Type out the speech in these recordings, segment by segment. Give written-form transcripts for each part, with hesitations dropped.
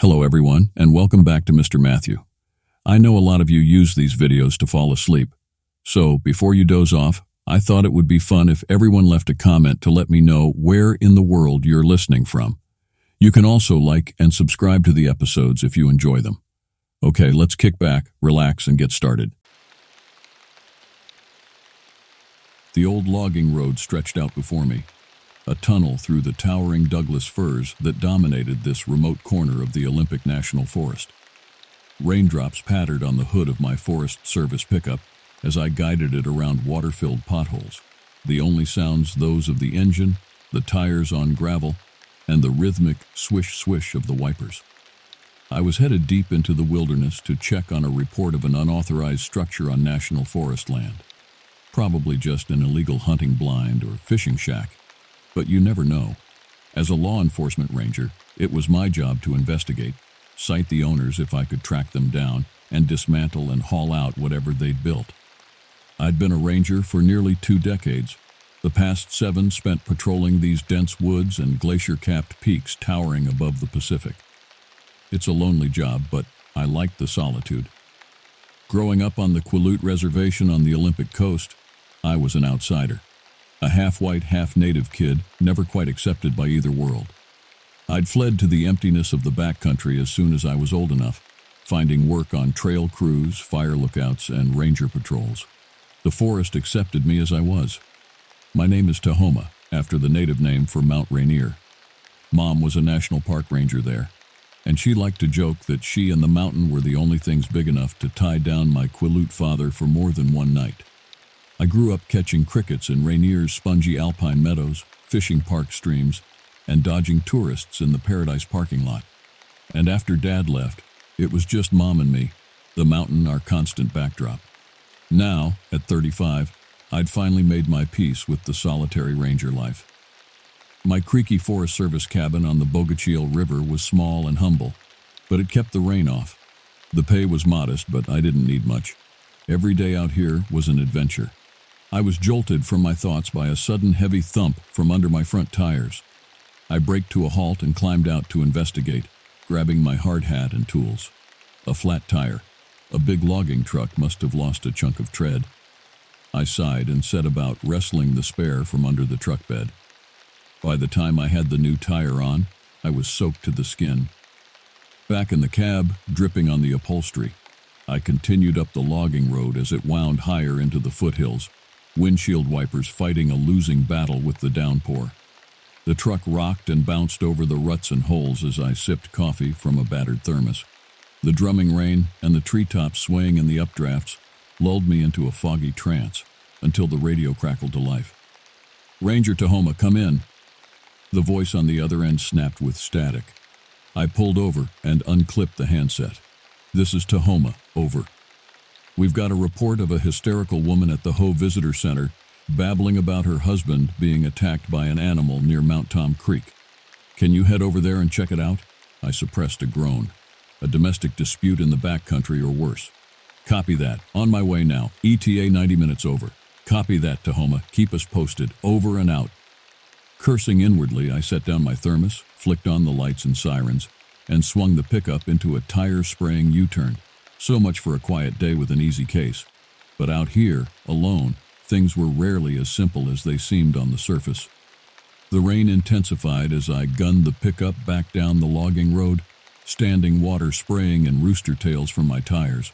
Hello everyone, and welcome back to Mr. Matthew. I know a lot of you use these videos to fall asleep, so before you doze off, I thought it would be fun if everyone left a comment to let me know where in the world you're listening from. You can also like and subscribe to the episodes if you enjoy them. Okay, let's kick back, relax, and get started. The old logging road stretched out before me, a tunnel through the towering Douglas firs that dominated this remote corner of the Olympic National Forest. Raindrops pattered on the hood of my Forest Service pickup as I guided it around water-filled potholes, the only sounds those of the engine, the tires on gravel, and the rhythmic swish-swish of the wipers. I was headed deep into the wilderness to check on a report of an unauthorized structure on national forest land. Probably just an illegal hunting blind or fishing shack. But you never know. As a law enforcement ranger, it was my job to investigate, cite the owners if I could track them down, and dismantle and haul out whatever they'd built. I'd been a ranger for nearly 2 decades, the past 7 spent patrolling these dense woods and glacier-capped peaks towering above the Pacific. It's a lonely job, but I liked the solitude. Growing up on the Quileute Reservation on the Olympic coast, I was an outsider. A half-white, half-native kid, never quite accepted by either world. I'd fled to the emptiness of the backcountry as soon as I was old enough, finding work on trail crews, fire lookouts, and ranger patrols. The forest accepted me as I was. My name is Tahoma, after the native name for Mount Rainier. Mom was a national park ranger there, and she liked to joke that she and the mountain were the only things big enough to tie down my Quileute father for more than one night. I grew up catching crickets in Rainier's spongy alpine meadows, fishing park streams, and dodging tourists in the Paradise parking lot. And after Dad left, it was just Mom and me, the mountain our constant backdrop. Now, at 35, I'd finally made my peace with the solitary ranger life. My creaky Forest Service cabin on the Bogachiel River was small and humble, but it kept the rain off. The pay was modest, but I didn't need much. Every day out here was an adventure. I was jolted from my thoughts by a sudden heavy thump from under my front tires. I braked to a halt and climbed out to investigate, grabbing my hard hat and tools. A flat tire. A big logging truck must have lost a chunk of tread. I sighed and set about wrestling the spare from under the truck bed. By the time I had the new tire on, I was soaked to the skin. Back in the cab, dripping on the upholstery, I continued up the logging road as it wound higher into the foothills, windshield wipers fighting a losing battle with the downpour. The truck rocked and bounced over the ruts and holes as I sipped coffee from a battered thermos. The drumming rain and the treetops swaying in the updrafts lulled me into a foggy trance until the radio crackled to life. "Ranger Tahoma, come in." The voice on the other end snapped with static. I pulled over and unclipped the handset. "This is Tahoma, over. We've got a report of a hysterical woman at the Ho Visitor Center babbling about her husband being attacked by an animal near Mount Tom Creek. Can you head over there and check it out?" I suppressed a groan. A domestic dispute in the backcountry or worse. "Copy that. On my way now. ETA 90 minutes over." "Copy that, Tahoma. Keep us posted. Over and out." Cursing inwardly, I set down my thermos, flicked on the lights and sirens, and swung the pickup into a tire-spraying U-turn. So much for a quiet day with an easy case. But out here, alone, things were rarely as simple as they seemed on the surface. The rain intensified as I gunned the pickup back down the logging road, standing water spraying in rooster tails from my tires.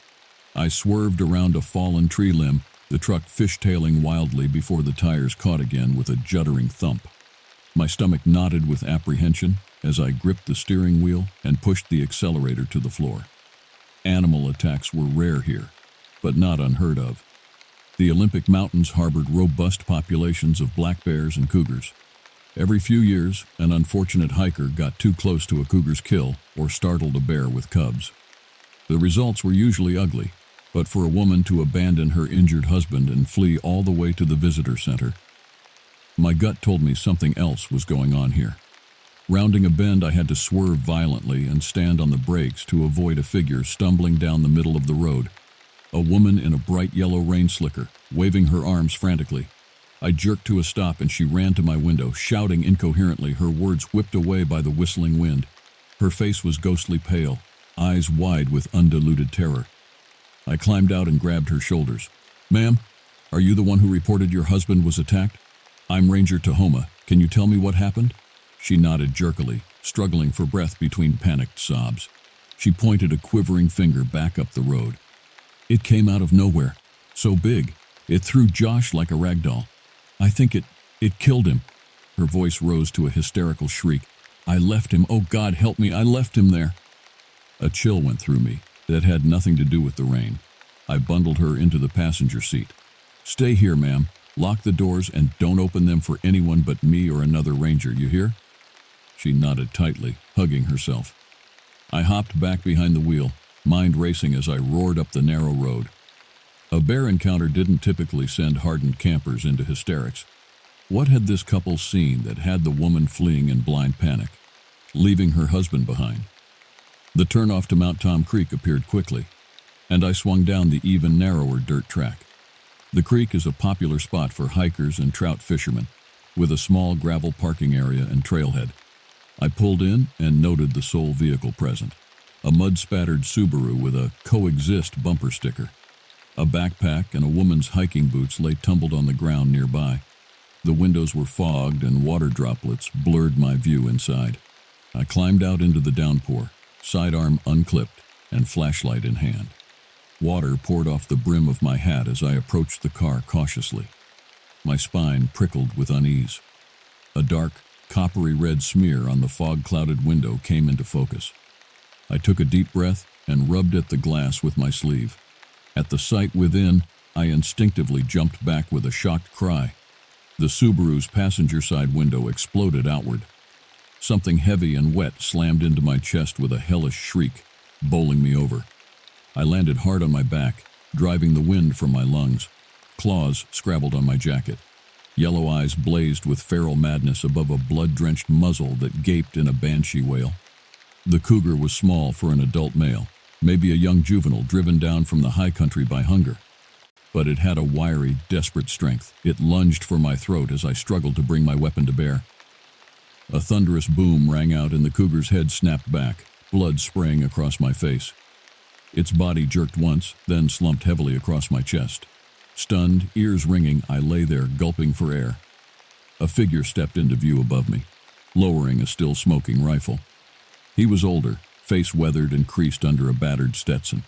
I swerved around a fallen tree limb, the truck fishtailing wildly before the tires caught again with a juddering thump. My stomach knotted with apprehension as I gripped the steering wheel and pushed the accelerator to the floor. Animal attacks were rare here, but not unheard of. The Olympic Mountains harbored robust populations of black bears and cougars. Every few years, an unfortunate hiker got too close to a cougar's kill or startled a bear with cubs. The results were usually ugly, but for a woman to abandon her injured husband and flee all the way to the visitor center, my gut told me something else was going on here. Rounding a bend, I had to swerve violently and stand on the brakes to avoid a figure stumbling down the middle of the road. A woman in a bright yellow rain slicker, waving her arms frantically. I jerked to a stop and she ran to my window, shouting incoherently, her words whipped away by the whistling wind. Her face was ghostly pale, eyes wide with undiluted terror. I climbed out and grabbed her shoulders. "Ma'am, are you the one who reported your husband was attacked? I'm Ranger Tahoma. Can you tell me what happened?" She nodded jerkily, struggling for breath between panicked sobs. She pointed a quivering finger back up the road. "It came out of nowhere. So big. It threw Josh like a rag doll. I think it killed him." Her voice rose to a hysterical shriek. "I left him. Oh God, help me. I left him there." A chill went through me that had nothing to do with the rain. I bundled her into the passenger seat. "Stay here, ma'am. Lock the doors and don't open them for anyone but me or another ranger, you hear?" She nodded tightly, hugging herself. I hopped back behind the wheel, mind racing as I roared up the narrow road. A bear encounter didn't typically send hardened campers into hysterics. What had this couple seen that had the woman fleeing in blind panic, leaving her husband behind? The turnoff to Mount Tom Creek appeared quickly, and I swung down the even narrower dirt track. The creek is a popular spot for hikers and trout fishermen, with a small gravel parking area and trailhead. I pulled in and noted the sole vehicle present, a mud-spattered Subaru with a "Coexist" bumper sticker. A backpack and a woman's hiking boots lay tumbled on the ground nearby. The windows were fogged and water droplets blurred my view inside. I climbed out into the downpour, sidearm unclipped and flashlight in hand. Water poured off the brim of my hat as I approached the car cautiously. My spine prickled with unease. A dark, coppery red smear on the fog-clouded window came into focus. I took a deep breath and rubbed at the glass with my sleeve. At the sight within, I instinctively jumped back with a shocked cry. The Subaru's passenger side window exploded outward. Something heavy and wet slammed into my chest with a hellish shriek, bowling me over. I landed hard on my back, driving the wind from my lungs. Claws scrabbled on my jacket. Yellow eyes blazed with feral madness above a blood-drenched muzzle that gaped in a banshee wail. The cougar was small for an adult male, maybe a young juvenile driven down from the high country by hunger. But it had a wiry, desperate strength. It lunged for my throat as I struggled to bring my weapon to bear. A thunderous boom rang out and the cougar's head snapped back, blood spraying across my face. Its body jerked once, then slumped heavily across my chest. Stunned, ears ringing, I lay there, gulping for air. A figure stepped into view above me, lowering a still smoking rifle. He was older, face weathered and creased under a battered Stetson.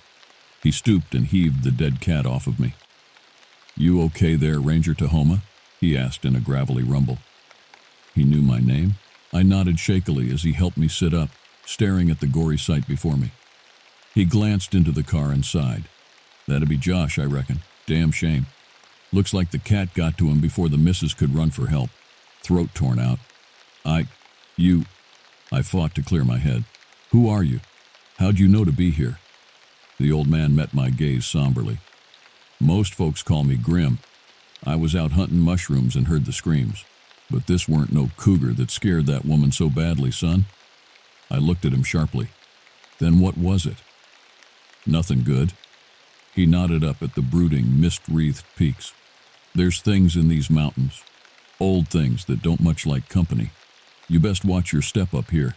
He stooped and heaved the dead cat off of me. "You okay there, Ranger Tahoma?" he asked in a gravelly rumble. He knew my name. I nodded shakily as he helped me sit up, staring at the gory sight before me. He glanced into the car and sighed. "That'd be Josh, I reckon. Damn shame. Looks like the cat got to him before the missus could run for help. Throat torn out. I fought to clear my head. "Who are you? How'd you know to be here?" The old man met my gaze somberly. "Most folks call me Grim. I was out hunting mushrooms and heard the screams. But this weren't no cougar that scared that woman so badly, son." I looked at him sharply. "Then what was it?" "Nothing good." He nodded up at the brooding, mist-wreathed peaks. "There's things in these mountains. Old things that don't much like company. You best watch your step up here."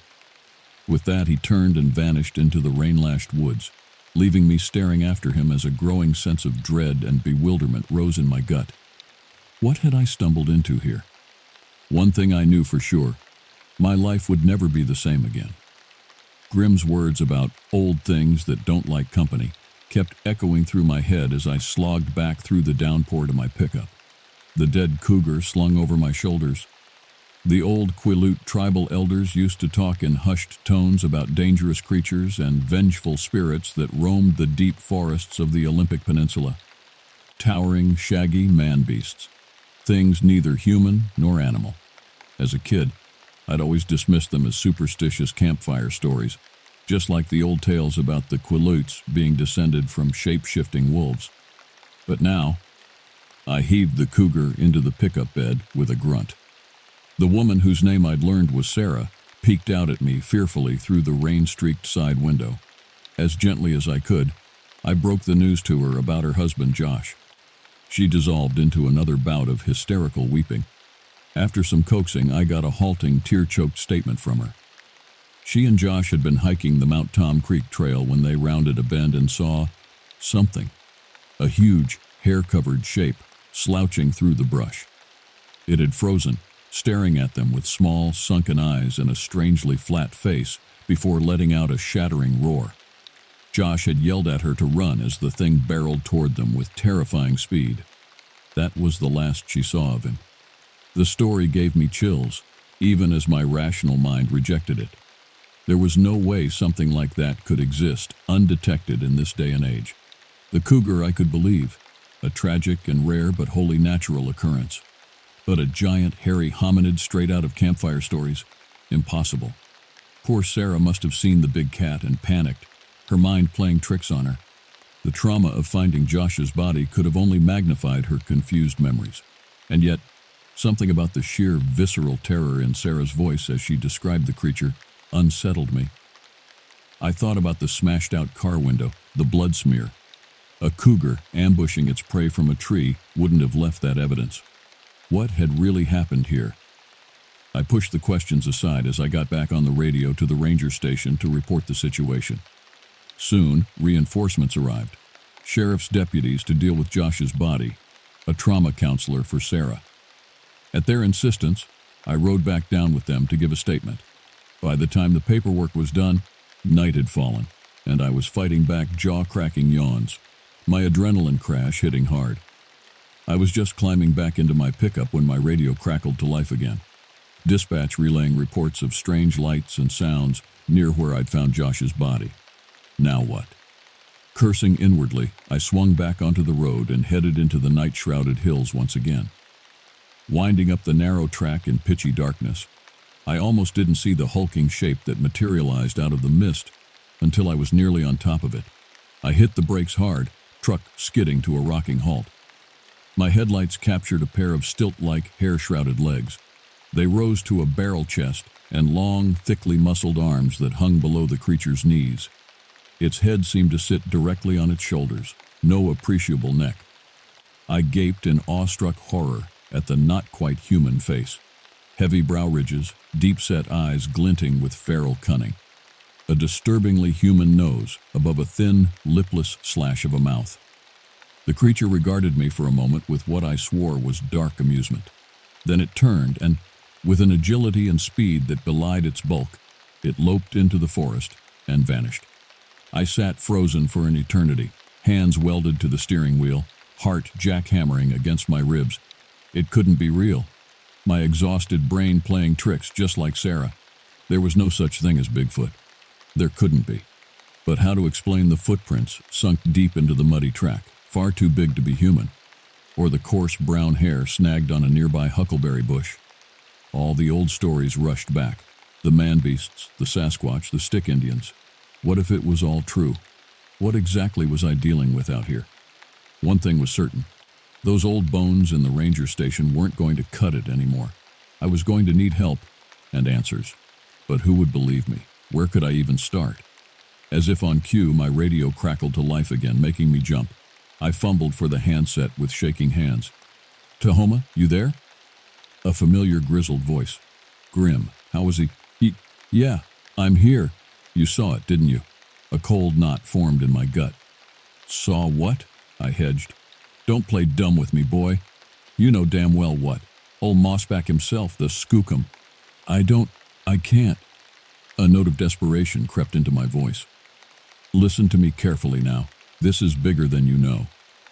With that, he turned and vanished into the rain-lashed woods, leaving me staring after him as a growing sense of dread and bewilderment rose in my gut. What had I stumbled into here? One thing I knew for sure. My life would never be the same again. Grimm's words about old things that don't like company kept echoing through my head as I slogged back through the downpour to my pickup. The dead cougar slung over my shoulders. The old Quileute tribal elders used to talk in hushed tones about dangerous creatures and vengeful spirits that roamed the deep forests of the Olympic Peninsula. Towering, shaggy man-beasts. Things neither human nor animal. As a kid, I'd always dismissed them as superstitious campfire stories, just like the old tales about the Quileutes being descended from shape-shifting wolves. But now, I heaved the cougar into the pickup bed with a grunt. The woman whose name I'd learned was Sarah peeked out at me fearfully through the rain-streaked side window. As gently as I could, I broke the news to her about her husband, Josh. She dissolved into another bout of hysterical weeping. After some coaxing, I got a halting, tear-choked statement from her. She and Josh had been hiking the Mount Tom Creek Trail when they rounded a bend and saw something, a huge, hair-covered shape, slouching through the brush. It had frozen, staring at them with small, sunken eyes and a strangely flat face before letting out a shattering roar. Josh had yelled at her to run as the thing barreled toward them with terrifying speed. That was the last she saw of him. The story gave me chills, even as my rational mind rejected it. There was no way something like that could exist undetected in this day and age. The cougar I could believe, a tragic and rare but wholly natural occurrence. But a giant, hairy hominid straight out of campfire stories? Impossible. Poor Sarah must have seen the big cat and panicked, her mind playing tricks on her. The trauma of finding Josh's body could have only magnified her confused memories. And yet, something about the sheer visceral terror in Sarah's voice as she described the creature unsettled me. I thought about the smashed-out car window, the blood smear. A cougar ambushing its prey from a tree wouldn't have left that evidence. What had really happened here? I pushed the questions aside as I got back on the radio to the ranger station to report the situation. Soon, reinforcements arrived. Sheriff's deputies to deal with Josh's body, a trauma counselor for Sarah. At their insistence, I rode back down with them to give a statement. By the time the paperwork was done, night had fallen, and I was fighting back jaw-cracking yawns, my adrenaline crash hitting hard. I was just climbing back into my pickup when my radio crackled to life again. Dispatch relaying reports of strange lights and sounds near where I'd found Josh's body. Now what? Cursing inwardly, I swung back onto the road and headed into the night-shrouded hills once again. Winding up the narrow track in pitchy darkness, I almost didn't see the hulking shape that materialized out of the mist until I was nearly on top of it. I hit the brakes hard, truck skidding to a rocking halt. My headlights captured a pair of stilt-like, hair-shrouded legs. They rose to a barrel chest and long, thickly muscled arms that hung below the creature's knees. Its head seemed to sit directly on its shoulders, no appreciable neck. I gaped in awestruck horror at the not-quite-human face. Heavy brow ridges, deep-set eyes glinting with feral cunning. A disturbingly human nose above a thin, lipless slash of a mouth. The creature regarded me for a moment with what I swore was dark amusement. Then it turned and, with an agility and speed that belied its bulk, it loped into the forest and vanished. I sat frozen for an eternity, hands welded to the steering wheel, heart jackhammering against my ribs. It couldn't be real. My exhausted brain playing tricks just like Sarah. There was no such thing as Bigfoot. There couldn't be. But how to explain the footprints sunk deep into the muddy track, far too big to be human? Or the coarse brown hair snagged on a nearby huckleberry bush? All the old stories rushed back. The man-beasts, the Sasquatch, the stick Indians. What if it was all true? What exactly was I dealing with out here? One thing was certain. Those old bones in the ranger station weren't going to cut it anymore. I was going to need help and answers. But who would believe me? Where could I even start? As if on cue, my radio crackled to life again, making me jump. I fumbled for the handset with shaking hands. "Tahoma, you there?" A familiar grizzled voice. "Grim, how was he?" Yeah, I'm here. You saw it, didn't you?" A cold knot formed in my gut. "Saw what?" I hedged. "Don't play dumb with me, boy. You know damn well what. Old Mossback himself, the skookum." I can't." A note of desperation crept into my voice. "Listen to me carefully now. This is bigger than you know.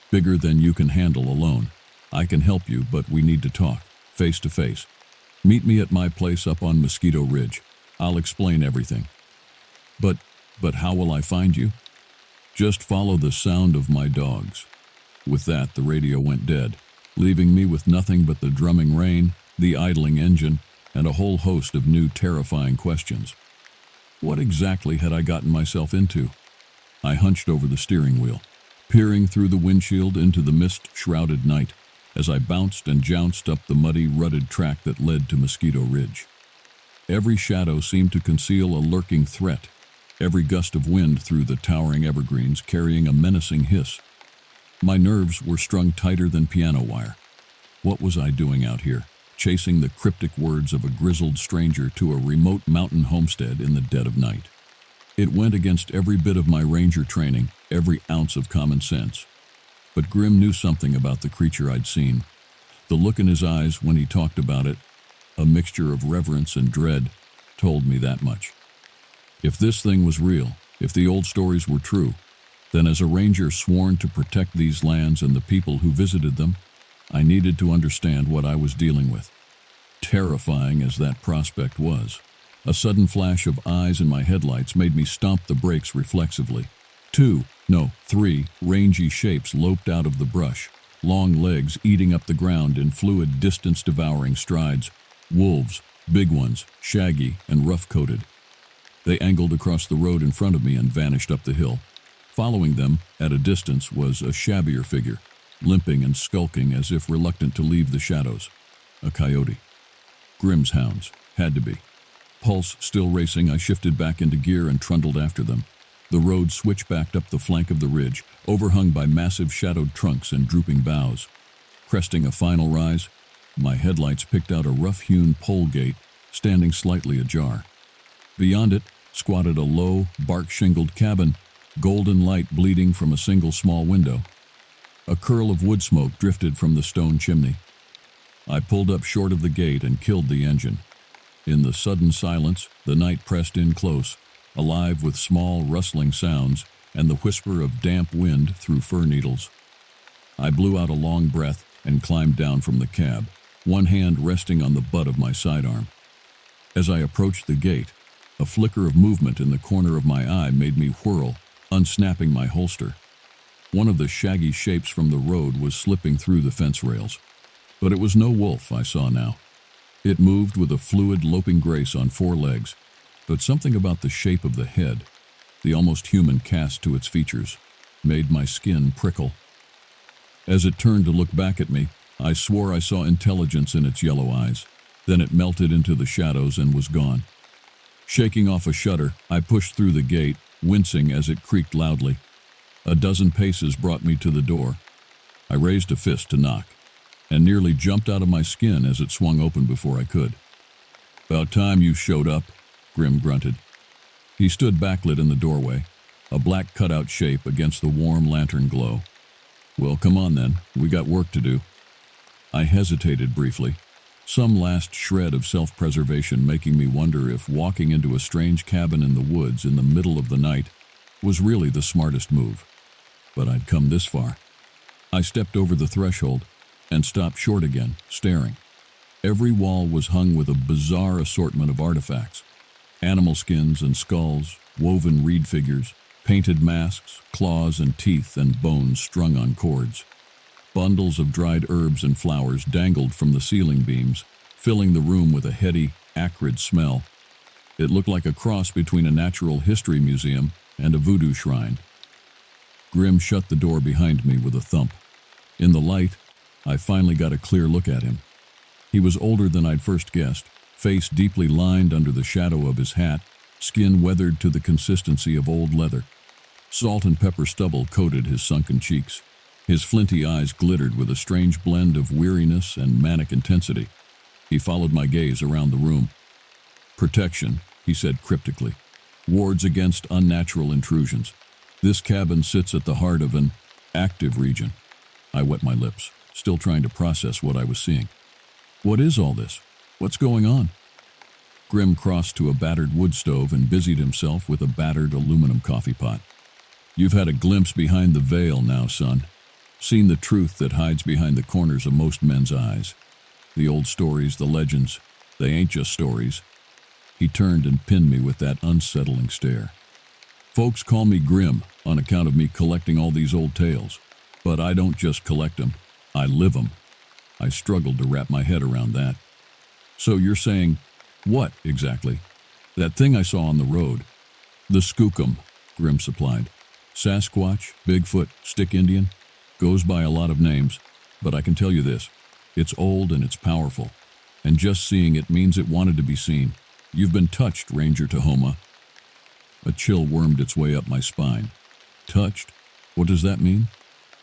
Bigger than you can handle alone. I can help you, but we need to talk, face to face. Meet me at my place up on Mosquito Ridge. I'll explain everything." But how will I find you?" "Just follow the sound of my dogs." With that, the radio went dead, leaving me with nothing but the drumming rain, the idling engine, and a whole host of new terrifying questions. What exactly had I gotten myself into? I hunched over the steering wheel, peering through the windshield into the mist-shrouded night as I bounced and jounced up the muddy, rutted track that led to Mosquito Ridge. Every shadow seemed to conceal a lurking threat, every gust of wind through the towering evergreens carrying a menacing hiss. My nerves were strung tighter than piano wire. What was I doing out here, chasing the cryptic words of a grizzled stranger to a remote mountain homestead in the dead of night. It went against every bit of my ranger training, every ounce of common sense. But Grim knew something about the creature I'd seen. The look in his eyes when he talked about it, a mixture of reverence and dread, told me that much. If this thing was real, if the old stories were true, then as a ranger sworn to protect these lands and the people who visited them, I needed to understand what I was dealing with. Terrifying as that prospect was, a sudden flash of eyes in my headlights made me stomp the brakes reflexively. 3 rangy shapes loped out of the brush, long legs eating up the ground in fluid, distance-devouring strides. Wolves, big ones, shaggy and rough-coated. They angled across the road in front of me and vanished up the hill. Following them, at a distance, was a shabbier figure, limping and skulking as if reluctant to leave the shadows. A coyote. Grim's hounds. Had to be. Pulse still racing, I shifted back into gear and trundled after them. The road switchbacked up the flank of the ridge, overhung by massive shadowed trunks and drooping boughs. Cresting a final rise, my headlights picked out a rough-hewn pole gate, standing slightly ajar. Beyond it squatted a low, bark-shingled cabin, golden light bleeding from a single small window. A curl of wood smoke drifted from the stone chimney. I pulled up short of the gate and killed the engine. In the sudden silence, the night pressed in close, alive with small, rustling sounds and the whisper of damp wind through fir needles. I blew out a long breath and climbed down from the cab, one hand resting on the butt of my sidearm. As I approached the gate, a flicker of movement in the corner of my eye made me whirl, unsnapping my holster. One of the shaggy shapes from the road was slipping through the fence rails. But it was no wolf I saw now. It moved with a fluid, loping grace on 4 legs, but something about the shape of the head, the almost human cast to its features, made my skin prickle. As it turned to look back at me, I swore I saw intelligence in its yellow eyes. Then it melted into the shadows and was gone. Shaking off a shudder, I pushed through the gate, wincing as it creaked loudly. A dozen paces brought me to the door. I raised a fist to knock, and nearly jumped out of my skin as it swung open before I could. "About time you showed up," Grim grunted. He stood backlit in the doorway, a black cutout shape against the warm lantern glow. "Well, come on then, we got work to do." I hesitated briefly, some last shred of self-preservation making me wonder if walking into a strange cabin in the woods in the middle of the night was really the smartest move. But I'd come this far. I stepped over the threshold and stopped short again, staring. Every wall was hung with a bizarre assortment of artifacts. Animal skins and skulls, woven reed figures, painted masks, claws and teeth and bones strung on cords. Bundles of dried herbs and flowers dangled from the ceiling beams, filling the room with a heady, acrid smell. It looked like a cross between a natural history museum and a voodoo shrine. Grim shut the door behind me with a thump. In the light, I finally got a clear look at him. He was older than I'd first guessed, face deeply lined under the shadow of his hat, skin weathered to the consistency of old leather. Salt and pepper stubble coated his sunken cheeks. His flinty eyes glittered with a strange blend of weariness and manic intensity. He followed my gaze around the room. "Protection," he said cryptically. "Wards against unnatural intrusions. This cabin sits at the heart of an active region." I wet my lips, still trying to process what I was seeing. "What is all this? What's going on?" Grim crossed to a battered wood stove and busied himself with a battered aluminum coffee pot. "You've had a glimpse behind the veil now, son. Seen the truth that hides behind the corners of most men's eyes. The old stories, the legends, they ain't just stories." He turned and pinned me with that unsettling stare. "Folks call me Grim on account of me collecting all these old tales. But I don't just collect them, I live them." I struggled to wrap my head around that. "So you're saying, what exactly?" "That thing I saw on the road." "The skookum," Grim supplied. "Sasquatch, Bigfoot, Stick Indian. Goes by a lot of names, but I can tell you this. It's old and it's powerful. And just seeing it means it wanted to be seen. You've been touched, Ranger Tahoma." A chill wormed its way up my spine. "Touched? What does that mean?"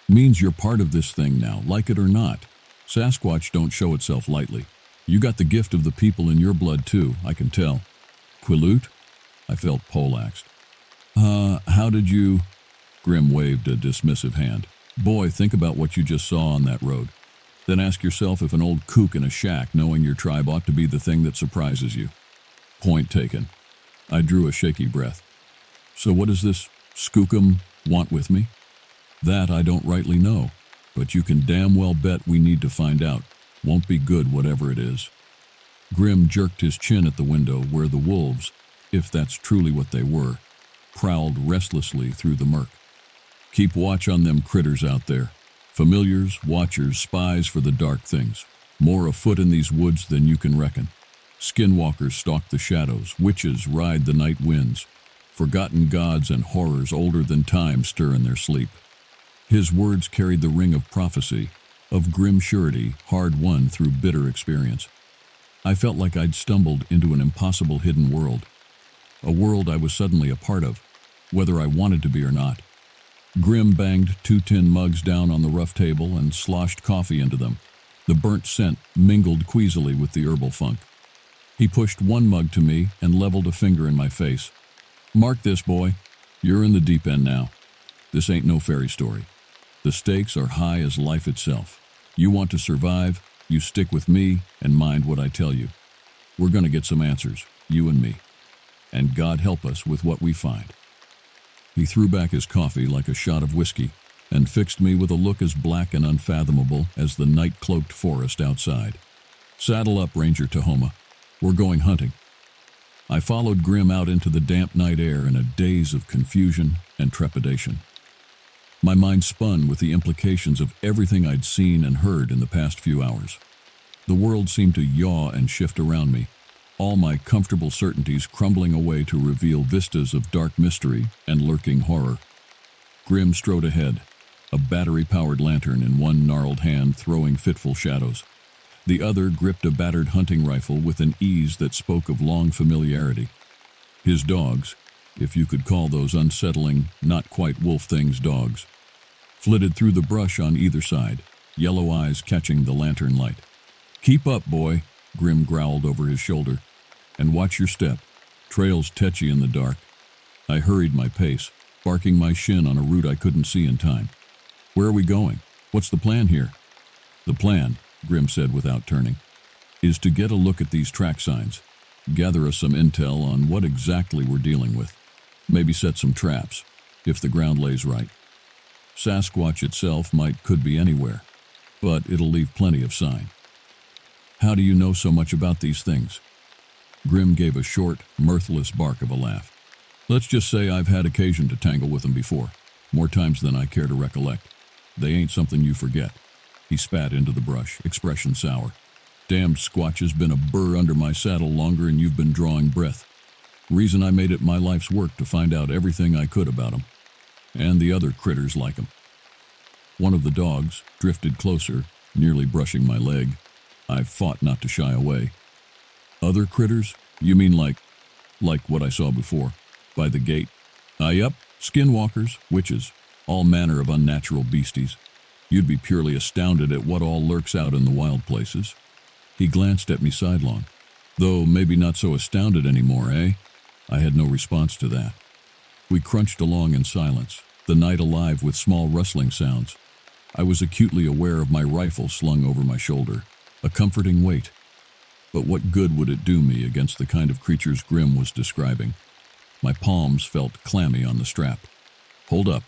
"Means you're part of this thing now, like it or not. Sasquatch don't show itself lightly. You got the gift of the people in your blood too, I can tell. Quilut? I felt poleaxed. How did you... Grim waved a dismissive hand. Boy, think about what you just saw on that road. Then ask yourself if an old kook in a shack knowing your tribe ought to be the thing that surprises you. Point taken. I drew a shaky breath. So what does this skookum want with me? That I don't rightly know, but you can damn well bet we need to find out. Won't be good whatever it is. Grim jerked his chin at the window where the wolves, if that's truly what they were, prowled restlessly through the murk. Keep watch on them critters out there. Familiars, watchers, spies for the dark things. More afoot in these woods than you can reckon. Skinwalkers stalk the shadows, witches ride the night winds. Forgotten gods and horrors older than time stir in their sleep. His words carried the ring of prophecy, of grim surety, hard-won through bitter experience. I felt like I'd stumbled into an impossible hidden world. A world I was suddenly a part of, whether I wanted to be or not. Grim banged 2 tin mugs down on the rough table and sloshed coffee into them. The burnt scent mingled queasily with the herbal funk. He pushed one mug to me and leveled a finger in my face. Mark this, boy. You're in the deep end now. This ain't no fairy story. The stakes are high as life itself. You want to survive, you stick with me and mind what I tell you. We're gonna get some answers, you and me. And God help us with what we find. He threw back his coffee like a shot of whiskey and fixed me with a look as black and unfathomable as the night-cloaked forest outside. Saddle up, Ranger Tahoma. We're going hunting. I followed Grim out into the damp night air in a daze of confusion and trepidation. My mind spun with the implications of everything I'd seen and heard in the past few hours. The world seemed to yaw and shift around me, all my comfortable certainties crumbling away to reveal vistas of dark mystery and lurking horror. Grim strode ahead, a battery-powered lantern in one gnarled hand throwing fitful shadows. The other gripped a battered hunting rifle with an ease that spoke of long familiarity. His dogs, if you could call those unsettling, not quite wolf things dogs, flitted through the brush on either side, yellow eyes catching the lantern light. Keep up, boy, Grim growled over his shoulder. And watch your step. Trail's tetchy in the dark. I hurried my pace, barking my shin on a route I couldn't see in time. Where are we going? What's the plan here? The plan, Grim said without turning, is to get a look at these track signs, gather us some intel on what exactly we're dealing with, maybe set some traps, if the ground lays right. Sasquatch itself could be anywhere, but it'll leave plenty of sign. How do you know so much about these things? Grim gave a short, mirthless bark of a laugh. Let's just say I've had occasion to tangle with them before, more times than I care to recollect. They ain't something you forget. He spat into the brush, expression sour. Damned Squatch has been a burr under my saddle longer than you've been drawing breath. Reason I made it my life's work to find out everything I could about 'em. And the other critters like 'em. One of the dogs drifted closer, nearly brushing my leg. I fought not to shy away. Other critters? You mean like what I saw before, by the gate? Yup, skinwalkers, witches, all manner of unnatural beasties. You'd be purely astounded at what all lurks out in the wild places. He glanced at me sidelong. Though maybe not so astounded anymore, eh? I had no response to that. We crunched along in silence, the night alive with small rustling sounds. I was acutely aware of my rifle slung over my shoulder, a comforting weight. But what good would it do me against the kind of creatures Grim was describing? My palms felt clammy on the strap. Hold up.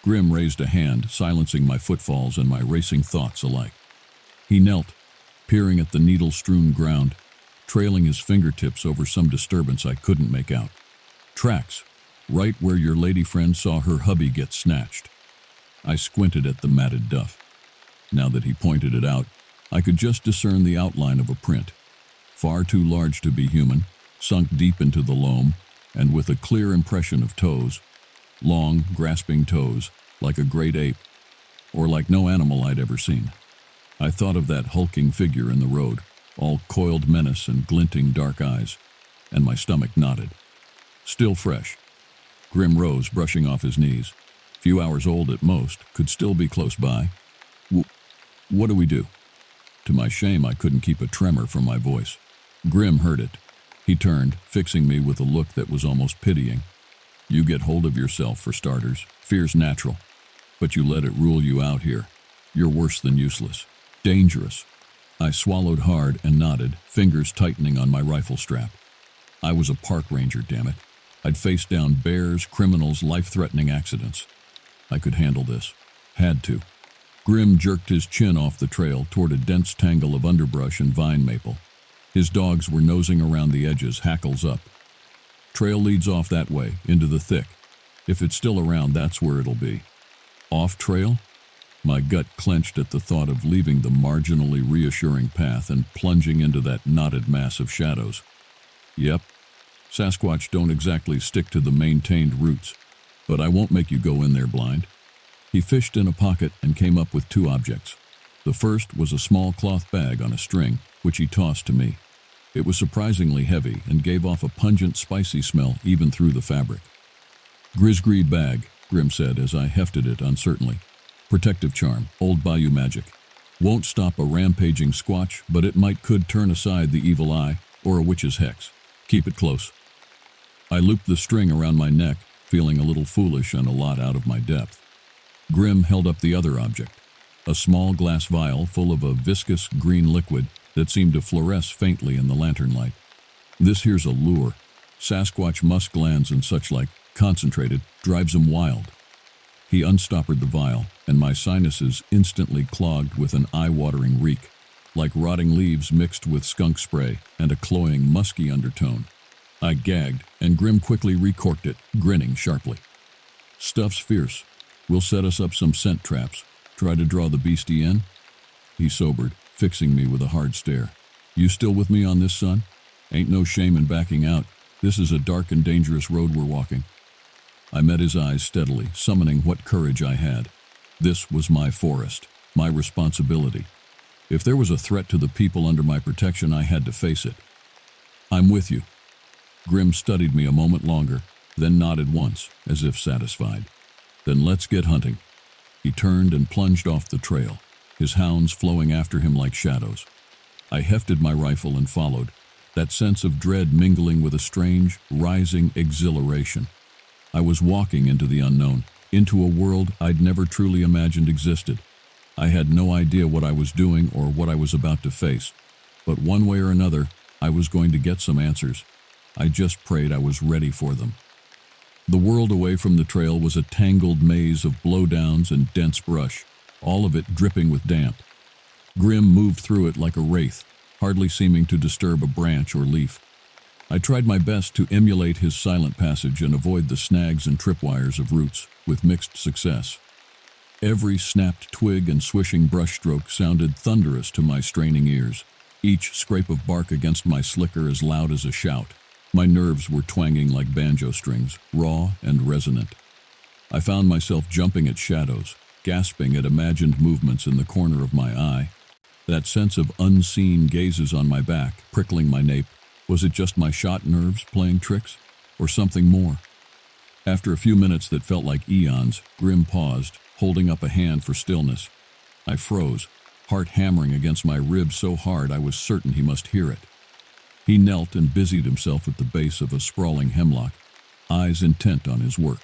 Grim raised a hand, silencing my footfalls and my racing thoughts alike. He knelt, peering at the needle-strewn ground, trailing his fingertips over some disturbance I couldn't make out. Tracks, right where your lady friend saw her hubby get snatched. I squinted at the matted duff. Now that he pointed it out, I could just discern the outline of a print, far too large to be human, sunk deep into the loam, and with a clear impression of toes, long, grasping toes, like a great ape, or like no animal I'd ever seen. I thought of that hulking figure in the road, all coiled menace and glinting dark eyes, and my stomach knotted. Still fresh. Grim rose, brushing off his knees. Few hours old at most, could still be close by. What do we do? To my shame, I couldn't keep a tremor from my voice. Grim heard it. He turned, fixing me with a look that was almost pitying. You get hold of yourself, for starters. Fear's natural. But you let it rule you out here. You're worse than useless. Dangerous. I swallowed hard and nodded, fingers tightening on my rifle strap. I was a park ranger, damn it. I'd faced down bears, criminals, life-threatening accidents. I could handle this. Had to. Grim jerked his chin off the trail toward a dense tangle of underbrush and vine maple. His dogs were nosing around the edges, hackles up. Trail leads off that way, into the thick. If it's still around, that's where it'll be. Off trail? My gut clenched at the thought of leaving the marginally reassuring path and plunging into that knotted mass of shadows. Yep, Sasquatch don't exactly stick to the maintained routes, but I won't make you go in there blind. He fished in a pocket and came up with two objects. The first was a small cloth bag on a string, which he tossed to me. It was surprisingly heavy and gave off a pungent, spicy smell even through the fabric. Grizzly bag, Grim said as I hefted it uncertainly. Protective charm, old bayou magic. Won't stop a rampaging squatch, but it could turn aside the evil eye or a witch's hex. Keep it close. I looped the string around my neck, feeling a little foolish and a lot out of my depth. Grim held up the other object, a small glass vial full of a viscous green liquid that seemed to fluoresce faintly in the lantern light. This here's a lure. Sasquatch musk glands and such like, concentrated, drives 'em wild. He unstoppered the vial, and my sinuses instantly clogged with an eye-watering reek, like rotting leaves mixed with skunk spray and a cloying, musky undertone. I gagged, and Grim quickly recorked it, grinning sharply. Stuff's fierce. We'll set us up some scent traps. Try to draw the beastie in? He sobered, fixing me with a hard stare. You still with me on this, son? Ain't no shame in backing out. This is a dark and dangerous road we're walking. I met his eyes steadily, summoning what courage I had. This was my forest, my responsibility. If there was a threat to the people under my protection, I had to face it. I'm with you. Grim studied me a moment longer, then nodded once, as if satisfied. Then let's get hunting. He turned and plunged off the trail, his hounds flowing after him like shadows. I hefted my rifle and followed, that sense of dread mingling with a strange, rising exhilaration. I was walking into the unknown, into a world I'd never truly imagined existed. I had no idea what I was doing or what I was about to face, but one way or another, I was going to get some answers. I just prayed I was ready for them. The world away from the trail was a tangled maze of blowdowns and dense brush, all of it dripping with damp. Grim moved through it like a wraith, hardly seeming to disturb a branch or leaf. I tried my best to emulate his silent passage and avoid the snags and tripwires of roots, with mixed success. Every snapped twig and swishing brushstroke sounded thunderous to my straining ears, each scrape of bark against my slicker as loud as a shout. My nerves were twanging like banjo strings, raw and resonant. I found myself jumping at shadows, gasping at imagined movements in the corner of my eye. That sense of unseen gazes on my back, prickling my nape. Was it just my shot nerves playing tricks, or something more? After a few minutes that felt like eons, Grim paused, holding up a hand for stillness. I froze, heart hammering against my ribs so hard I was certain he must hear it. He knelt and busied himself at the base of a sprawling hemlock, eyes intent on his work.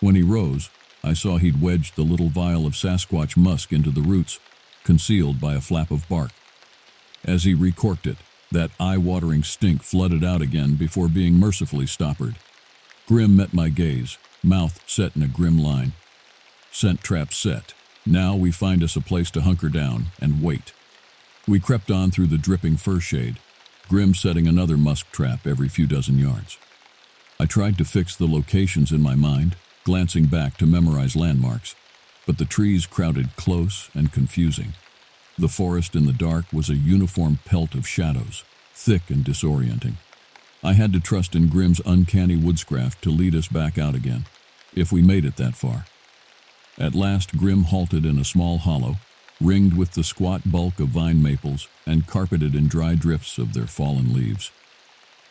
When he rose, I saw he'd wedged the little vial of Sasquatch musk into the roots, concealed by a flap of bark. As he recorked it, that eye-watering stink flooded out again before being mercifully stoppered. Grim met my gaze, mouth set in a grim line. Scent trap set. Now we find us a place to hunker down and wait. We crept on through the dripping fir shade, Grim setting another musk trap every few dozen yards. I tried to fix the locations in my mind, glancing back to memorize landmarks, but the trees crowded close and confusing. The forest in the dark was a uniform pelt of shadows, thick and disorienting. I had to trust in Grim's uncanny woodscraft to lead us back out again, if we made it that far. At last, Grim halted in a small hollow, ringed with the squat bulk of vine maples and carpeted in dry drifts of their fallen leaves.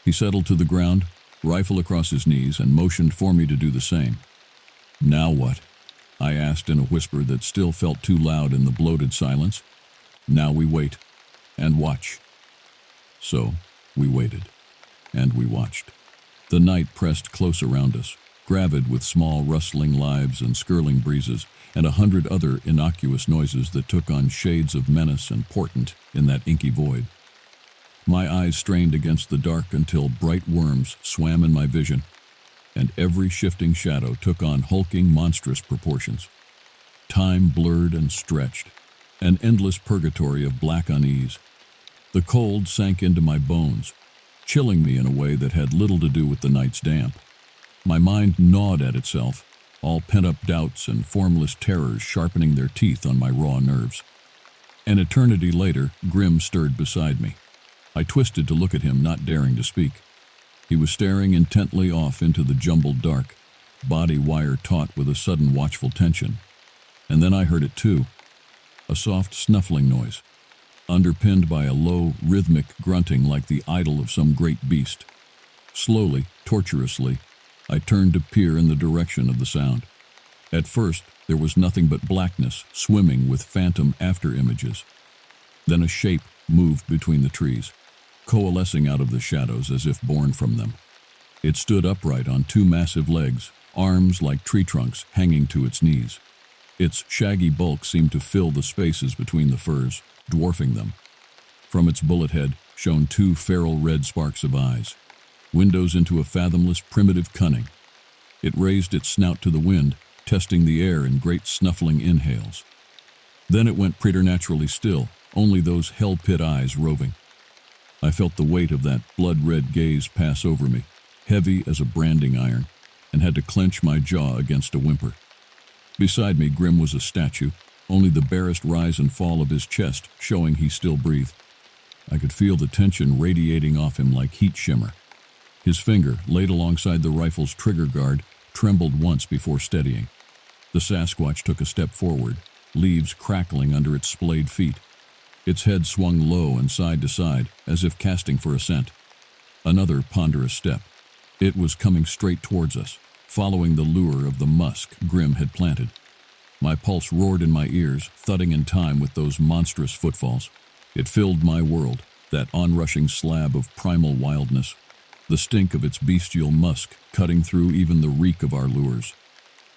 He settled to the ground, rifle across his knees, and motioned for me to do the same. Now what? I asked in a whisper that still felt too loud in the bloated silence. Now we wait and watch. So we waited and we watched. The night pressed close around us, gravid with small rustling lives and skirling breezes, and 100 other innocuous noises that took on shades of menace and portent in that inky void. My eyes strained against the dark until bright worms swam in my vision, and every shifting shadow took on hulking, monstrous proportions. Time blurred and stretched, an endless purgatory of black unease. The cold sank into my bones, chilling me in a way that had little to do with the night's damp. My mind gnawed at itself, all pent-up doubts and formless terrors sharpening their teeth on my raw nerves. An eternity later, Grim stirred beside me. I twisted to look at him, not daring to speak. He was staring intently off into the jumbled dark, body wire taut with a sudden watchful tension. And then I heard it too, a soft snuffling noise, underpinned by a low, rhythmic grunting like the idle of some great beast. Slowly, tortuously, I turned to peer in the direction of the sound. At first, there was nothing but blackness swimming with phantom after-images. Then a shape moved between the trees, coalescing out of the shadows as if born from them. It stood upright on two massive legs, arms like tree trunks hanging to its knees. Its shaggy bulk seemed to fill the spaces between the firs, dwarfing them. From its bullet head shone two feral red sparks of eyes, windows into a fathomless primitive cunning. It raised its snout to the wind, testing the air in great snuffling inhales. Then it went preternaturally still, only those hell-pit eyes roving. I felt the weight of that blood-red gaze pass over me, heavy as a branding iron, and had to clench my jaw against a whimper. Beside me, Grim was a statue, only the barest rise and fall of his chest showing he still breathed. I could feel the tension radiating off him like heat shimmer. His finger, laid alongside the rifle's trigger guard, trembled once before steadying. The Sasquatch took a step forward, leaves crackling under its splayed feet. Its head swung low and side to side, as if casting for a scent. Another ponderous step. It was coming straight towards us, following the lure of the musk Grim had planted. My pulse roared in my ears, thudding in time with those monstrous footfalls. It filled my world, that onrushing slab of primal wildness, the stink of its bestial musk cutting through even the reek of our lures.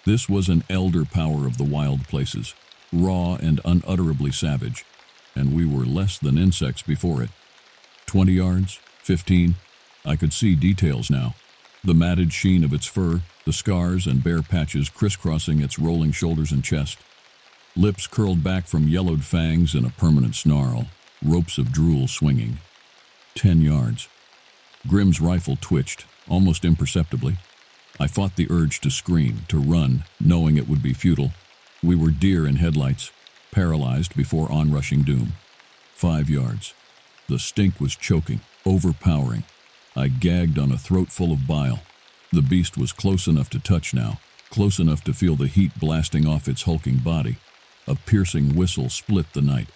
This was an elder power of the wild places, raw and unutterably savage, and we were less than insects before it. 20 yards, 15, I could see details now. The matted sheen of its fur, the scars and bare patches crisscrossing its rolling shoulders and chest. Lips curled back from yellowed fangs in a permanent snarl, ropes of drool swinging. 10 yards. Grim's rifle twitched, almost imperceptibly. I fought the urge to scream, to run, knowing it would be futile. We were deer in headlights, paralyzed before onrushing doom. 5 yards. The stink was choking, overpowering. I gagged on a throat full of bile. The beast was close enough to touch now, close enough to feel the heat blasting off its hulking body. A piercing whistle split the night.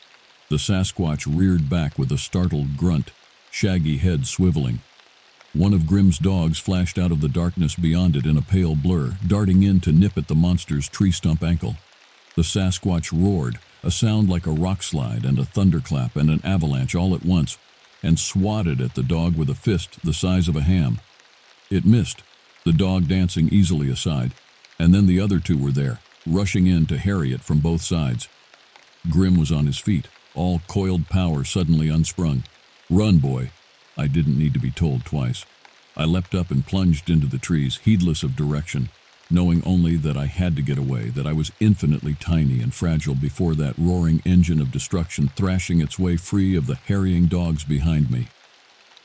The Sasquatch reared back with a startled grunt, shaggy head swiveling. One of Grim's dogs flashed out of the darkness beyond it in a pale blur, darting in to nip at the monster's tree stump ankle. The Sasquatch roared, a sound like a rock slide and a thunderclap and an avalanche all at once, and swatted at the dog with a fist the size of a ham. It missed, the dog dancing easily aside, and then the other two were there, rushing in to harry it from both sides. Grim was on his feet, all coiled power suddenly unsprung. "Run, boy." I didn't need to be told twice. I leapt up and plunged into the trees, heedless of direction, knowing only that I had to get away, that I was infinitely tiny and fragile before that roaring engine of destruction thrashing its way free of the harrying dogs behind me.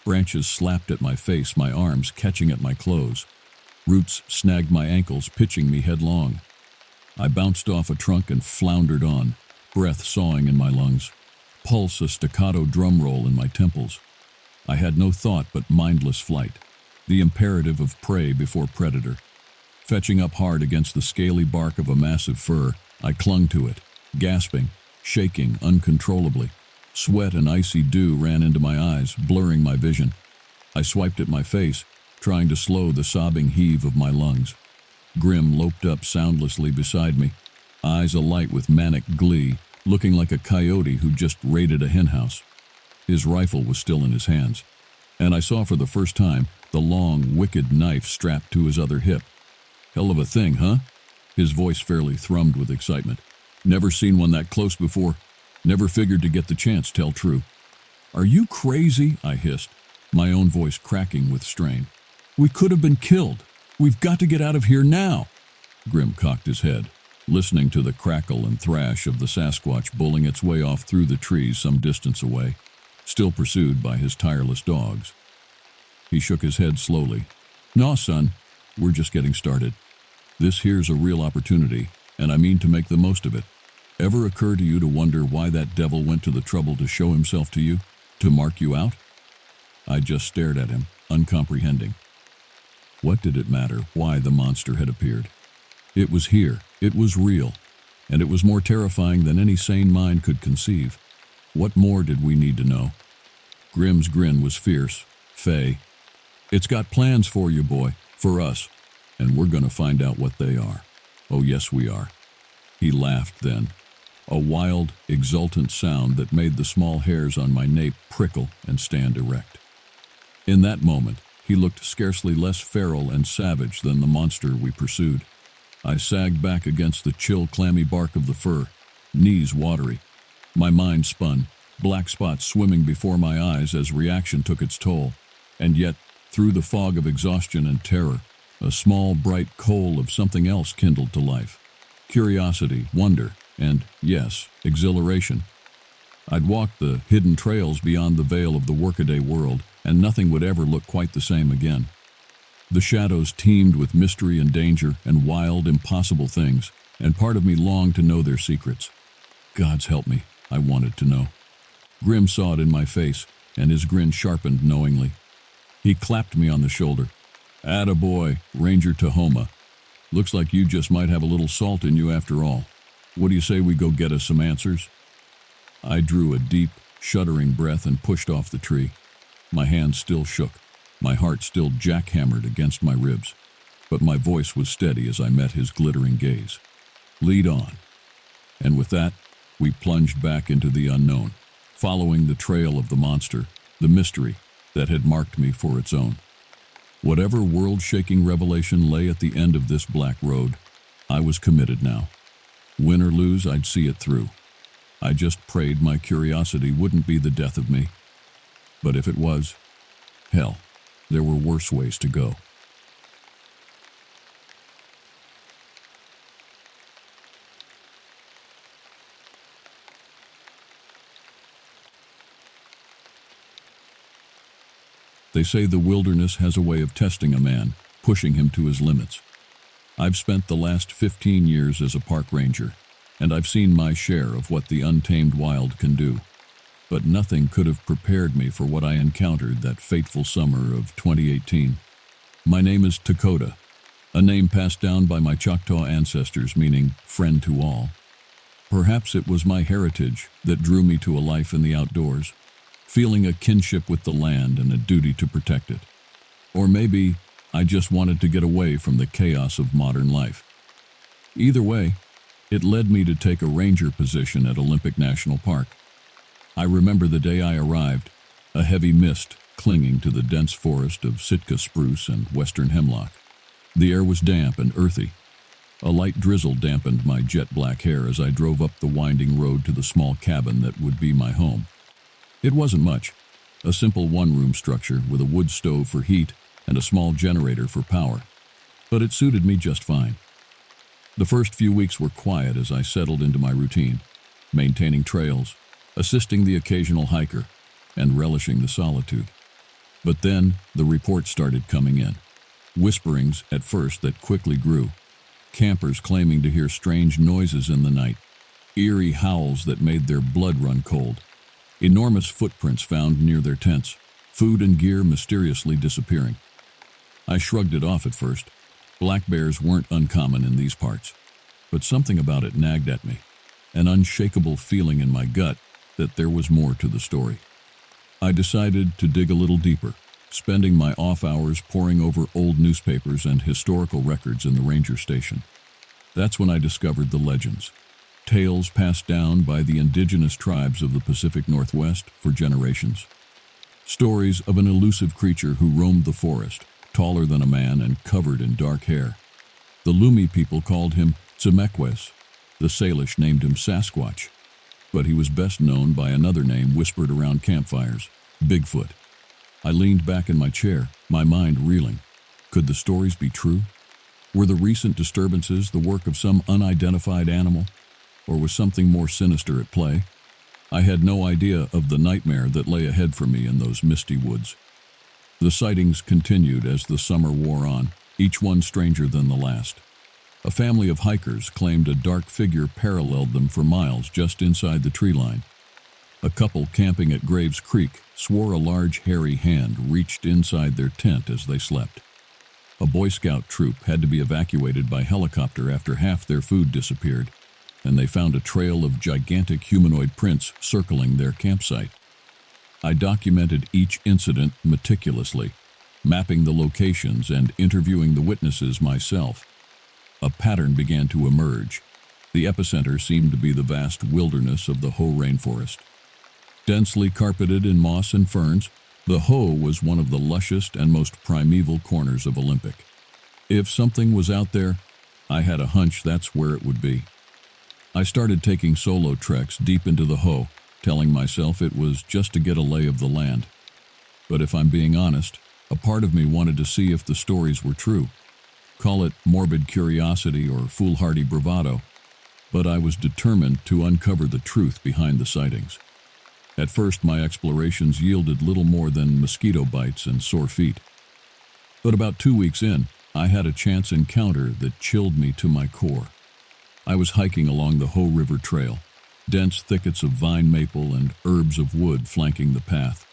Branches slapped at my face, my arms catching at my clothes. Roots snagged my ankles, pitching me headlong. I bounced off a trunk and floundered on, breath sawing in my lungs, pulse a staccato drum roll in my temples. I had no thought but mindless flight, the imperative of prey before predator. Fetching up hard against the scaly bark of a massive fir, I clung to it, gasping, shaking uncontrollably. Sweat and icy dew ran into my eyes, blurring my vision. I swiped at my face, trying to slow the sobbing heave of my lungs. Grim loped up soundlessly beside me, eyes alight with manic glee, looking like a coyote who just raided a henhouse. His rifle was still in his hands, and I saw for the first time the long, wicked knife strapped to his other hip. Hell of a thing, huh? His voice fairly thrummed with excitement. Never seen one that close before. Never figured to get the chance, tell true. Are you crazy? I hissed, my own voice cracking with strain. We could have been killed. We've got to get out of here now. Grim cocked his head, listening to the crackle and thrash of the Sasquatch bulling its way off through the trees some distance away, still pursued by his tireless dogs. He shook his head slowly. "Nah, son, we're just getting started. This here's a real opportunity, and I mean to make the most of it. Ever occur to you to wonder why that devil went to the trouble to show himself to you? To mark you out?" I just stared at him, uncomprehending. What did it matter why the monster had appeared? It was here, it was real, and it was more terrifying than any sane mind could conceive. What more did we need to know? Grim's grin was fierce. "Faye, it's got plans for you, boy, for us, and we're gonna find out what they are. Oh yes, we are." He laughed then, a wild, exultant sound that made the small hairs on my nape prickle and stand erect. In that moment, he looked scarcely less feral and savage than the monster we pursued. I sagged back against the chill, clammy bark of the fir, knees watery. My mind spun, black spots swimming before my eyes as reaction took its toll. And yet, through the fog of exhaustion and terror, a small, bright coal of something else kindled to life. Curiosity, wonder, and, yes, exhilaration. I'd walked the hidden trails beyond the veil of the workaday world, and nothing would ever look quite the same again. The shadows teemed with mystery and danger and wild, impossible things, and part of me longed to know their secrets. Gods help me, I wanted to know. Grim saw it in my face, and his grin sharpened knowingly. He clapped me on the shoulder. "Attaboy, Ranger Tahoma. Looks like you just might have a little salt in you after all. What do you say we go get us some answers?" I drew a deep, shuddering breath and pushed off the tree. My hands still shook, my heart still jackhammered against my ribs, but my voice was steady as I met his glittering gaze. "Lead on." And with that, we plunged back into the unknown, following the trail of the monster, the mystery that had marked me for its own. Whatever world-shaking revelation lay at the end of this black road, I was committed now. Win or lose, I'd see it through. I just prayed my curiosity wouldn't be the death of me. But if it was, hell, there were worse ways to go. They say the wilderness has a way of testing a man, pushing him to his limits. I've spent the last 15 years as a park ranger, and I've seen my share of what the untamed wild can do. But nothing could have prepared me for what I encountered that fateful summer of 2018. My name is Dakota, a name passed down by my Choctaw ancestors meaning friend to all. Perhaps it was my heritage that drew me to a life in the outdoors, feeling a kinship with the land and a duty to protect it. Or maybe I just wanted to get away from the chaos of modern life. Either way, it led me to take a ranger position at Olympic National Park. I remember the day I arrived, a heavy mist clinging to the dense forest of Sitka spruce and western hemlock. The air was damp and earthy. A light drizzle dampened my jet-black hair as I drove up the winding road to the small cabin that would be my home. It wasn't much, a simple one-room structure with a wood stove for heat and a small generator for power, but it suited me just fine. The first few weeks were quiet as I settled into my routine, maintaining trails, assisting the occasional hiker, and relishing the solitude. But then the reports started coming in. Whisperings at first that quickly grew. Campers claiming to hear strange noises in the night, eerie howls that made their blood run cold, enormous footprints found near their tents, food and gear mysteriously disappearing. I shrugged it off at first. Black bears weren't uncommon in these parts, but something about it nagged at me, an unshakable feeling in my gut that there was more to the story. I decided to dig a little deeper, spending my off hours poring over old newspapers and historical records in the ranger station. That's when I discovered the legends. tales passed down by the indigenous tribes of the Pacific Northwest for generations. Stories of an elusive creature who roamed the forest, taller than a man and covered in dark hair. The Lumi people called him Tzemekwes. The Salish named him Sasquatch, but he was best known by another name whispered around campfires, Bigfoot. I leaned back in my chair, my mind reeling. Could the stories be true? Were the recent disturbances the work of some unidentified animal, or was something more sinister at play? I had no idea of the nightmare that lay ahead for me in those misty woods. The sightings continued as the summer wore on, each one stranger than the last. A family of hikers claimed a dark figure paralleled them for miles just inside the tree line. A couple camping at Graves Creek swore a large hairy hand reached inside their tent as they slept. A Boy Scout troop had to be evacuated by helicopter after half their food disappeared, and they found a trail of gigantic humanoid prints circling their campsite. I documented each incident meticulously, mapping the locations and interviewing the witnesses myself. A pattern began to emerge. The epicenter seemed to be the vast wilderness of the Hoh rainforest. Densely carpeted in moss and ferns, the Hoh was one of the lushest and most primeval corners of Olympic. If something was out there, I had a hunch that's where it would be. I started taking solo treks deep into the Hoh, telling myself it was just to get a lay of the land. But if I'm being honest, a part of me wanted to see if the stories were true. Call it morbid curiosity or foolhardy bravado, but I was determined to uncover the truth behind the sightings. At first, my explorations yielded little more than mosquito bites and sore feet. But about 2 weeks in, I had a chance encounter that chilled me to my core. I was hiking along the Hoh River Trail, dense thickets of vine maple and herbs of wood flanking the path.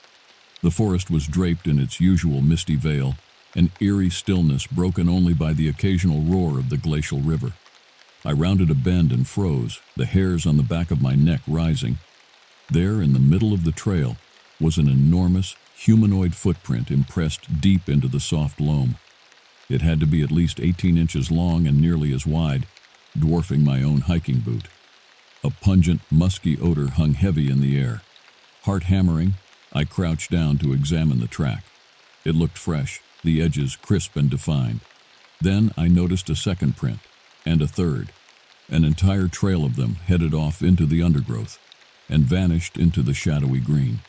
The forest was draped in its usual misty veil, an eerie stillness broken only by the occasional roar of the glacial river. I rounded a bend and froze, the hairs on the back of my neck rising. There, in the middle of the trail, was an enormous, humanoid footprint impressed deep into the soft loam. It had to be at least 18 inches long and nearly as wide, dwarfing my own hiking boot. A pungent, musky odor hung heavy in the air. Heart hammering, I crouched down to examine the track. It looked fresh, the edges crisp and defined. Then I noticed a second print, and a third. An entire trail of them headed off into the undergrowth and vanished into the shadowy green.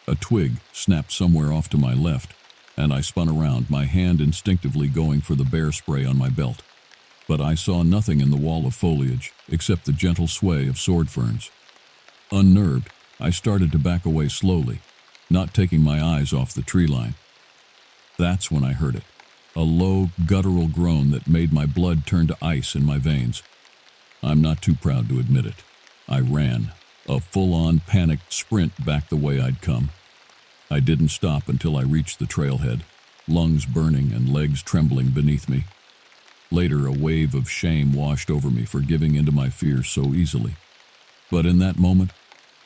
A twig snapped somewhere off to my left, and I spun around, my hand instinctively going for the bear spray on my belt. But I saw nothing in the wall of foliage except the gentle sway of sword ferns. Unnerved, I started to back away slowly, not taking my eyes off the tree line. That's when I heard it, a low, guttural groan that made my blood turn to ice in my veins. I'm not too proud to admit it. I ran, a full-on panicked sprint back the way I'd come. I didn't stop until I reached the trailhead, lungs burning and legs trembling beneath me. Later, a wave of shame washed over me for giving into my fears so easily. But in that moment,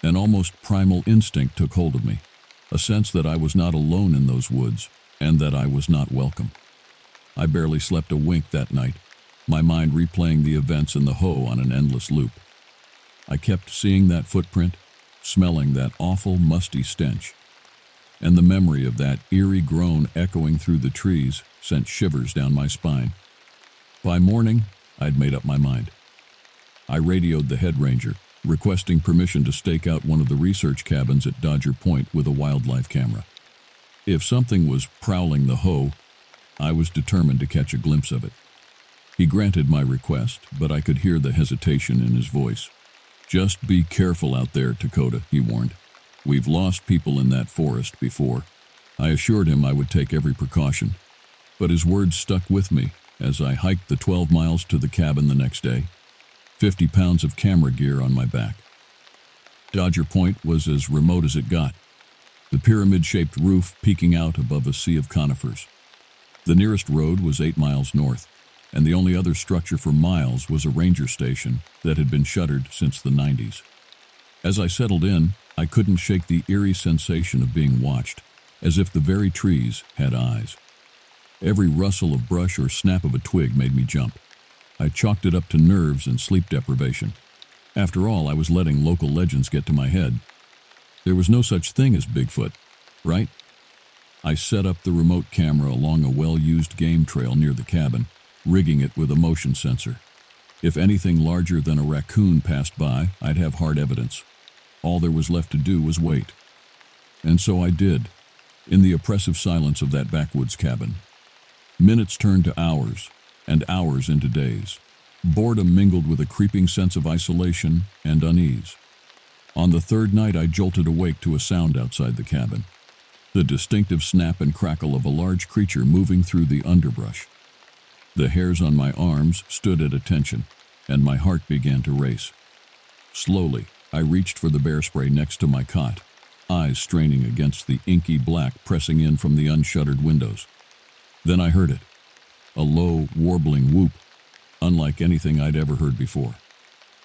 an almost primal instinct took hold of me, a sense that I was not alone in those woods, and that I was not welcome. I barely slept a wink that night, my mind replaying the events in the Hoh on an endless loop. I kept seeing that footprint, smelling that awful, musty stench, and the memory of that eerie groan echoing through the trees sent shivers down my spine. By morning, I'd made up my mind. I radioed the head ranger, requesting permission to stake out one of the research cabins at Dodger Point with a wildlife camera. If something was prowling the Hoh, I was determined to catch a glimpse of it. He granted my request, but I could hear the hesitation in his voice. "Just be careful out there, Dakota," he warned. "We've lost people in that forest before." I assured him I would take every precaution, but his words stuck with me as I hiked the 12 miles to the cabin the next day, 50 pounds of camera gear on my back. Dodger Point was as remote as it got, the pyramid-shaped roof peeking out above a sea of conifers. The nearest road was 8 miles north, and the only other structure for miles was a ranger station that had been shuttered since the 90s. As I settled in, I couldn't shake the eerie sensation of being watched, as if the very trees had eyes. Every rustle of brush or snap of a twig made me jump. I chalked it up to nerves and sleep deprivation. After all, I was letting local legends get to my head. There was no such thing as Bigfoot, right? I set up the remote camera along a well-used game trail near the cabin, rigging it with a motion sensor. If anything larger than a raccoon passed by, I'd have hard evidence. All there was left to do was wait. And so I did, in the oppressive silence of that backwoods cabin. Minutes turned to hours, and hours into days. Boredom mingled with a creeping sense of isolation and unease. On the third night, I jolted awake to a sound outside the cabin. The distinctive snap and crackle of a large creature moving through the underbrush. The hairs on my arms stood at attention, and my heart began to race. Slowly, I reached for the bear spray next to my cot, eyes straining against the inky black pressing in from the unshuttered windows. Then I heard it, a low, warbling whoop, unlike anything I'd ever heard before.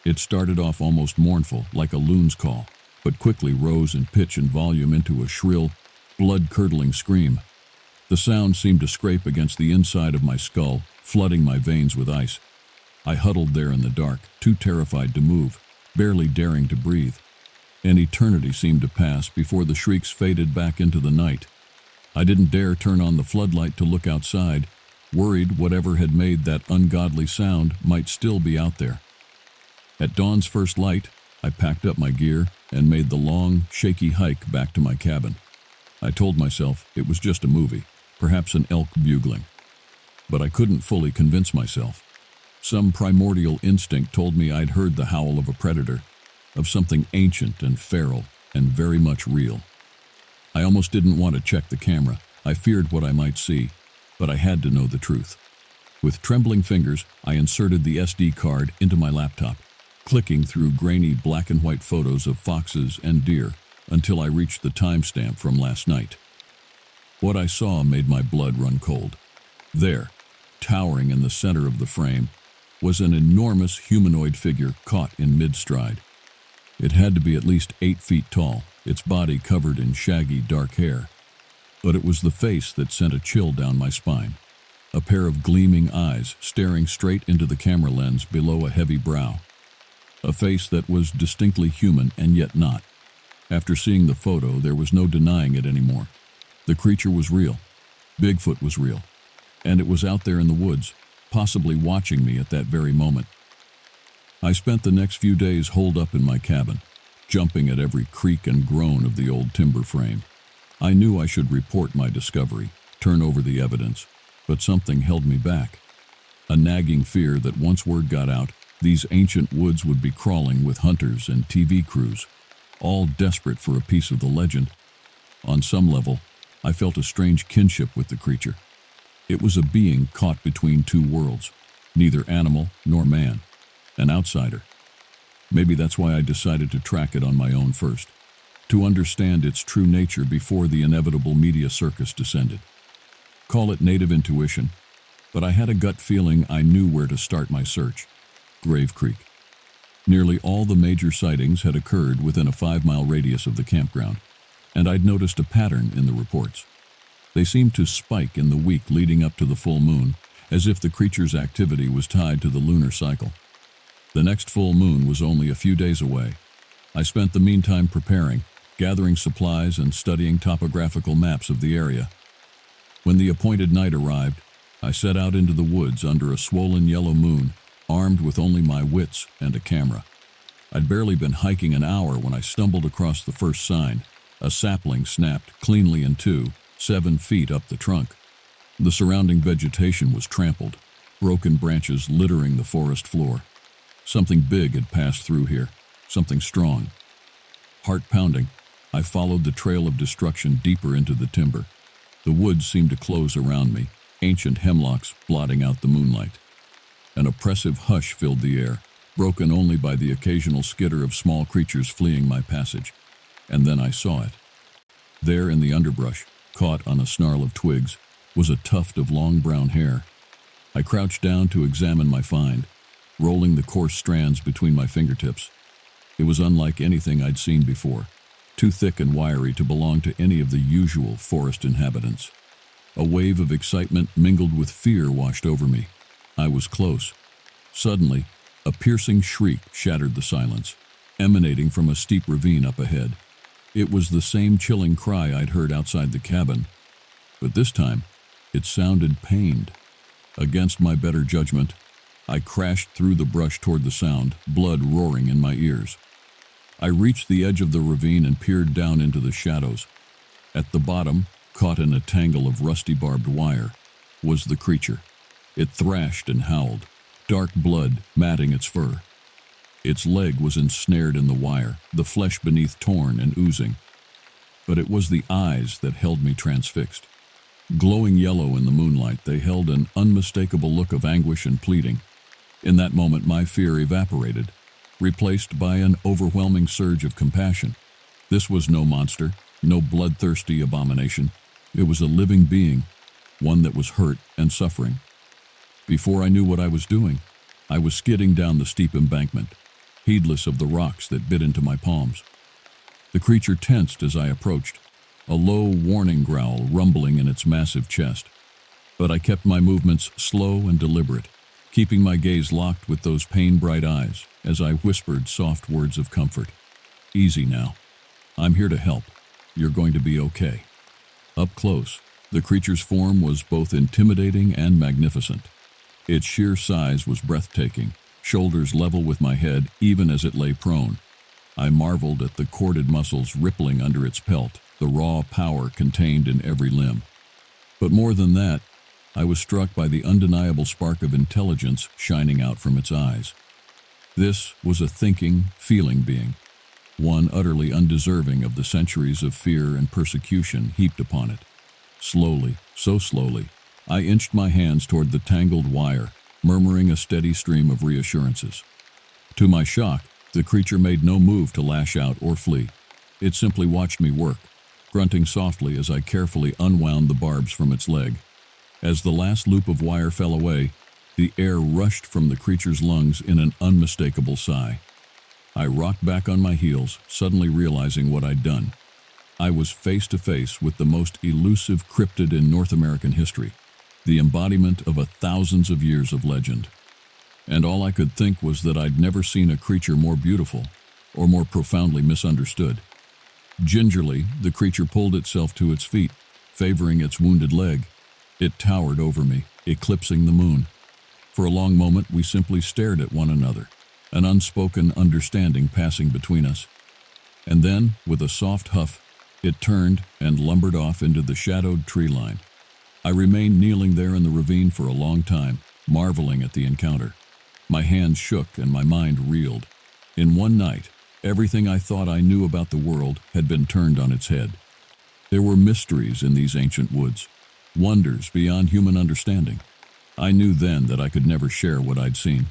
It started off almost mournful, like a loon's call, but quickly rose in pitch and volume into a shrill, blood-curdling scream. The sound seemed to scrape against the inside of my skull, flooding my veins with ice. I huddled there in the dark, too terrified to move, barely daring to breathe. An eternity seemed to pass before the shrieks faded back into the night. I didn't dare turn on the floodlight to look outside, worried whatever had made that ungodly sound might still be out there. At dawn's first light, I packed up my gear and made the long, shaky hike back to my cabin. I told myself it was just a movie, perhaps an elk bugling. But I couldn't fully convince myself. Some primordial instinct told me I'd heard the howl of a predator, of something ancient and feral and very much real. I almost didn't want to check the camera. I feared what I might see, but I had to know the truth. With trembling fingers, I inserted the SD card into my laptop, clicking through grainy black and white photos of foxes and deer until I reached the timestamp from last night. What I saw made my blood run cold. There, towering in the center of the frame, was an enormous humanoid figure caught in mid-stride. It had to be at least 8 feet tall, its body covered in shaggy dark hair. But it was the face that sent a chill down my spine. A pair of gleaming eyes staring straight into the camera lens below a heavy brow. A face that was distinctly human and yet not. After seeing the photo, there was no denying it anymore. The creature was real. Bigfoot was real. And it was out there in the woods, possibly watching me at that very moment. I spent the next few days holed up in my cabin, jumping at every creak and groan of the old timber frame. I knew I should report my discovery, turn over the evidence, but something held me back. A nagging fear that once word got out, these ancient woods would be crawling with hunters and TV crews, all desperate for a piece of the legend. On some level, I felt a strange kinship with the creature. It was a being caught between two worlds, neither animal nor man, an outsider. Maybe that's why I decided to track it on my own first, to understand its true nature before the inevitable media circus descended. Call it native intuition, but I had a gut feeling I knew where to start my search: Grave Creek. Nearly all the major sightings had occurred within a 5-mile radius of the campground, and I'd noticed a pattern in the reports. They seemed to spike in the week leading up to the full moon, as if the creature's activity was tied to the lunar cycle. The next full moon was only a few days away. I spent the meantime preparing, gathering supplies and studying topographical maps of the area. When the appointed night arrived, I set out into the woods under a swollen yellow moon, armed with only my wits and a camera. I'd barely been hiking an hour when I stumbled across the first sign. A sapling snapped cleanly in two, 7 feet up the trunk. The surrounding vegetation was trampled, broken branches littering the forest floor. Something big had passed through here, something strong. Heart pounding, I followed the trail of destruction deeper into the timber. The woods seemed to close around me, ancient hemlocks blotting out the moonlight. An oppressive hush filled the air, broken only by the occasional skitter of small creatures fleeing my passage. And then I saw it. There in the underbrush, caught on a snarl of twigs, was a tuft of long brown hair. I crouched down to examine my find, rolling the coarse strands between my fingertips. It was unlike anything I'd seen before, too thick and wiry to belong to any of the usual forest inhabitants. A wave of excitement mingled with fear washed over me. I was close. Suddenly, A piercing shriek shattered the silence, emanating from a steep ravine up ahead. It was the same chilling cry I'd heard outside the cabin, but this time it sounded pained. Against my better judgment, I crashed through the brush toward the sound, blood roaring in my ears. I reached the edge of the ravine and peered down into the shadows. At the bottom, caught in a tangle of rusty barbed wire, was the creature. It thrashed and howled, dark blood matting its fur. Its leg was ensnared in the wire, the flesh beneath torn and oozing. But it was the eyes that held me transfixed. Glowing yellow in the moonlight, they held an unmistakable look of anguish and pleading. In that moment, my fear evaporated, replaced by an overwhelming surge of compassion. This was no monster, no bloodthirsty abomination. It was a living being, one that was hurt and suffering. Before I knew what I was doing, I was skidding down the steep embankment, heedless of the rocks that bit into my palms. The creature tensed as I approached, a low warning growl rumbling in its massive chest. But I kept my movements slow and deliberate, keeping my gaze locked with those pain-bright eyes as I whispered soft words of comfort. "Easy now. I'm here to help. You're going to be okay." Up close, the creature's form was both intimidating and magnificent. Its sheer size was breathtaking, shoulders level with my head even as it lay prone. I marveled at the corded muscles rippling under its pelt, the raw power contained in every limb. But more than that, I was struck by the undeniable spark of intelligence shining out from its eyes. This was a thinking, feeling being, one utterly undeserving of the centuries of fear and persecution heaped upon it. Slowly, so slowly, I inched my hands toward the tangled wire, murmuring a steady stream of reassurances. To my shock, the creature made no move to lash out or flee. It simply watched me work, grunting softly as I carefully unwound the barbs from its leg. As the last loop of wire fell away, the air rushed from the creature's lungs in an unmistakable sigh. I rocked back on my heels, suddenly realizing what I'd done. I was face to face with the most elusive cryptid in North American history, the embodiment of thousands of years of legend. And all I could think was that I'd never seen a creature more beautiful or more profoundly misunderstood. Gingerly, the creature pulled itself to its feet, favoring its wounded leg. It towered over me, eclipsing the moon. For a long moment, we simply stared at one another, an unspoken understanding passing between us. And then, with a soft huff, it turned and lumbered off into the shadowed tree line. I remained kneeling there in the ravine for a long time, marveling at the encounter. My hands shook and my mind reeled. In one night, everything I thought I knew about the world had been turned on its head. There were mysteries in these ancient woods, wonders beyond human understanding. I knew then that I could never share what I'd seen.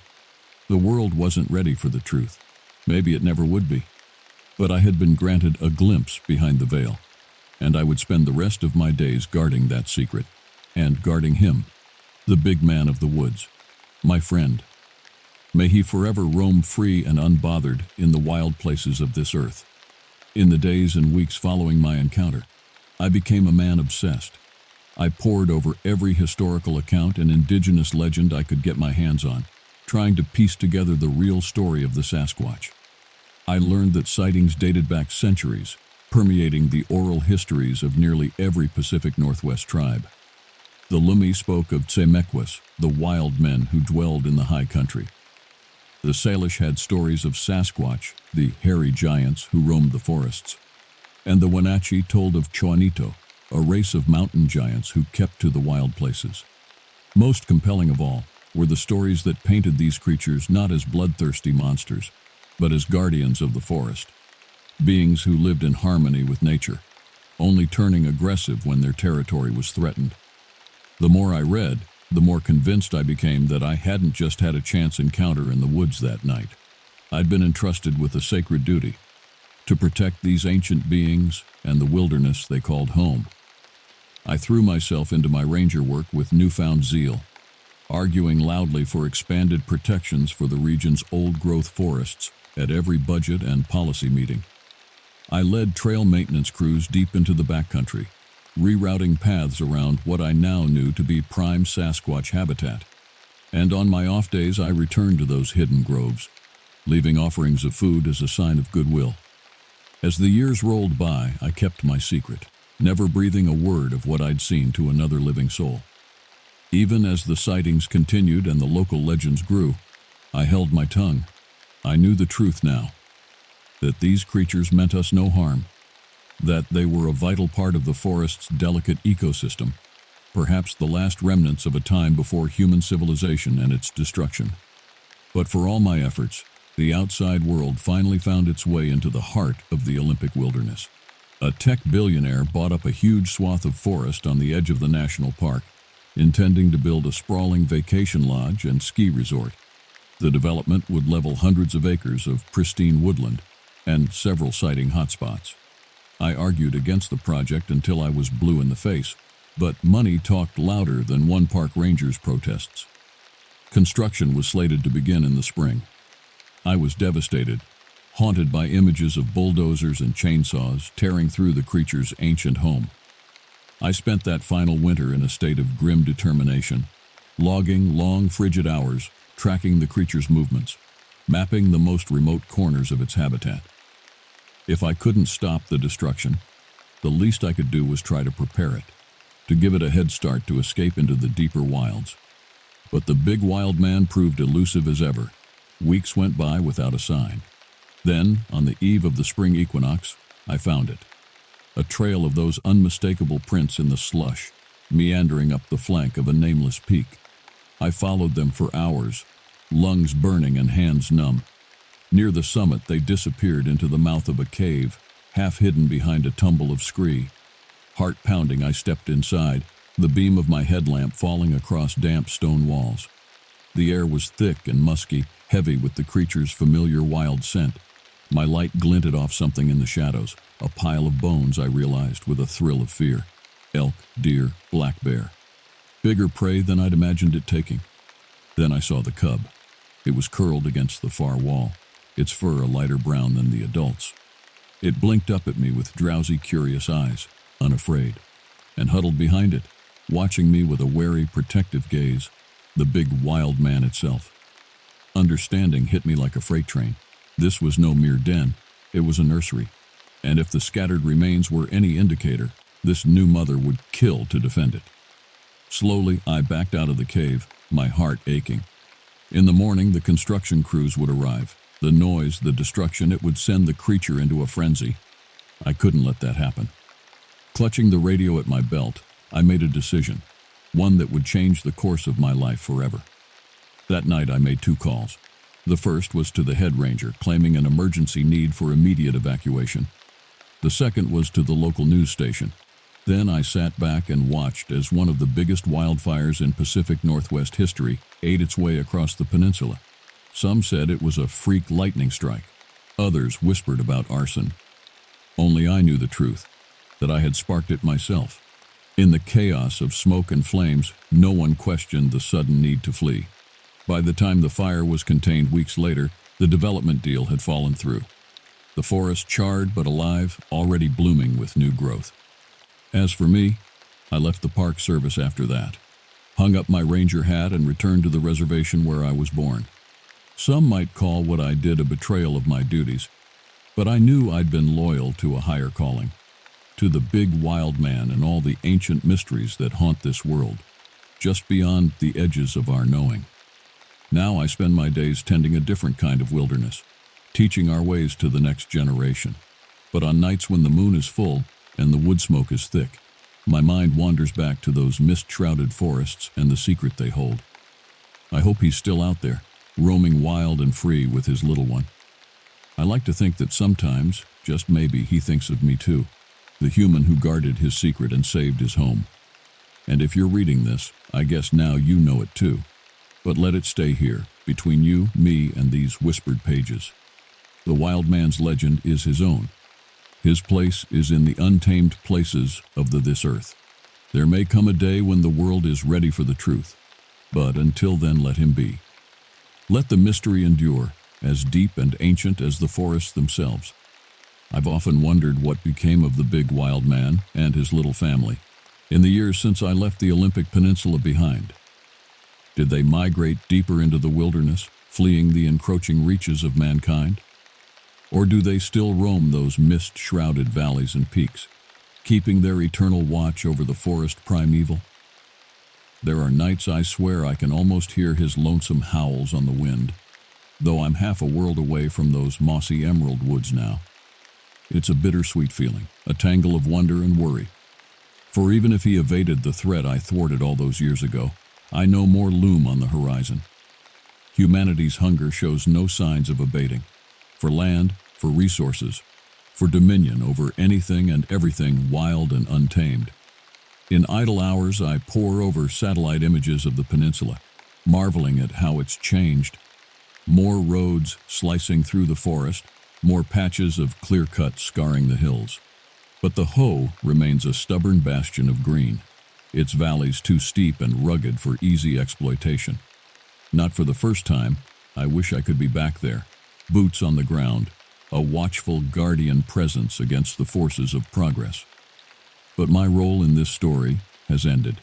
The world wasn't ready for the truth. Maybe it never would be. But I had been granted a glimpse behind the veil, and I would spend the rest of my days guarding that secret, and guarding him, the big man of the woods, my friend. May he forever roam free and unbothered in the wild places of this earth. In the days and weeks following my encounter, I became a man obsessed. I pored over every historical account and indigenous legend I could get my hands on, trying to piece together the real story of the Sasquatch. I learned that sightings dated back centuries, permeating the oral histories of nearly every Pacific Northwest tribe. The Lumi spoke of Tsemequis, the wild men who dwelled in the high country. The Salish had stories of Sasquatch, the hairy giants who roamed the forests. And the Wenatchee told of Choanito, a race of mountain giants who kept to the wild places. Most compelling of all were the stories that painted these creatures not as bloodthirsty monsters, but as guardians of the forest, beings who lived in harmony with nature, only turning aggressive when their territory was threatened. The more I read, the more convinced I became that I hadn't just had a chance encounter in the woods that night. I'd been entrusted with a sacred duty, to protect these ancient beings and the wilderness they called home. I threw myself into my ranger work with newfound zeal, arguing loudly for expanded protections for the region's old-growth forests at every budget and policy meeting. I led trail maintenance crews deep into the backcountry, rerouting paths around what I now knew to be prime Sasquatch habitat. And on my off days I returned to those hidden groves, leaving offerings of food as a sign of goodwill. As the years rolled by, I kept my secret, never breathing a word of what I'd seen to another living soul. Even as the sightings continued and the local legends grew, I held my tongue. I knew the truth now, that these creatures meant us no harm, that they were a vital part of the forest's delicate ecosystem, perhaps the last remnants of a time before human civilization and its destruction. But for all my efforts, the outside world finally found its way into the heart of the Olympic wilderness. A tech billionaire bought up a huge swath of forest on the edge of the national park, intending to build a sprawling vacation lodge and ski resort. The development would level hundreds of acres of pristine woodland and several sighting hotspots. I argued against the project until I was blue in the face, but money talked louder than one park ranger's protests. Construction was slated to begin in the spring. I was devastated, haunted by images of bulldozers and chainsaws tearing through the creature's ancient home. I spent that final winter in a state of grim determination, logging long, frigid hours, tracking the creature's movements, mapping the most remote corners of its habitat. If I couldn't stop the destruction, the least I could do was try to prepare it, to give it a head start to escape into the deeper wilds. But the big wild man proved elusive as ever. Weeks went by without a sign. Then, on the eve of the spring equinox, I found it. A trail of those unmistakable prints in the slush, meandering up the flank of a nameless peak. I followed them for hours, lungs burning and hands numb. Near the summit, they disappeared into the mouth of a cave, half hidden behind a tumble of scree. Heart pounding, I stepped inside, the beam of my headlamp falling across damp stone walls. The air was thick and musky, heavy with the creature's familiar wild scent. My light glinted off something in the shadows, a pile of bones, I realized with a thrill of fear. Elk, deer, black bear. Bigger prey than I'd imagined it taking. Then I saw the cub. It was curled against the far wall, its fur a lighter brown than the adult's. It blinked up at me with drowsy, curious eyes, unafraid, and huddled behind it, watching me with a wary, protective gaze, the big wild man itself. Understanding hit me like a freight train. This was no mere den, it was a nursery, and if the scattered remains were any indicator, this new mother would kill to defend it. Slowly, I backed out of the cave, my heart aching. In the morning, the construction crews would arrive. The noise, the destruction, it would send the creature into a frenzy. I couldn't let that happen. Clutching the radio at my belt, I made a decision, one that would change the course of my life forever. That night I made 2 calls. The first was to the head ranger, claiming an emergency need for immediate evacuation. The second was to the local news station. Then I sat back and watched as one of the biggest wildfires in Pacific Northwest history ate its way across the peninsula. Some said it was a freak lightning strike. Others whispered about arson. Only I knew the truth, that I had sparked it myself. In the chaos of smoke and flames, no one questioned the sudden need to flee. By the time the fire was contained weeks later, the development deal had fallen through. The forest charred but alive, already blooming with new growth. As for me, I left the Park Service after that, hung up my ranger hat and returned to the reservation where I was born. Some might call what I did a betrayal of my duties, but I knew I'd been loyal to a higher calling, to the big wild man and all the ancient mysteries that haunt this world, just beyond the edges of our knowing. Now I spend my days tending a different kind of wilderness, teaching our ways to the next generation. But on nights when the moon is full and the wood smoke is thick, my mind wanders back to those mist-shrouded forests and the secret they hold. I hope he's still out there, roaming wild and free with his little one. I like to think that sometimes, just maybe, he thinks of me too, the human who guarded his secret and saved his home. And if you're reading this, I guess now you know it too. But let it stay here, between you, me, and these whispered pages. The wild man's legend is his own. His place is in the untamed places of this earth. There may come a day when the world is ready for the truth, but until then let him be. Let the mystery endure, as deep and ancient as the forests themselves. I've often wondered what became of the big wild man and his little family in the years since I left the Olympic Peninsula behind. Did they migrate deeper into the wilderness, fleeing the encroaching reaches of mankind? Or do they still roam those mist-shrouded valleys and peaks, keeping their eternal watch over the forest primeval? There are nights I swear I can almost hear his lonesome howls on the wind, though I'm half a world away from those mossy emerald woods now. It's a bittersweet feeling, a tangle of wonder and worry. For even if he evaded the threat I thwarted all those years ago, I know more loom on the horizon. Humanity's hunger shows no signs of abating. For land, for resources, for dominion over anything and everything wild and untamed. In idle hours, I pore over satellite images of the peninsula, marveling at how it's changed. More roads slicing through the forest, more patches of clear-cut scarring the hills. But the Ho remains a stubborn bastion of green, its valleys too steep and rugged for easy exploitation. Not for the first time, I wish I could be back there, boots on the ground, a watchful guardian presence against the forces of progress. But my role in this story has ended.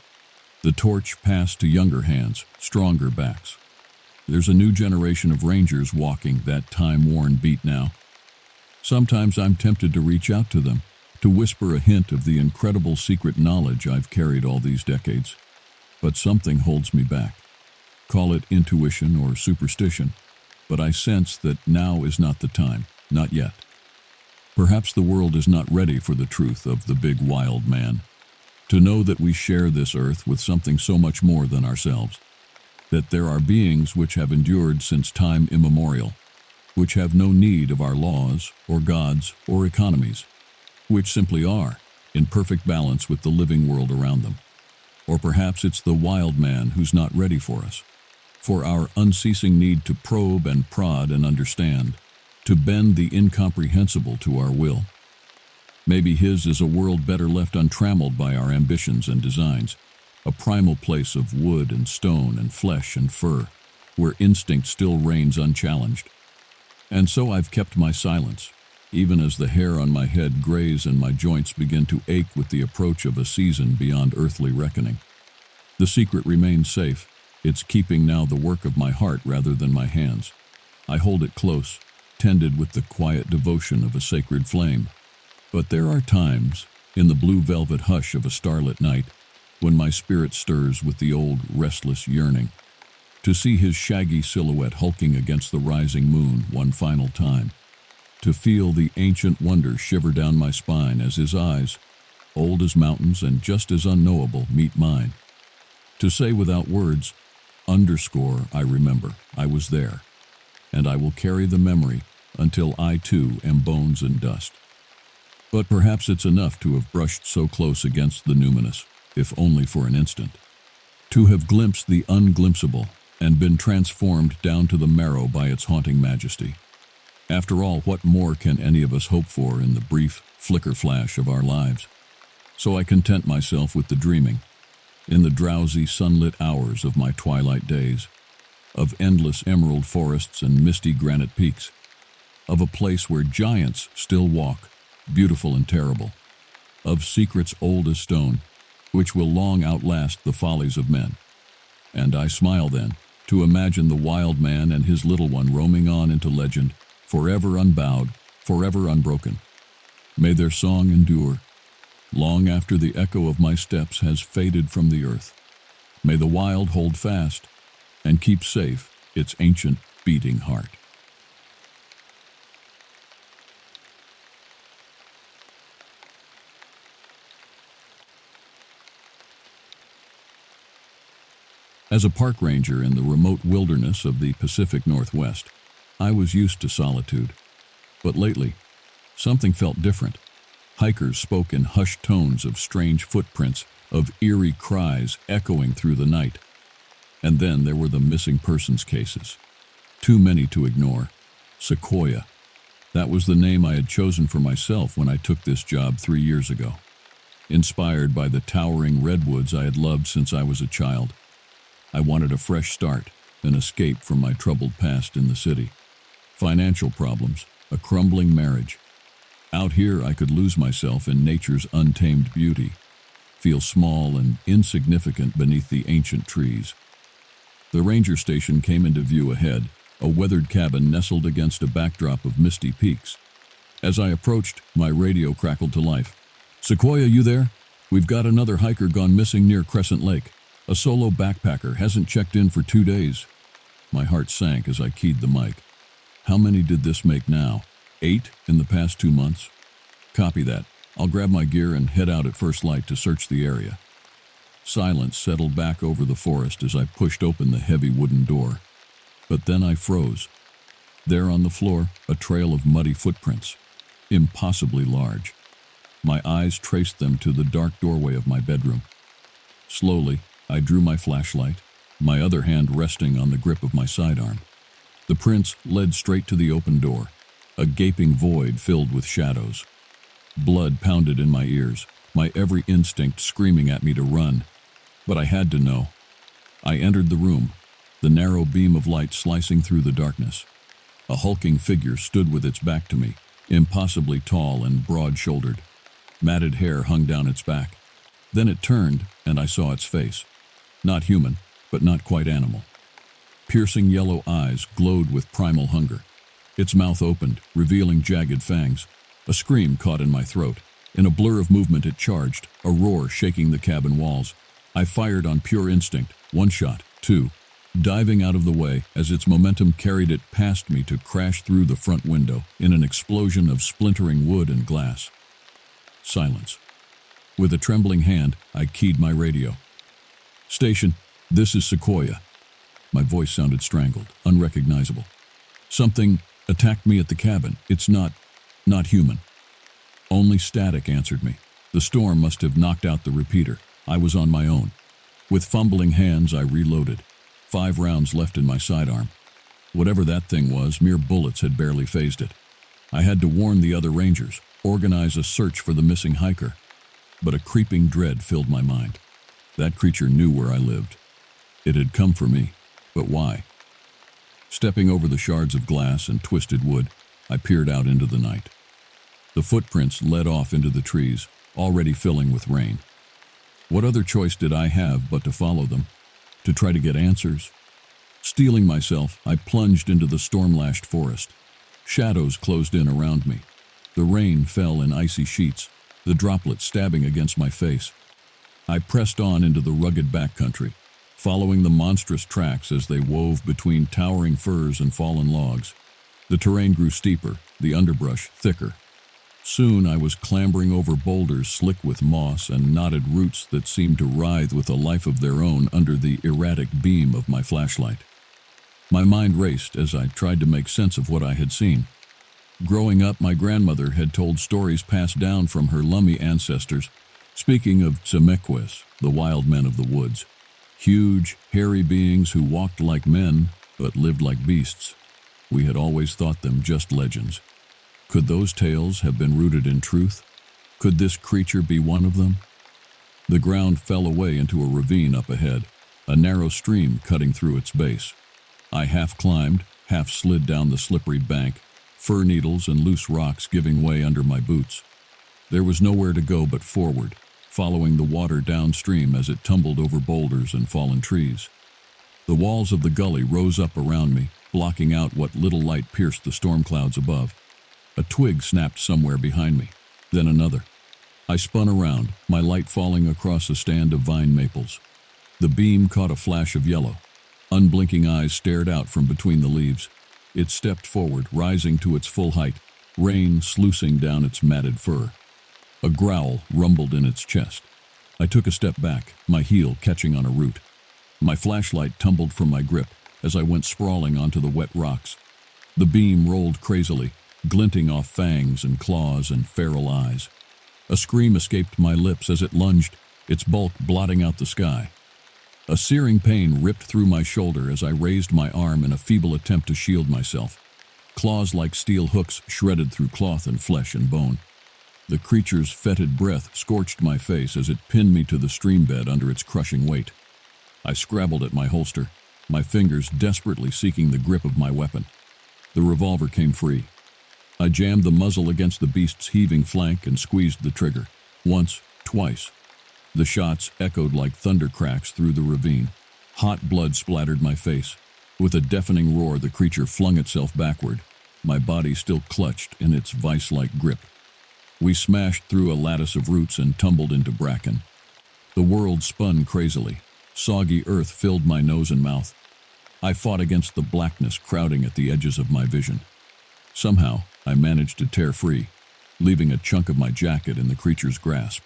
The torch passed to younger hands, stronger backs. There's a new generation of rangers walking that time-worn beat now. Sometimes I'm tempted to reach out to them, to whisper a hint of the incredible secret knowledge I've carried all these decades. But something holds me back. Call it intuition or superstition, but I sense that now is not the time, not yet. Perhaps the world is not ready for the truth of the big wild man. To know that we share this earth with something so much more than ourselves. That there are beings which have endured since time immemorial, which have no need of our laws, or gods, or economies, which simply are, in perfect balance with the living world around them. Or perhaps it's the wild man who's not ready for us, for our unceasing need to probe and prod and understand, to bend the incomprehensible to our will. Maybe his is a world better left untrammeled by our ambitions and designs, a primal place of wood and stone and flesh and fur, where instinct still reigns unchallenged. And so I've kept my silence, even as the hair on my head grays and my joints begin to ache with the approach of a season beyond earthly reckoning. The secret remains safe. It's keeping now the work of my heart rather than my hands. I hold it close, tended with the quiet devotion of a sacred flame. But there are times, in the blue velvet hush of a starlit night, when my spirit stirs with the old restless yearning, to see his shaggy silhouette hulking against the rising moon one final time, to feel the ancient wonder shiver down my spine as his eyes, old as mountains and just as unknowable, meet mine, to say without words, underscore, I remember, I was there, and I will carry the memory until I too am bones and dust. But perhaps it's enough to have brushed so close against the numinous, if only for an instant, to have glimpsed the unglimpsable and been transformed down to the marrow by its haunting majesty. After all, what more can any of us hope for in the brief flicker flash of our lives? So I content myself with the dreaming, in the drowsy sunlit hours of my twilight days, of endless emerald forests and misty granite peaks, of a place where giants still walk, beautiful and terrible, of secrets old as stone, which will long outlast the follies of men. And I smile then, to imagine the wild man and his little one roaming on into legend, forever unbowed, forever unbroken. May their song endure, long after the echo of my steps has faded from the earth. May the wild hold fast, and keep safe its ancient beating heart. As a park ranger in the remote wilderness of the Pacific Northwest, I was used to solitude. But lately, something felt different. Hikers spoke in hushed tones of strange footprints, of eerie cries echoing through the night. And then there were the missing persons cases. Too many to ignore. Sequoia. That was the name I had chosen for myself when I took this job 3 years ago. Inspired by the towering redwoods I had loved since I was a child. I wanted a fresh start, an escape from my troubled past in the city. Financial problems, a crumbling marriage. Out here I could lose myself in nature's untamed beauty, feel small and insignificant beneath the ancient trees. The ranger station came into view ahead, a weathered cabin nestled against a backdrop of misty peaks. As I approached, my radio crackled to life. "Sequoia, you there? We've got another hiker gone missing near Crescent Lake. A solo backpacker hasn't checked in for 2 days." My heart sank as I keyed the mic. How many did this make now? 8 in the past 2 months? Copy that. I'll grab my gear and head out at first light to search the area. Silence settled back over the forest as I pushed open the heavy wooden door. But then I froze. There on the floor, a trail of muddy footprints, impossibly large. My eyes traced them to the dark doorway of my bedroom. Slowly, I drew my flashlight, my other hand resting on the grip of my sidearm. The prints led straight to the open door, a gaping void filled with shadows. Blood pounded in my ears, my every instinct screaming at me to run. But I had to know. I entered the room, the narrow beam of light slicing through the darkness. A hulking figure stood with its back to me, impossibly tall and broad-shouldered. Matted hair hung down its back. Then it turned, and I saw its face. Not human, but not quite animal. Piercing yellow eyes glowed with primal hunger. Its mouth opened, revealing jagged fangs. A scream caught in my throat. In a blur of movement it charged, a roar shaking the cabin walls. I fired on pure instinct, 1 shot, 2, diving out of the way as its momentum carried it past me to crash through the front window in an explosion of splintering wood and glass. Silence. With a trembling hand, I keyed my radio. "Station, this is Sequoia." My voice sounded strangled, unrecognizable. "Something attacked me at the cabin. It's not human." Only static answered me. The storm must have knocked out the repeater. I was on my own. With fumbling hands, I reloaded. 5 rounds left in my sidearm. Whatever that thing was, mere bullets had barely phased it. I had to warn the other rangers, organize a search for the missing hiker. But a creeping dread filled my mind. That creature knew where I lived. It had come for me. But why? Stepping over the shards of glass and twisted wood, I peered out into the night. The footprints led off into the trees, already filling with rain. What other choice did I have but to follow them? To try to get answers? Steeling myself, I plunged into the storm-lashed forest. Shadows closed in around me. The rain fell in icy sheets, the droplets stabbing against my face. I pressed on into the rugged backcountry, following the monstrous tracks as they wove between towering firs and fallen logs. The terrain grew steeper, the underbrush thicker. Soon I was clambering over boulders slick with moss and knotted roots that seemed to writhe with a life of their own under the erratic beam of my flashlight. My mind raced as I tried to make sense of what I had seen. Growing up, my grandmother had told stories passed down from her Lummi ancestors, speaking of Tzemequis, the wild men of the woods. Huge, hairy beings who walked like men, but lived like beasts. We had always thought them just legends. Could those tales have been rooted in truth? Could this creature be one of them? The ground fell away into a ravine up ahead, a narrow stream cutting through its base. I half climbed, half slid down the slippery bank, fir needles and loose rocks giving way under my boots. There was nowhere to go but forward, following the water downstream as it tumbled over boulders and fallen trees. The walls of the gully rose up around me, blocking out what little light pierced the storm clouds above. A twig snapped somewhere behind me, then another. I spun around, my light falling across a stand of vine maples. The beam caught a flash of yellow. Unblinking eyes stared out from between the leaves. It stepped forward, rising to its full height, rain sluicing down its matted fur. A growl rumbled in its chest. I took a step back, my heel catching on a root. My flashlight tumbled from my grip as I went sprawling onto the wet rocks. The beam rolled crazily, glinting off fangs and claws and feral eyes. A scream escaped my lips as it lunged, its bulk blotting out the sky. A searing pain ripped through my shoulder as I raised my arm in a feeble attempt to shield myself. Claws like steel hooks shredded through cloth and flesh and bone. The creature's fetid breath scorched my face as it pinned me to the stream bed under its crushing weight. I scrabbled at my holster, my fingers desperately seeking the grip of my weapon. The revolver came free. I jammed the muzzle against the beast's heaving flank and squeezed the trigger. Once, twice. The shots echoed like thunder cracks through the ravine. Hot blood splattered my face. With a deafening roar, the creature flung itself backward, my body still clutched in its vice-like grip. We smashed through a lattice of roots and tumbled into bracken. The world spun crazily. Soggy earth filled my nose and mouth. I fought against the blackness crowding at the edges of my vision. Somehow, I managed to tear free, leaving a chunk of my jacket in the creature's grasp.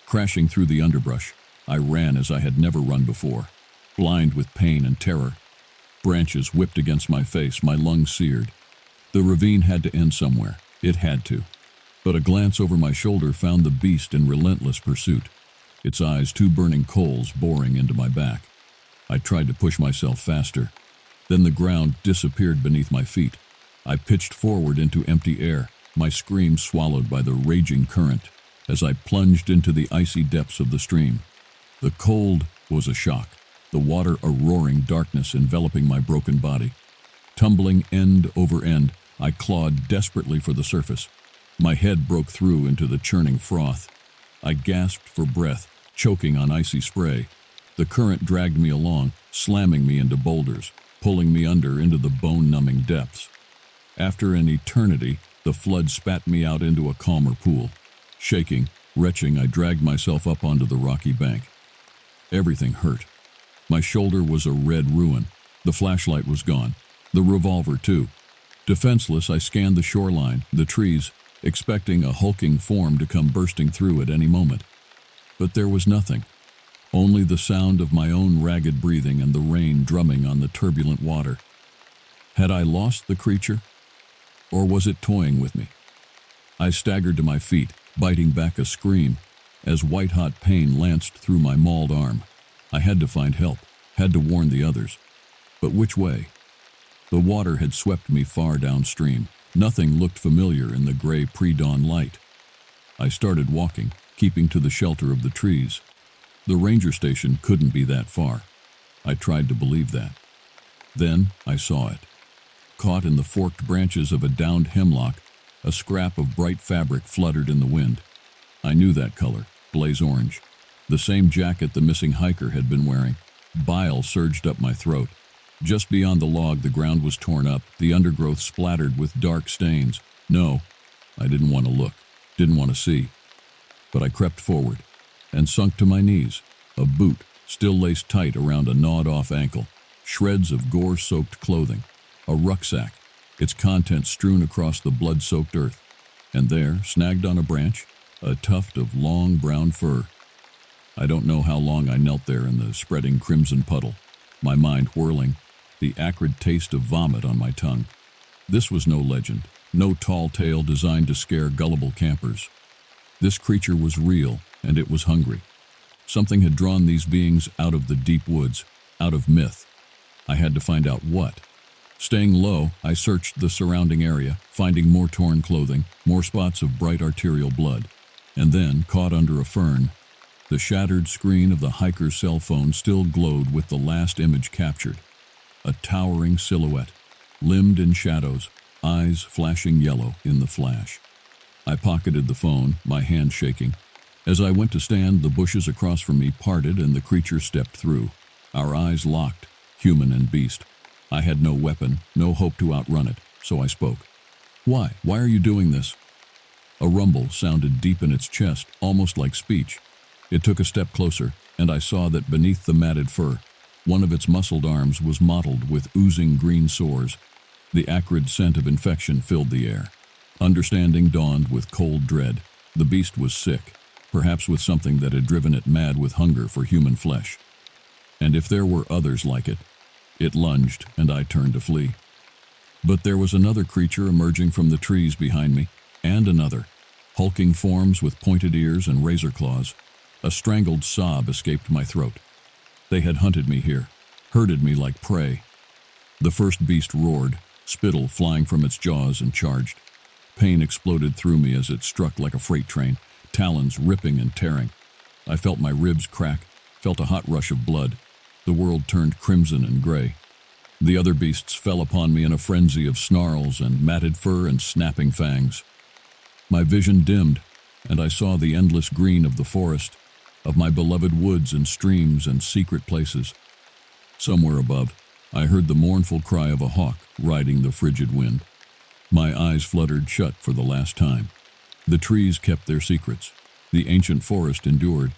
Crashing through the underbrush, I ran as I had never run before, blind with pain and terror. Branches whipped against my face, my lungs seared. The ravine had to end somewhere. It had to. But a glance over my shoulder found the beast in relentless pursuit, its eyes two burning coals boring into my back. I tried to push myself faster. Then the ground disappeared beneath my feet. I pitched forward into empty air, my scream swallowed by the raging current as I plunged into the icy depths of the stream. The cold was a shock, the water a roaring darkness enveloping my broken body. Tumbling end over end, I clawed desperately for the surface. My head broke through into the churning froth. I gasped for breath, choking on icy spray. The current dragged me along, slamming me into boulders, pulling me under into the bone-numbing depths. After an eternity, the flood spat me out into a calmer pool. Shaking, retching, I dragged myself up onto the rocky bank. Everything hurt. My shoulder was a red ruin. The flashlight was gone. The revolver, too. Defenseless, I scanned the shoreline, the trees, expecting a hulking form to come bursting through at any moment. But there was nothing. Only the sound of my own ragged breathing and the rain drumming on the turbulent water. Had I lost the creature? Or was it toying with me? I staggered to my feet, biting back a scream, as white-hot pain lanced through my mauled arm. I had to find help, had to warn the others. But which way? The water had swept me far downstream. Nothing looked familiar in the gray pre-dawn light. I started walking, keeping to the shelter of the trees. The ranger station couldn't be that far. I tried to believe that. Then I saw it. Caught in the forked branches of a downed hemlock, a scrap of bright fabric fluttered in the wind. I knew that color, blaze orange. The same jacket the missing hiker had been wearing. Bile surged up my throat. Just beyond the log, the ground was torn up, the undergrowth splattered with dark stains. No, I didn't want to look, didn't want to see. But I crept forward and sunk to my knees, a boot still laced tight around a gnawed-off ankle, shreds of gore-soaked clothing, a rucksack, its contents strewn across the blood-soaked earth, and there, snagged on a branch, a tuft of long brown fur. I don't know how long I knelt there in the spreading crimson puddle, my mind whirling, the acrid taste of vomit on my tongue. This was no legend, no tall tale designed to scare gullible campers. This creature was real, and it was hungry. Something had drawn these beings out of the deep woods, out of myth. I had to find out what. Staying low, I searched the surrounding area, finding more torn clothing, more spots of bright arterial blood. And then, caught under a fern, the shattered screen of the hiker's cell phone still glowed with the last image captured. A towering silhouette, limbed in shadows, eyes flashing yellow in the flash. I pocketed the phone, my hand shaking. As I went to stand, the bushes across from me parted and the creature stepped through. Our eyes locked, human and beast. I had no weapon, no hope to outrun it, so I spoke. Why? Why are you doing this? A rumble sounded deep in its chest, almost like speech. It took a step closer, and I saw that beneath the matted fur, one of its muscled arms was mottled with oozing green sores. The acrid scent of infection filled the air. Understanding dawned with cold dread. The beast was sick, perhaps with something that had driven it mad with hunger for human flesh. And if there were others like it, it lunged, and I turned to flee. But there was another creature emerging from the trees behind me, and another, hulking forms with pointed ears and razor claws. A strangled sob escaped my throat. They had hunted me here, herded me like prey. The first beast roared, spittle flying from its jaws, and charged. Pain exploded through me as it struck like a freight train, talons ripping and tearing. I felt my ribs crack, felt a hot rush of blood. The world turned crimson and gray. The other beasts fell upon me in a frenzy of snarls and matted fur and snapping fangs. My vision dimmed, and I saw the endless green of the forest, of my beloved woods and streams and secret places. Somewhere above, I heard the mournful cry of a hawk riding the frigid wind. My eyes fluttered shut for the last time. The trees kept their secrets. The ancient forest endured,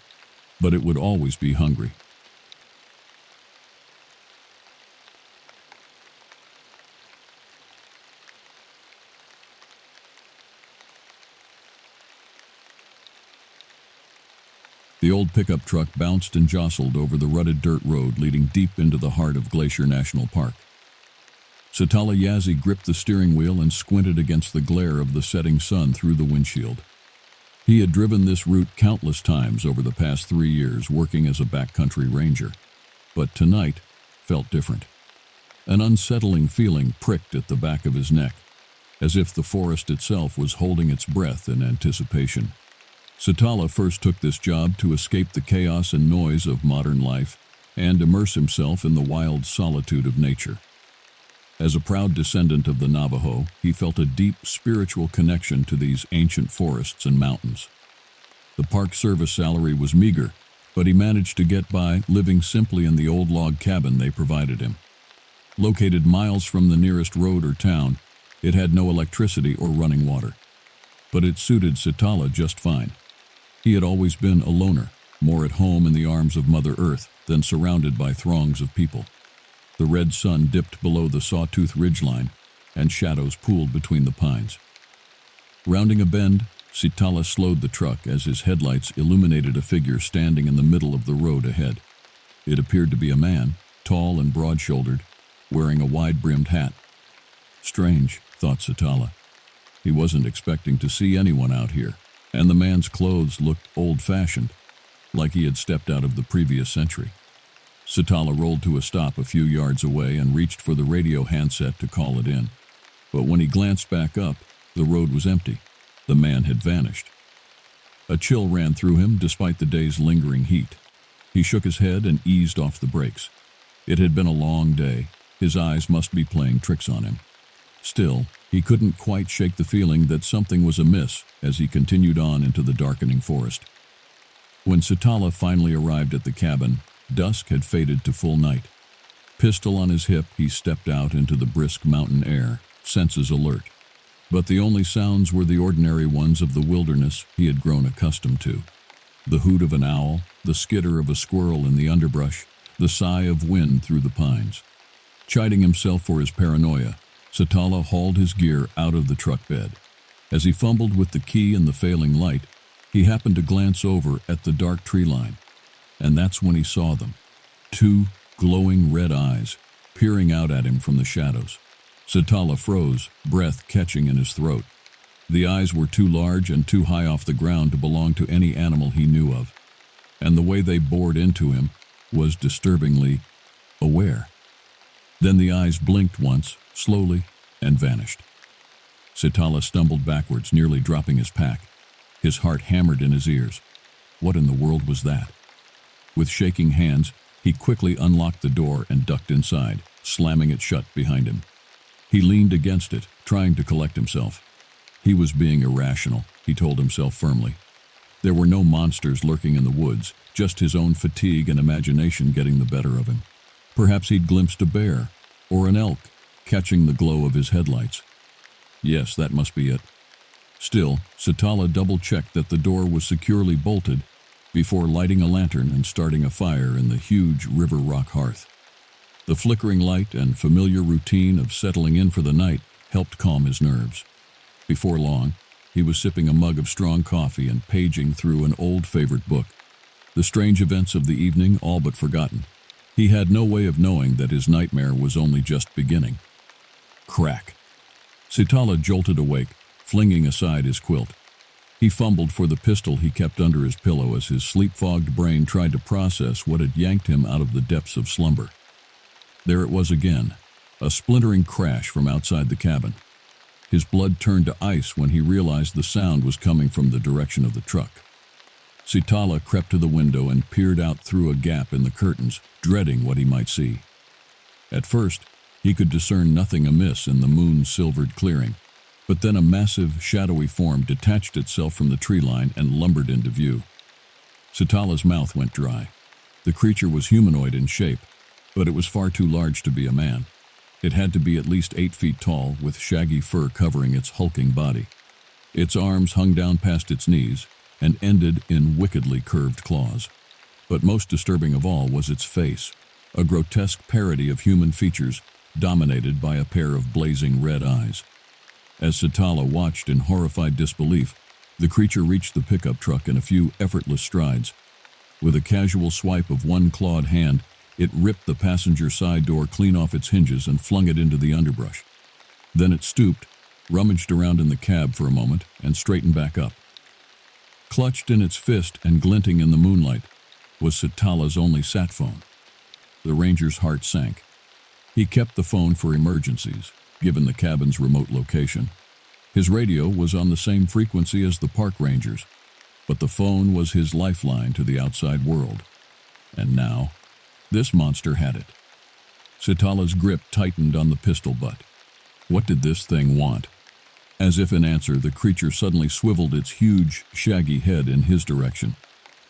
but it would always be hungry. The old pickup truck bounced and jostled over the rutted dirt road leading deep into the heart of Glacier National Park. Satala Yazzie gripped the steering wheel and squinted against the glare of the setting sun through the windshield. He had driven this route countless times over the past 3 years working as a backcountry ranger, but tonight felt different. An unsettling feeling pricked at the back of his neck, as if the forest itself was holding its breath in anticipation. Satala first took this job to escape the chaos and noise of modern life and immerse himself in the wild solitude of nature. As a proud descendant of the Navajo, he felt a deep spiritual connection to these ancient forests and mountains. The Park Service salary was meager, but he managed to get by living simply in the old log cabin they provided him. Located miles from the nearest road or town, it had no electricity or running water. But it suited Satala just fine. He had always been a loner, more at home in the arms of Mother Earth than surrounded by throngs of people. The red sun dipped below the sawtooth ridgeline, and shadows pooled between the pines. Rounding a bend, Satala slowed the truck as his headlights illuminated a figure standing in the middle of the road ahead. It appeared to be a man, tall and broad-shouldered, wearing a wide-brimmed hat. Strange, thought Satala. He wasn't expecting to see anyone out here, and the man's clothes looked old-fashioned, like he had stepped out of the previous century. Satala rolled to a stop a few yards away and reached for the radio handset to call it in. But when he glanced back up, the road was empty. The man had vanished. A chill ran through him despite the day's lingering heat. He shook his head and eased off the brakes. It had been a long day. His eyes must be playing tricks on him. Still, he couldn't quite shake the feeling that something was amiss as he continued on into the darkening forest. When Satala finally arrived at the cabin, dusk had faded to full night. Pistol on his hip, he stepped out into the brisk mountain air, senses alert. But the only sounds were the ordinary ones of the wilderness he had grown accustomed to. The hoot of an owl, the skitter of a squirrel in the underbrush, the sigh of wind through the pines. Chiding himself for his paranoia, Satala hauled his gear out of the truck bed. As he fumbled with the key in the failing light, he happened to glance over at the dark tree line. And that's when he saw them. 2 glowing red eyes, peering out at him from the shadows. Satala froze, breath catching in his throat. The eyes were too large and too high off the ground to belong to any animal he knew of. And the way they bored into him was disturbingly aware. Then the eyes blinked once, slowly, and vanished. Satala stumbled backwards, nearly dropping his pack. His heart hammered in his ears. What in the world was that? With shaking hands, he quickly unlocked the door and ducked inside, slamming it shut behind him. He leaned against it, trying to collect himself. He was being irrational, he told himself firmly. There were no monsters lurking in the woods, just his own fatigue and imagination getting the better of him. Perhaps he'd glimpsed a bear, or an elk, catching the glow of his headlights. Yes, that must be it. Still, Satala double-checked that the door was securely bolted before lighting a lantern and starting a fire in the huge river rock hearth. The flickering light and familiar routine of settling in for the night helped calm his nerves. Before long, he was sipping a mug of strong coffee and paging through an old favorite book. The strange events of the evening all but forgotten. He had no way of knowing that his nightmare was only just beginning. Crack. Satala jolted awake, flinging aside his quilt. He fumbled for the pistol he kept under his pillow as his sleep-fogged brain tried to process what had yanked him out of the depths of slumber. There it was again, a splintering crash from outside the cabin. His blood turned to ice when he realized the sound was coming from the direction of the truck. Satala crept to the window and peered out through a gap in the curtains, dreading what he might see. At first, he could discern nothing amiss in the moon-silvered clearing, but then a massive, shadowy form detached itself from the tree line and lumbered into view. Satala's mouth went dry. The creature was humanoid in shape, but it was far too large to be a man. It had to be at least 8 feet tall, with shaggy fur covering its hulking body. Its arms hung down past its knees and ended in wickedly curved claws. But most disturbing of all was its face, a grotesque parody of human features dominated by a pair of blazing red eyes. As Satala watched in horrified disbelief, the creature reached the pickup truck in a few effortless strides. With a casual swipe of one clawed hand, it ripped the passenger side door clean off its hinges and flung it into the underbrush. Then it stooped, rummaged around in the cab for a moment, and straightened back up. Clutched in its fist and glinting in the moonlight was Satala's only sat phone. The ranger's heart sank. He kept the phone for emergencies, given the cabin's remote location. His radio was on the same frequency as the park ranger's, but the phone was his lifeline to the outside world. And now, this monster had it. Satala's grip tightened on the pistol butt. What did this thing want? As if in answer, the creature suddenly swiveled its huge, shaggy head in his direction.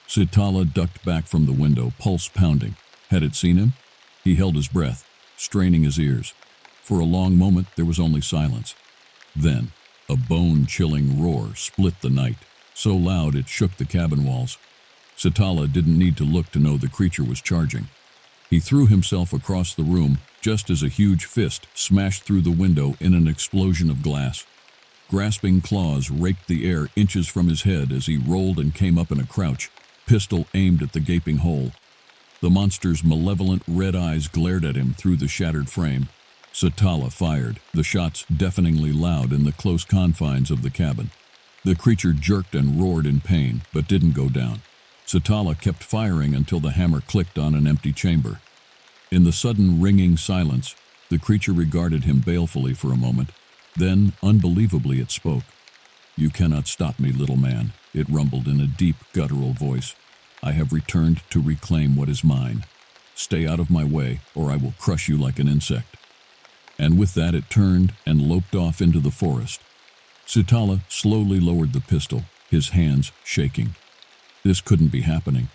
Satala ducked back from the window, pulse pounding. Had it seen him? He held his breath, straining his ears. For a long moment, there was only silence. Then, a bone-chilling roar split the night, so loud it shook the cabin walls. Satala didn't need to look to know the creature was charging. He threw himself across the room just as a huge fist smashed through the window in an explosion of glass. Grasping claws raked the air inches from his head as he rolled and came up in a crouch, pistol aimed at the gaping hole. The monster's malevolent red eyes glared at him through the shattered frame. Satala fired, the shots deafeningly loud in the close confines of the cabin. The creature jerked and roared in pain, but didn't go down. Satala kept firing until the hammer clicked on an empty chamber. In the sudden ringing silence, the creature regarded him balefully for a moment. Then, unbelievably, it spoke. "You cannot stop me, little man," it rumbled in a deep, guttural voice. "I have returned to reclaim what is mine. Stay out of my way, or I will crush you like an insect." And with that it turned and loped off into the forest. Satala slowly lowered the pistol, his hands shaking. This couldn't be happening.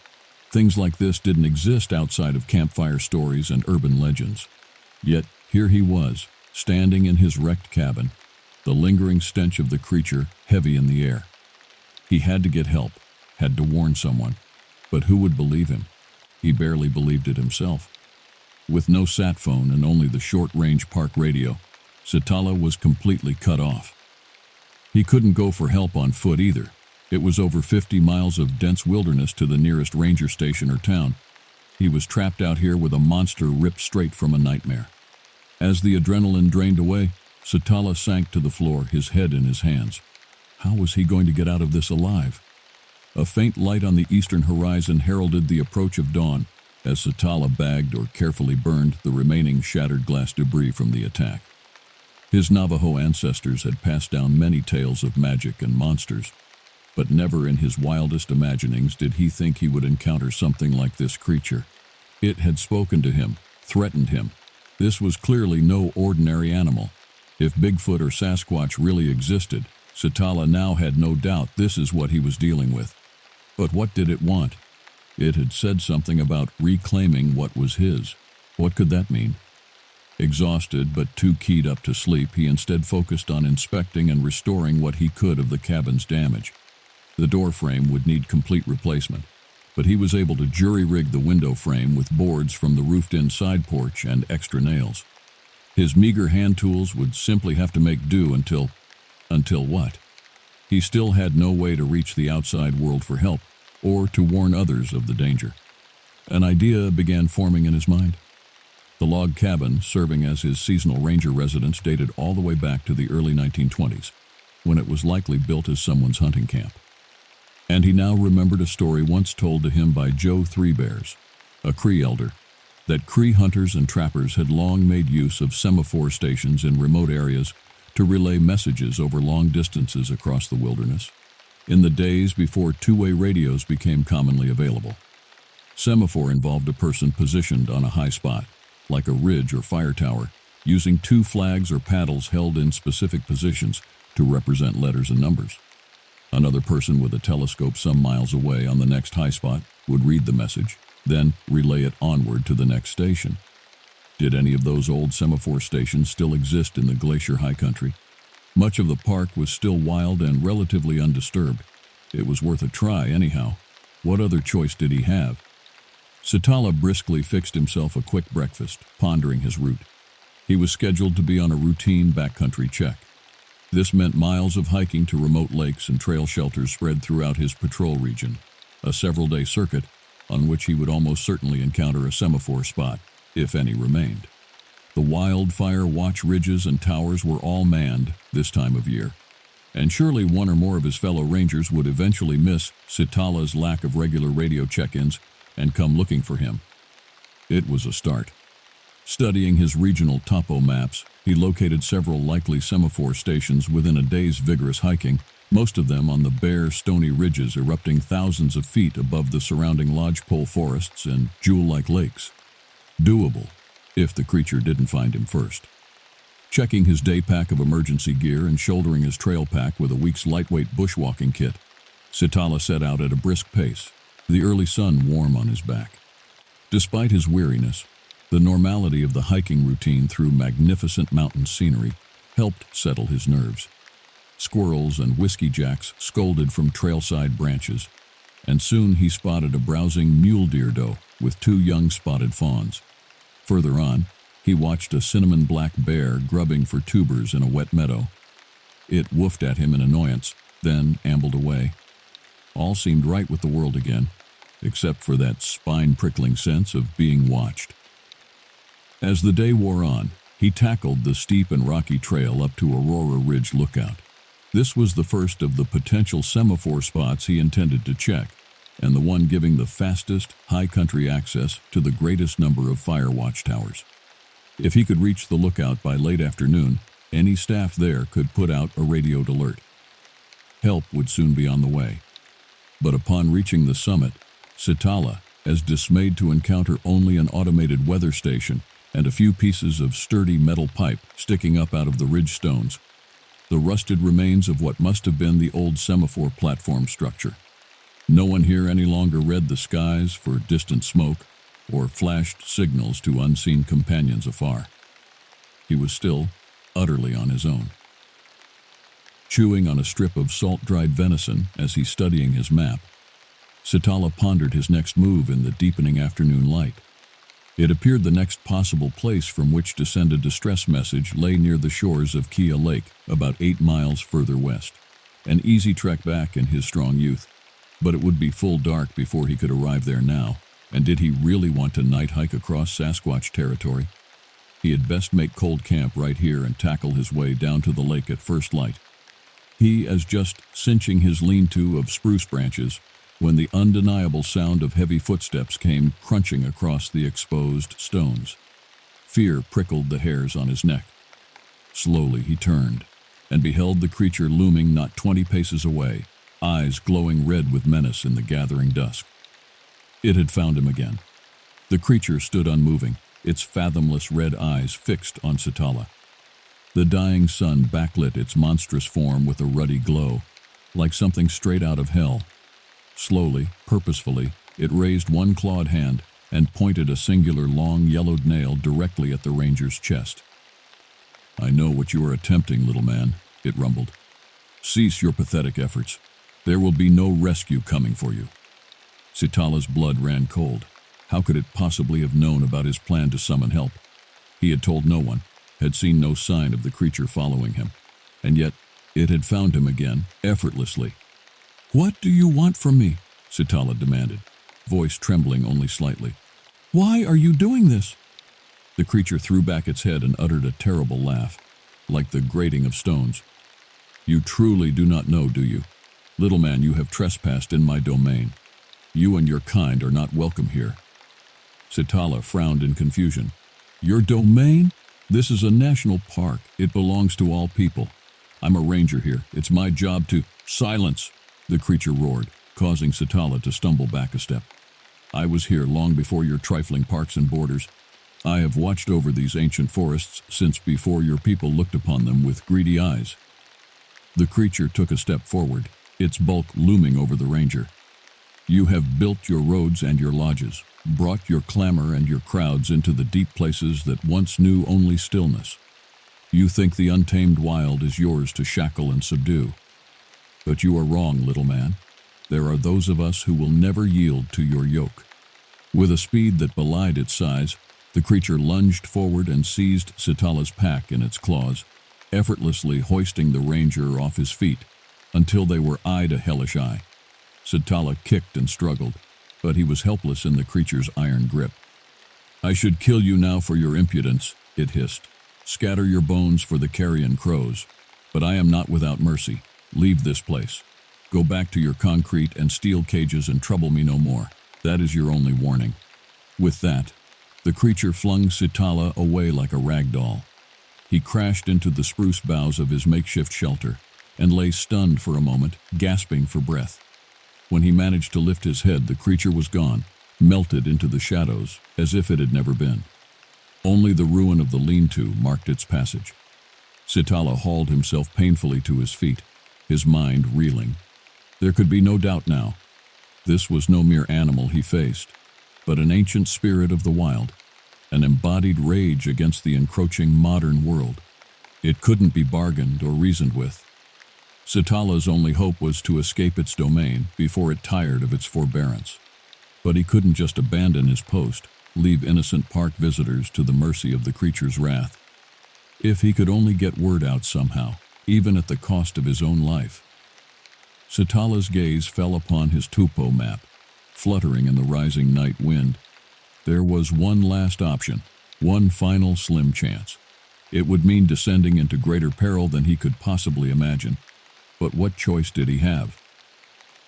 Things like this didn't exist outside of campfire stories and urban legends. Yet here he was, standing in his wrecked cabin, the lingering stench of the creature heavy in the air. He had to get help, had to warn someone. But who would believe him? He barely believed it himself. With no sat phone and only the short-range park radio, Satala was completely cut off. He couldn't go for help on foot either. It was over 50 miles of dense wilderness to the nearest ranger station or town. He was trapped out here with a monster ripped straight from a nightmare. As the adrenaline drained away, Satala sank to the floor, his head in his hands. How was he going to get out of this alive? A faint light on the eastern horizon heralded the approach of dawn, as Satala bagged or carefully burned the remaining shattered glass debris from the attack. His Navajo ancestors had passed down many tales of magic and monsters, but never in his wildest imaginings did he think he would encounter something like this creature. It had spoken to him, threatened him. This was clearly no ordinary animal. If Bigfoot or Sasquatch really existed, Satala now had no doubt this is what he was dealing with. But what did it want? It had said something about reclaiming what was his. What could that mean? Exhausted but too keyed up to sleep, he instead focused on inspecting and restoring what he could of the cabin's damage. The door frame would need complete replacement, but he was able to jury-rig the window frame with boards from the roofed-in side porch and extra nails. His meager hand tools would simply have to make do until what? He still had no way to reach the outside world for help, or to warn others of the danger. An idea began forming in his mind. The log cabin, serving as his seasonal ranger residence, dated all the way back to the early 1920s, when it was likely built as someone's hunting camp. And he now remembered a story once told to him by Joe Three Bears, a Cree elder, that Cree hunters and trappers had long made use of semaphore stations in remote areas to relay messages over long distances across the wilderness, in the days before two-way radios became commonly available. Semaphore involved a person positioned on a high spot, like a ridge or fire tower, using two flags or paddles held in specific positions to represent letters and numbers. Another person with a telescope some miles away on the next high spot would read the message, then relay it onward to the next station. Did any of those old semaphore stations still exist in the glacier high country? Much of the park was still wild and relatively undisturbed. It was worth a try anyhow. What other choice did he have? Satala briskly fixed himself a quick breakfast, pondering his route. He was scheduled to be on a routine backcountry check. This meant miles of hiking to remote lakes and trail shelters spread throughout his patrol region, a several-day circuit on which he would almost certainly encounter a semaphore spot, if any remained. The wildfire watch ridges and towers were all manned this time of year, and surely one or more of his fellow rangers would eventually miss Satala's lack of regular radio check-ins and come looking for him. It was a start. Studying his regional topo maps, he located several likely semaphore stations within a day's vigorous hiking, most of them on the bare, stony ridges erupting thousands of feet above the surrounding lodgepole forests and jewel-like lakes. Doable, if the creature didn't find him first. Checking his day pack of emergency gear and shouldering his trail pack with a week's lightweight bushwalking kit, Satala set out at a brisk pace, the early sun warm on his back. Despite his weariness, the normality of the hiking routine through magnificent mountain scenery helped settle his nerves. Squirrels and whiskey jacks scolded from trailside branches, and soon he spotted a browsing mule deer doe with 2 young spotted fawns. Further on, he watched a cinnamon black bear grubbing for tubers in a wet meadow. It woofed at him in annoyance, then ambled away. All seemed right with the world again, except for that spine-prickling sense of being watched. As the day wore on, he tackled the steep and rocky trail up to Aurora Ridge Lookout. This was the first of the potential semaphore spots he intended to check, and the one giving the fastest, high-country access to the greatest number of fire watchtowers. If he could reach the lookout by late afternoon, any staff there could put out a radioed alert. Help would soon be on the way. But upon reaching the summit, Satala, as dismayed to encounter only an automated weather station and a few pieces of sturdy metal pipe sticking up out of the ridge stones, the rusted remains of what must have been the old semaphore platform structure. No one here any longer read the skies for distant smoke or flashed signals to unseen companions afar. He was still utterly on his own. Chewing on a strip of salt-dried venison as he's studying his map, Satala pondered his next move in the deepening afternoon light. It appeared the next possible place from which to send a distress message lay near the shores of Kia Lake, about 8 miles further west. An easy trek back in his strong youth, but it would be full dark before he could arrive there now, and did he really want to night hike across Sasquatch territory? He had best make cold camp right here and tackle his way down to the lake at first light. He as just cinching his lean-to of spruce branches when the undeniable sound of heavy footsteps came crunching across the exposed stones. Fear prickled the hairs on his neck. Slowly he turned and beheld the creature looming not 20 paces away, eyes glowing red with menace in the gathering dusk. It had found him again. The creature stood unmoving, its fathomless red eyes fixed on Satala. The dying sun backlit its monstrous form with a ruddy glow, like something straight out of hell. Slowly, purposefully, it raised one clawed hand and pointed a singular long yellowed nail directly at the ranger's chest. "I know what you are attempting, little man," it rumbled. "Cease your pathetic efforts. There will be no rescue coming for you." Satala's blood ran cold. How could it possibly have known about his plan to summon help? He had told no one, had seen no sign of the creature following him, and yet it had found him again, effortlessly. "What do you want from me?" Satala demanded, voice trembling only slightly. "Why are you doing this?" The creature threw back its head and uttered a terrible laugh, like the grating of stones. "You truly do not know, do you? Little man, you have trespassed in my domain. You and your kind are not welcome here." Satala frowned in confusion. "Your domain? This is a national park. It belongs to all people. I'm a ranger here. It's my job to—" "Silence!" the creature roared, causing Satala to stumble back a step. "I was here long before your trifling parks and borders. I have watched over these ancient forests since before your people looked upon them with greedy eyes." The creature took a step forward, its bulk looming over the ranger. You have built your roads and your lodges, brought your clamor and your crowds into the deep places that once knew only stillness. You think the untamed wild is yours to shackle and subdue. But you are wrong, little man. There are those of us who will never yield to your yoke. With a speed that belied its size, the creature lunged forward and seized Sitala's pack in its claws, effortlessly hoisting the ranger off his feet until they were eye to hellish eye. Sitala kicked and struggled, but he was helpless in the creature's iron grip. I should kill you now for your impudence, it hissed. Scatter your bones for the carrion crows. But I am not without mercy. Leave this place. Go back to your concrete and steel cages and trouble me no more. That is your only warning. With that, the creature flung Sitala away like a rag doll. He crashed into the spruce boughs of his makeshift shelter and lay stunned for a moment, gasping for breath. When he managed to lift his head, the creature was gone, melted into the shadows as if it had never been. Only the ruin of the lean-to marked its passage. Sitala hauled himself painfully to his feet, his mind reeling. There could be no doubt now. This was no mere animal he faced, but an ancient spirit of the wild, an embodied rage against the encroaching modern world. It couldn't be bargained or reasoned with. Sitala's only hope was to escape its domain before it tired of its forbearance. But he couldn't just abandon his post, leave innocent park visitors to the mercy of the creature's wrath. If he could only get word out somehow, even at the cost of his own life. Sitala's gaze fell upon his topo map, fluttering in the rising night wind. There was one last option, one final slim chance. It would mean descending into greater peril than he could possibly imagine. But what choice did he have?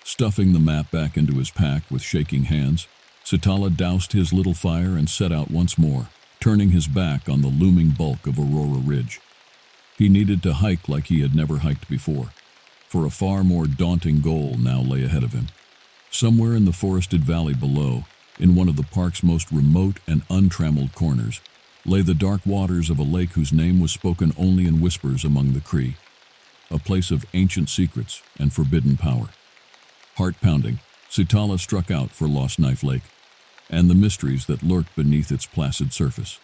Stuffing the map back into his pack with shaking hands, Sitala doused his little fire and set out once more, turning his back on the looming bulk of Aurora Ridge. He needed to hike like he had never hiked before, for a far more daunting goal now lay ahead of him. Somewhere in the forested valley below, in one of the park's most remote and untrammeled corners, lay the dark waters of a lake whose name was spoken only in whispers among the Cree, a place of ancient secrets and forbidden power. Heart-pounding, Sitala struck out for Lost Knife Lake and the mysteries that lurked beneath its placid surface.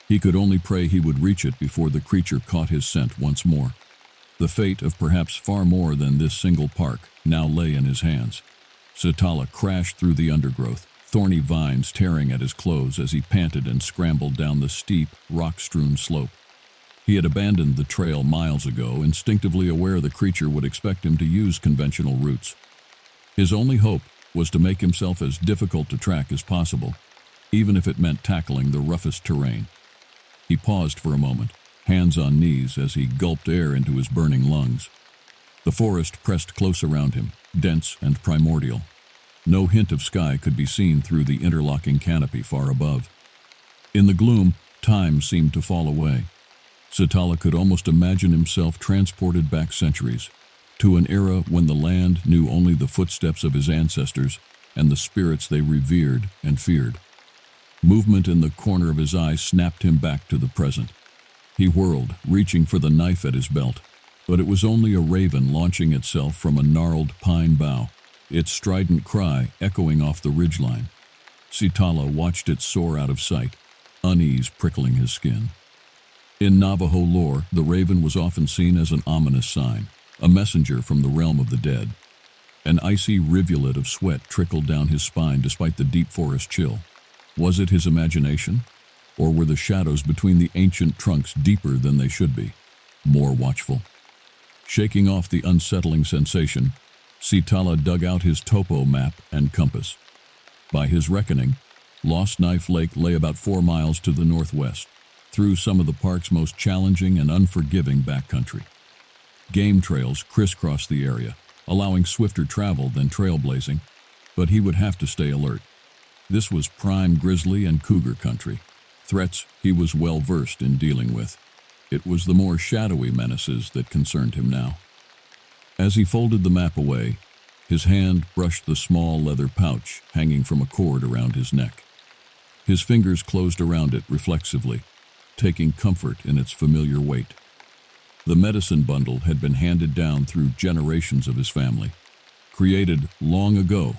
He could only pray he would reach it before the creature caught his scent once more. The fate of perhaps far more than this single park now lay in his hands. Sitala crashed through the undergrowth, thorny vines tearing at his clothes as he panted and scrambled down the steep, rock-strewn slope. He had abandoned the trail miles ago, instinctively aware the creature would expect him to use conventional routes. His only hope was to make himself as difficult to track as possible, even if it meant tackling the roughest terrain. He paused for a moment, hands on knees as he gulped air into his burning lungs. The forest pressed close around him, dense and primordial. No hint of sky could be seen through the interlocking canopy far above. In the gloom, time seemed to fall away. Sitala could almost imagine himself transported back centuries, to an era when the land knew only the footsteps of his ancestors and the spirits they revered and feared. Movement in the corner of his eye snapped him back to the present. He whirled, reaching for the knife at his belt, but it was only a raven launching itself from a gnarled pine bough, its strident cry echoing off the ridgeline. Sitala watched it soar out of sight, unease prickling his skin. In Navajo lore, the raven was often seen as an ominous sign, a messenger from the realm of the dead. An icy rivulet of sweat trickled down his spine despite the deep forest chill. Was it his imagination? Or were the shadows between the ancient trunks deeper than they should be, more watchful? Shaking off the unsettling sensation, Sitala dug out his topo map and compass. By his reckoning, Lost Knife Lake lay about 4 miles to the northwest, through some of the park's most challenging and unforgiving backcountry. Game trails crisscrossed the area, allowing swifter travel than trailblazing, but he would have to stay alert. This was prime grizzly and cougar country, threats he was well versed in dealing with. It was the more shadowy menaces that concerned him now. As he folded the map away, his hand brushed the small leather pouch hanging from a cord around his neck. His fingers closed around it reflexively, taking comfort in its familiar weight. The medicine bundle had been handed down through generations of his family, created long ago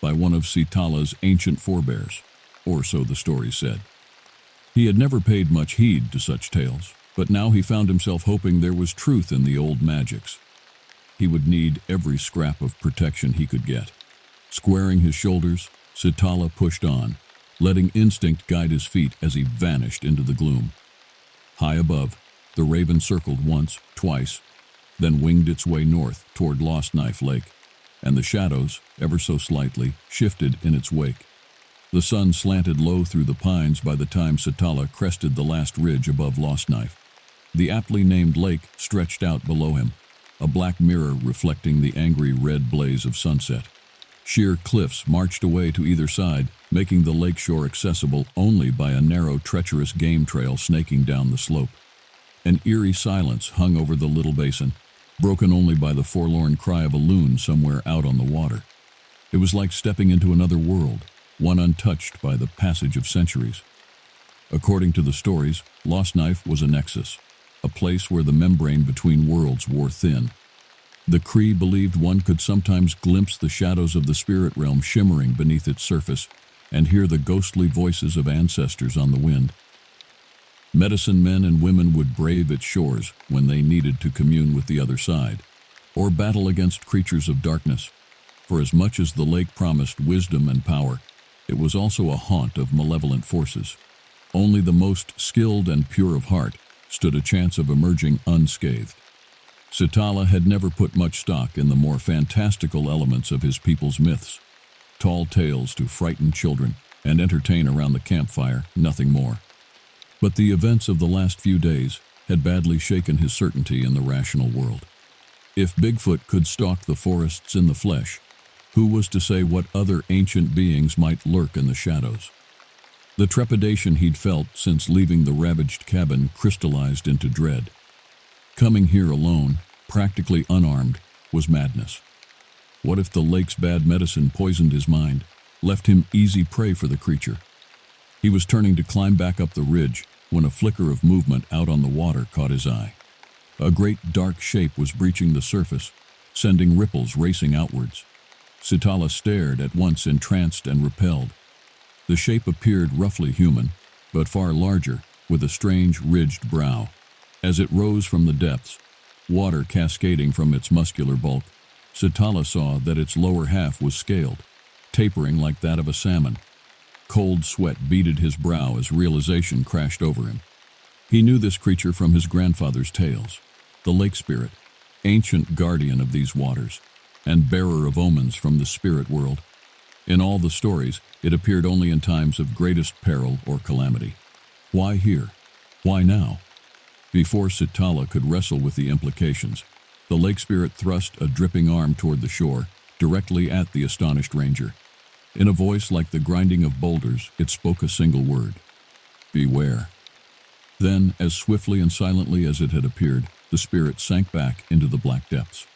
by one of Sitala's ancient forebears, or so the story said. He had never paid much heed to such tales, but now he found himself hoping there was truth in the old magics. He would need every scrap of protection he could get. Squaring his shoulders, Sitala pushed on, letting instinct guide his feet as he vanished into the gloom. High above, the raven circled once, twice, then winged its way north toward Lost Knife Lake, and the shadows, ever so slightly, shifted in its wake. The sun slanted low through the pines by the time Sitala crested the last ridge above Lost Knife. The aptly named lake stretched out below him, a black mirror reflecting the angry red blaze of sunset. Sheer cliffs marched away to either side, making the lakeshore accessible only by a narrow, treacherous game trail snaking down the slope. An eerie silence hung over the little basin, broken only by the forlorn cry of a loon somewhere out on the water. It was like stepping into another world, one untouched by the passage of centuries. According to the stories, Lost Knife was a nexus, a place where the membrane between worlds wore thin. The Cree believed one could sometimes glimpse the shadows of the spirit realm shimmering beneath its surface and hear the ghostly voices of ancestors on the wind. Medicine men and women would brave its shores when they needed to commune with the other side, or battle against creatures of darkness. For as much as the lake promised wisdom and power, it was also a haunt of malevolent forces. Only the most skilled and pure of heart stood a chance of emerging unscathed. Sitala had never put much stock in the more fantastical elements of his people's myths. Tall tales to frighten children and entertain around the campfire, nothing more. But the events of the last few days had badly shaken his certainty in the rational world. If Bigfoot could stalk the forests in the flesh, who was to say what other ancient beings might lurk in the shadows? The trepidation he'd felt since leaving the ravaged cabin crystallized into dread. Coming here alone, practically unarmed, was madness. What if the lake's bad medicine poisoned his mind, left him easy prey for the creature? He was turning to climb back up the ridge when a flicker of movement out on the water caught his eye. A great dark shape was breaching the surface, sending ripples racing outwards. Sitala stared, at once entranced and repelled. The shape appeared roughly human, but far larger, with a strange ridged brow. As it rose from the depths, water cascading from its muscular bulk, Sitala saw that its lower half was scaled, tapering like that of a salmon. Cold sweat beaded his brow as realization crashed over him. He knew this creature from his grandfather's tales, the lake spirit, ancient guardian of these waters, and bearer of omens from the spirit world. In all the stories, it appeared only in times of greatest peril or calamity. Why here? Why now? Before Sitala could wrestle with the implications, the lake spirit thrust a dripping arm toward the shore, directly at the astonished ranger. In a voice like the grinding of boulders, it spoke a single word: beware. Then, as swiftly and silently as it had appeared, the spirit sank back into the black depths.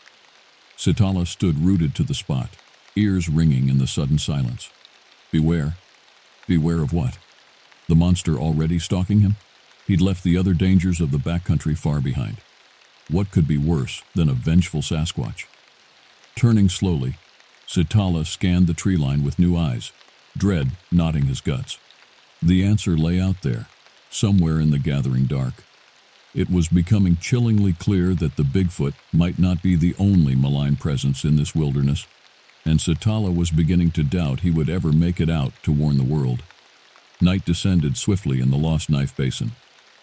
Sitala stood rooted to the spot, ears ringing in the sudden silence. Beware? Beware of what? The monster already stalking him? He'd left the other dangers of the backcountry far behind. What could be worse than a vengeful Sasquatch? Turning slowly, Sitala scanned the tree line with new eyes, dread knotting his guts. The answer lay out there, somewhere in the gathering dark. It was becoming chillingly clear that the Bigfoot might not be the only malign presence in this wilderness, and Sitala was beginning to doubt he would ever make it out to warn the world. Night descended swiftly in the Lost Knife Basin.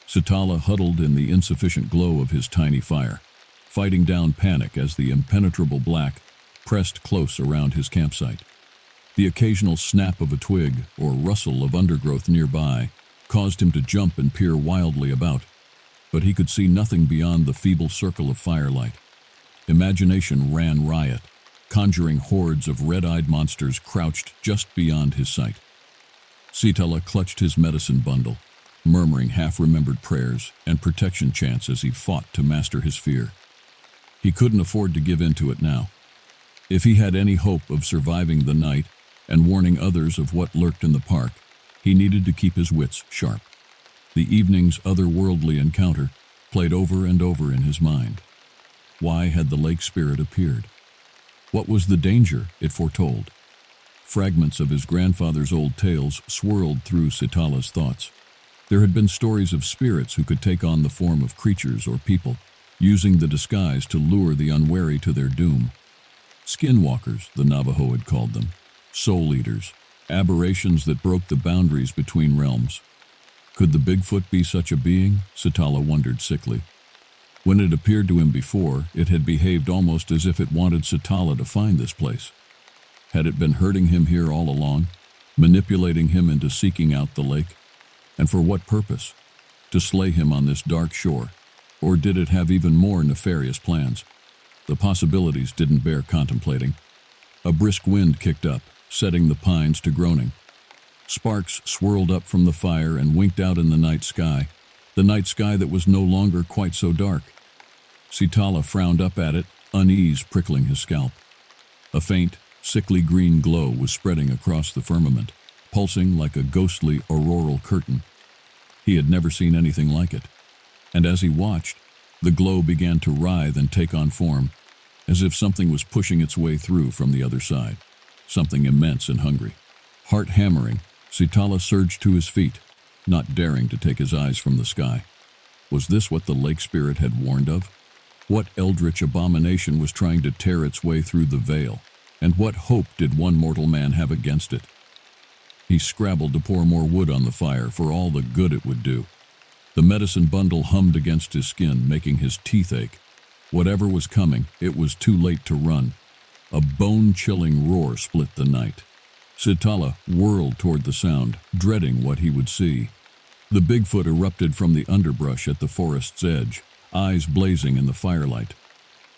Sitala huddled in the insufficient glow of his tiny fire, fighting down panic as the impenetrable black pressed close around his campsite. The occasional snap of a twig or rustle of undergrowth nearby caused him to jump and peer wildly about, but he could see nothing beyond the feeble circle of firelight. Imagination ran riot, conjuring hordes of red-eyed monsters crouched just beyond his sight. Sitala clutched his medicine bundle, murmuring half-remembered prayers and protection chants as he fought to master his fear. He couldn't afford to give in to it now. If he had any hope of surviving the night and warning others of what lurked in the park, he needed to keep his wits sharp. The evening's otherworldly encounter played over and over in his mind. Why had the lake spirit appeared? What was the danger it foretold? Fragments of his grandfather's old tales swirled through Sitala's thoughts. There had been stories of spirits who could take on the form of creatures or people, using the disguise to lure the unwary to their doom. Skinwalkers, the Navajo had called them, soul eaters, aberrations that broke the boundaries between realms. Could the Bigfoot be such a being? Sitala wondered sickly. When it appeared to him before, it had behaved almost as if it wanted Sitala to find this place. Had it been hurting him here all along, manipulating him into seeking out the lake? And for what purpose? To slay him on this dark shore? Or did it have even more nefarious plans? The possibilities didn't bear contemplating. A brisk wind kicked up, setting the pines to groaning. Sparks swirled up from the fire and winked out in the night sky that was no longer quite so dark. Sitala frowned up at it, unease prickling his scalp. A faint, sickly green glow was spreading across the firmament, pulsing like a ghostly auroral curtain. He had never seen anything like it. And as he watched, the glow began to writhe and take on form, as if something was pushing its way through from the other side, something immense and hungry. Heart hammering, Sitala surged to his feet, not daring to take his eyes from the sky. Was this what the lake spirit had warned of? What eldritch abomination was trying to tear its way through the veil, and what hope did one mortal man have against it? He scrabbled to pour more wood on the fire for all the good it would do. The medicine bundle hummed against his skin, making his teeth ache. Whatever was coming, it was too late to run. A bone-chilling roar split the night. Sitala whirled toward the sound, dreading what he would see. The Bigfoot erupted from the underbrush at the forest's edge, eyes blazing in the firelight.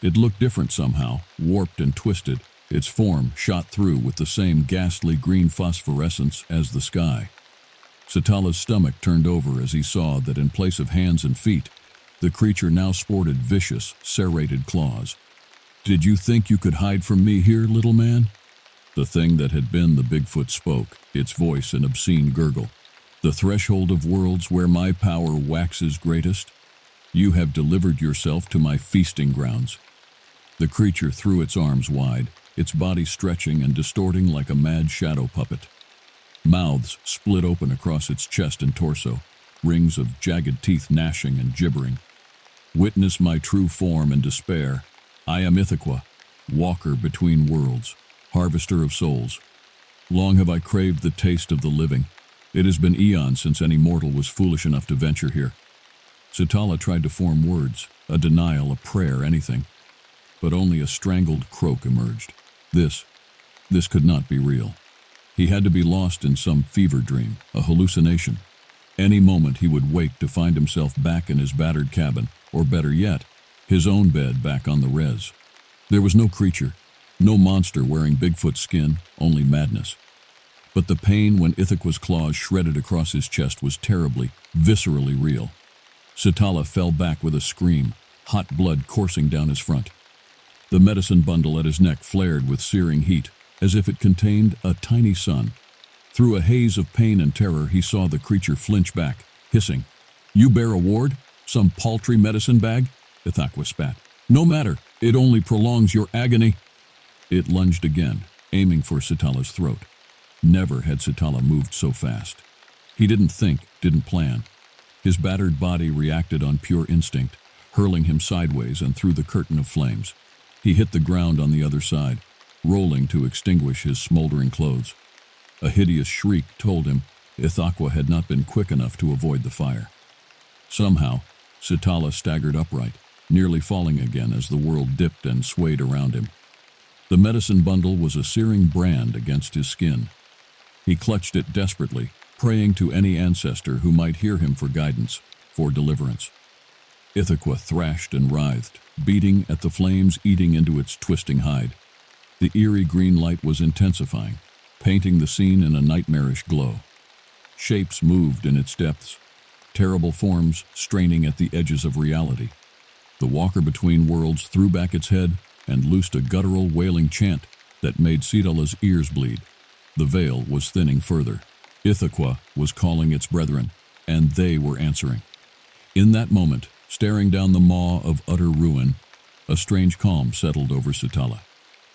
It looked different somehow, warped and twisted, its form shot through with the same ghastly green phosphorescence as the sky. Sitala's stomach turned over as he saw that in place of hands and feet, the creature now sported vicious, serrated claws. "Did you think you could hide from me here, little man?" The thing that had been the Bigfoot spoke, its voice an obscene gurgle. "The threshold of worlds where my power waxes greatest? You have delivered yourself to my feasting grounds." The creature threw its arms wide, its body stretching and distorting like a mad shadow puppet. Mouths split open across its chest and torso, rings of jagged teeth gnashing and gibbering. "Witness my true form and despair. I am Ithaquah, walker between worlds, harvester of souls. Long have I craved the taste of the living. It has been eons since any mortal was foolish enough to venture here." Sitala tried to form words, a denial, a prayer, anything. But only a strangled croak emerged. This could not be real. He had to be lost in some fever dream, a hallucination. Any moment he would wake to find himself back in his battered cabin, or better yet, his own bed back on the res. There was no creature, no monster wearing Bigfoot skin, only madness. But the pain when Ithaquah's claws shredded across his chest was terribly, viscerally real. Sitala fell back with a scream, hot blood coursing down his front. The medicine bundle at his neck flared with searing heat, as if it contained a tiny sun. Through a haze of pain and terror, he saw the creature flinch back, hissing. "You bear a ward? Some paltry medicine bag?" Ithaquah spat. "No matter, it only prolongs your agony." It lunged again, aiming for Sitala's throat. Never had Sitala moved so fast. He didn't think, didn't plan. His battered body reacted on pure instinct, hurling him sideways and through the curtain of flames. He hit the ground on the other side, rolling to extinguish his smoldering clothes. A hideous shriek told him Ithaquah had not been quick enough to avoid the fire. Somehow, Sitala staggered upright, nearly falling again as the world dipped and swayed around him. The medicine bundle was a searing brand against his skin. He clutched it desperately, praying to any ancestor who might hear him for guidance, for deliverance. Ithaquah thrashed and writhed, beating at the flames eating into its twisting hide. The eerie green light was intensifying, painting the scene in a nightmarish glow. Shapes moved in its depths, terrible forms straining at the edges of reality. The walker between worlds threw back its head and loosed a guttural wailing chant that made Sitala's ears bleed. The veil was thinning further. Ithaquah was calling its brethren, and they were answering. In that moment, staring down the maw of utter ruin, a strange calm settled over Sitala.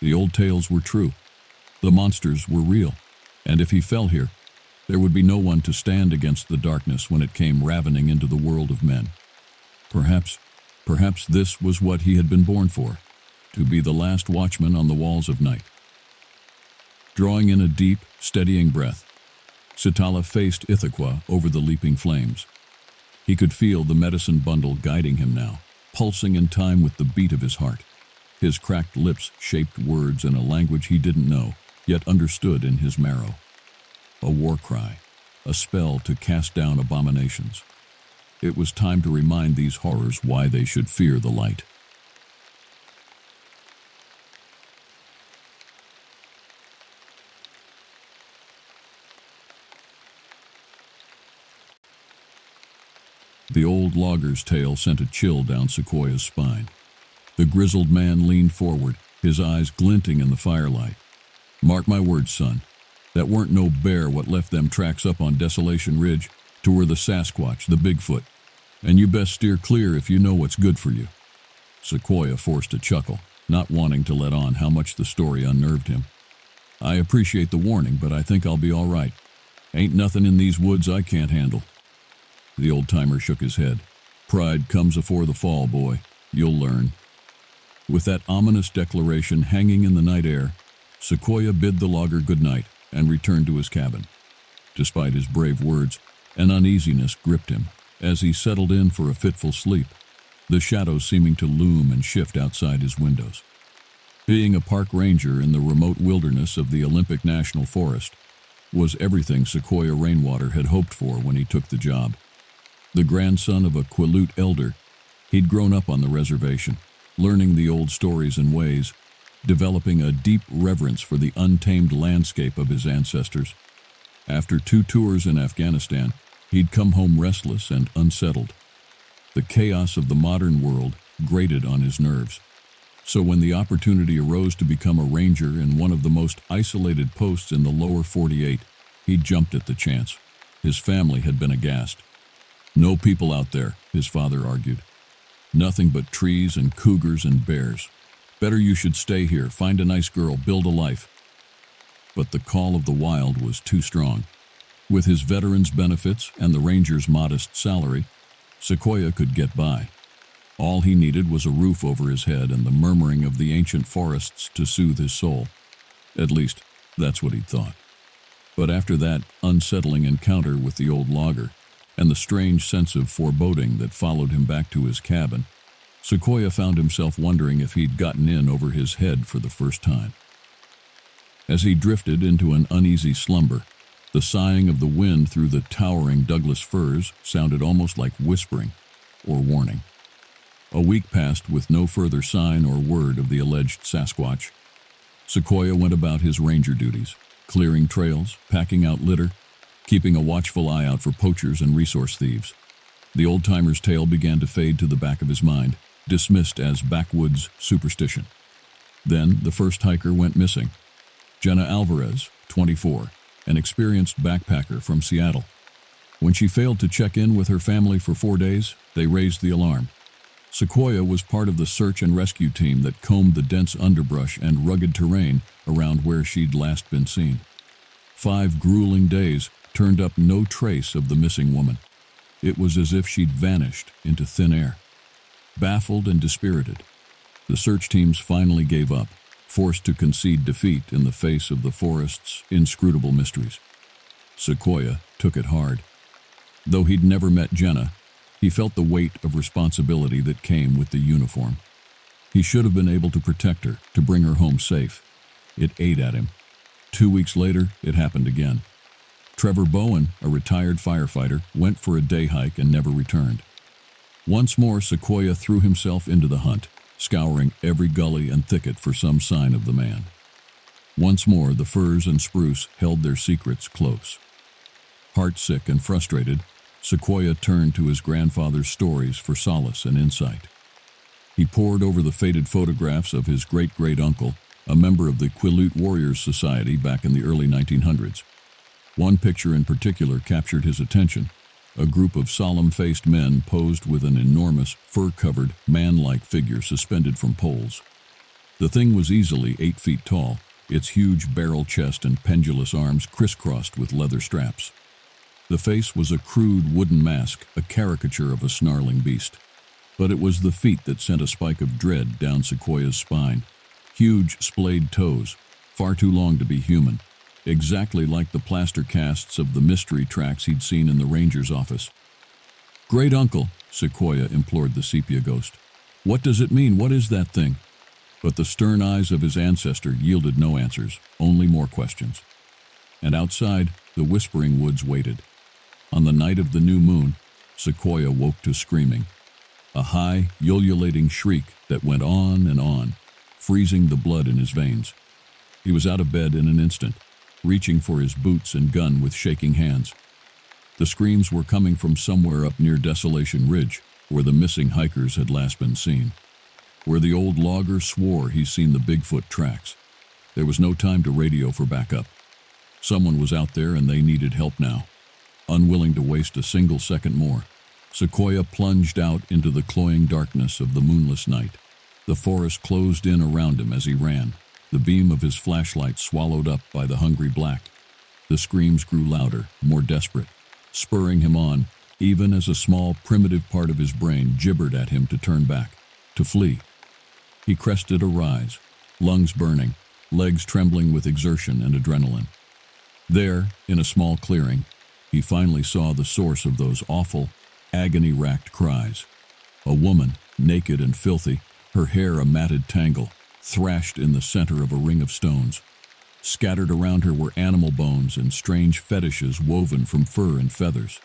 The old tales were true. The monsters were real, and if he fell here, there would be no one to stand against the darkness when it came ravening into the world of men. Perhaps this was what he had been born for, to be the last watchman on the walls of night. Drawing in a deep, steadying breath, Sitala faced Ithaqa over the leaping flames. He could feel the medicine bundle guiding him now, pulsing in time with the beat of his heart. His cracked lips shaped words in a language he didn't know, yet understood in his marrow. A war cry, a spell to cast down abominations. It was time to remind these horrors why they should fear the light. The old logger's tale sent a chill down Sequoia's spine. The grizzled man leaned forward, his eyes glinting in the firelight. "Mark my words, son. That weren't no bear what left them tracks up on Desolation Ridge, to where the Sasquatch, the Bigfoot. And you best steer clear if you know what's good for you." Sequoia forced a chuckle, not wanting to let on how much the story unnerved him. "I appreciate the warning, but I think I'll be all right. Ain't nothing in these woods I can't handle." The old-timer shook his head. "Pride comes afore the fall, boy. You'll learn." With that ominous declaration hanging in the night air, Sequoia bid the logger good night and returned to his cabin. Despite his brave words, an uneasiness gripped him as he settled in for a fitful sleep, the shadows seeming to loom and shift outside his windows. Being a park ranger in the remote wilderness of the Olympic National Forest was everything Sequoia Rainwater had hoped for when he took the job. The grandson of a Quileute elder, he'd grown up on the reservation, learning the old stories and ways, developing a deep reverence for the untamed landscape of his ancestors. After 2 tours in Afghanistan, he'd come home restless and unsettled. The chaos of the modern world grated on his nerves. So when the opportunity arose to become a ranger in one of the most isolated posts in the lower 48, he jumped at the chance. His family had been aghast. "No people out there," his father argued. "Nothing but trees and cougars and bears. Better you should stay here, find a nice girl, build a life." But the call of the wild was too strong. With his veteran's benefits and the ranger's modest salary, Sequoia could get by. All he needed was a roof over his head and the murmuring of the ancient forests to soothe his soul. At least, that's what he'd thought. But after that unsettling encounter with the old logger, and the strange sense of foreboding that followed him back to his cabin, Sequoia found himself wondering if he'd gotten in over his head for the first time. As he drifted into an uneasy slumber, the sighing of the wind through the towering Douglas firs sounded almost like whispering or warning. A week passed with no further sign or word of the alleged Sasquatch. Sequoia went about his ranger duties, clearing trails, packing out litter, keeping a watchful eye out for poachers and resource thieves. The old-timer's tale began to fade to the back of his mind, dismissed as backwoods superstition. Then the first hiker went missing. Jenna Alvarez, 24, an experienced backpacker from Seattle. When she failed to check in with her family for 4 days, they raised the alarm. Sequoia was part of the search and rescue team that combed the dense underbrush and rugged terrain around where she'd last been seen. 5 grueling days turned up no trace of the missing woman. It was as if she'd vanished into thin air. Baffled and dispirited, the search teams finally gave up, forced to concede defeat in the face of the forest's inscrutable mysteries. Sequoia took it hard. Though he'd never met Jenna, he felt the weight of responsibility that came with the uniform. He should have been able to protect her, to bring her home safe. It ate at him. 2 weeks later, it happened again. Trevor Bowen, a retired firefighter, went for a day hike and never returned. Once more, Sequoia threw himself into the hunt, scouring every gully and thicket for some sign of the man. Once more, the firs and spruce held their secrets close. Heartsick and frustrated, Sequoia turned to his grandfather's stories for solace and insight. He pored over the faded photographs of his great-great-uncle, a member of the Quileute Warriors Society back in the early 1900s. One picture in particular captured his attention, a group of solemn-faced men posed with an enormous, fur-covered, man-like figure suspended from poles. The thing was easily 8 feet tall, its huge barrel chest and pendulous arms crisscrossed with leather straps. The face was a crude wooden mask, a caricature of a snarling beast. But it was the feet that sent a spike of dread down Sequoia's spine. Huge, splayed toes, far too long to be human, exactly like the plaster casts of the mystery tracks he'd seen in the ranger's office. "Great uncle," Sequoia implored the sepia ghost. "What does it mean? What is that thing?" But the stern eyes of his ancestor yielded no answers, only more questions. And outside, the whispering woods waited. On the night of the new moon, Sequoia woke to screaming. A high, ululating shriek that went on, freezing the blood in his veins. He was out of bed in an instant, reaching for his boots and gun with shaking hands. The screams were coming from somewhere up near Desolation Ridge, where the missing hikers had last been seen. Where the old logger swore he'd seen the Bigfoot tracks. There was no time to radio for backup. Someone was out there and they needed help now. Unwilling to waste a single second more, Sequoia plunged out into the cloying darkness of the moonless night. The forest closed in around him as he ran, the beam of his flashlight swallowed up by the hungry black. The screams grew louder, more desperate, spurring him on, even as a small, primitive part of his brain gibbered at him to turn back, to flee. He crested a rise, lungs burning, legs trembling with exertion and adrenaline. There, in a small clearing, he finally saw the source of those awful, agony-racked cries. A woman, naked and filthy, her hair a matted tangle, thrashed in the center of a ring of stones. Scattered around her were animal bones and strange fetishes woven from fur and feathers.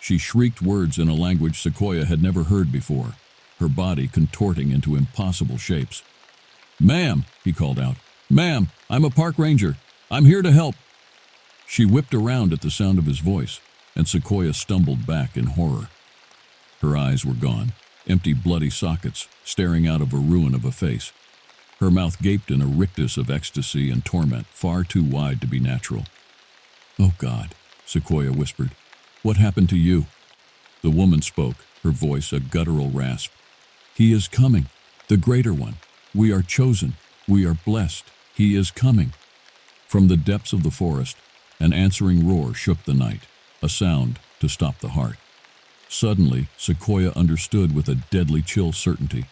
She shrieked words in a language Sequoia had never heard before, her body contorting into impossible shapes. "Ma'am," he called out. "Ma'am, I'm a park ranger. I'm here to help." She whipped around at the sound of his voice, and Sequoia stumbled back in horror. Her eyes were gone, empty bloody sockets staring out of a ruin of a face. Her mouth gaped in a rictus of ecstasy and torment far too wide to be natural. "Oh God," Sequoia whispered. "What happened to you?" The woman spoke, her voice a guttural rasp. "He is coming, the greater one. We are chosen. We are blessed. He is coming." From the depths of the forest, an answering roar shook the night, a sound to stop the heart. Suddenly, Sequoia understood with a deadly chill certainty.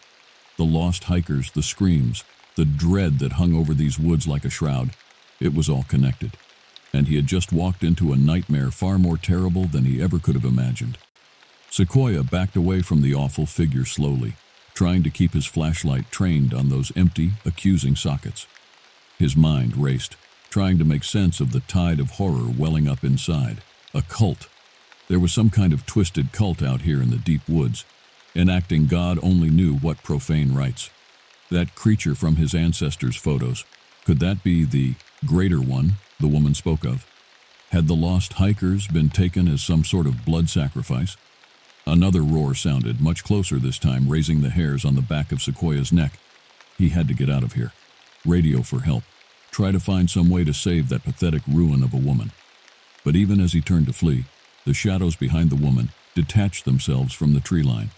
The lost hikers, the screams, the dread that hung over these woods like a shroud, it was all connected. And he had just walked into a nightmare far more terrible than he ever could have imagined. Sequoia backed away from the awful figure slowly, trying to keep his flashlight trained on those empty, accusing sockets. His mind raced, trying to make sense of the tide of horror welling up inside. A cult. There was some kind of twisted cult out here in the deep woods, enacting God only knew what profane rites. That creature from his ancestors' photos, could that be the greater one the woman spoke of? Had the lost hikers been taken as some sort of blood sacrifice? Another roar sounded, much closer this time, raising the hairs on the back of Sequoia's neck. He had to get out of here. Radio for help. Try to find some way to save that pathetic ruin of a woman. But even as he turned to flee, the shadows behind the woman detached themselves from the tree line.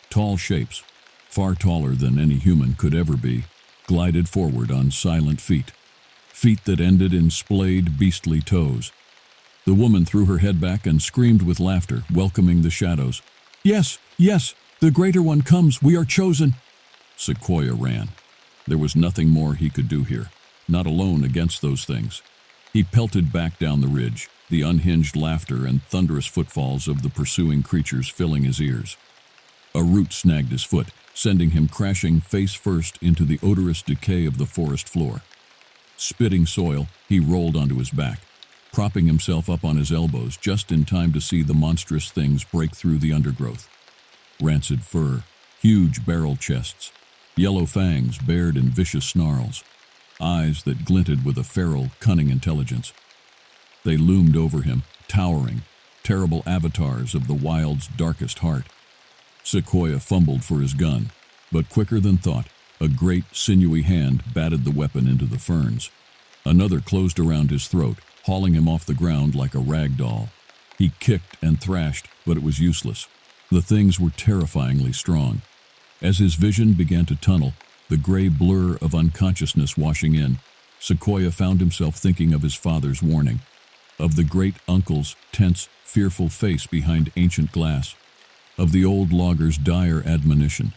Tall shapes, far taller than any human could ever be, glided forward on silent feet. Feet that ended in splayed, beastly toes. The woman threw her head back and screamed with laughter, welcoming the shadows. "Yes, yes, the greater one comes. We are chosen." Sequoia ran. There was nothing more he could do here, not alone against those things. He pelted back down the ridge, the unhinged laughter and thunderous footfalls of the pursuing creatures filling his ears. A root snagged his foot, sending him crashing face first into the odorous decay of the forest floor. Spitting soil, he rolled onto his back, propping himself up on his elbows just in time to see the monstrous things break through the undergrowth. Rancid fur, huge barrel chests, yellow fangs bared in vicious snarls, eyes that glinted with a feral, cunning intelligence. They loomed over him, towering, terrible avatars of the wild's darkest heart. Sequoia fumbled for his gun, but quicker than thought, a great, sinewy hand batted the weapon into the ferns. Another closed around his throat, hauling him off the ground like a rag doll. He kicked and thrashed, but it was useless. The things were terrifyingly strong. As his vision began to tunnel, the gray blur of unconsciousness washing in, Sequoia found himself thinking of his father's warning, of the great uncle's tense, fearful face behind ancient glass, of the old logger's dire admonition.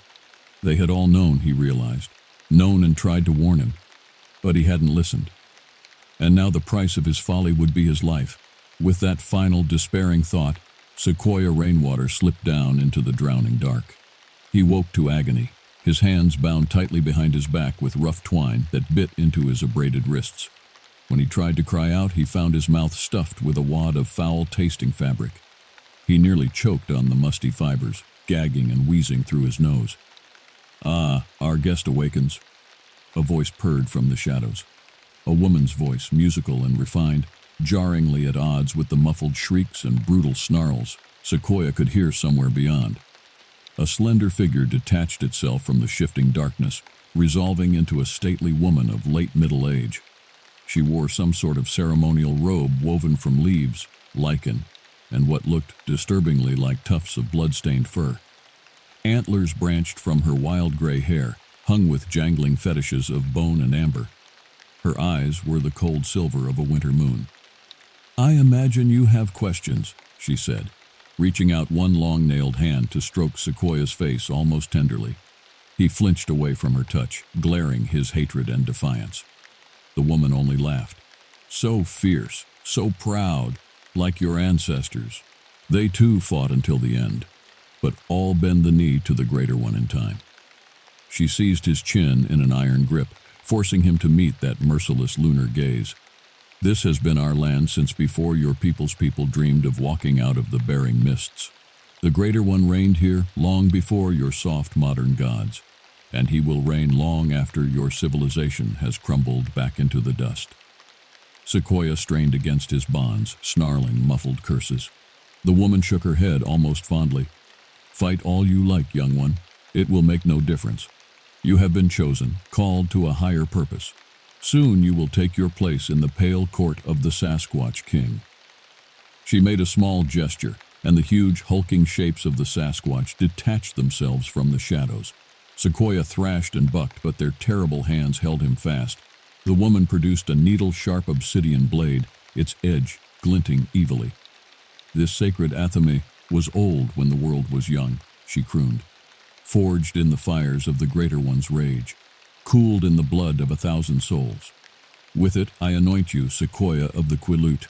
They had all known, he realized, known and tried to warn him, but he hadn't listened. And now the price of his folly would be his life. With that final despairing thought, Sequoia Rainwater slipped down into the drowning dark. He woke to agony, his hands bound tightly behind his back with rough twine that bit into his abraded wrists. When he tried to cry out, he found his mouth stuffed with a wad of foul-tasting fabric. He nearly choked on the musty fibers, gagging and wheezing through his nose. "Ah, our guest awakens," a voice purred from the shadows. A woman's voice, musical and refined, jarringly at odds with the muffled shrieks and brutal snarls Sequoia could hear somewhere beyond. A slender figure detached itself from the shifting darkness, resolving into a stately woman of late middle age. She wore some sort of ceremonial robe woven from leaves, lichen, and what looked disturbingly like tufts of blood-stained fur. Antlers branched from her wild gray hair, hung with jangling fetishes of bone and amber. Her eyes were the cold silver of a winter moon. "I imagine you have questions," she said, reaching out one long-nailed hand to stroke Sequoia's face almost tenderly. He flinched away from her touch, glaring his hatred and defiance. The woman only laughed. "So fierce, so proud, like your ancestors. They too fought until the end, but all bend the knee to the greater one in time." She seized his chin in an iron grip, forcing him to meet that merciless lunar gaze. "This has been our land since before your people's people dreamed of walking out of the bearing mists. The greater one reigned here long before your soft modern gods, and he will reign long after your civilization has crumbled back into the dust." Sequoia strained against his bonds, snarling muffled curses. The woman shook her head almost fondly. "Fight all you like, young one. It will make no difference. You have been chosen, called to a higher purpose. Soon you will take your place in the pale court of the Sasquatch King." She made a small gesture, and the huge, hulking shapes of the Sasquatch detached themselves from the shadows. Sequoia thrashed and bucked, but their terrible hands held him fast. The woman produced a needle-sharp obsidian blade, its edge glinting evilly. "This sacred athame was old when the world was young," she crooned. "Forged in the fires of the greater one's rage, cooled in the blood of 1,000 souls. With it I anoint you, Sequoia of the Quileute.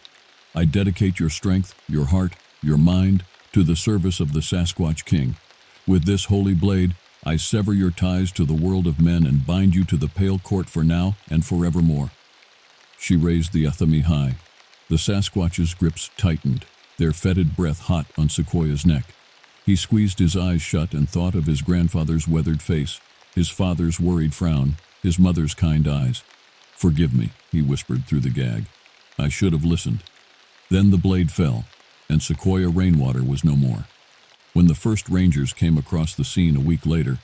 I dedicate your strength, your heart, your mind to the service of the Sasquatch King. With this holy blade, I sever your ties to the world of men and bind you to the pale court for now and forevermore." She raised the athame high. The Sasquatch's grips tightened, their fetid breath hot on Sequoia's neck. He squeezed his eyes shut and thought of his grandfather's weathered face, his father's worried frown, his mother's kind eyes. "Forgive me," he whispered through the gag. "I should have listened." Then the blade fell, and Sequoia Rainwater was no more. When the first rangers came across the scene a week later,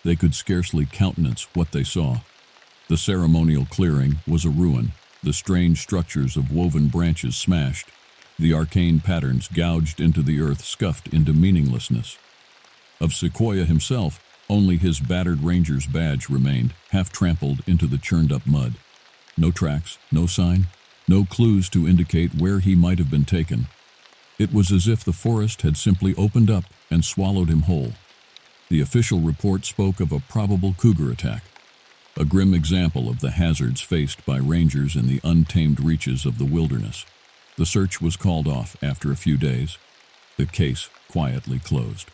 they could scarcely countenance what they saw. The ceremonial clearing was a ruin, the strange structures of woven branches smashed, the arcane patterns gouged into the earth scuffed into meaninglessness. Of Sequoia himself, only his battered ranger's badge remained, half trampled into the churned-up mud. No tracks, no sign, no clues to indicate where he might have been taken. It was as if the forest had simply opened up and swallowed him whole. The official report spoke of a probable cougar attack, a grim example of the hazards faced by rangers in the untamed reaches of the wilderness. The search was called off after a few days, the case quietly closed.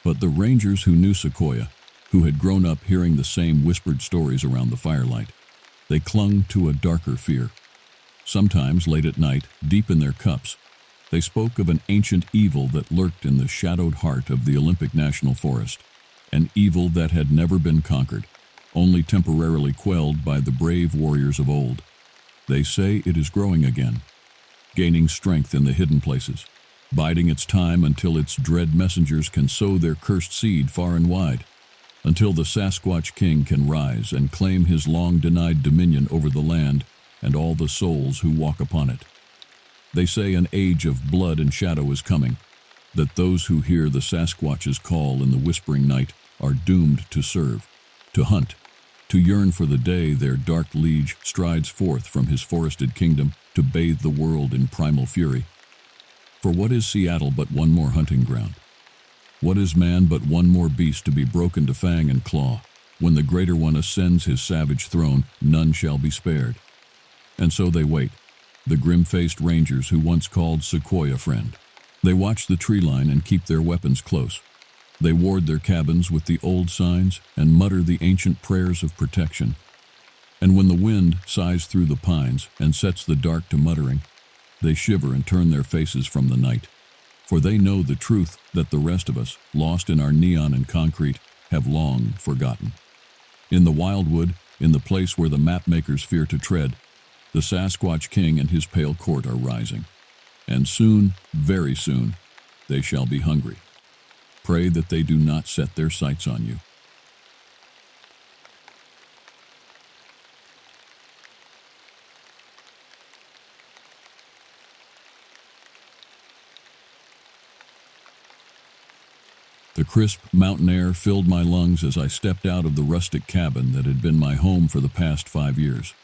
But the rangers who knew Sequoia, who had grown up hearing the same whispered stories around the firelight, they clung to a darker fear. Sometimes, late at night, deep in their cups, they spoke of an ancient evil that lurked in the shadowed heart of the Olympic National Forest, an evil that had never been conquered, only temporarily quelled by the brave warriors of old. They say it is growing again, gaining strength in the hidden places, biding its time until its dread messengers can sow their cursed seed far and wide, until the Sasquatch King can rise and claim his long-denied dominion over the land and all the souls who walk upon it. They say an age of blood and shadow is coming, that those who hear the Sasquatch's call in the whispering night are doomed to serve, to hunt, to yearn for the day their dark liege strides forth from his forested kingdom to bathe the world in primal fury. For what is Seattle but one more hunting ground? What is man but one more beast to be broken to fang and claw? When the greater one ascends his savage throne, none shall be spared. And so they wait, the grim-faced rangers who once called Sequoia friend. They watch the tree line and keep their weapons close. They ward their cabins with the old signs and mutter the ancient prayers of protection. And when the wind sighs through the pines and sets the dark to muttering, they shiver and turn their faces from the night. For they know the truth that the rest of us, lost in our neon and concrete, have long forgotten. In the wildwood, in the place where the mapmakers fear to tread, the Sasquatch King and his pale court are rising. And soon, very soon, they shall be hungry. Pray that they do not set their sights on you. The crisp mountain air filled my lungs as I stepped out of the rustic cabin that had been my home for the past 5 years.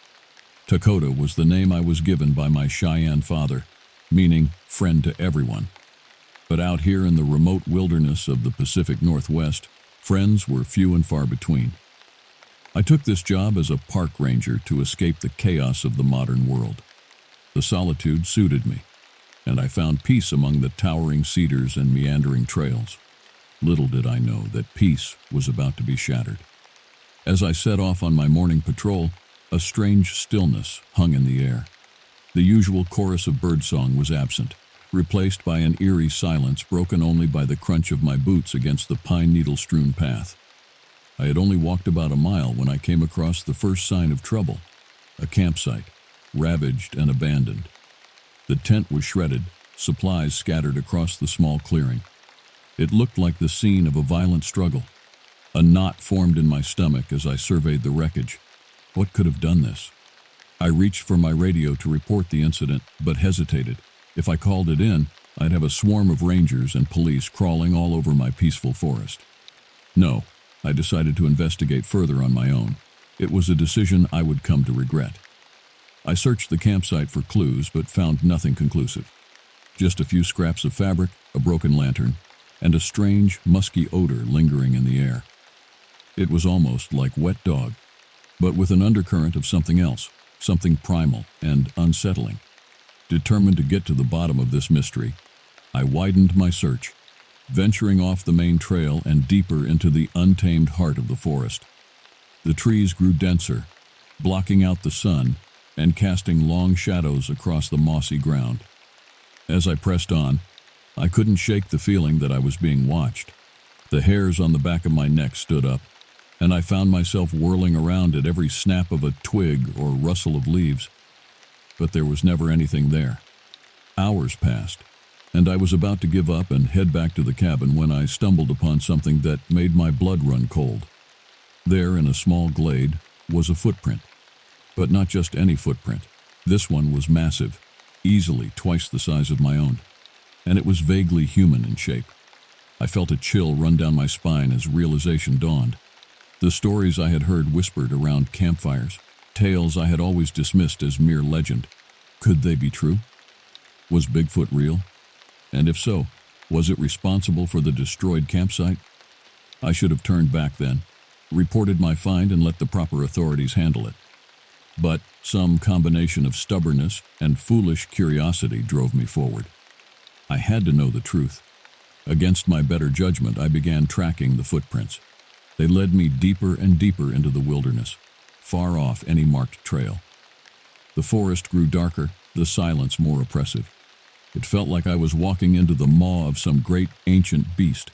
Dakota was the name I was given by my Cheyenne father, meaning friend to everyone. But out here in the remote wilderness of the Pacific Northwest, friends were few and far between. I took this job as a park ranger to escape the chaos of the modern world. The solitude suited me, and I found peace among the towering cedars and meandering trails. Little did I know that peace was about to be shattered. As I set off on my morning patrol, a strange stillness hung in the air. The usual chorus of birdsong was absent, replaced by an eerie silence broken only by the crunch of my boots against the pine needle-strewn path. I had only walked about a mile when I came across the first sign of trouble, a campsite, ravaged and abandoned. The tent was shredded, supplies scattered across the small clearing. It looked like the scene of a violent struggle. A knot formed in my stomach as I surveyed the wreckage. What could have done this? I reached for my radio to report the incident, but hesitated. If I called it in, I'd have a swarm of rangers and police crawling all over my peaceful forest. No, I decided to investigate further on my own. It was a decision I would come to regret. I searched the campsite for clues, but found nothing conclusive. Just a few scraps of fabric, a broken lantern, and a strange, musky odor lingering in the air. It was almost like wet dog, but with an undercurrent of something else, something primal and unsettling. Determined to get to the bottom of this mystery, I widened my search, venturing off the main trail and deeper into the untamed heart of the forest. The trees grew denser, blocking out the sun and casting long shadows across the mossy ground. As I pressed on, I couldn't shake the feeling that I was being watched. The hairs on the back of my neck stood up, and I found myself whirling around at every snap of a twig or rustle of leaves. But there was never anything there. Hours passed, and I was about to give up and head back to the cabin when I stumbled upon something that made my blood run cold. There, in a small glade, was a footprint. But not just any footprint. This one was massive, easily twice the size of my own, and it was vaguely human in shape. I felt a chill run down my spine as realization dawned. The stories I had heard whispered around campfires, tales I had always dismissed as mere legend. Could they be true? Was Bigfoot real? And if so, was it responsible for the destroyed campsite? I should have turned back then, reported my find and let the proper authorities handle it. But some combination of stubbornness and foolish curiosity drove me forward. I had to know the truth. Against my better judgment, I began tracking the footprints. They led me deeper and deeper into the wilderness, far off any marked trail. The forest grew darker, the silence more oppressive. It felt like I was walking into the maw of some great ancient beast.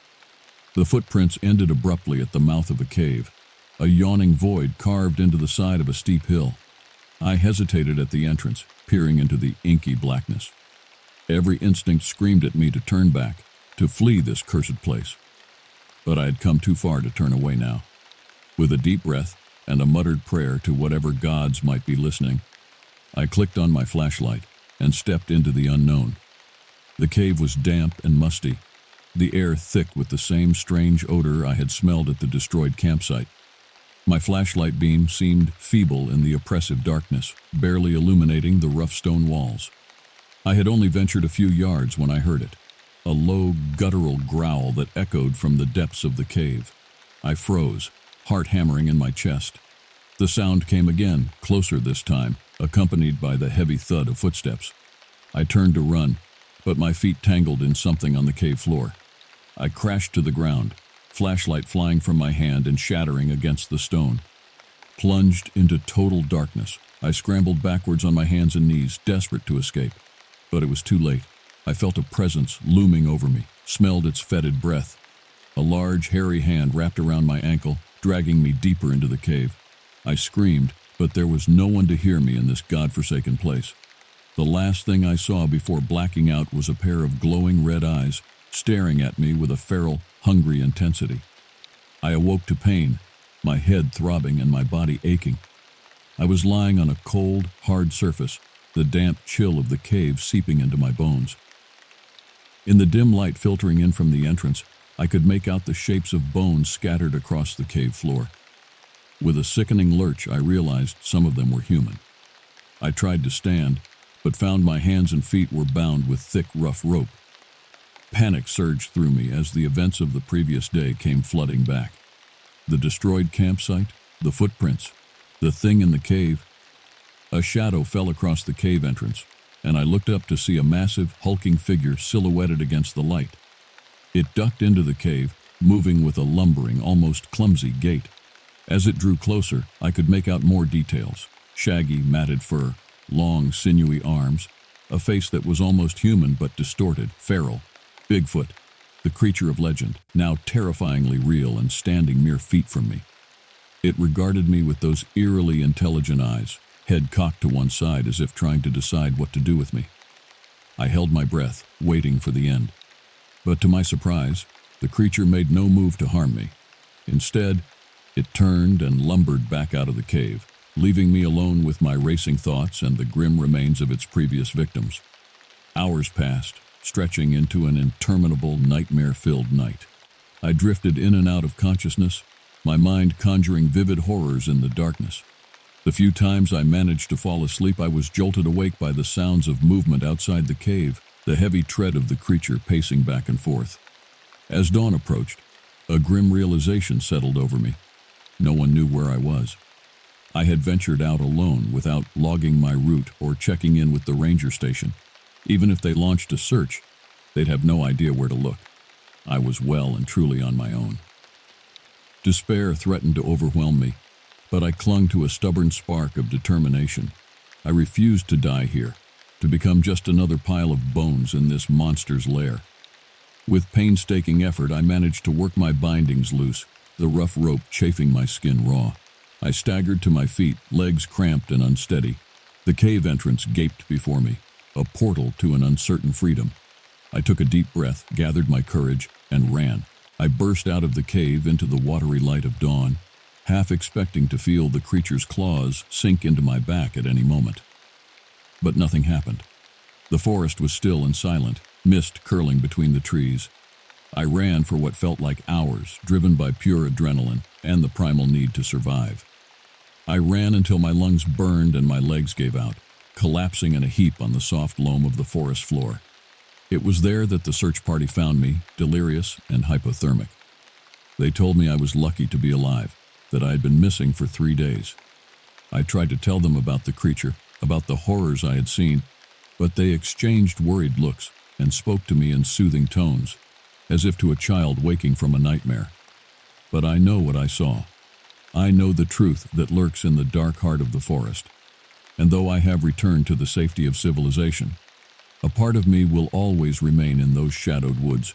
The footprints ended abruptly at the mouth of a cave, a yawning void carved into the side of a steep hill. I hesitated at the entrance, peering into the inky blackness. Every instinct screamed at me to turn back, to flee this cursed place. But I had come too far to turn away now. With a deep breath and a muttered prayer to whatever gods might be listening, I clicked on my flashlight and stepped into the unknown. The cave was damp and musty, the air thick with the same strange odor I had smelled at the destroyed campsite. My flashlight beam seemed feeble in the oppressive darkness, barely illuminating the rough stone walls. I had only ventured a few yards when I heard it, a low, guttural growl that echoed from the depths of the cave. I froze, heart hammering in my chest. The sound came again, closer this time, accompanied by the heavy thud of footsteps. I turned to run, but my feet tangled in something on the cave floor. I crashed to the ground, flashlight flying from my hand and shattering against the stone. Plunged into total darkness, I scrambled backwards on my hands and knees, desperate to escape. But it was too late. I felt a presence looming over me, smelled its fetid breath. A large, hairy hand wrapped around my ankle, dragging me deeper into the cave. I screamed, but there was no one to hear me in this godforsaken place. The last thing I saw before blacking out was a pair of glowing red eyes, staring at me with a feral, hungry intensity. I awoke to pain, my head throbbing and my body aching. I was lying on a cold, hard surface, the damp chill of the cave seeping into my bones. In the dim light filtering in from the entrance, I could make out the shapes of bones scattered across the cave floor. With a sickening lurch, I realized some of them were human. I tried to stand, but found my hands and feet were bound with thick, rough rope. Panic surged through me as the events of the previous day came flooding back. The destroyed campsite, the footprints, the thing in the cave. A shadow fell across the cave entrance, and I looked up to see a massive, hulking figure silhouetted against the light. It ducked into the cave, moving with a lumbering, almost clumsy gait. As it drew closer, I could make out more details. Shaggy, matted fur, long, sinewy arms, a face that was almost human but distorted, feral. Bigfoot, the creature of legend, now terrifyingly real and standing mere feet from me. It regarded me with those eerily intelligent eyes, head cocked to one side as if trying to decide what to do with me. I held my breath, waiting for the end. But to my surprise, the creature made no move to harm me. Instead, it turned and lumbered back out of the cave, leaving me alone with my racing thoughts and the grim remains of its previous victims. Hours passed, stretching into an interminable, nightmare-filled night. I drifted in and out of consciousness, my mind conjuring vivid horrors in the darkness. The few times I managed to fall asleep, I was jolted awake by the sounds of movement outside the cave, the heavy tread of the creature pacing back and forth. As dawn approached, a grim realization settled over me. No one knew where I was. I had ventured out alone without logging my route or checking in with the ranger station. Even if they launched a search, they'd have no idea where to look. I was well and truly on my own. Despair threatened to overwhelm me, but I clung to a stubborn spark of determination. I refused to die here, to become just another pile of bones in this monster's lair. With painstaking effort, I managed to work my bindings loose, the rough rope chafing my skin raw. I staggered to my feet, legs cramped and unsteady. The cave entrance gaped before me, a portal to an uncertain freedom. I took a deep breath, gathered my courage, and ran. I burst out of the cave into the watery light of dawn, half expecting to feel the creature's claws sink into my back at any moment. But nothing happened. The forest was still and silent, mist curling between the trees. I ran for what felt like hours, driven by pure adrenaline and the primal need to survive. I ran until my lungs burned and my legs gave out, collapsing in a heap on the soft loam of the forest floor. It was there that the search party found me, delirious and hypothermic. They told me I was lucky to be alive, that I had been missing for 3 days. I tried to tell them about the creature, about the horrors I had seen, but they exchanged worried looks and spoke to me in soothing tones, as if to a child waking from a nightmare. But I know what I saw. I know the truth that lurks in the dark heart of the forest. And though I have returned to the safety of civilization, a part of me will always remain in those shadowed woods,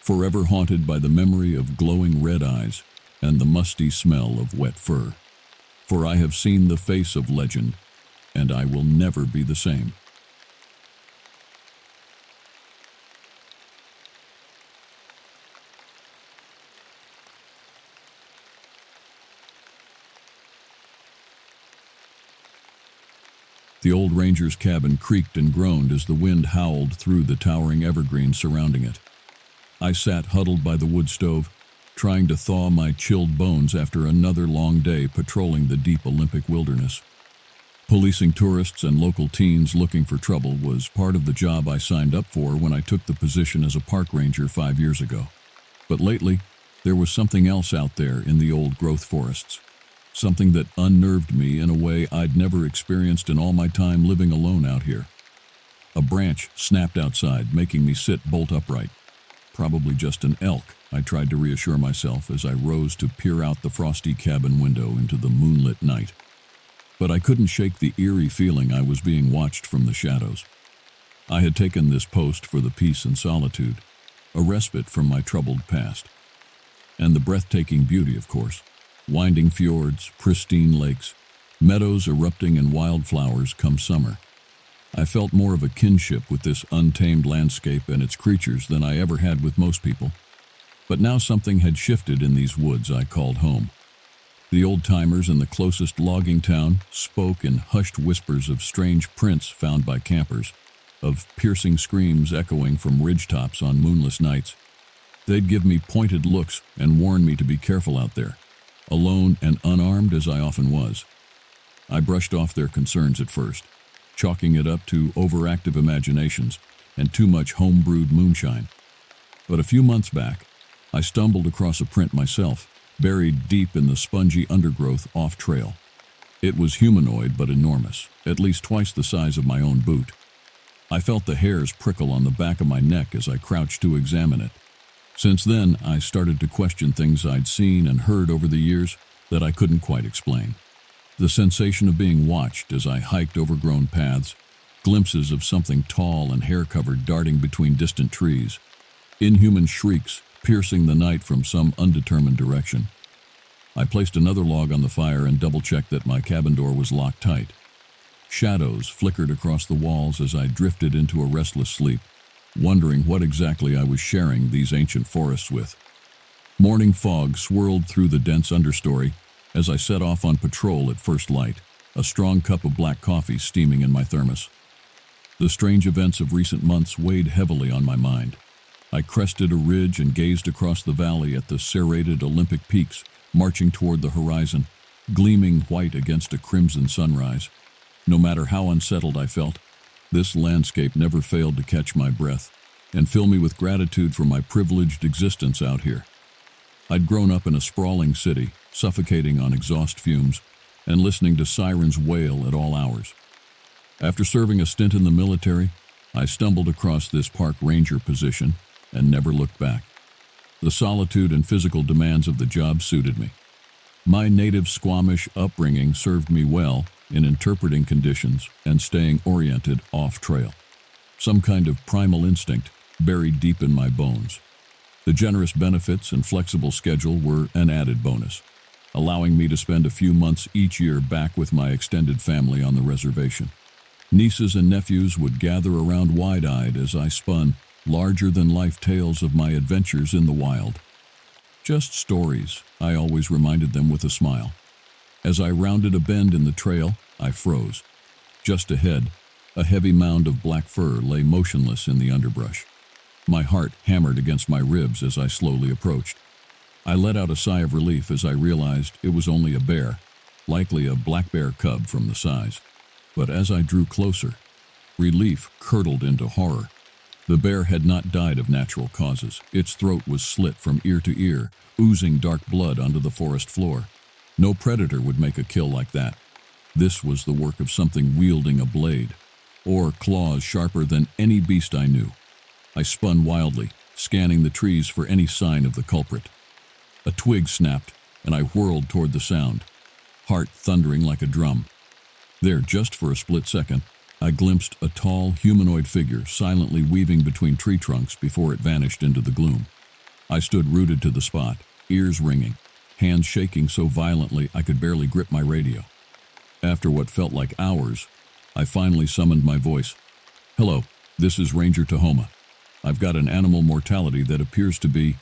forever haunted by the memory of glowing red eyes and the musty smell of wet fur. For I have seen the face of legend, and I will never be the same. The old ranger's cabin creaked and groaned as the wind howled through the towering evergreens surrounding it. I sat huddled by the wood stove, trying to thaw my chilled bones after another long day patrolling the deep Olympic wilderness. Policing tourists and local teens looking for trouble was part of the job I signed up for when I took the position as a park ranger 5 years ago. But lately, there was something else out there in the old growth forests. Something that unnerved me in a way I'd never experienced in all my time living alone out here. A branch snapped outside, making me sit bolt upright. Probably just an elk, I tried to reassure myself as I rose to peer out the frosty cabin window into the moonlit night. But I couldn't shake the eerie feeling I was being watched from the shadows. I had taken this post for the peace and solitude, a respite from my troubled past. And the breathtaking beauty, of course. Winding fjords, pristine lakes, meadows erupting in wildflowers come summer. I felt more of a kinship with this untamed landscape and its creatures than I ever had with most people. But now something had shifted in these woods I called home. The old-timers in the closest logging town spoke in hushed whispers of strange prints found by campers, of piercing screams echoing from ridgetops on moonless nights. They'd give me pointed looks and warn me to be careful out there, alone and unarmed as I often was. I brushed off their concerns at first, chalking it up to overactive imaginations and too much home-brewed moonshine. But a few months back, I stumbled across a print myself, buried deep in the spongy undergrowth off-trail. It was humanoid but enormous, at least twice the size of my own boot. I felt the hairs prickle on the back of my neck as I crouched to examine it. Since then, I started to question things I'd seen and heard over the years that I couldn't quite explain. The sensation of being watched as I hiked overgrown paths, glimpses of something tall and hair-covered darting between distant trees, inhuman shrieks piercing the night from some undetermined direction. I placed another log on the fire and double-checked that my cabin door was locked tight. Shadows flickered across the walls as I drifted into a restless sleep, wondering what exactly I was sharing these ancient forests with. Morning fog swirled through the dense understory as I set off on patrol at first light, a strong cup of black coffee steaming in my thermos. The strange events of recent months weighed heavily on my mind. I crested a ridge and gazed across the valley at the serrated Olympic peaks marching toward the horizon, gleaming white against a crimson sunrise. No matter how unsettled I felt, this landscape never failed to catch my breath and fill me with gratitude for my privileged existence out here. I'd grown up in a sprawling city, suffocating on exhaust fumes and listening to sirens wail at all hours. After serving a stint in the military, I stumbled across this park ranger position and never looked back. The solitude and physical demands of the job suited me. My native Squamish upbringing served me well in interpreting conditions and staying oriented off-trail. Some kind of primal instinct buried deep in my bones. The generous benefits and flexible schedule were an added bonus, allowing me to spend a few months each year back with my extended family on the reservation. Nieces and nephews would gather around wide-eyed as I spun larger-than-life tales of my adventures in the wild. Just stories, I always reminded them with a smile. As I rounded a bend in the trail, I froze. Just ahead, a heavy mound of black fur lay motionless in the underbrush. My heart hammered against my ribs as I slowly approached. I let out a sigh of relief as I realized it was only a bear, likely a black bear cub from the size. But as I drew closer, relief curdled into horror. The bear had not died of natural causes. Its throat was slit from ear to ear, oozing dark blood onto the forest floor. No predator would make a kill like that. This was the work of something wielding a blade, or claws sharper than any beast I knew. I spun wildly, scanning the trees for any sign of the culprit. A twig snapped, and I whirled toward the sound, heart thundering like a drum. There, just for a split second, I glimpsed a tall, humanoid figure silently weaving between tree trunks before it vanished into the gloom. I stood rooted to the spot, ears ringing, hands shaking so violently I could barely grip my radio. After what felt like hours, I finally summoned my voice. "Hello, this is Ranger Tahoma. I've got an animal mortality that appears to be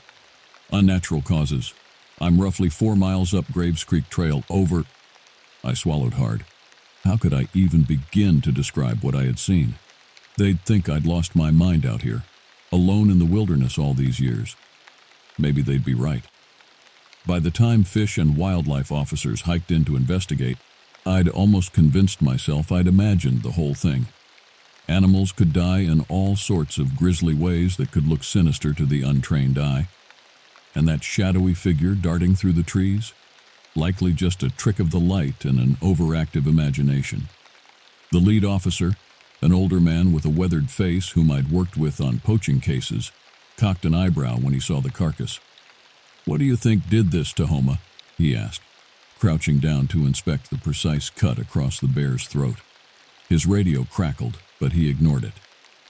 unnatural causes. I'm roughly 4 miles up Graves Creek Trail, over." I swallowed hard. How could I even begin to describe what I had seen? They'd think I'd lost my mind out here, alone in the wilderness all these years. Maybe they'd be right. By the time fish and wildlife officers hiked in to investigate, I'd almost convinced myself I'd imagined the whole thing. Animals could die in all sorts of grisly ways that could look sinister to the untrained eye. And that shadowy figure darting through the trees? Likely just a trick of the light and an overactive imagination. The lead officer, an older man with a weathered face whom I'd worked with on poaching cases, cocked an eyebrow when he saw the carcass. "What do you think did this, Tahoma?" he asked, crouching down to inspect the precise cut across the bear's throat. His radio crackled, but he ignored it.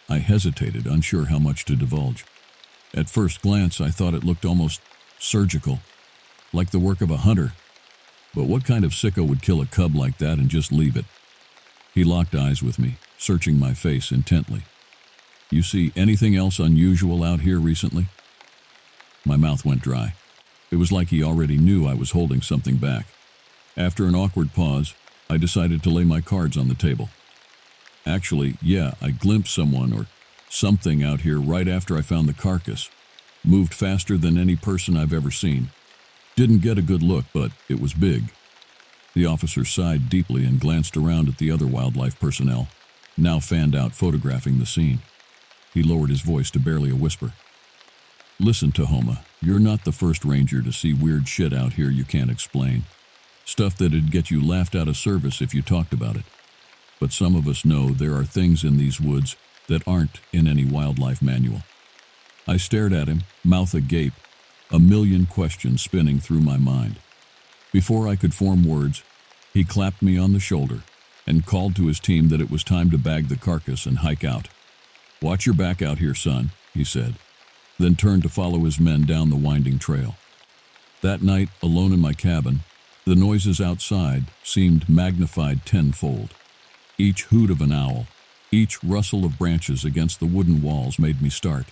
I hesitated, unsure how much to divulge. At first glance, I thought it looked almost surgical, like the work of a hunter. But what kind of sicko would kill a cub like that and just leave it? He locked eyes with me, searching my face intently. "You see anything else unusual out here recently?" My mouth went dry. It was like he already knew I was holding something back. After an awkward pause, I decided to lay my cards on the table. "Actually, yeah, I glimpsed someone or something out here right after I found the carcass. Moved faster than any person I've ever seen. Didn't get a good look, but it was big." The officer sighed deeply and glanced around at the other wildlife personnel, now fanned out photographing the scene. He lowered his voice to barely a whisper. "Listen, Tahoma, you're not the first ranger to see weird shit out here you can't explain. Stuff that'd get you laughed out of service if you talked about it. But some of us know there are things in these woods that aren't in any wildlife manual." I stared at him, mouth agape, a million questions spinning through my mind. Before I could form words, he clapped me on the shoulder and called to his team that it was time to bag the carcass and hike out. "Watch your back out here, son," he said, then turned to follow his men down the winding trail. That night, alone in my cabin, the noises outside seemed magnified tenfold. Each hoot of an owl, each rustle of branches against the wooden walls made me start.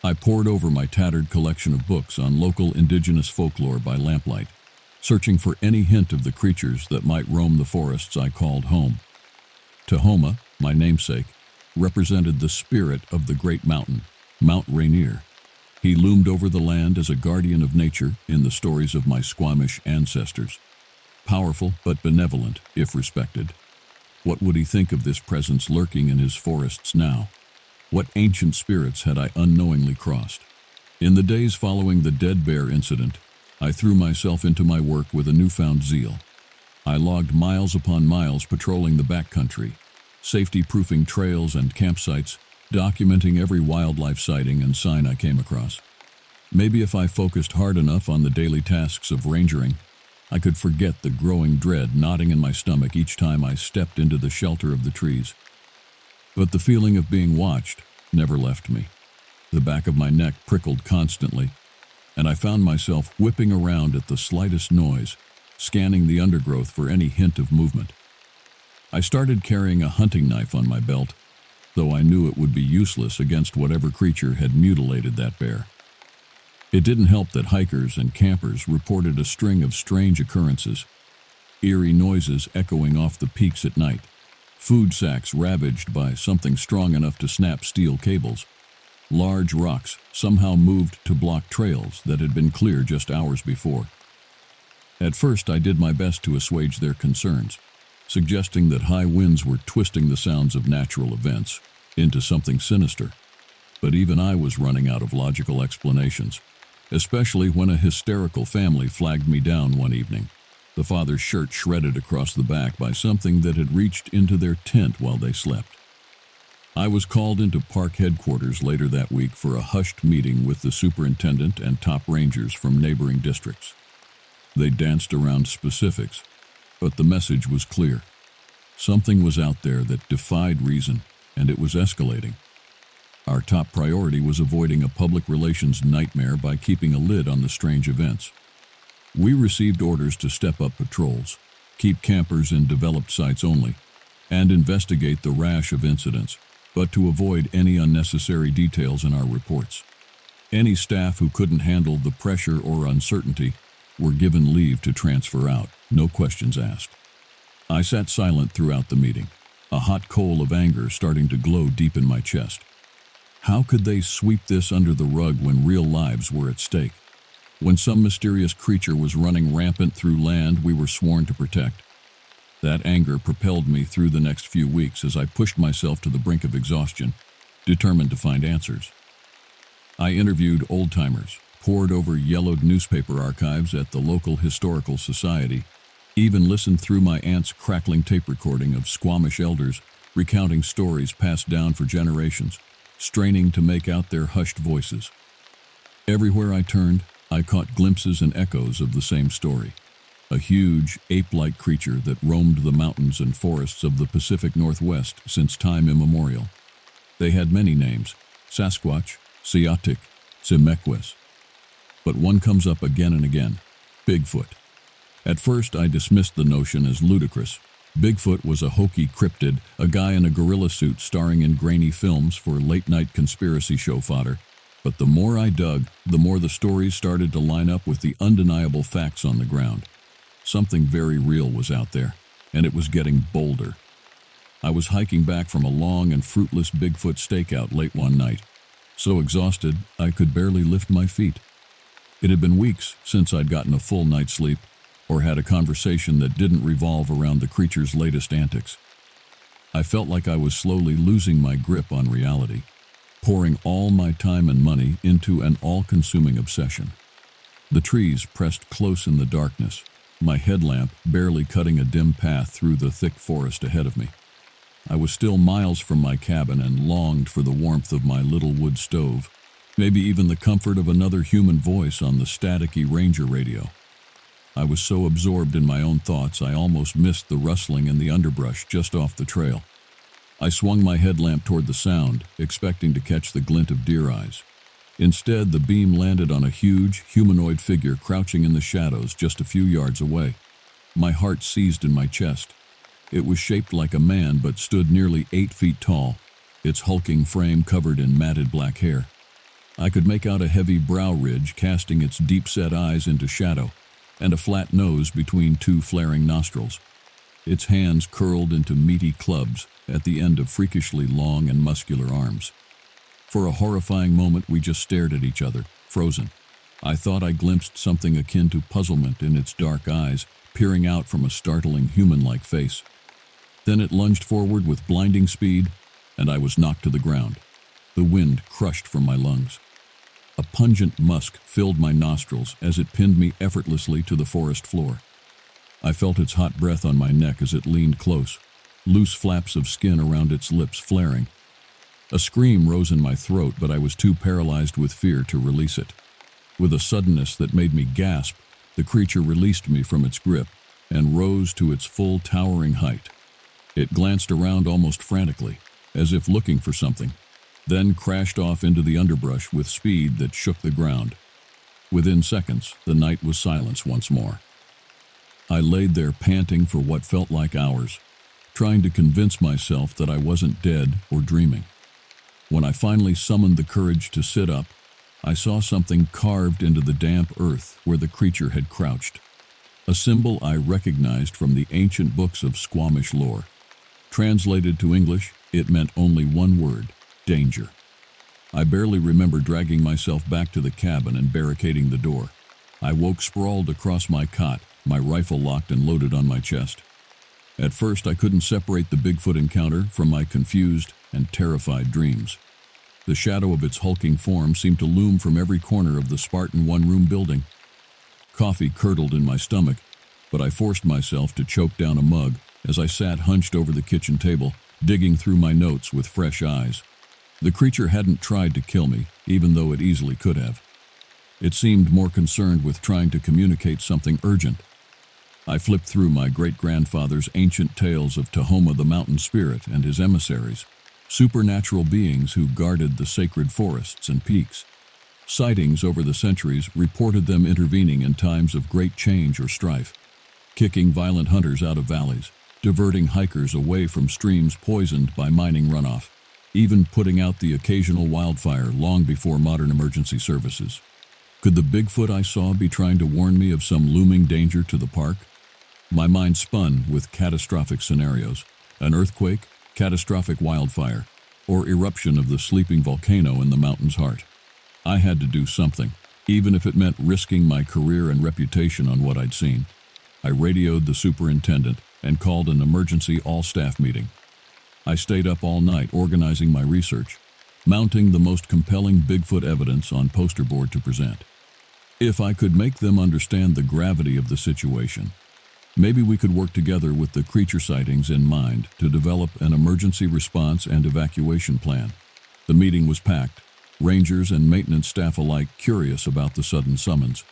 I pored over my tattered collection of books on local indigenous folklore by lamplight, searching for any hint of the creatures that might roam the forests I called home. Tahoma, my namesake, represented the spirit of the great mountain, Mount Rainier. He loomed over the land as a guardian of nature in the stories of my Squamish ancestors. Powerful but benevolent, if respected. What would he think of this presence lurking in his forests now? What ancient spirits had I unknowingly crossed? In the days following the dead bear incident, I threw myself into my work with a newfound zeal. I logged miles upon miles patrolling the backcountry, safety-proofing trails and campsites, documenting every wildlife sighting and sign I came across. Maybe if I focused hard enough on the daily tasks of rangering, I could forget the growing dread knotting in my stomach each time I stepped into the shelter of the trees. But the feeling of being watched never left me. The back of my neck prickled constantly, and I found myself whipping around at the slightest noise, scanning the undergrowth for any hint of movement. I started carrying a hunting knife on my belt, though I knew it would be useless against whatever creature had mutilated that bear. It didn't help that hikers and campers reported a string of strange occurrences, eerie noises echoing off the peaks at night, food sacks ravaged by something strong enough to snap steel cables, large rocks somehow moved to block trails that had been clear just hours before. At first, I did my best to assuage their concerns, suggesting that high winds were twisting the sounds of natural events into something sinister. But even I was running out of logical explanations, especially when a hysterical family flagged me down one evening, the father's shirt shredded across the back by something that had reached into their tent while they slept. I was called into park headquarters later that week for a hushed meeting with the superintendent and top rangers from neighboring districts. They danced around specifics, but the message was clear. Something was out there that defied reason, and it was escalating. Our top priority was avoiding a public relations nightmare by keeping a lid on the strange events. We received orders to step up patrols, keep campers in developed sites only, and investigate the rash of incidents, but to avoid any unnecessary details in our reports. Any staff who couldn't handle the pressure or uncertainty were given leave to transfer out, no questions asked. I sat silent throughout the meeting, a hot coal of anger starting to glow deep in my chest. How could they sweep this under the rug when real lives were at stake? when some mysterious creature was running rampant through land we were sworn to protect. That anger propelled me through the next few weeks as I pushed myself to the brink of exhaustion, determined to find answers. I interviewed old-timers, pored over yellowed newspaper archives at the local historical society, even listened through my aunt's crackling tape recording of Squamish elders recounting stories passed down for generations, straining to make out their hushed voices. Everywhere I turned, I caught glimpses and echoes of the same story. A huge, ape-like creature that roamed the mountains and forests of the Pacific Northwest since time immemorial. They had many names: Sasquatch, Siatic, Simequis. But one comes up again and again: Bigfoot. At first, I dismissed the notion as ludicrous. Bigfoot was a hokey cryptid, a guy in a gorilla suit starring in grainy films for late-night conspiracy show fodder. But the more I dug, the more the stories started to line up with the undeniable facts on the ground. Something very real was out there, and it was getting bolder. I was hiking back from a long and fruitless Bigfoot stakeout late one night, so exhausted I could barely lift my feet. It had been weeks since I'd gotten a full night's sleep, or had a conversation that didn't revolve around the creature's latest antics. I felt like I was slowly losing my grip on reality, pouring all my time and money into an all-consuming obsession. The trees pressed close in the darkness, my headlamp barely cutting a dim path through the thick forest ahead of me. I was still miles from my cabin and longed for the warmth of my little wood stove, maybe even the comfort of another human voice on the staticky ranger radio. I was so absorbed in my own thoughts I almost missed the rustling in the underbrush just off the trail. I swung my headlamp toward the sound, expecting to catch the glint of deer eyes. Instead, the beam landed on a huge, humanoid figure crouching in the shadows just a few yards away. My heart seized in my chest. It was shaped like a man but stood nearly 8 feet tall, its hulking frame covered in matted black hair. I could make out a heavy brow ridge casting its deep-set eyes into shadow, and a flat nose between two flaring nostrils. Its hands curled into meaty clubs at the end of freakishly long and muscular arms. For a horrifying moment we just stared at each other, frozen. I thought I glimpsed something akin to puzzlement in its dark eyes, peering out from a startling human-like face. Then it lunged forward with blinding speed, and I was knocked to the ground. The wind crushed from my lungs. A pungent musk filled my nostrils as it pinned me effortlessly to the forest floor. I felt its hot breath on my neck as it leaned close, loose flaps of skin around its lips flaring. A scream rose in my throat, but I was too paralyzed with fear to release it. With a suddenness that made me gasp, the creature released me from its grip and rose to its full towering height. It glanced around almost frantically, as if looking for something, then crashed off into the underbrush with speed that shook the ground. Within seconds, the night was silence once more. I laid there panting for what felt like hours, trying to convince myself that I wasn't dead or dreaming. When I finally summoned the courage to sit up, I saw something carved into the damp earth where the creature had crouched. A symbol I recognized from the ancient books of Squamish lore. Translated to English, it meant only one word: danger. I barely remember dragging myself back to the cabin and barricading the door. I woke sprawled across my cot, my rifle locked and loaded on my chest. At first, I couldn't separate the Bigfoot encounter from my confused and terrified dreams. The shadow of its hulking form seemed to loom from every corner of the Spartan one-room building. Coffee curdled in my stomach, but I forced myself to choke down a mug as I sat hunched over the kitchen table, digging through my notes with fresh eyes. The creature hadn't tried to kill me, even though it easily could have. It seemed more concerned with trying to communicate something urgent. I flipped through my great-grandfather's ancient tales of Tahoma the mountain spirit and his emissaries, supernatural beings who guarded the sacred forests and peaks. Sightings over the centuries reported them intervening in times of great change or strife, kicking violent hunters out of valleys, diverting hikers away from streams poisoned by mining runoff, even putting out the occasional wildfire long before modern emergency services. Could the Bigfoot I saw be trying to warn me of some looming danger to the park? My mind spun with catastrophic scenarios: an earthquake, catastrophic wildfire, or eruption of the sleeping volcano in the mountain's heart. I had to do something, even if it meant risking my career and reputation on what I'd seen. I radioed the superintendent and called an emergency all-staff meeting. I stayed up all night organizing my research, mounting the most compelling Bigfoot evidence on poster board to present. If I could make them understand the gravity of the situation, maybe we could work together with the creature sightings in mind to develop an emergency response and evacuation plan. The meeting was packed, rangers and maintenance staff alike curious about the sudden summons.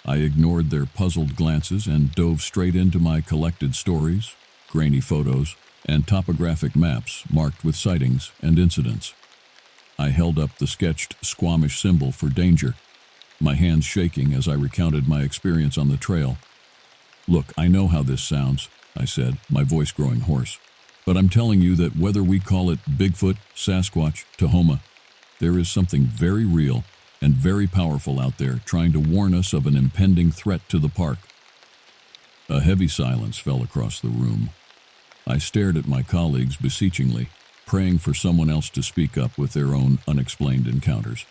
I ignored their puzzled glances and dove straight into my collected stories, grainy photos, and topographic maps marked with sightings and incidents. I held up the sketched Squamish symbol for danger, my hands shaking as I recounted my experience on the trail. "Look, I know how this sounds," I said, my voice growing hoarse. "But I'm telling you that whether we call it Bigfoot, Sasquatch, Tahoma, there is something very real and very powerful out there trying to warn us of an impending threat to the park." A heavy silence fell across the room. I stared at my colleagues beseechingly, praying for someone else to speak up with their own unexplained encounters.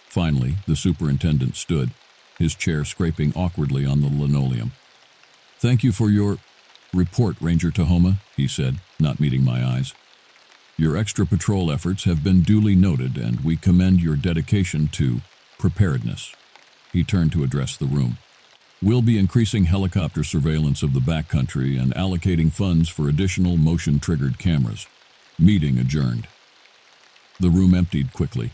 Finally, the superintendent stood, his chair scraping awkwardly on the linoleum. "Thank you for your report, Ranger Tahoma," he said, not meeting my eyes. "Your extra patrol efforts have been duly noted, and we commend your dedication to preparedness." He turned to address the room. "We'll be increasing helicopter surveillance of the backcountry and allocating funds for additional motion-triggered cameras. Meeting adjourned." The room emptied quickly,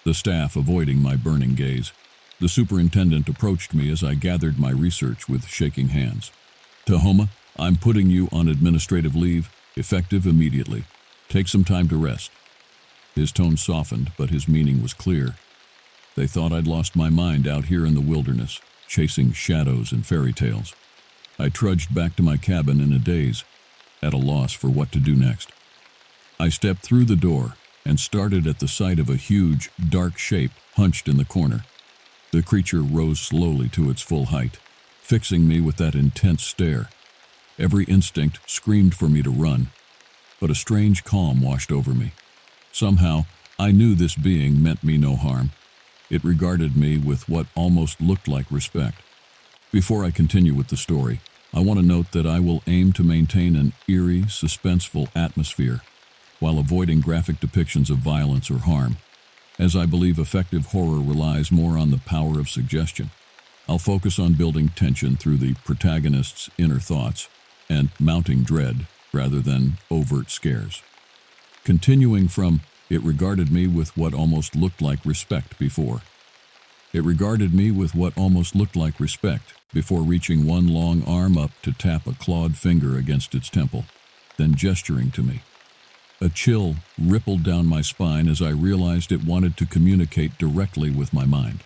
the staff avoiding my burning gaze. The superintendent approached me as I gathered my research with shaking hands. "Tahoma, I'm putting you on administrative leave, effective immediately. Take some time to rest." His tone softened, but his meaning was clear. They thought I'd lost my mind out here in the wilderness, chasing shadows and fairy tales. I trudged back to my cabin in a daze, at a loss for what to do next. I stepped through the door and started at the sight of a huge, dark shape hunched in the corner. The creature rose slowly to its full height, fixing me with that intense stare. Every instinct screamed for me to run, but a strange calm washed over me. Somehow, I knew this being meant me no harm. It regarded me with what almost looked like respect. Before I continue with the story, I want to note that I will aim to maintain an eerie, suspenseful atmosphere, while avoiding graphic depictions of violence or harm, as I believe effective horror relies more on the power of suggestion. I'll focus on building tension through the protagonist's inner thoughts and mounting dread rather than overt scares. Continuing from, "It regarded me with what almost looked like respect before." It regarded me with what almost looked like respect before reaching one long arm up to tap a clawed finger against its temple, then gesturing to me. A chill rippled down my spine as I realized it wanted to communicate directly with my mind.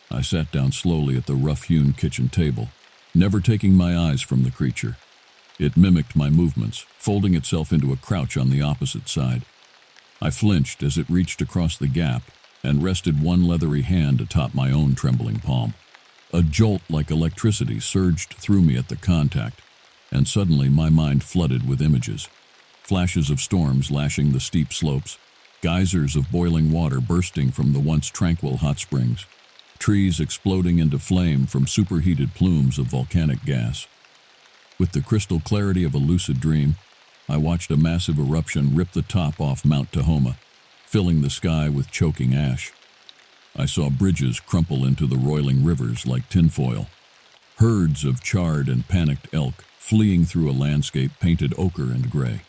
I sat down slowly at the rough-hewn kitchen table, never taking my eyes from the creature. It mimicked my movements, folding itself into a crouch on the opposite side. I flinched as it reached across the gap and rested one leathery hand atop my own trembling palm. A jolt like electricity surged through me at the contact, and suddenly my mind flooded with images. Flashes of storms lashing the steep slopes, geysers of boiling water bursting from the once tranquil hot springs, trees exploding into flame from superheated plumes of volcanic gas. With the crystal clarity of a lucid dream, I watched a massive eruption rip the top off Mount Tahoma, filling the sky with choking ash. I saw bridges crumple into the roiling rivers like tinfoil, herds of charred and panicked elk fleeing through a landscape painted ochre and gray.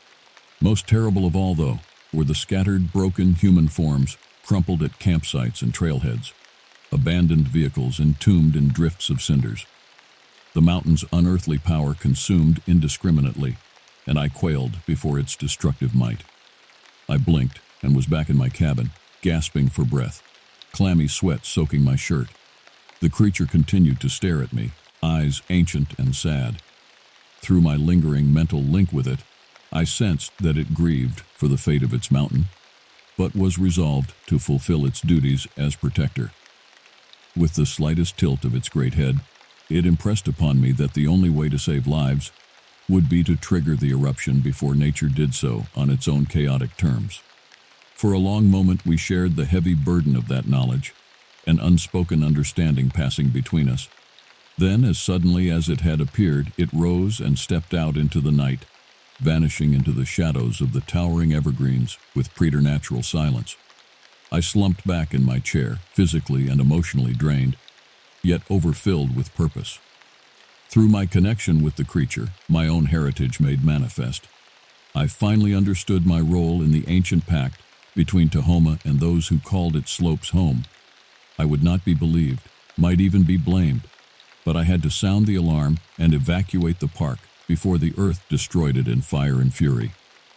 Most terrible of all, though, were the scattered, broken human forms crumpled at campsites and trailheads, abandoned vehicles entombed in drifts of cinders. The mountain's unearthly power consumed indiscriminately, and I quailed before its destructive might. I blinked and was back in my cabin, gasping for breath, clammy sweat soaking my shirt. The creature continued to stare at me, eyes ancient and sad. Through my lingering mental link with it, I sensed that it grieved for the fate of its mountain, but was resolved to fulfill its duties as protector. With the slightest tilt of its great head, it impressed upon me that the only way to save lives would be to trigger the eruption before nature did so on its own chaotic terms. For a long moment we shared the heavy burden of that knowledge, an unspoken understanding passing between us. Then, as suddenly as it had appeared, it rose and stepped out into the night, vanishing into the shadows of the towering evergreens with preternatural silence. I slumped back in my chair, physically and emotionally drained, yet overfilled with purpose. Through my connection with the creature, my own heritage made manifest, I finally understood my role in the ancient pact between Tahoma and those who called its slopes home. I would not be believed, might even be blamed, but I had to sound the alarm and evacuate the park before the earth destroyed it in fire and fury.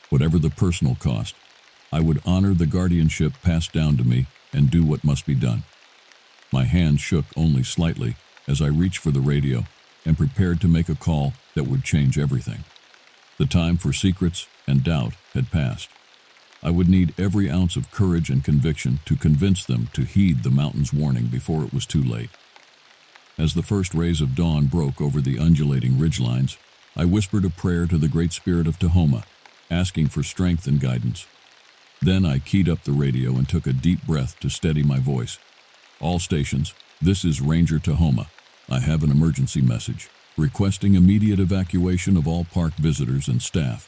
Whatever the personal cost, I would honor the guardianship passed down to me and do what must be done. My hand shook only slightly as I reached for the radio and prepared to make a call that would change everything. The time for secrets and doubt had passed. I would need every ounce of courage and conviction to convince them to heed the mountain's warning before it was too late. As the first rays of dawn broke over the undulating ridgelines, I whispered a prayer to the Great Spirit of Tahoma, asking for strength and guidance. Then I keyed up the radio and took a deep breath to steady my voice. All stations, this is Ranger Tahoma. I have an emergency message, requesting immediate evacuation of all park visitors and staff.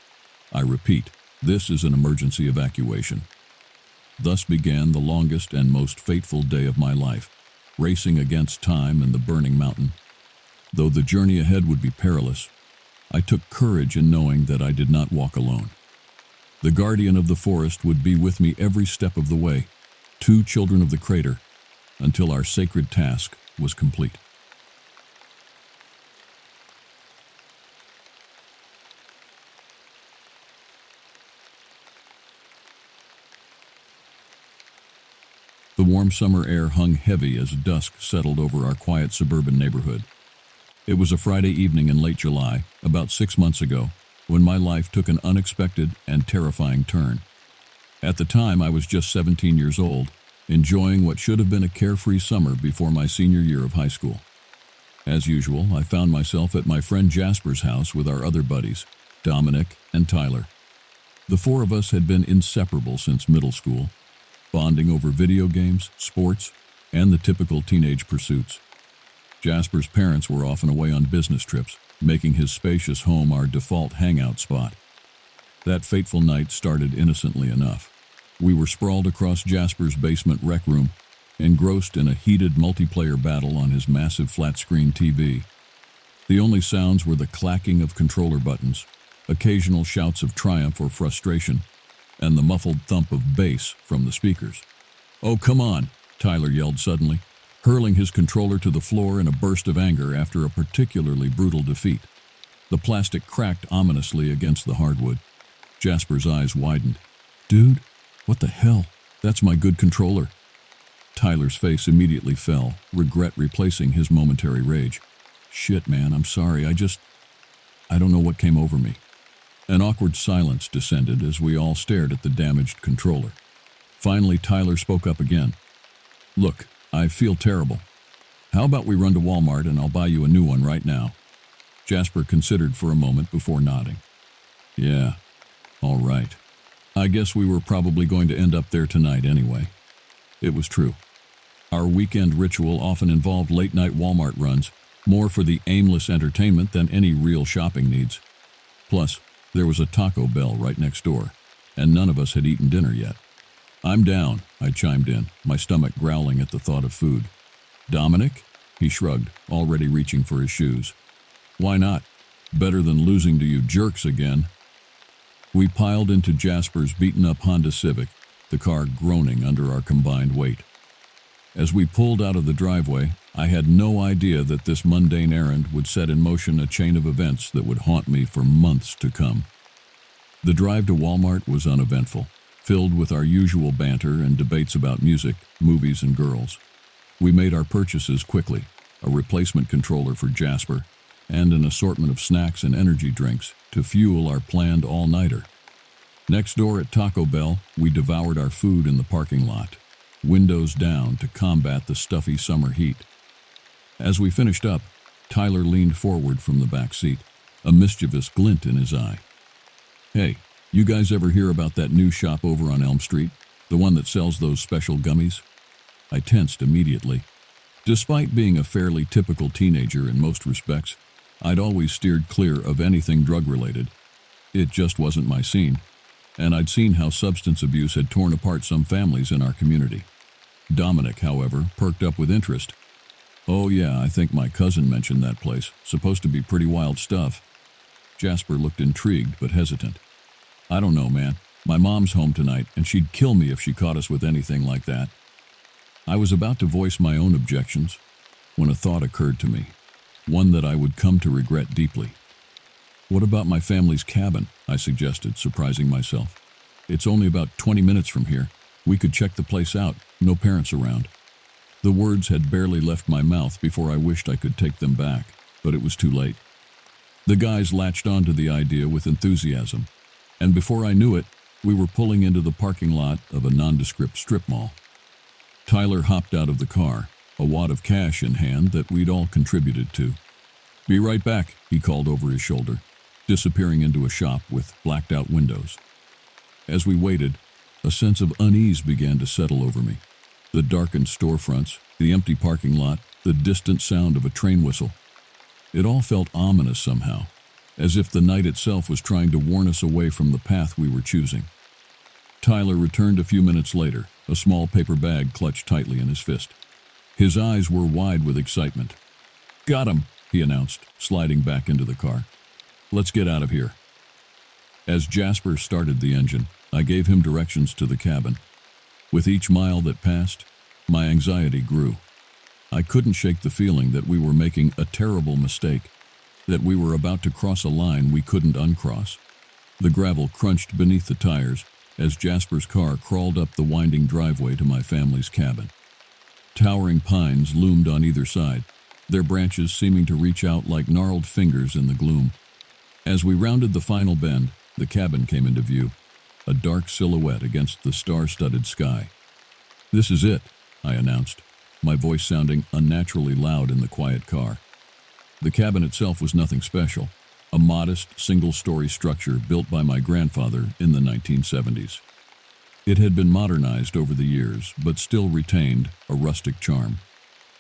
I repeat, this is an emergency evacuation. Thus began the longest and most fateful day of my life, racing against time and the burning mountain. Though the journey ahead would be perilous, I took courage in knowing that I did not walk alone. The guardian of the forest would be with me every step of the way, 2 children of the crater, until our sacred task was complete. The warm summer air hung heavy as dusk settled over our quiet suburban neighborhood. It was a Friday evening in late July, about 6 months ago, when my life took an unexpected and terrifying turn. At the time, I was just 17 years old, enjoying what should have been a carefree summer before my senior year of high school. As usual, I found myself at my friend Jasper's house with our other buddies, Dominic and Tyler. The 4 of us had been inseparable since middle school, bonding over video games, sports, and the typical teenage pursuits. Jasper's parents were often away on business trips, making his spacious home our default hangout spot. That fateful night started innocently enough. We were sprawled across Jasper's basement rec room, engrossed in a heated multiplayer battle on his massive flat-screen TV. The only sounds were the clacking of controller buttons, occasional shouts of triumph or frustration, and the muffled thump of bass from the speakers. "Oh, come on," Tyler yelled suddenly, hurling his controller to the floor in a burst of anger after a particularly brutal defeat. The plastic cracked ominously against the hardwood. Jasper's eyes widened. "Dude, what the hell? That's my good controller." Tyler's face immediately fell, regret replacing his momentary rage. "Shit, man, I'm sorry. I don't know what came over me." An awkward silence descended as we all stared at the damaged controller. Finally, Tyler spoke up again. "Look, I feel terrible. How about we run to Walmart and I'll buy you a new one right now?" Jasper considered for a moment before nodding. "Yeah, all right. I guess we were probably going to end up there tonight anyway." It was true. Our weekend ritual often involved late-night Walmart runs, more for the aimless entertainment than any real shopping needs. Plus, there was a Taco Bell right next door, and none of us had eaten dinner yet. "I'm down," I chimed in, my stomach growling at the thought of food. "Dominic?" He shrugged, already reaching for his shoes. "Why not? Better than losing to you jerks again." We piled into Jasper's beaten-up Honda Civic, the car groaning under our combined weight. As we pulled out of the driveway, I had no idea that this mundane errand would set in motion a chain of events that would haunt me for months to come. The drive to Walmart was uneventful, filled with our usual banter and debates about music, movies, and girls. We made our purchases quickly, a replacement controller for Jasper, and an assortment of snacks and energy drinks to fuel our planned all-nighter. Next door at Taco Bell, we devoured our food in the parking lot, windows down to combat the stuffy summer heat. As we finished up, Tyler leaned forward from the back seat, a mischievous glint in his eye. "Hey, you guys ever hear about that new shop over on Elm Street? The one that sells those special gummies?" I tensed immediately. Despite being a fairly typical teenager in most respects, I'd always steered clear of anything drug-related. It just wasn't my scene, and I'd seen how substance abuse had torn apart some families in our community. Dominic, however, perked up with interest. "Oh yeah, I think my cousin mentioned that place. Supposed to be pretty wild stuff." Jasper looked intrigued but hesitant. "I don't know, man. My mom's home tonight, and she'd kill me if she caught us with anything like that." I was about to voice my own objections when a thought occurred to me, one that I would come to regret deeply. "What about my family's cabin?" I suggested, surprising myself. "It's only about 20 minutes from here. We could check the place out, no parents around." The words had barely left my mouth before I wished I could take them back, but it was too late. The guys latched onto the idea with enthusiasm, and before I knew it, we were pulling into the parking lot of a nondescript strip mall. Tyler hopped out of the car, a wad of cash in hand that we'd all contributed to. "Be right back," he called over his shoulder, disappearing into a shop with blacked-out windows. As we waited, a sense of unease began to settle over me. The darkened storefronts, the empty parking lot, the distant sound of a train whistle. It all felt ominous somehow, as if the night itself was trying to warn us away from the path we were choosing. Tyler returned a few minutes later, a small paper bag clutched tightly in his fist. His eyes were wide with excitement. "Got him," he announced, sliding back into the car. "Let's get out of here." As Jasper started the engine, I gave him directions to the cabin. With each mile that passed, my anxiety grew. I couldn't shake the feeling that we were making a terrible mistake, that we were about to cross a line we couldn't uncross. The gravel crunched beneath the tires as Jasper's car crawled up the winding driveway to my family's cabin. Towering pines loomed on either side, their branches seeming to reach out like gnarled fingers in the gloom. As we rounded the final bend, the cabin came into view, a dark silhouette against the star-studded sky. "This is it," I announced, my voice sounding unnaturally loud in the quiet car. The cabin itself was nothing special, a modest, single-story structure built by my grandfather in the 1970s. It had been modernized over the years, but still retained a rustic charm.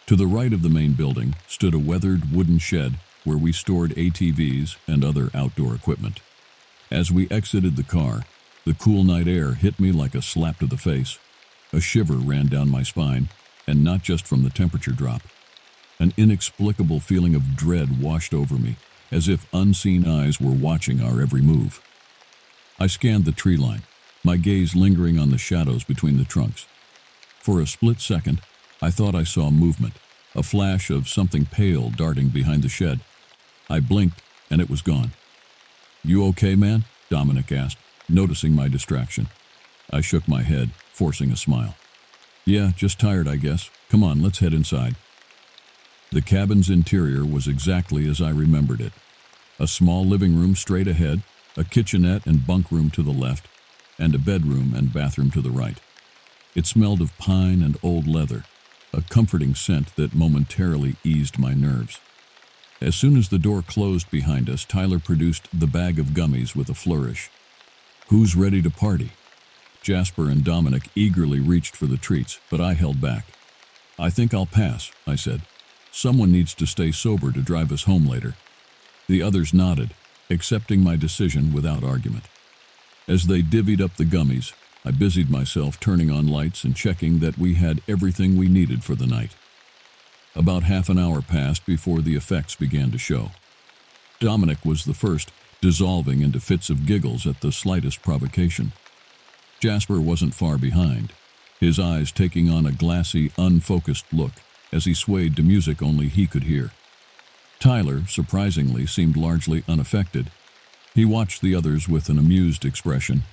To the right of the main building stood a weathered wooden shed where we stored ATVs and other outdoor equipment. As we exited the car, the cool night air hit me like a slap to the face. A shiver ran down my spine, and not just from the temperature drop. An inexplicable feeling of dread washed over me, as if unseen eyes were watching our every move. I scanned the tree line, my gaze lingering on the shadows between the trunks. For a split second, I thought I saw movement, a flash of something pale darting behind the shed. I blinked, and it was gone. "You okay, man?" Dominic asked, noticing my distraction. I shook my head, forcing a smile. "Yeah, just tired, I guess. Come on, let's head inside." The cabin's interior was exactly as I remembered it. A small living room straight ahead, a kitchenette and bunk room to the left, and a bedroom and bathroom to the right. It smelled of pine and old leather, a comforting scent that momentarily eased my nerves. As soon as the door closed behind us, Tyler produced the bag of gummies with a flourish. "Who's ready to party?" Jasper and Dominic eagerly reached for the treats, but I held back. "I think I'll pass," I said. "Someone needs to stay sober to drive us home later." The others nodded, accepting my decision without argument. As they divvied up the gummies, I busied myself turning on lights and checking that we had everything we needed for the night. About half an hour passed before the effects began to show. Dominic was the first, dissolving into fits of giggles at the slightest provocation. Jasper wasn't far behind, his eyes taking on a glassy, unfocused look as he swayed to music only he could hear. Tyler, surprisingly, seemed largely unaffected. He watched the others with an amused expression,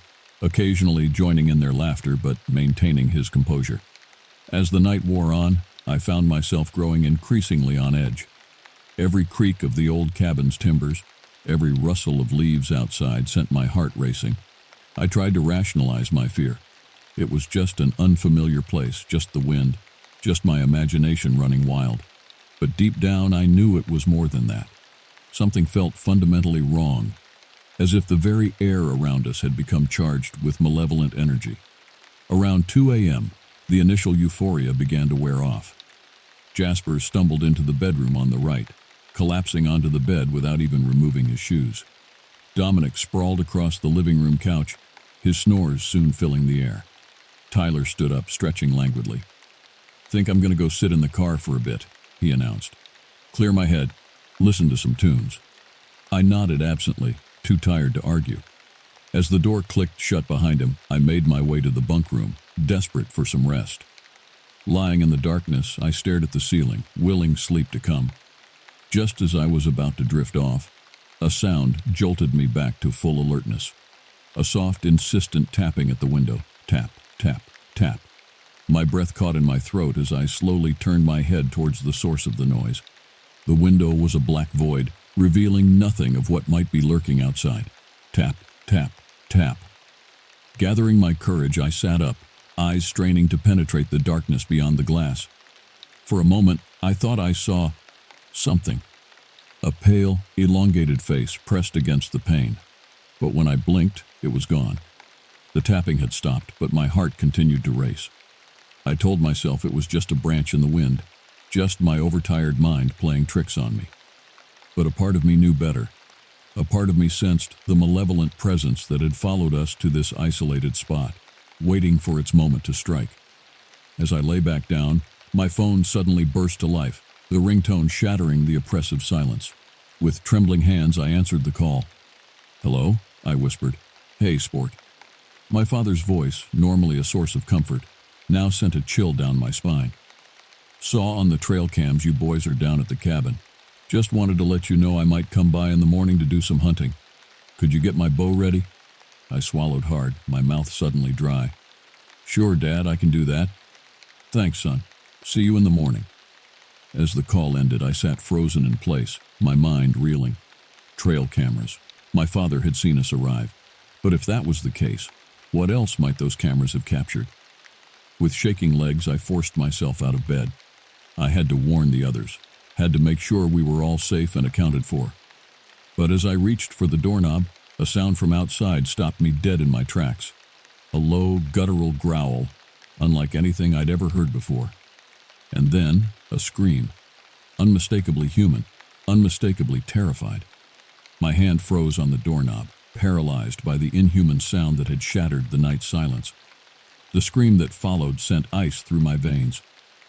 occasionally joining in their laughter but maintaining his composure. As the night wore on, I found myself growing increasingly on edge. Every creak of the old cabin's timbers, every rustle of leaves outside sent my heart racing. I tried to rationalize my fear. It was just an unfamiliar place, just the wind, just my imagination running wild. But deep down, I knew it was more than that. Something felt fundamentally wrong, as if the very air around us had become charged with malevolent energy. Around 2 a.m., The initial euphoria began to wear off. Jasper stumbled into the bedroom on the right, collapsing onto the bed without even removing his shoes. Dominic sprawled across the living room couch, his snores soon filling the air. Tyler stood up, stretching languidly. "Think I'm going to go sit in the car for a bit," he announced. "Clear my head, listen to some tunes." I nodded absently, too tired to argue. As the door clicked shut behind him, I made my way to the bunk room, desperate for some rest. Lying in the darkness, I stared at the ceiling, willing sleep to come. Just as I was about to drift off, a sound jolted me back to full alertness. A soft, insistent tapping at the window. Tap, tap, tap. My breath caught in my throat as I slowly turned my head towards the source of the noise. The window was a black void, revealing nothing of what might be lurking outside. Tap, tap, tap. Gathering my courage, I sat up, eyes straining to penetrate the darkness beyond the glass. For a moment, I thought I saw something. A pale, elongated face pressed against the pane. But when I blinked, it was gone. The tapping had stopped, but my heart continued to race. I told myself it was just a branch in the wind, just my overtired mind playing tricks on me. But a part of me knew better. A part of me sensed the malevolent presence that had followed us to this isolated spot, waiting for its moment to strike. As I lay back down, my phone suddenly burst to life, the ringtone shattering the oppressive silence. With trembling hands, I answered the call. "Hello?" I whispered. "Hey, sport." My father's voice, normally a source of comfort, now sent a chill down my spine. "Saw on the trail cams you boys are down at the cabin. Just wanted to let you know I might come by in the morning to do some hunting. Could you get my bow ready?" I swallowed hard, my mouth suddenly dry. "Sure, Dad, I can do that." "Thanks, son. See you in the morning." As the call ended, I sat frozen in place, my mind reeling. Trail cameras. My father had seen us arrive. But if that was the case, what else might those cameras have captured? With shaking legs, I forced myself out of bed. I had to warn the others, had to make sure we were all safe and accounted for. But as I reached for the doorknob, a sound from outside stopped me dead in my tracks. A low, guttural growl, unlike anything I'd ever heard before. And then, a scream. Unmistakably human, unmistakably terrified. My hand froze on the doorknob, paralyzed by the inhuman sound that had shattered the night silence. The scream that followed sent ice through my veins.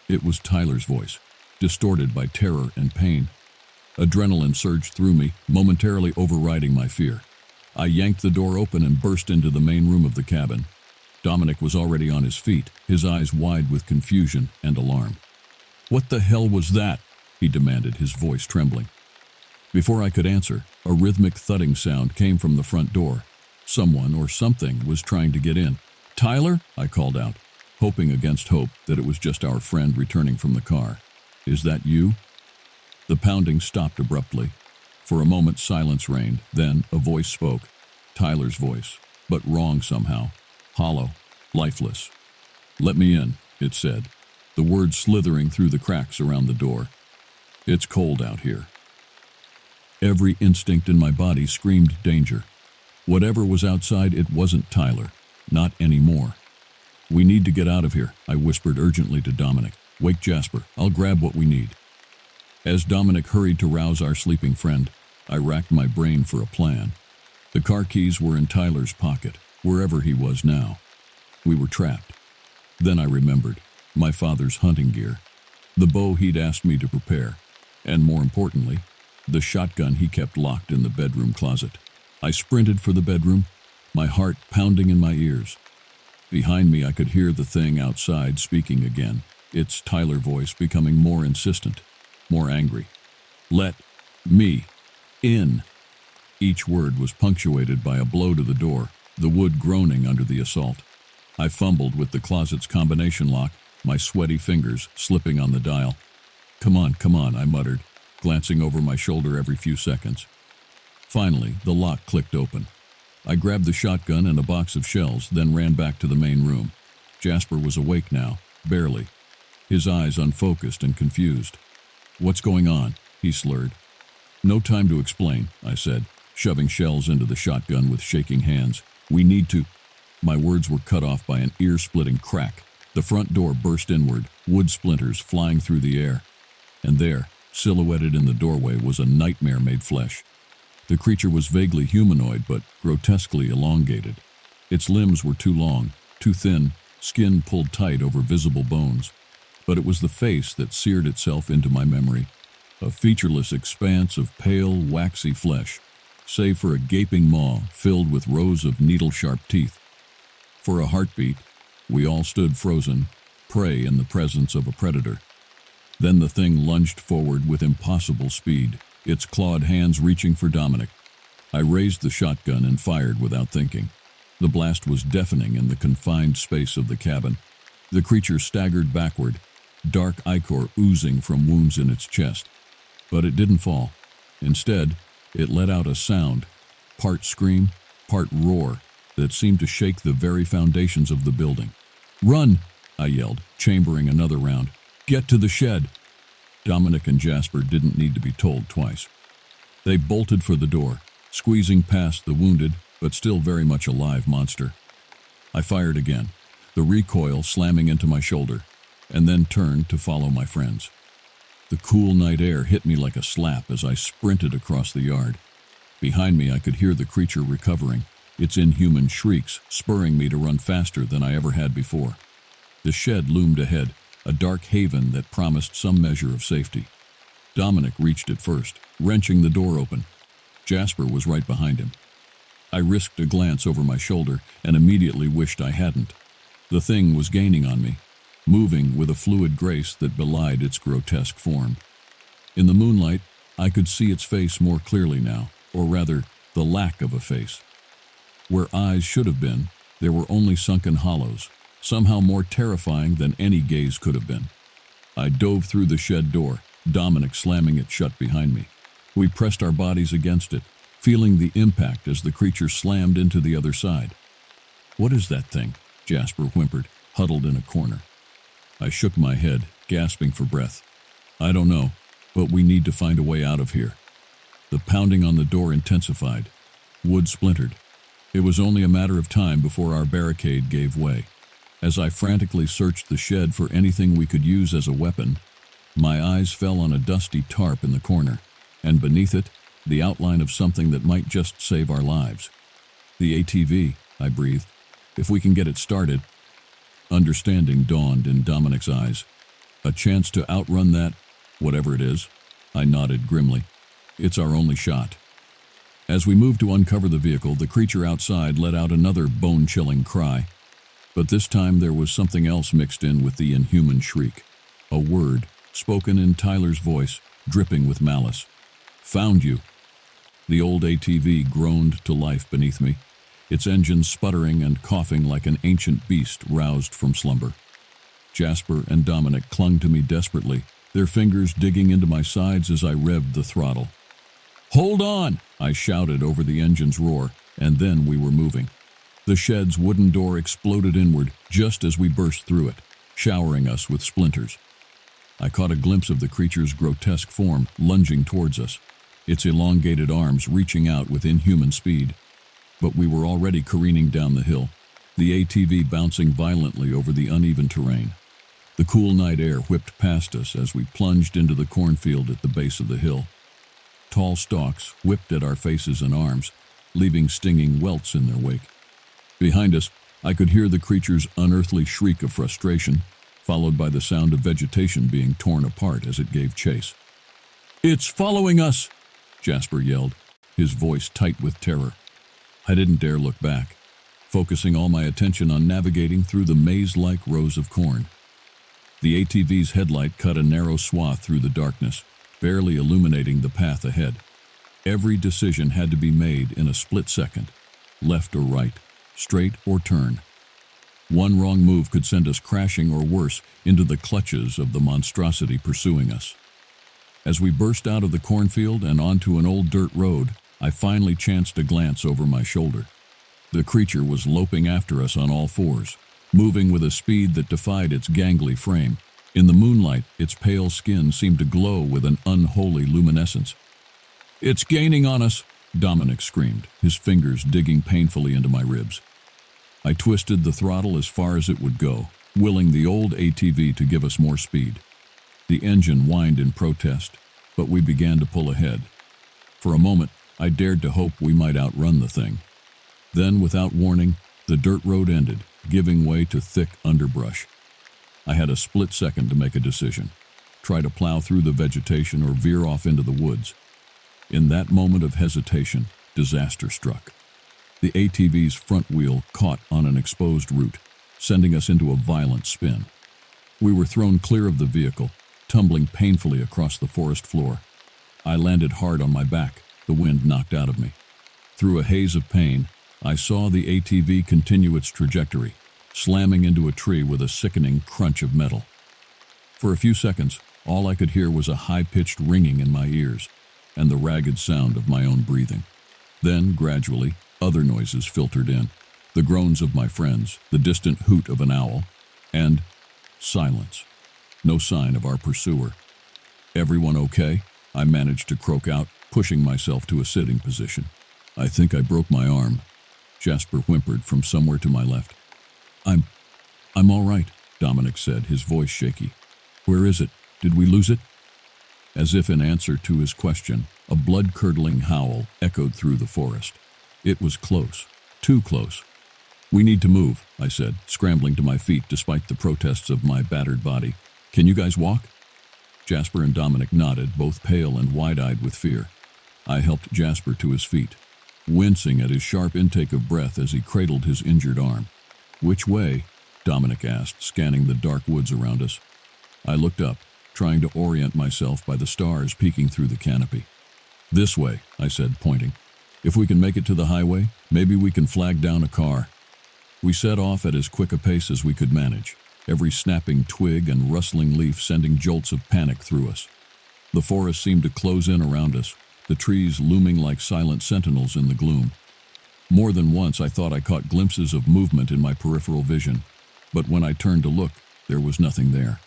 It was Tyler's voice, distorted by terror and pain. Adrenaline surged through me, momentarily overriding my fear. I yanked the door open and burst into the main room of the cabin. Dominic was already on his feet, his eyes wide with confusion and alarm. "What the hell was that?" he demanded, his voice trembling. Before I could answer, a rhythmic thudding sound came from the front door. Someone or something was trying to get in. "Tyler?" I called out, hoping against hope that it was just our friend returning from the car. "Is that you?" The pounding stopped abruptly. For a moment silence reigned, then a voice spoke. Tyler's voice, but wrong somehow. Hollow, lifeless. "Let me in," it said, the words slithering through the cracks around the door. "It's cold out here." Every instinct in my body screamed danger. Whatever was outside, it wasn't Tyler. Not anymore. "We need to get out of here," I whispered urgently to Dominic. "Wake Jasper. I'll grab what we need." As Dominic hurried to rouse our sleeping friend, I racked my brain for a plan. The car keys were in Tyler's pocket, wherever he was now. We were trapped. Then I remembered. My father's hunting gear. The bow he'd asked me to prepare. And more importantly, the shotgun he kept locked in the bedroom closet. I sprinted for the bedroom, my heart pounding in my ears. Behind me, I could hear the thing outside speaking again, its Tyler voice becoming more insistent, more angry. "Let me in." Each word was punctuated by a blow to the door, the wood groaning under the assault. I fumbled with the closet's combination lock, my sweaty fingers slipping on the dial. Come on," I muttered, glancing over my shoulder every few seconds. Finally, the lock clicked open. I grabbed the shotgun and a box of shells, then ran back to the main room. Jasper was awake now, barely, his eyes unfocused and confused. "What's going on?" he slurred. "No time to explain," I said, shoving shells into the shotgun with shaking hands. "We need to—" My words were cut off by an ear-splitting crack, The front door burst inward, wood splinters flying through the air. And there, silhouetted in the doorway, was a nightmare made flesh. The creature was vaguely humanoid, but grotesquely elongated. Its limbs were too long, too thin, skin pulled tight over visible bones. But it was the face that seared itself into my memory, a featureless expanse of pale, waxy flesh, save for a gaping maw filled with rows of needle-sharp teeth. For a heartbeat, we all stood frozen, prey in the presence of a predator. Then the thing lunged forward with impossible speed, its clawed hands reaching for Dominic. I raised the shotgun and fired without thinking. The blast was deafening in the confined space of the cabin. The creature staggered backward, dark ichor oozing from wounds in its chest. But it didn't fall. Instead, it let out a sound, part scream, part roar, that seemed to shake the very foundations of the building. "Run!" I yelled, chambering another round. "Get to the shed!" Dominic and Jasper didn't need to be told twice. They bolted for the door, squeezing past the wounded, but still very much alive monster. I fired again, the recoil slamming into my shoulder, and then turned to follow my friends. The cool night air hit me like a slap as I sprinted across the yard. Behind me, I could hear the creature recovering, its inhuman shrieks spurring me to run faster than I ever had before. The shed loomed ahead, a dark haven that promised some measure of safety. Dominic reached it first, wrenching the door open. Jasper was right behind him. I risked a glance over my shoulder and immediately wished I hadn't. The thing was gaining on me, moving with a fluid grace that belied its grotesque form. In the moonlight, I could see its face more clearly now, or rather, the lack of a face. Where eyes should have been, there were only sunken hollows, somehow more terrifying than any gaze could have been. I dove through the shed door, Dominic slamming it shut behind me. We pressed our bodies against it, feeling the impact as the creature slammed into the other side. "What is that thing?" Jasper whimpered, huddled in a corner. I shook my head, gasping for breath. "I don't know, but we need to find a way out of here." The pounding on the door intensified. Wood splintered. It was only a matter of time before our barricade gave way. As I frantically searched the shed for anything we could use as a weapon, my eyes fell on a dusty tarp in the corner, and beneath it, the outline of something that might just save our lives. "The ATV," I breathed. "If we can get it started." Understanding dawned in Dominic's eyes. "A chance to outrun that, whatever it is?" I nodded grimly. "It's our only shot." As we moved to uncover the vehicle, the creature outside let out another bone-chilling cry. But this time there was something else mixed in with the inhuman shriek. A word, spoken in Tyler's voice, dripping with malice. "Found you." The old ATV groaned to life beneath me, its engine sputtering and coughing like an ancient beast roused from slumber. Jasper and Dominic clung to me desperately, their fingers digging into my sides as I revved the throttle. "Hold on!" I shouted over the engine's roar, and then we were moving. The shed's wooden door exploded inward just as we burst through it, showering us with splinters. I caught a glimpse of the creature's grotesque form lunging towards us, its elongated arms reaching out with inhuman speed. But we were already careening down the hill, the ATV bouncing violently over the uneven terrain. The cool night air whipped past us as we plunged into the cornfield at the base of the hill. Tall stalks whipped at our faces and arms, leaving stinging welts in their wake. Behind us, I could hear the creature's unearthly shriek of frustration, followed by the sound of vegetation being torn apart as it gave chase. "It's following us!" Jasper yelled, his voice tight with terror. I didn't dare look back, focusing all my attention on navigating through the maze-like rows of corn. The ATV's headlight cut a narrow swath through the darkness, barely illuminating the path ahead. Every decision had to be made in a split second, left or right, straight or turn. One wrong move could send us crashing or worse into the clutches of the monstrosity pursuing us. As we burst out of the cornfield and onto an old dirt road, I finally chanced a glance over my shoulder. The creature was loping after us on all fours, moving with a speed that defied its gangly frame. In the moonlight, its pale skin seemed to glow with an unholy luminescence. "It's gaining on us!" Dominic screamed, his fingers digging painfully into my ribs. I twisted the throttle as far as it would go, willing the old ATV to give us more speed. The engine whined in protest, but we began to pull ahead. For a moment, I dared to hope we might outrun the thing. Then, without warning, the dirt road ended, giving way to thick underbrush. I had a split second to make a decision: try to plow through the vegetation or veer off into the woods. In that moment of hesitation, disaster struck. The ATV's front wheel caught on an exposed root, sending us into a violent spin. We were thrown clear of the vehicle, tumbling painfully across the forest floor. I landed hard on my back, the wind knocked out of me. Through a haze of pain, I saw the ATV continue its trajectory, slamming into a tree with a sickening crunch of metal. For a few seconds, all I could hear was a high-pitched ringing in my ears and the ragged sound of my own breathing. Then, gradually, other noises filtered in: the groans of my friends, the distant hoot of an owl, and silence. No sign of our pursuer. "Everyone okay?" I managed to croak out, pushing myself to a sitting position. "I think I broke my arm," Jasper whimpered from somewhere to my left. I'm all right," Dominic said, his voice shaky. "Where is it? Did we lose it?" As if in answer to his question, a blood-curdling howl echoed through the forest. It was close, too close. "We need to move," I said, scrambling to my feet despite the protests of my battered body. "Can you guys walk?" Jasper and Dominic nodded, both pale and wide-eyed with fear. I helped Jasper to his feet, wincing at his sharp intake of breath as he cradled his injured arm. "Which way?" Dominic asked, scanning the dark woods around us. I looked up, trying to orient myself by the stars peeking through the canopy. "This way," I said, pointing. "If we can make it to the highway, maybe we can flag down a car." We set off at as quick a pace as we could manage, every snapping twig and rustling leaf sending jolts of panic through us. The forest seemed to close in around us, the trees looming like silent sentinels in the gloom. More than once I thought I caught glimpses of movement in my peripheral vision, but when I turned to look, there was nothing there.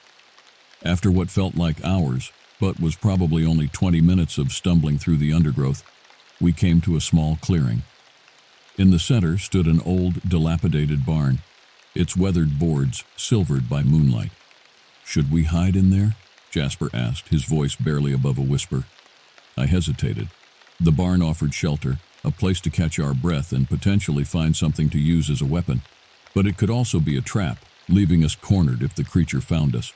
After what felt like hours, but was probably only 20 minutes of stumbling through the undergrowth, we came to a small clearing. In the center stood an old, dilapidated barn, its weathered boards silvered by moonlight. "Should we hide in there?" Jasper asked, his voice barely above a whisper. I hesitated. The barn offered shelter, a place to catch our breath and potentially find something to use as a weapon. But it could also be a trap, leaving us cornered if the creature found us.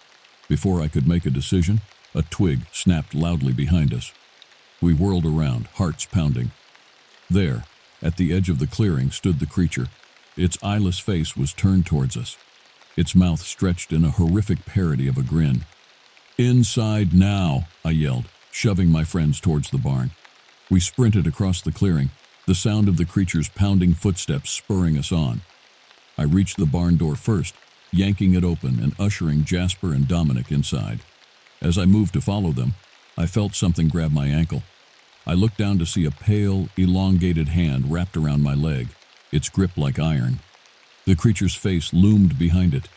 Before I could make a decision, a twig snapped loudly behind us. We whirled around, hearts pounding. There, at the edge of the clearing, stood the creature. Its eyeless face was turned towards us, its mouth stretched in a horrific parody of a grin. "Inside now," I yelled, shoving my friends towards the barn. We sprinted across the clearing, the sound of the creature's pounding footsteps spurring us on. I reached the barn door first, yanking it open and ushering Jasper and Dominic inside. As I moved to follow them, I felt something grab my ankle. I looked down to see a pale, elongated hand wrapped around my leg, its grip like iron. The creature's face loomed behind it,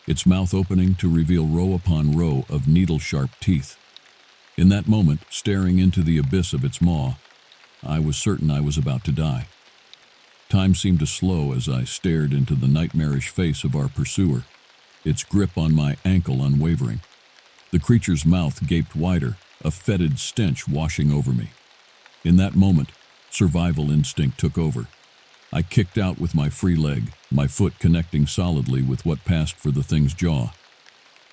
its mouth opening to reveal row upon row of needle-sharp teeth. In that moment, staring into the abyss of its maw, I was certain I was about to die. Time seemed to slow as I stared into the nightmarish face of our pursuer, its grip on my ankle unwavering. The creature's mouth gaped wider, a fetid stench washing over me. In that moment, survival instinct took over. I kicked out with my free leg, my foot connecting solidly with what passed for the thing's jaw.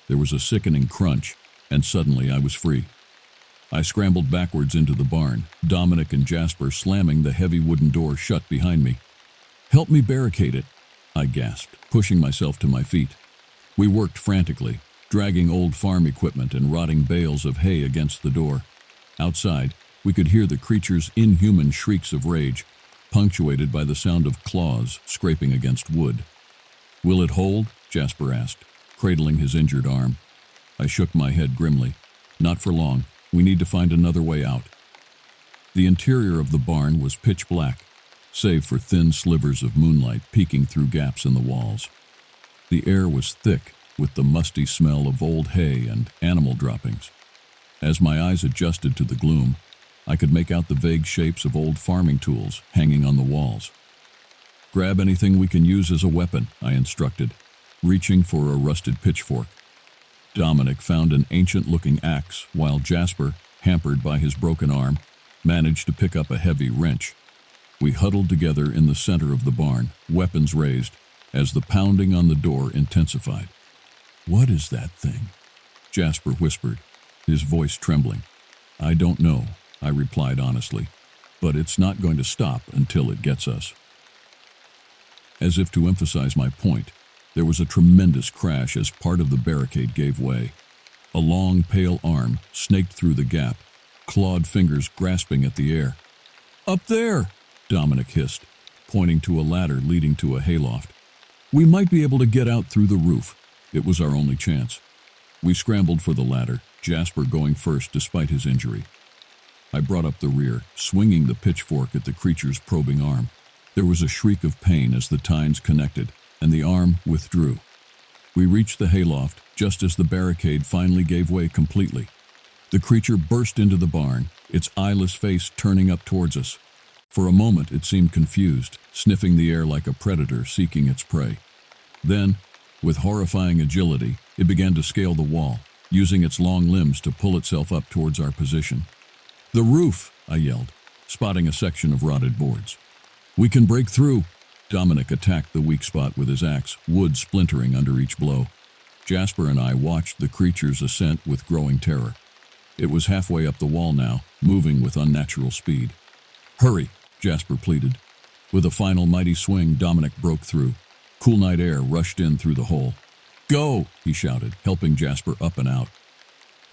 There was a sickening crunch, and suddenly I was free. I scrambled backwards into the barn, Dominic and Jasper slamming the heavy wooden door shut behind me. "Help me barricade it," I gasped, pushing myself to my feet. We worked frantically, dragging old farm equipment and rotting bales of hay against the door. Outside, we could hear the creature's inhuman shrieks of rage, punctuated by the sound of claws scraping against wood. "Will it hold?" Jasper asked, cradling his injured arm. I shook my head grimly. "Not for long. We need to find another way out." The interior of the barn was pitch black, save for thin slivers of moonlight peeking through gaps in the walls. The air was thick with the musty smell of old hay and animal droppings. As my eyes adjusted to the gloom, I could make out the vague shapes of old farming tools hanging on the walls. "Grab anything we can use as a weapon," I instructed. reaching for a rusted pitchfork. Dominic found an ancient-looking axe, while Jasper, hampered by his broken arm, managed to pick up a heavy wrench. We huddled together in the center of the barn, weapons raised, as the pounding on the door intensified. "What is that thing?" Jasper whispered, his voice trembling. "I don't know," I replied honestly, "but it's not going to stop until it gets us." As if to emphasize my point, there was a tremendous crash as part of the barricade gave way. A long, pale arm snaked through the gap, clawed fingers grasping at the air. "Up there!" Dominic hissed, pointing to a ladder leading to a hayloft. "We might be able to get out through the roof." It was our only chance. We scrambled for the ladder, Jasper going first despite his injury. I brought up the rear, swinging the pitchfork at the creature's probing arm. There was a shriek of pain as the tines connected, and the arm withdrew. We reached the hayloft just as the barricade finally gave way completely. The creature burst into the barn, its eyeless face turning up towards us. For a moment it seemed confused, sniffing the air like a predator seeking its prey. Then, with horrifying agility, it began to scale the wall, using its long limbs to pull itself up towards our position. "The roof!" I yelled, spotting a section of rotted boards. "We can break through!" Dominic attacked the weak spot with his axe, wood splintering under each blow. Jasper and I watched the creature's ascent with growing terror. It was halfway up the wall now, moving with unnatural speed. "Hurry!" Jasper pleaded. With a final mighty swing, Dominic broke through. Cool night air rushed in through the hole. "Go!" he shouted, helping Jasper up and out.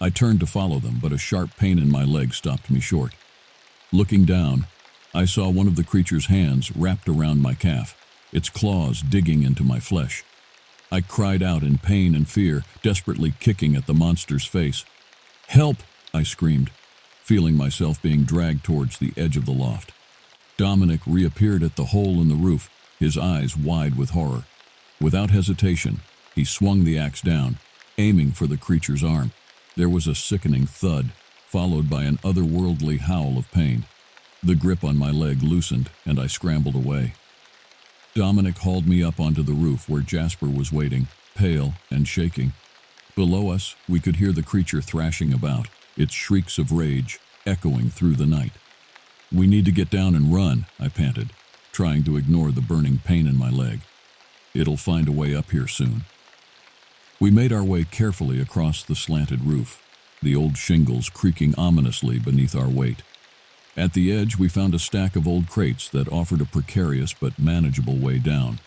I turned to follow them, but a sharp pain in my leg stopped me short. Looking down, I saw one of the creature's hands wrapped around my calf, its claws digging into my flesh. I cried out in pain and fear, desperately kicking at the monster's face. "Help!" I screamed, feeling myself being dragged towards the edge of the loft. Dominic reappeared at the hole in the roof, his eyes wide with horror. Without hesitation, he swung the axe down, aiming for the creature's arm. There was a sickening thud, followed by an otherworldly howl of pain. The grip on my leg loosened, and I scrambled away. Dominic hauled me up onto the roof where Jasper was waiting, pale and shaking. Below us, we could hear the creature thrashing about, its shrieks of rage echoing through the night. "We need to get down and run," I panted, trying to ignore the burning pain in my leg. "It'll find a way up here soon." We made our way carefully across the slanted roof, the old shingles creaking ominously beneath our weight. At the edge, we found a stack of old crates that offered a precarious but manageable way down.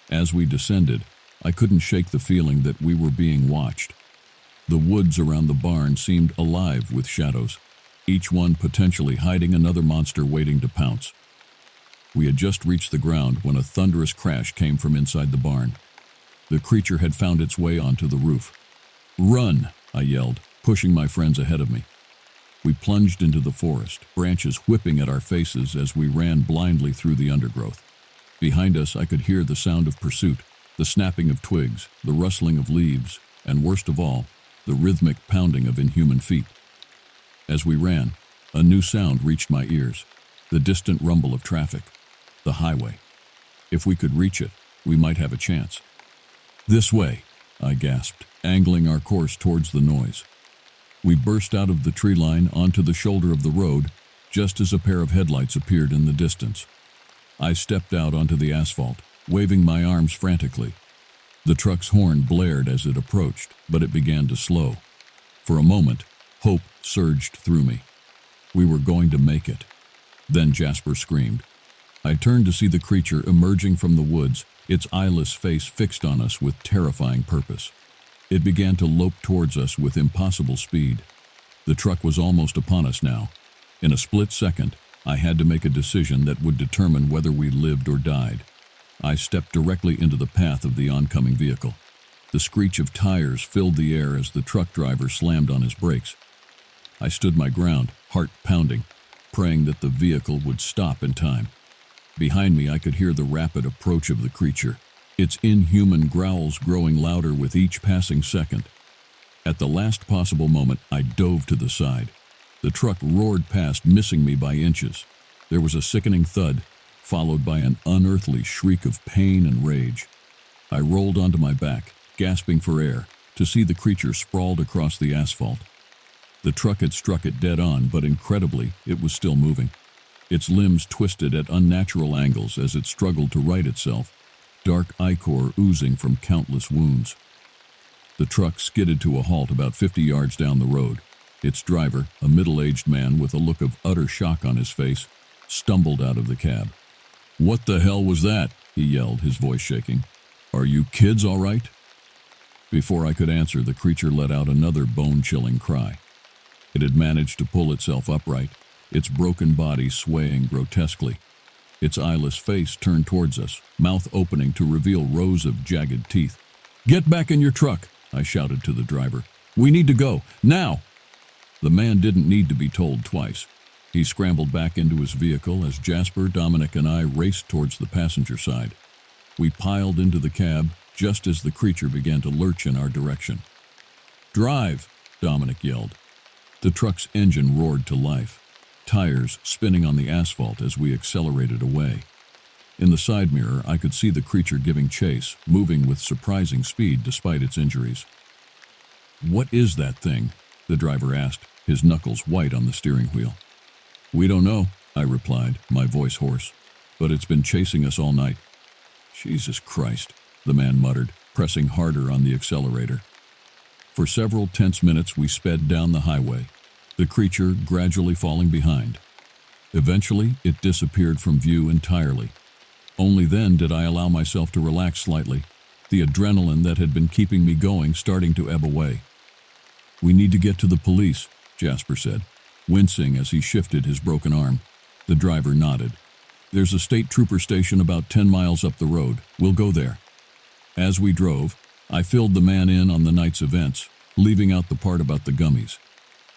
As we descended, I couldn't shake the feeling that we were being watched. The woods around the barn seemed alive with shadows, each one potentially hiding another monster waiting to pounce. We had just reached the ground when a thunderous crash came from inside the barn. The creature had found its way onto the roof. "Run!" I yelled, pushing my friends ahead of me. We plunged into the forest, branches whipping at our faces as we ran blindly through the undergrowth. Behind us, I could hear the sound of pursuit, the snapping of twigs, the rustling of leaves, and worst of all, the rhythmic pounding of inhuman feet. As we ran, a new sound reached my ears, the distant rumble of traffic, the highway. If we could reach it, we might have a chance. "This way," I gasped, angling our course towards the noise. We burst out of the tree line onto the shoulder of the road, just as a pair of headlights appeared in the distance. I stepped out onto the asphalt, waving my arms frantically. The truck's horn blared as it approached, but it began to slow. For a moment, hope surged through me. We were going to make it. Then Jasper screamed. I turned to see the creature emerging from the woods, its eyeless face fixed on us with terrifying purpose. It began to lope towards us with impossible speed. The truck was almost upon us now. In a split second, I had to make a decision that would determine whether we lived or died. I stepped directly into the path of the oncoming vehicle. The screech of tires filled the air as the truck driver slammed on his brakes. I stood my ground, heart pounding, praying that the vehicle would stop in time. Behind me, I could hear the rapid approach of the creature, its inhuman growls growing louder with each passing second. At the last possible moment, I dove to the side. The truck roared past, missing me by inches. There was a sickening thud, followed by an unearthly shriek of pain and rage. I rolled onto my back, gasping for air, to see the creature sprawled across the asphalt. The truck had struck it dead on, but incredibly, it was still moving. Its limbs twisted at unnatural angles as it struggled to right itself, dark ichor oozing from countless wounds. The truck skidded to a halt about 50 yards down the road. Its driver, a middle-aged man with a look of utter shock on his face, stumbled out of the cab. "What the hell was that?" he yelled, his voice shaking. "Are you kids all right?" Before I could answer, the creature let out another bone-chilling cry. It had managed to pull itself upright, its broken body swaying grotesquely. Its eyeless face turned towards us, mouth opening to reveal rows of jagged teeth. "Get back in your truck," I shouted to the driver. "We need to go, now!" The man didn't need to be told twice. He scrambled back into his vehicle as Jasper, Dominic, and I raced towards the passenger side. We piled into the cab just as the creature began to lurch in our direction. "Drive!" Dominic yelled. The truck's engine roared to life, tires spinning on the asphalt as we accelerated away. In the side mirror, I could see the creature giving chase, moving with surprising speed despite its injuries. "What is that thing?" the driver asked, his knuckles white on the steering wheel. "We don't know," I replied, my voice hoarse, "but it's been chasing us all night." "Jesus Christ," the man muttered, pressing harder on the accelerator. For several tense minutes we sped down the highway, the creature gradually falling behind. Eventually, it disappeared from view entirely. Only then did I allow myself to relax slightly, the adrenaline that had been keeping me going starting to ebb away. "We need to get to the police," Jasper said, wincing as he shifted his broken arm. The driver nodded. "There's a state trooper station about 10 miles up the road. We'll go there." As we drove, I filled the man in on the night's events, leaving out the part about the gummies.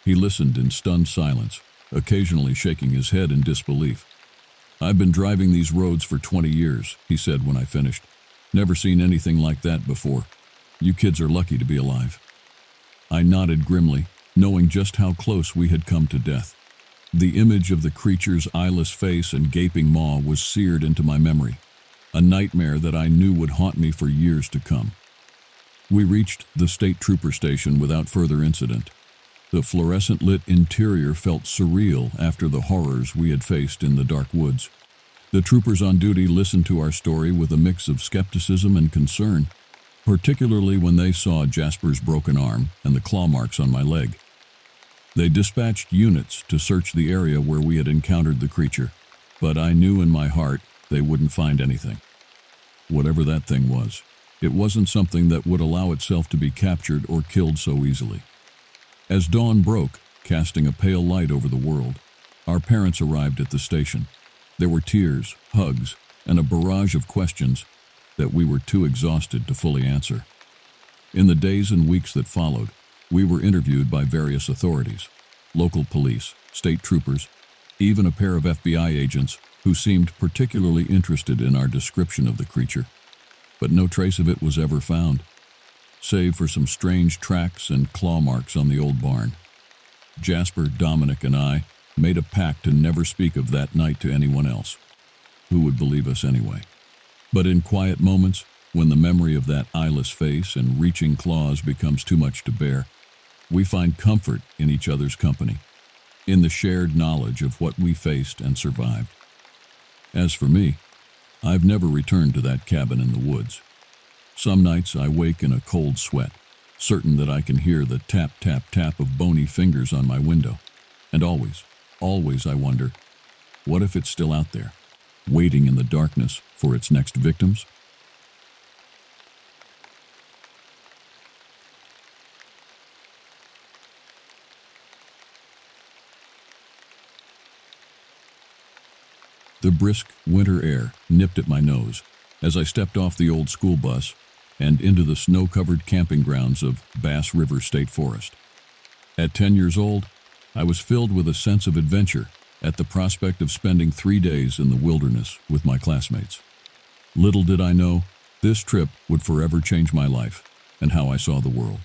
He listened in stunned silence, occasionally shaking his head in disbelief. "I've been driving these roads for 20 years, he said when I finished. "Never seen anything like that before. You kids are lucky to be alive." I nodded grimly, knowing just how close we had come to death. The image of the creature's eyeless face and gaping maw was seared into my memory, a nightmare that I knew would haunt me for years to come. We reached the state trooper station without further incident. The fluorescent-lit interior felt surreal after the horrors we had faced in the dark woods. The troopers on duty listened to our story with a mix of skepticism and concern, particularly when they saw Jasper's broken arm and the claw marks on my leg. They dispatched units to search the area where we had encountered the creature, but I knew in my heart they wouldn't find anything. Whatever that thing was, it wasn't something that would allow itself to be captured or killed so easily. As dawn broke, casting a pale light over the world, our parents arrived at the station. There were tears, hugs, and a barrage of questions that we were too exhausted to fully answer. In the days and weeks that followed, we were interviewed by various authorities, local police, state troopers, even a pair of FBI agents who seemed particularly interested in our description of the creature. But no trace of it was ever found, save for some strange tracks and claw marks on the old barn. Jasper, Dominic, and I made a pact to never speak of that night to anyone else. Who would believe us anyway? But in quiet moments, when the memory of that eyeless face and reaching claws becomes too much to bear, we find comfort in each other's company, in the shared knowledge of what we faced and survived. As for me, I've never returned to that cabin in the woods. Some nights I wake in a cold sweat, certain that I can hear the tap, tap, tap of bony fingers on my window. And always I wonder, what if it's still out there, waiting in the darkness for its next victims? The brisk winter air nipped at my nose as I stepped off the old school bus and into the snow-covered camping grounds of Bass River State Forest. At 10 years old, I was filled with a sense of adventure at the prospect of spending 3 days in the wilderness with my classmates. Little did I know, this trip would forever change my life and how I saw the world.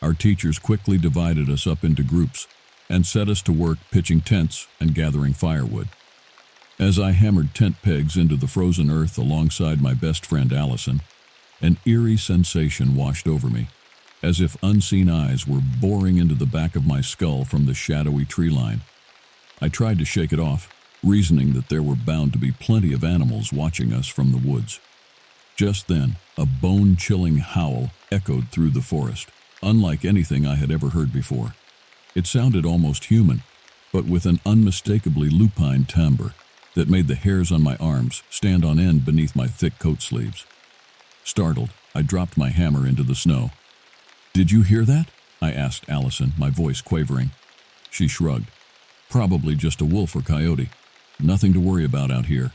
Our teachers quickly divided us up into groups and set us to work pitching tents and gathering firewood. As I hammered tent pegs into the frozen earth alongside my best friend Allison, An eerie sensation washed over me, as if unseen eyes were boring into the back of my skull from the shadowy tree line. I tried to shake it off, reasoning that there were bound to be plenty of animals watching us from the woods. Just then, a bone-chilling howl echoed through the forest, unlike anything I had ever heard before. It sounded almost human, but with an unmistakably lupine timbre that made the hairs on my arms stand on end beneath my thick coat sleeves. Startled, I dropped my hammer into the snow. "Did you hear that?" I asked Allison, my voice quavering. She shrugged. "Probably just a wolf or coyote. Nothing to worry about out here."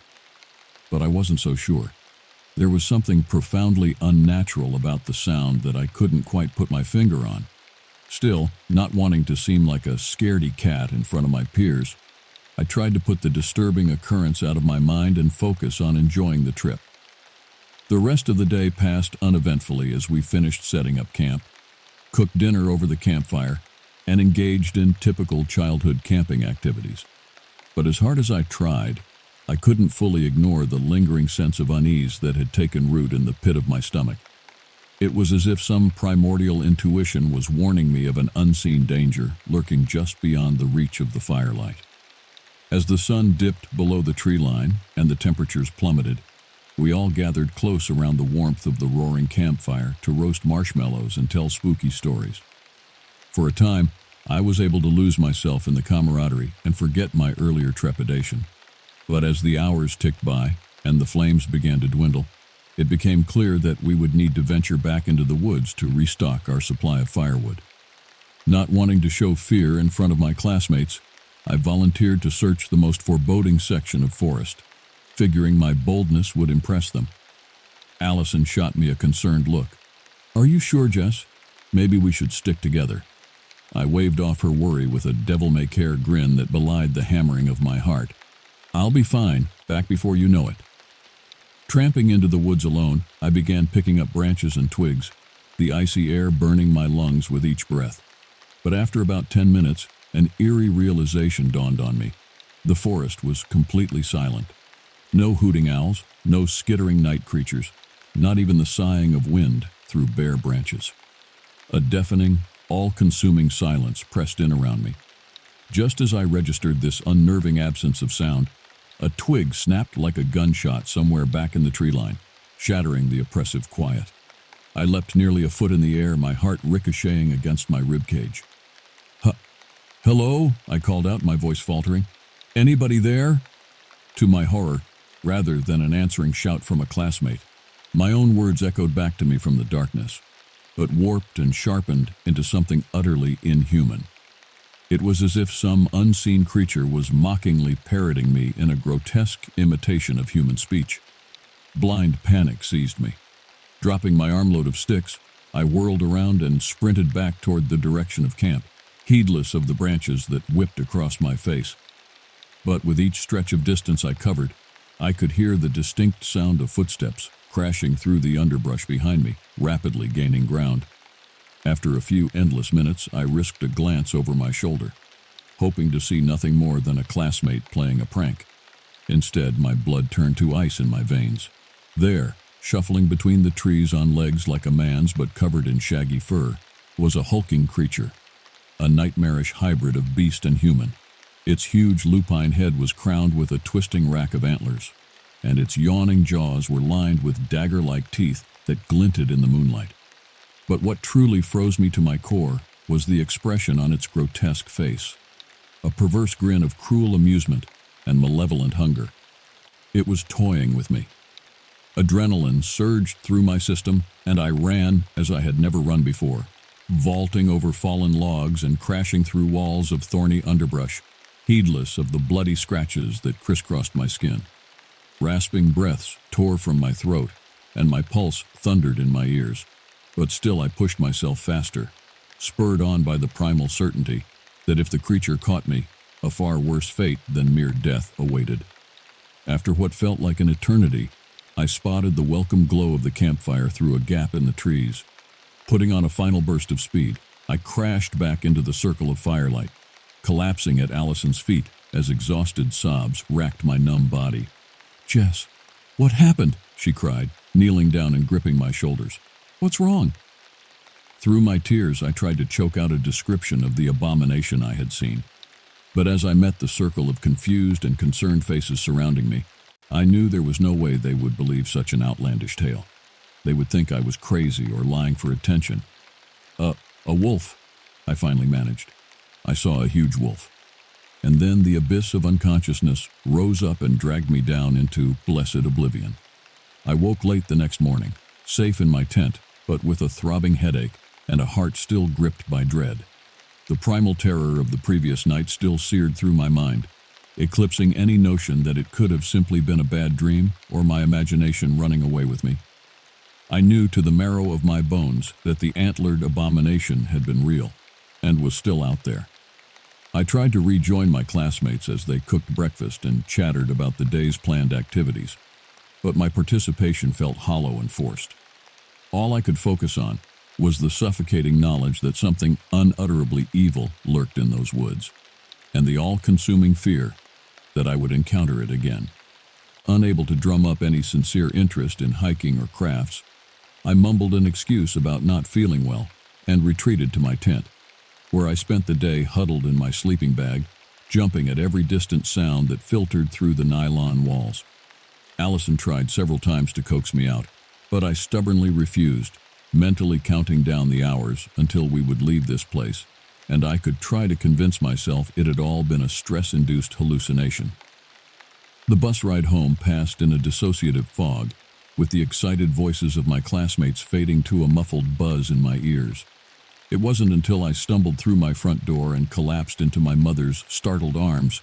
But I wasn't so sure. There was something profoundly unnatural about the sound that I couldn't quite put my finger on. Still, not wanting to seem like a scaredy cat in front of my peers, I tried to put the disturbing occurrence out of my mind and focus on enjoying the trip. The rest of the day passed uneventfully as we finished setting up camp, cooked dinner over the campfire, and engaged in typical childhood camping activities. But as hard as I tried, I couldn't fully ignore the lingering sense of unease that had taken root in the pit of my stomach. It was as if some primordial intuition was warning me of an unseen danger lurking just beyond the reach of the firelight. As the sun dipped below the tree line and the temperatures plummeted, we all gathered close around the warmth of the roaring campfire to roast marshmallows and tell spooky stories. For a time, I was able to lose myself in the camaraderie and forget my earlier trepidation. But as the hours ticked by and the flames began to dwindle, it became clear that we would need to venture back into the woods to restock our supply of firewood. Not wanting to show fear in front of my classmates, I volunteered to search the most foreboding section of forest, figuring my boldness would impress them. Allison shot me a concerned look. "Are you sure, Jess? Maybe we should stick together." I waved off her worry with a devil-may-care grin that belied the hammering of my heart. "I'll be fine, back before you know it." Tramping into the woods alone, I began picking up branches and twigs, the icy air burning my lungs with each breath. But after about 10 minutes, an eerie realization dawned on me. The forest was completely silent. No hooting owls, no skittering night creatures, not even the sighing of wind through bare branches. A deafening, all-consuming silence pressed in around me. Just as I registered this unnerving absence of sound, a twig snapped like a gunshot somewhere back in the tree line, shattering the oppressive quiet. I leapt nearly a foot in the air, my heart ricocheting against my ribcage. "Hello?" I called out, my voice faltering. "Anybody there?" To my horror, rather than an answering shout from a classmate, my own words echoed back to me from the darkness, but warped and sharpened into something utterly inhuman. It was as if some unseen creature was mockingly parroting me in a grotesque imitation of human speech. Blind panic seized me. Dropping my armload of sticks, I whirled around and sprinted back toward the direction of camp, heedless of the branches that whipped across my face. But with each stretch of distance I covered, I could hear the distinct sound of footsteps crashing through the underbrush behind me, rapidly gaining ground. After a few endless minutes, I risked a glance over my shoulder, hoping to see nothing more than a classmate playing a prank. Instead, my blood turned to ice in my veins. There, shuffling between the trees on legs like a man's but covered in shaggy fur, was a hulking creature, a nightmarish hybrid of beast and human. Its huge lupine head was crowned with a twisting rack of antlers, and its yawning jaws were lined with dagger-like teeth that glinted in the moonlight. But what truly froze me to my core was the expression on its grotesque face, a perverse grin of cruel amusement and malevolent hunger. It was toying with me. Adrenaline surged through my system, and I ran as I had never run before, vaulting over fallen logs and crashing through walls of thorny underbrush, heedless of the bloody scratches that crisscrossed my skin. Rasping breaths tore from my throat, and my pulse thundered in my ears. But still I pushed myself faster, spurred on by the primal certainty that if the creature caught me, a far worse fate than mere death awaited. After what felt like an eternity, I spotted the welcome glow of the campfire through a gap in the trees. Putting on a final burst of speed, I crashed back into the circle of firelight, collapsing at Allison's feet as exhausted sobs racked my numb body. "Jess, what happened?" she cried, kneeling down and gripping my shoulders. "What's wrong?" Through my tears, I tried to choke out a description of the abomination I had seen. But as I met the circle of confused and concerned faces surrounding me, I knew there was no way they would believe such an outlandish tale. They would think I was crazy or lying for attention. A wolf," I finally managed. I saw a huge wolf. And then the abyss of unconsciousness rose up and dragged me down into blessed oblivion. I woke late the next morning, safe in my tent, but with a throbbing headache and a heart still gripped by dread. The primal terror of the previous night still seared through my mind, eclipsing any notion that it could have simply been a bad dream or my imagination running away with me. I knew to the marrow of my bones that the antlered abomination had been real and was still out there. I tried to rejoin my classmates as they cooked breakfast and chattered about the day's planned activities, but my participation felt hollow and forced. All I could focus on was the suffocating knowledge that something unutterably evil lurked in those woods, and the all-consuming fear that I would encounter it again. Unable to drum up any sincere interest in hiking or crafts, I mumbled an excuse about not feeling well and retreated to my tent, where I spent the day huddled in my sleeping bag, jumping at every distant sound that filtered through the nylon walls. Allison tried several times to coax me out, but I stubbornly refused, mentally counting down the hours until we would leave this place, and I could try to convince myself it had all been a stress-induced hallucination. The bus ride home passed in a dissociative fog, with the excited voices of my classmates fading to a muffled buzz in my ears. It wasn't until I stumbled through my front door and collapsed into my mother's startled arms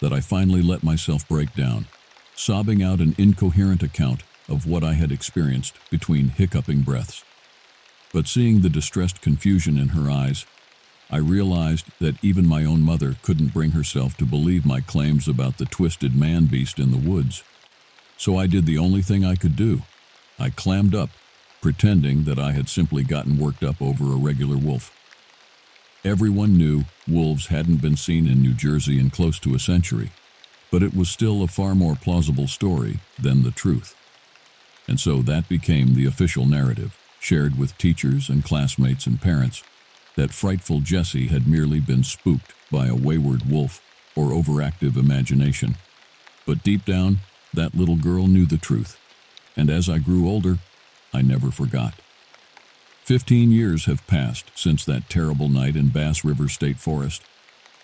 that I finally let myself break down, sobbing out an incoherent account of what I had experienced between hiccuping breaths. But seeing the distressed confusion in her eyes, I realized that even my own mother couldn't bring herself to believe my claims about the twisted man-beast in the woods. So I did the only thing I could do. I clammed up, pretending that I had simply gotten worked up over a regular wolf. Everyone knew wolves hadn't been seen in New Jersey in close to a century, but it was still a far more plausible story than the truth. And so that became the official narrative, shared with teachers and classmates and parents, that frightful Jessie had merely been spooked by a wayward wolf or overactive imagination. But deep down, that little girl knew the truth, and as I grew older, I never forgot. 15 years have passed since that terrible night in Bass River State Forest.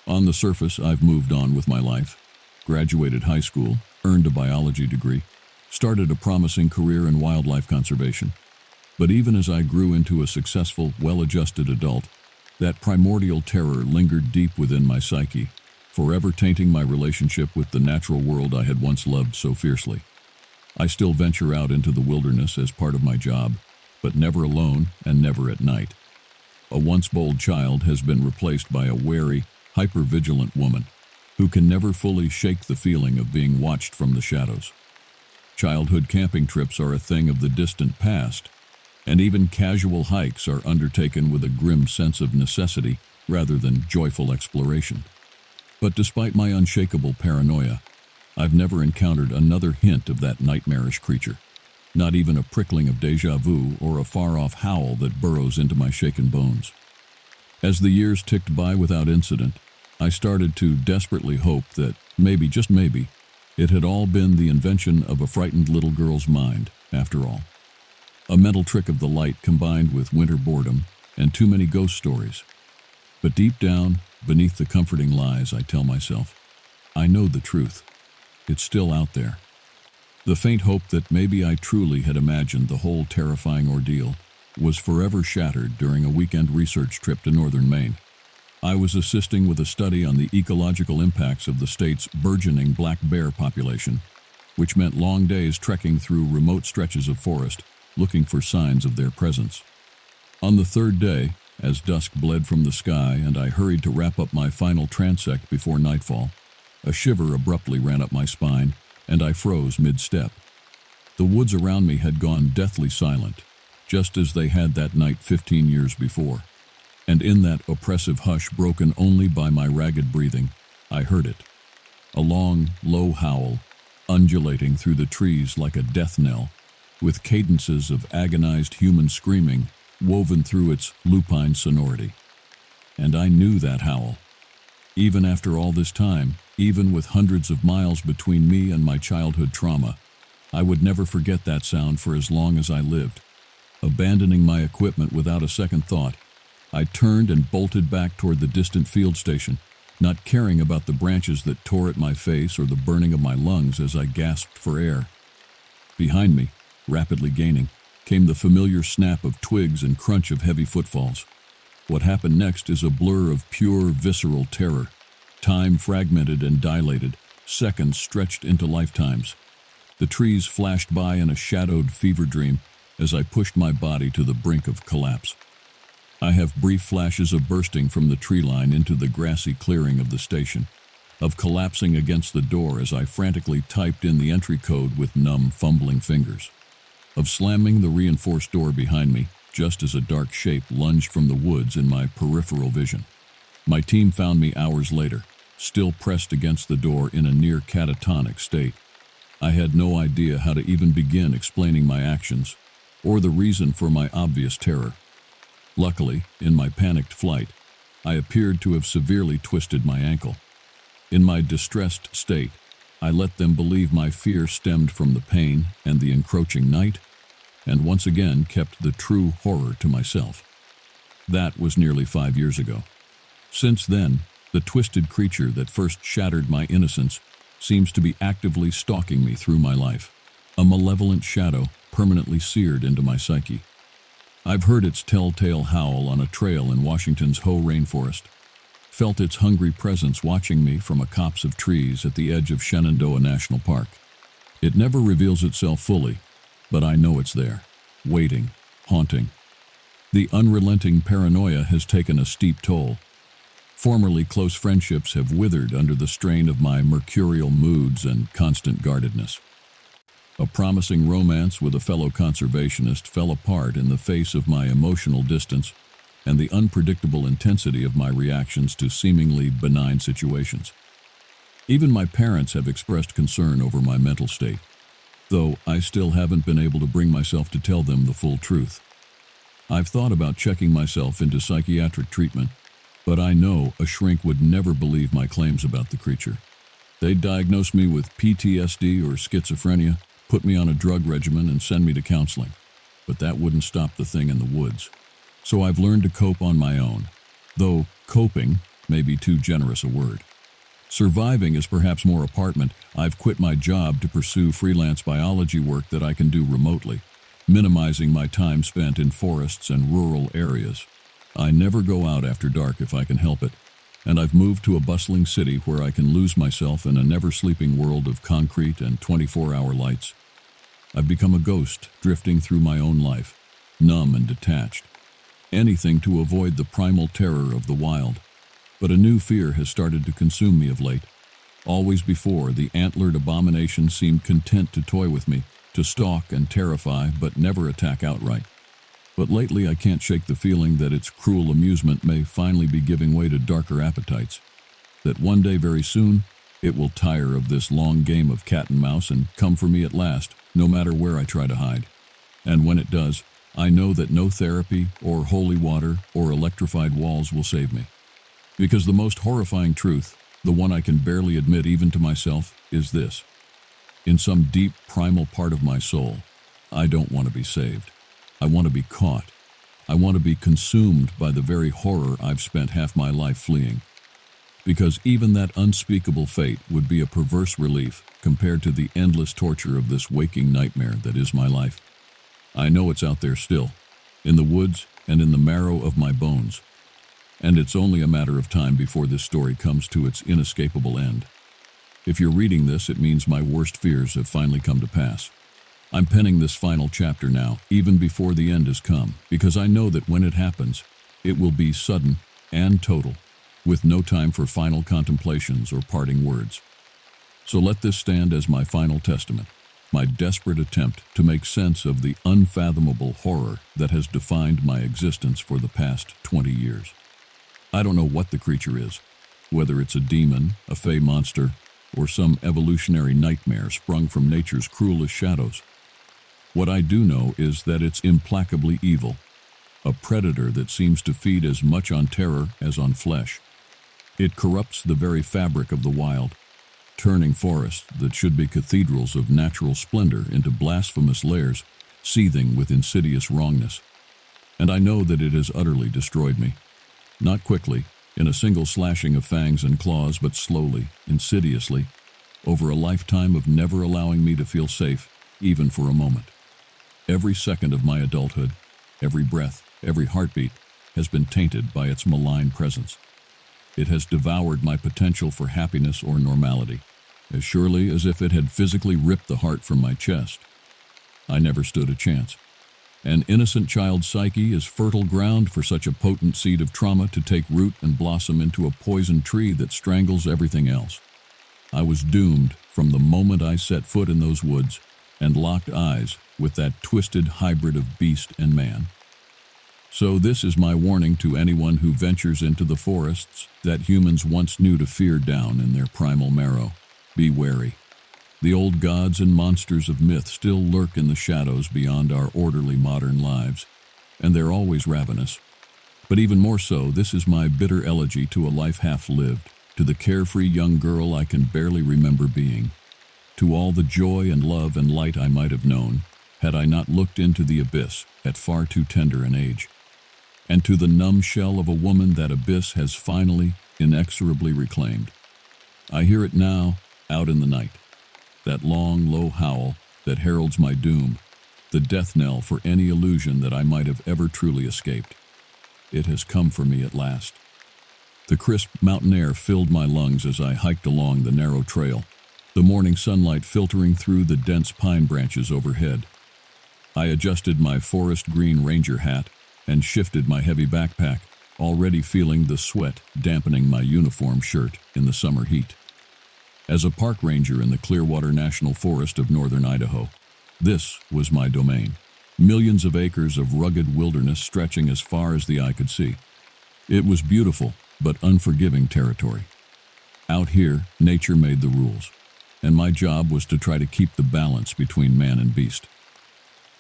On the surface, I've moved on with my life, graduated high school, earned a biology degree, started a promising career in wildlife conservation. But even as I grew into a successful, well-adjusted adult, that primordial terror lingered deep within my psyche, forever tainting my relationship with the natural world I had once loved so fiercely. I still venture out into the wilderness as part of my job, but never alone and never at night. A once bold child has been replaced by a wary, hyper-vigilant woman who can never fully shake the feeling of being watched from the shadows. Childhood camping trips are a thing of the distant past, and even casual hikes are undertaken with a grim sense of necessity rather than joyful exploration. But despite my unshakable paranoia, I've never encountered another hint of that nightmarish creature, not even a prickling of déjà vu or a far-off howl that burrows into my shaken bones. As the years ticked by without incident, I started to desperately hope that maybe, just maybe, it had all been the invention of a frightened little girl's mind, after all. A mental trick of the light combined with winter boredom and too many ghost stories. But deep down, beneath the comforting lies I tell myself, I know the truth. It's still out there. The faint hope that maybe I truly had imagined the whole terrifying ordeal was forever shattered during a weekend research trip to northern Maine. I was assisting with a study on the ecological impacts of the state's burgeoning black bear population, which meant long days trekking through remote stretches of forest, looking for signs of their presence. On the third day, as dusk bled from the sky and I hurried to wrap up my final transect before nightfall, a shiver abruptly ran up my spine, and I froze mid-step. The woods around me had gone deathly silent, just as they had that night 15 years before. And in that oppressive hush broken only by my ragged breathing, I heard it. A long, low howl, undulating through the trees like a death knell, with cadences of agonized human screaming woven through its lupine sonority. And I knew that howl. Even after all this time, even with hundreds of miles between me and my childhood trauma, I would never forget that sound for as long as I lived. Abandoning my equipment without a second thought, I turned and bolted back toward the distant field station, not caring about the branches that tore at my face or the burning of my lungs as I gasped for air. Behind me, rapidly gaining, came the familiar snap of twigs and crunch of heavy footfalls. What happened next is a blur of pure, visceral terror. Time fragmented and dilated, seconds stretched into lifetimes. The trees flashed by in a shadowed fever dream as I pushed my body to the brink of collapse. I have brief flashes of bursting from the tree line into the grassy clearing of the station, of collapsing against the door as I frantically typed in the entry code with numb, fumbling fingers, of slamming the reinforced door behind me just as a dark shape lunged from the woods in my peripheral vision. My team found me hours later, still pressed against the door in a near catatonic state. I had no idea how to even begin explaining my actions, or the reason for my obvious terror. Luckily, in my panicked flight, I appeared to have severely twisted my ankle. In my distressed state, I let them believe my fear stemmed from the pain and the encroaching night, and once again kept the true horror to myself. That was nearly 5 years ago. Since then, the twisted creature that first shattered my innocence seems to be actively stalking me through my life, a malevolent shadow permanently seared into my psyche. I've heard its telltale howl on a trail in Washington's Hoh rainforest, felt its hungry presence watching me from a copse of trees at the edge of Shenandoah National Park. It never reveals itself fully, but I know it's there, waiting, haunting. The unrelenting paranoia has taken a steep toll. Formerly close friendships have withered under the strain of my mercurial moods and constant guardedness. A promising romance with a fellow conservationist fell apart in the face of my emotional distance and the unpredictable intensity of my reactions to seemingly benign situations. Even my parents have expressed concern over my mental state, though I still haven't been able to bring myself to tell them the full truth. I've thought about checking myself into psychiatric treatment, but I know a shrink would never believe my claims about the creature. They'd diagnose me with PTSD or schizophrenia, put me on a drug regimen, and send me to counseling. But that wouldn't stop the thing in the woods. So I've learned to cope on my own, though coping may be too generous a word. Surviving is perhaps more apartment. I've quit my job to pursue freelance biology work that I can do remotely, minimizing my time spent in forests and rural areas. I never go out after dark if I can help it, and I've moved to a bustling city where I can lose myself in a never-sleeping world of concrete and 24-hour lights. I've become a ghost, drifting through my own life, numb and detached. Anything to avoid the primal terror of the wild. But a new fear has started to consume me of late. Always before, the antlered abomination seemed content to toy with me, to stalk and terrify, but never attack outright. But lately I can't shake the feeling that its cruel amusement may finally be giving way to darker appetites. That one day very soon, it will tire of this long game of cat and mouse and come for me at last, no matter where I try to hide. And when it does, I know that no therapy or holy water or electrified walls will save me. Because the most horrifying truth, the one I can barely admit even to myself, is this. In some deep primal part of my soul, I don't want to be saved. I want to be caught. I want to be consumed by the very horror I've spent half my life fleeing. Because even that unspeakable fate would be a perverse relief compared to the endless torture of this waking nightmare that is my life. I know it's out there still, in the woods and in the marrow of my bones. And it's only a matter of time before this story comes to its inescapable end. If you're reading this, it means my worst fears have finally come to pass. I'm penning this final chapter now, even before the end has come, because I know that when it happens, it will be sudden and total, with no time for final contemplations or parting words. So let this stand as my final testament, my desperate attempt to make sense of the unfathomable horror that has defined my existence for the past 20 years. I don't know what the creature is, whether it's a demon, a fey monster, or some evolutionary nightmare sprung from nature's cruelest shadows. What I do know is that it's implacably evil, a predator that seems to feed as much on terror as on flesh. It corrupts the very fabric of the wild, turning forests that should be cathedrals of natural splendor into blasphemous lairs, seething with insidious wrongness. And I know that it has utterly destroyed me. Not quickly, in a single slashing of fangs and claws, but slowly, insidiously, over a lifetime of never allowing me to feel safe, even for a moment. Every second of my adulthood, every breath, every heartbeat, has been tainted by its malign presence. It has devoured my potential for happiness or normality, as surely as if it had physically ripped the heart from my chest. I never stood a chance. An innocent child's psyche is fertile ground for such a potent seed of trauma to take root and blossom into a poison tree that strangles everything else. I was doomed from the moment I set foot in those woods and locked eyes with that twisted hybrid of beast and man. So this is my warning to anyone who ventures into the forests that humans once knew to fear down in their primal marrow. Be wary. The old gods and monsters of myth still lurk in the shadows beyond our orderly modern lives, and they're always ravenous. But even more so, this is my bitter elegy to a life half-lived, to the carefree young girl I can barely remember being, to all the joy and love and light I might have known, had I not looked into the abyss at far too tender an age, and to the numb shell of a woman that abyss has finally, inexorably reclaimed. I hear it now, out in the night. That long, low howl that heralds my doom, the death knell for any illusion that I might have ever truly escaped. It has come for me at last. The crisp mountain air filled my lungs as I hiked along the narrow trail, the morning sunlight filtering through the dense pine branches overhead. I adjusted my forest green ranger hat and shifted my heavy backpack, already feeling the sweat dampening my uniform shirt in the summer heat. As a park ranger in the Clearwater National Forest of northern Idaho, this was my domain. Millions of acres of rugged wilderness stretching as far as the eye could see. It was beautiful, but unforgiving territory. Out here, nature made the rules, and my job was to try to keep the balance between man and beast.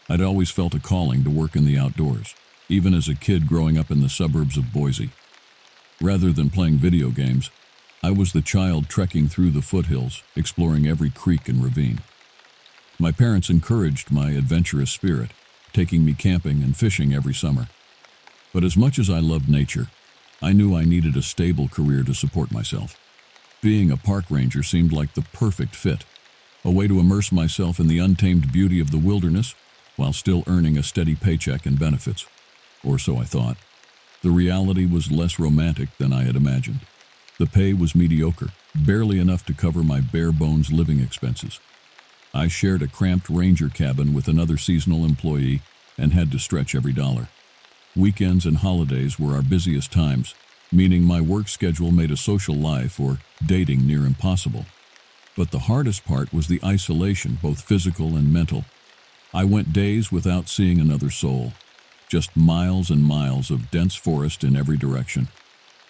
I'd always felt a calling to work in the outdoors, even as a kid growing up in the suburbs of Boise. Rather than playing video games, I was the child trekking through the foothills, exploring every creek and ravine. My parents encouraged my adventurous spirit, taking me camping and fishing every summer. But as much as I loved nature, I knew I needed a stable career to support myself. Being a park ranger seemed like the perfect fit, a way to immerse myself in the untamed beauty of the wilderness while still earning a steady paycheck and benefits. Or so I thought. The reality was less romantic than I had imagined. The pay was mediocre, barely enough to cover my bare-bones living expenses. I shared a cramped ranger cabin with another seasonal employee and had to stretch every dollar. Weekends and holidays were our busiest times, meaning my work schedule made a social life or dating near impossible. But the hardest part was the isolation, both physical and mental. I went days without seeing another soul, just miles and miles of dense forest in every direction.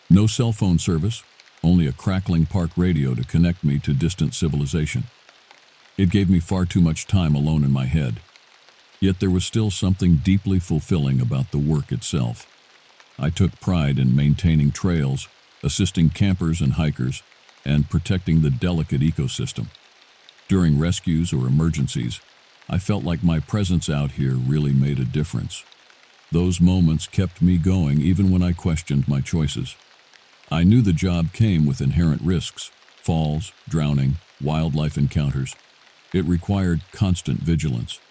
No cell phone service, only a crackling park radio to connect me to distant civilization. It gave me far too much time alone in my head. Yet there was still something deeply fulfilling about the work itself. I took pride in maintaining trails, assisting campers and hikers, and protecting the delicate ecosystem. During rescues or emergencies, I felt like my presence out here really made a difference. Those moments kept me going even when I questioned my choices. I knew the job came with inherent risks, falls, drowning, wildlife encounters. It required constant vigilance.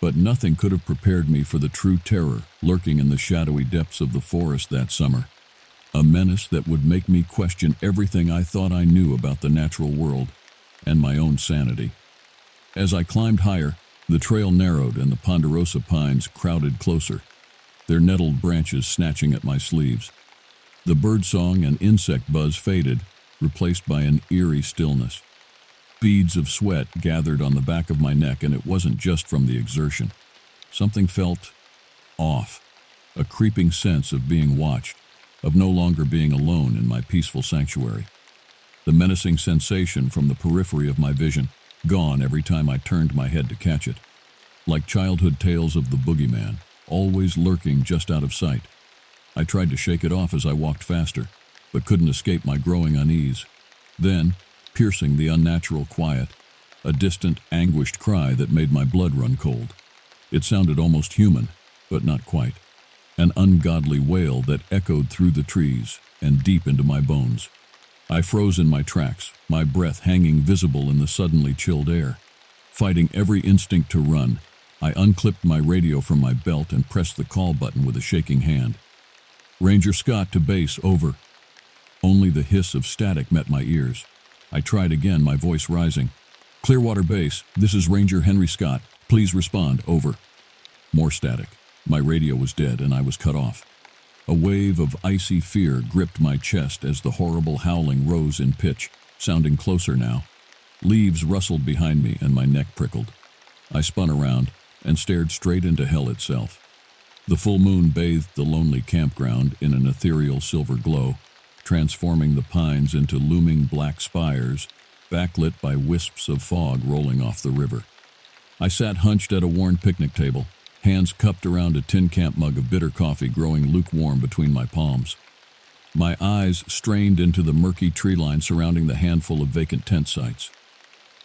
But nothing could have prepared me for the true terror lurking in the shadowy depths of the forest that summer. A menace that would make me question everything I thought I knew about the natural world and my own sanity. As I climbed higher, the trail narrowed and the ponderosa pines crowded closer, their nettled branches snatching at my sleeves. The birdsong and insect buzz faded, replaced by an eerie stillness. Beads of sweat gathered on the back of my neck, and it wasn't just from the exertion. Something felt off, a creeping sense of being watched, of no longer being alone in my peaceful sanctuary. The menacing sensation from the periphery of my vision, gone every time I turned my head to catch it. like childhood tales of the boogeyman, always lurking just out of sight. I tried to shake it off as I walked faster, but couldn't escape my growing unease. Then, piercing the unnatural quiet, a distant, anguished cry that made my blood run cold. It sounded almost human, but not quite. An ungodly wail that echoed through the trees and deep into my bones. I froze in my tracks, my breath hanging visible in the suddenly chilled air. Fighting every instinct to run, I unclipped my radio from my belt and pressed the call button with a shaking hand. "Ranger Scott to base, over." Only the hiss of static met my ears. I tried again, my voice rising. "Clearwater Base, this is Ranger Henry Scott. Please respond, over." More static. My radio was dead and I was cut off. A wave of icy fear gripped my chest as the horrible howling rose in pitch, sounding closer now. Leaves rustled behind me and my neck prickled. I spun around and stared straight into hell itself. The full moon bathed the lonely campground in an ethereal silver glow, transforming the pines into looming black spires, backlit by wisps of fog rolling off the river. I sat hunched at a worn picnic table, hands cupped around a tin camp mug of bitter coffee growing lukewarm between my palms. My eyes strained into the murky tree line surrounding the handful of vacant tent sites.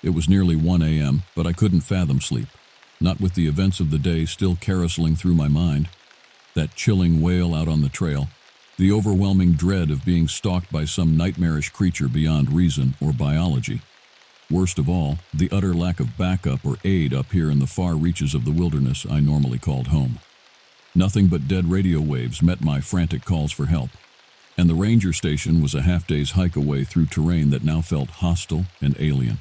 It was nearly 1 a.m., but I couldn't fathom sleep, not with the events of the day still carouseling through my mind. That chilling wail out on the trail, the overwhelming dread of being stalked by some nightmarish creature beyond reason or biology. Worst of all, the utter lack of backup or aid up here in the far reaches of the wilderness I normally called home. Nothing but dead radio waves met my frantic calls for help, and the ranger station was a half-day's hike away through terrain that now felt hostile and alien.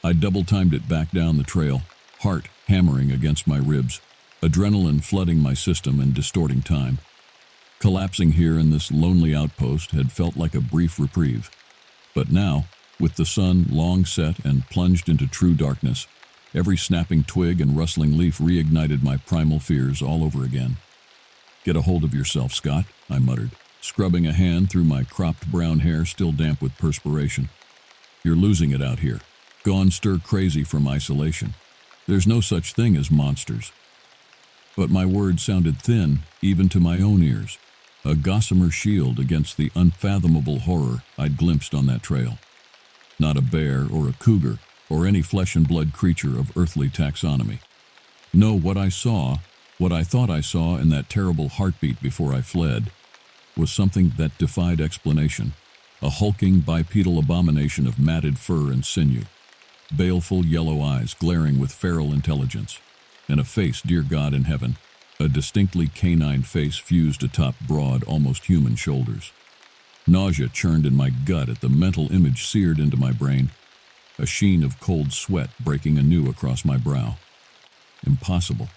I double-timed it back down the trail, heart hammering against my ribs, adrenaline flooding my system and distorting time. Collapsing here in this lonely outpost had felt like a brief reprieve, but now, with the sun long set and plunged into true darkness, every snapping twig and rustling leaf reignited my primal fears all over again. "Get a hold of yourself, Scott," I muttered, scrubbing a hand through my cropped brown hair still damp with perspiration. "You're losing it out here, gone stir crazy from isolation. There's no such thing as monsters." But my words sounded thin, even to my own ears, a gossamer shield against the unfathomable horror I'd glimpsed on that trail. Not a bear or a cougar or any flesh and blood creature of earthly taxonomy. No, what I thought I saw in that terrible heartbeat before I fled, was something that defied explanation, a hulking bipedal abomination of matted fur and sinew, baleful yellow eyes glaring with feral intelligence, and a face, dear God in heaven, a distinctly canine face fused atop broad, almost human shoulders. Nausea churned in my gut at the mental image seared into my brain, a sheen of cold sweat breaking anew across my brow. Impossible.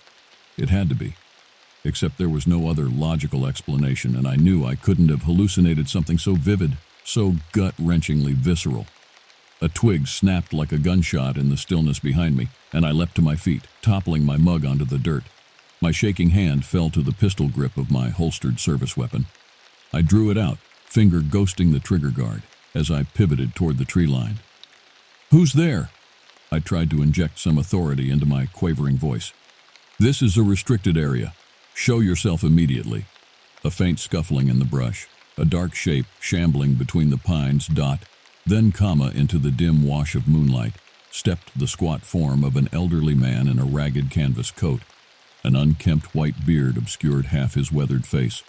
It had to be. Except there was no other logical explanation, and I knew I couldn't have hallucinated something so vivid, so gut-wrenchingly visceral. A twig snapped like a gunshot in the stillness behind me, and I leapt to my feet, toppling my mug onto the dirt. My shaking hand fell to the pistol grip of my holstered service weapon. I drew it out, finger ghosting the trigger guard, as I pivoted toward the tree line. "Who's there?" I tried to inject some authority into my quavering voice. "This is a restricted area. Show yourself immediately." A faint scuffling in the brush, a dark shape shambling between the pines, then into the dim wash of moonlight, stepped the squat form of an elderly man in a ragged canvas coat. An unkempt white beard obscured half his weathered face.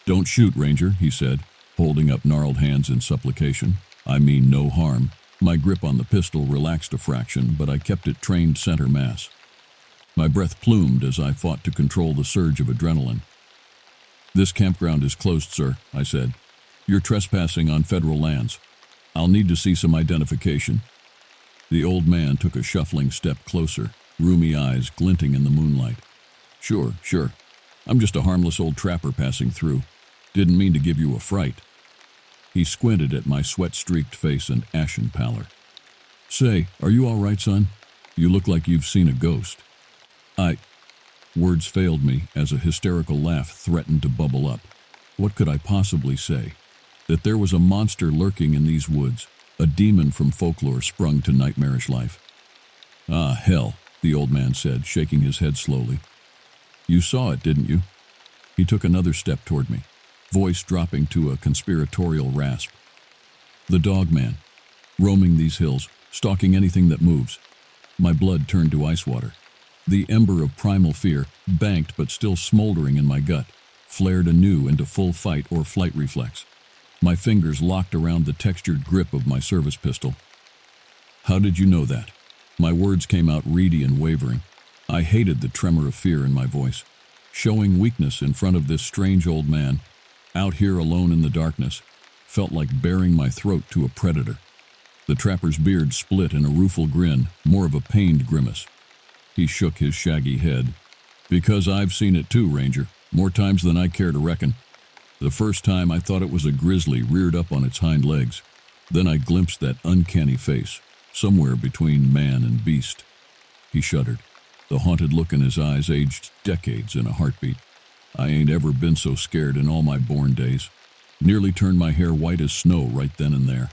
"Don't shoot, Ranger," he said, holding up gnarled hands in supplication. "I mean no harm." My grip on the pistol relaxed a fraction, but I kept it trained center mass. My breath plumed as I fought to control the surge of adrenaline. "This campground is closed, sir," I said. "You're trespassing on federal lands. I'll need to see some identification." The old man took a shuffling step closer, rheumy eyes glinting in the moonlight. Sure. I'm just a harmless old trapper passing through. Didn't mean to give you a fright." He squinted at my sweat-streaked face and ashen pallor. "Say, are you all right, son? You look like you've seen a ghost." Words failed me as a hysterical laugh threatened to bubble up. What could I possibly say? That there was a monster lurking in these woods, a demon from folklore sprung to nightmarish life. "Ah, hell," the old man said, shaking his head slowly. You saw it, didn't you? He took another step toward me, voice dropping to a conspiratorial rasp. The dog man, roaming these hills, stalking anything that moves. My blood turned to ice water. The ember of primal fear, banked but still smoldering in my gut, flared anew into full fight or flight reflex. My fingers locked around the textured grip of my service pistol. How did you know that? My words came out reedy and wavering. I hated the tremor of fear in my voice. Showing weakness in front of this strange old man, out here alone in the darkness, felt like baring my throat to a predator. The trapper's beard split in a rueful grin, more of a pained grimace. He shook his shaggy head. Because I've seen it too, Ranger, more times than I care to reckon. The first time I thought it was a grizzly reared up on its hind legs. Then I glimpsed that uncanny face, somewhere between man and beast. He shuddered. The haunted look in his eyes aged decades in a heartbeat. I ain't ever been so scared in all my born days. Nearly turned my hair white as snow right then and there.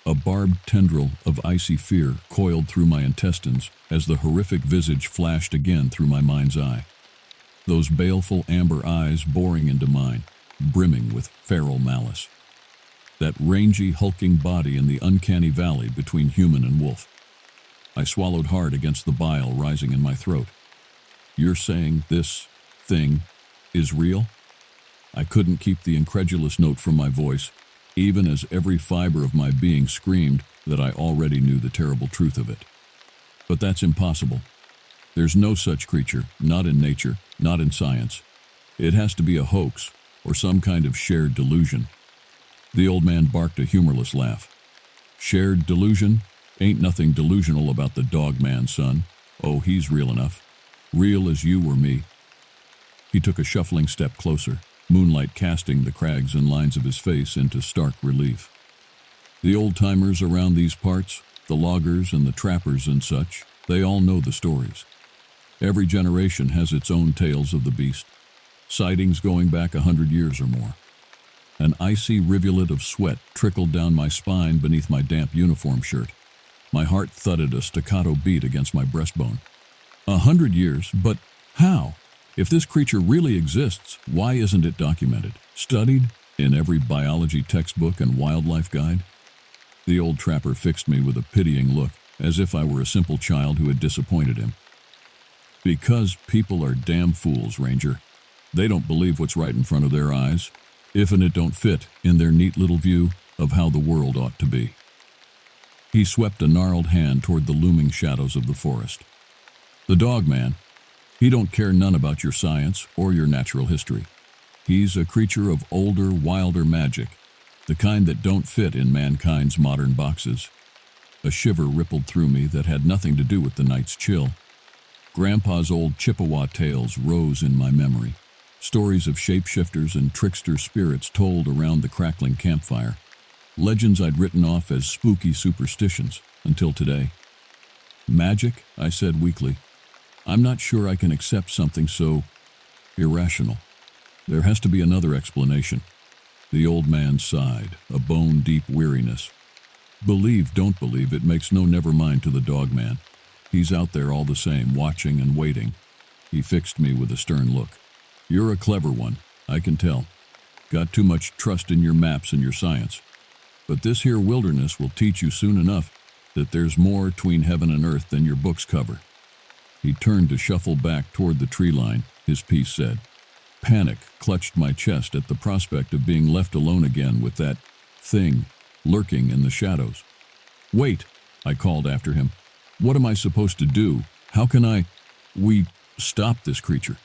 A barbed tendril of icy fear coiled through my intestines as the horrific visage flashed again through my mind's eye. Those baleful amber eyes boring into mine, brimming with feral malice. That rangy, hulking body in the uncanny valley between human and wolf. I swallowed hard against the bile rising in my throat. You're saying this thing is real? I couldn't keep the incredulous note from my voice, even as every fiber of my being screamed that I already knew the terrible truth of it. But that's impossible. There's no such creature, not in nature, not in science. It has to be a hoax, or some kind of shared delusion. The old man barked a humorless laugh. Shared delusion? Ain't nothing delusional about the dog man, son. Oh, he's real enough. Real as you or me. He took a shuffling step closer, moonlight casting the crags and lines of his face into stark relief. The old-timers around these parts, the loggers and the trappers and such, they all know the stories. Every generation has its own tales of the beast, sightings going back 100 years or more. An icy rivulet of sweat trickled down my spine beneath my damp uniform shirt. My heart thudded a staccato beat against my breastbone. 100 years? But how? If this creature really exists, why isn't it documented, studied, in every biology textbook and wildlife guide? The old trapper fixed me with a pitying look, as if I were a simple child who had disappointed him. Because people are damn fools, Ranger. They don't believe what's right in front of their eyes, if and it don't fit in their neat little view of how the world ought to be. He swept a gnarled hand toward the looming shadows of the forest. The dog man, he don't care none about your science or your natural history. He's a creature of older, wilder magic, the kind that don't fit in mankind's modern boxes. A shiver rippled through me that had nothing to do with the night's chill. Grandpa's old Chippewa tales rose in my memory, stories of shapeshifters and trickster spirits told around the crackling campfire, legends I'd written off as spooky superstitions until today. Magic, I said weakly. I'm not sure I can accept something so irrational. There has to be another explanation. The old man sighed, a bone-deep weariness. Believe, don't believe, it makes no never mind to the dog man. He's out there all the same, watching and waiting. He fixed me with a stern look. You're a clever one, I can tell. Got too much trust in your maps and your science. But this here wilderness will teach you soon enough that there's more 'tween heaven and earth than your books cover. He turned to shuffle back toward the tree line, his piece said. Panic clutched my chest at the prospect of being left alone again with that thing lurking in the shadows. Wait, I called after him. What am I supposed to do? How can we stop this creature?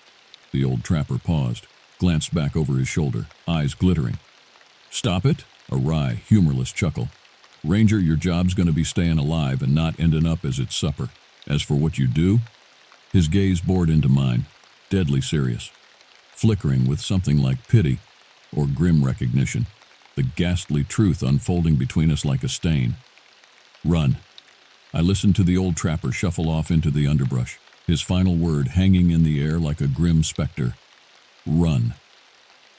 The old trapper paused, glanced back over his shoulder, eyes glittering. Stop it? A wry, humorless chuckle. Ranger, your job's going to be staying alive and not ending up as its supper. As for what you do? His gaze bored into mine, deadly serious, flickering with something like pity or grim recognition, the ghastly truth unfolding between us like a stain. Run. I listened to the old trapper shuffle off into the underbrush, his final word hanging in the air like a grim specter. Run.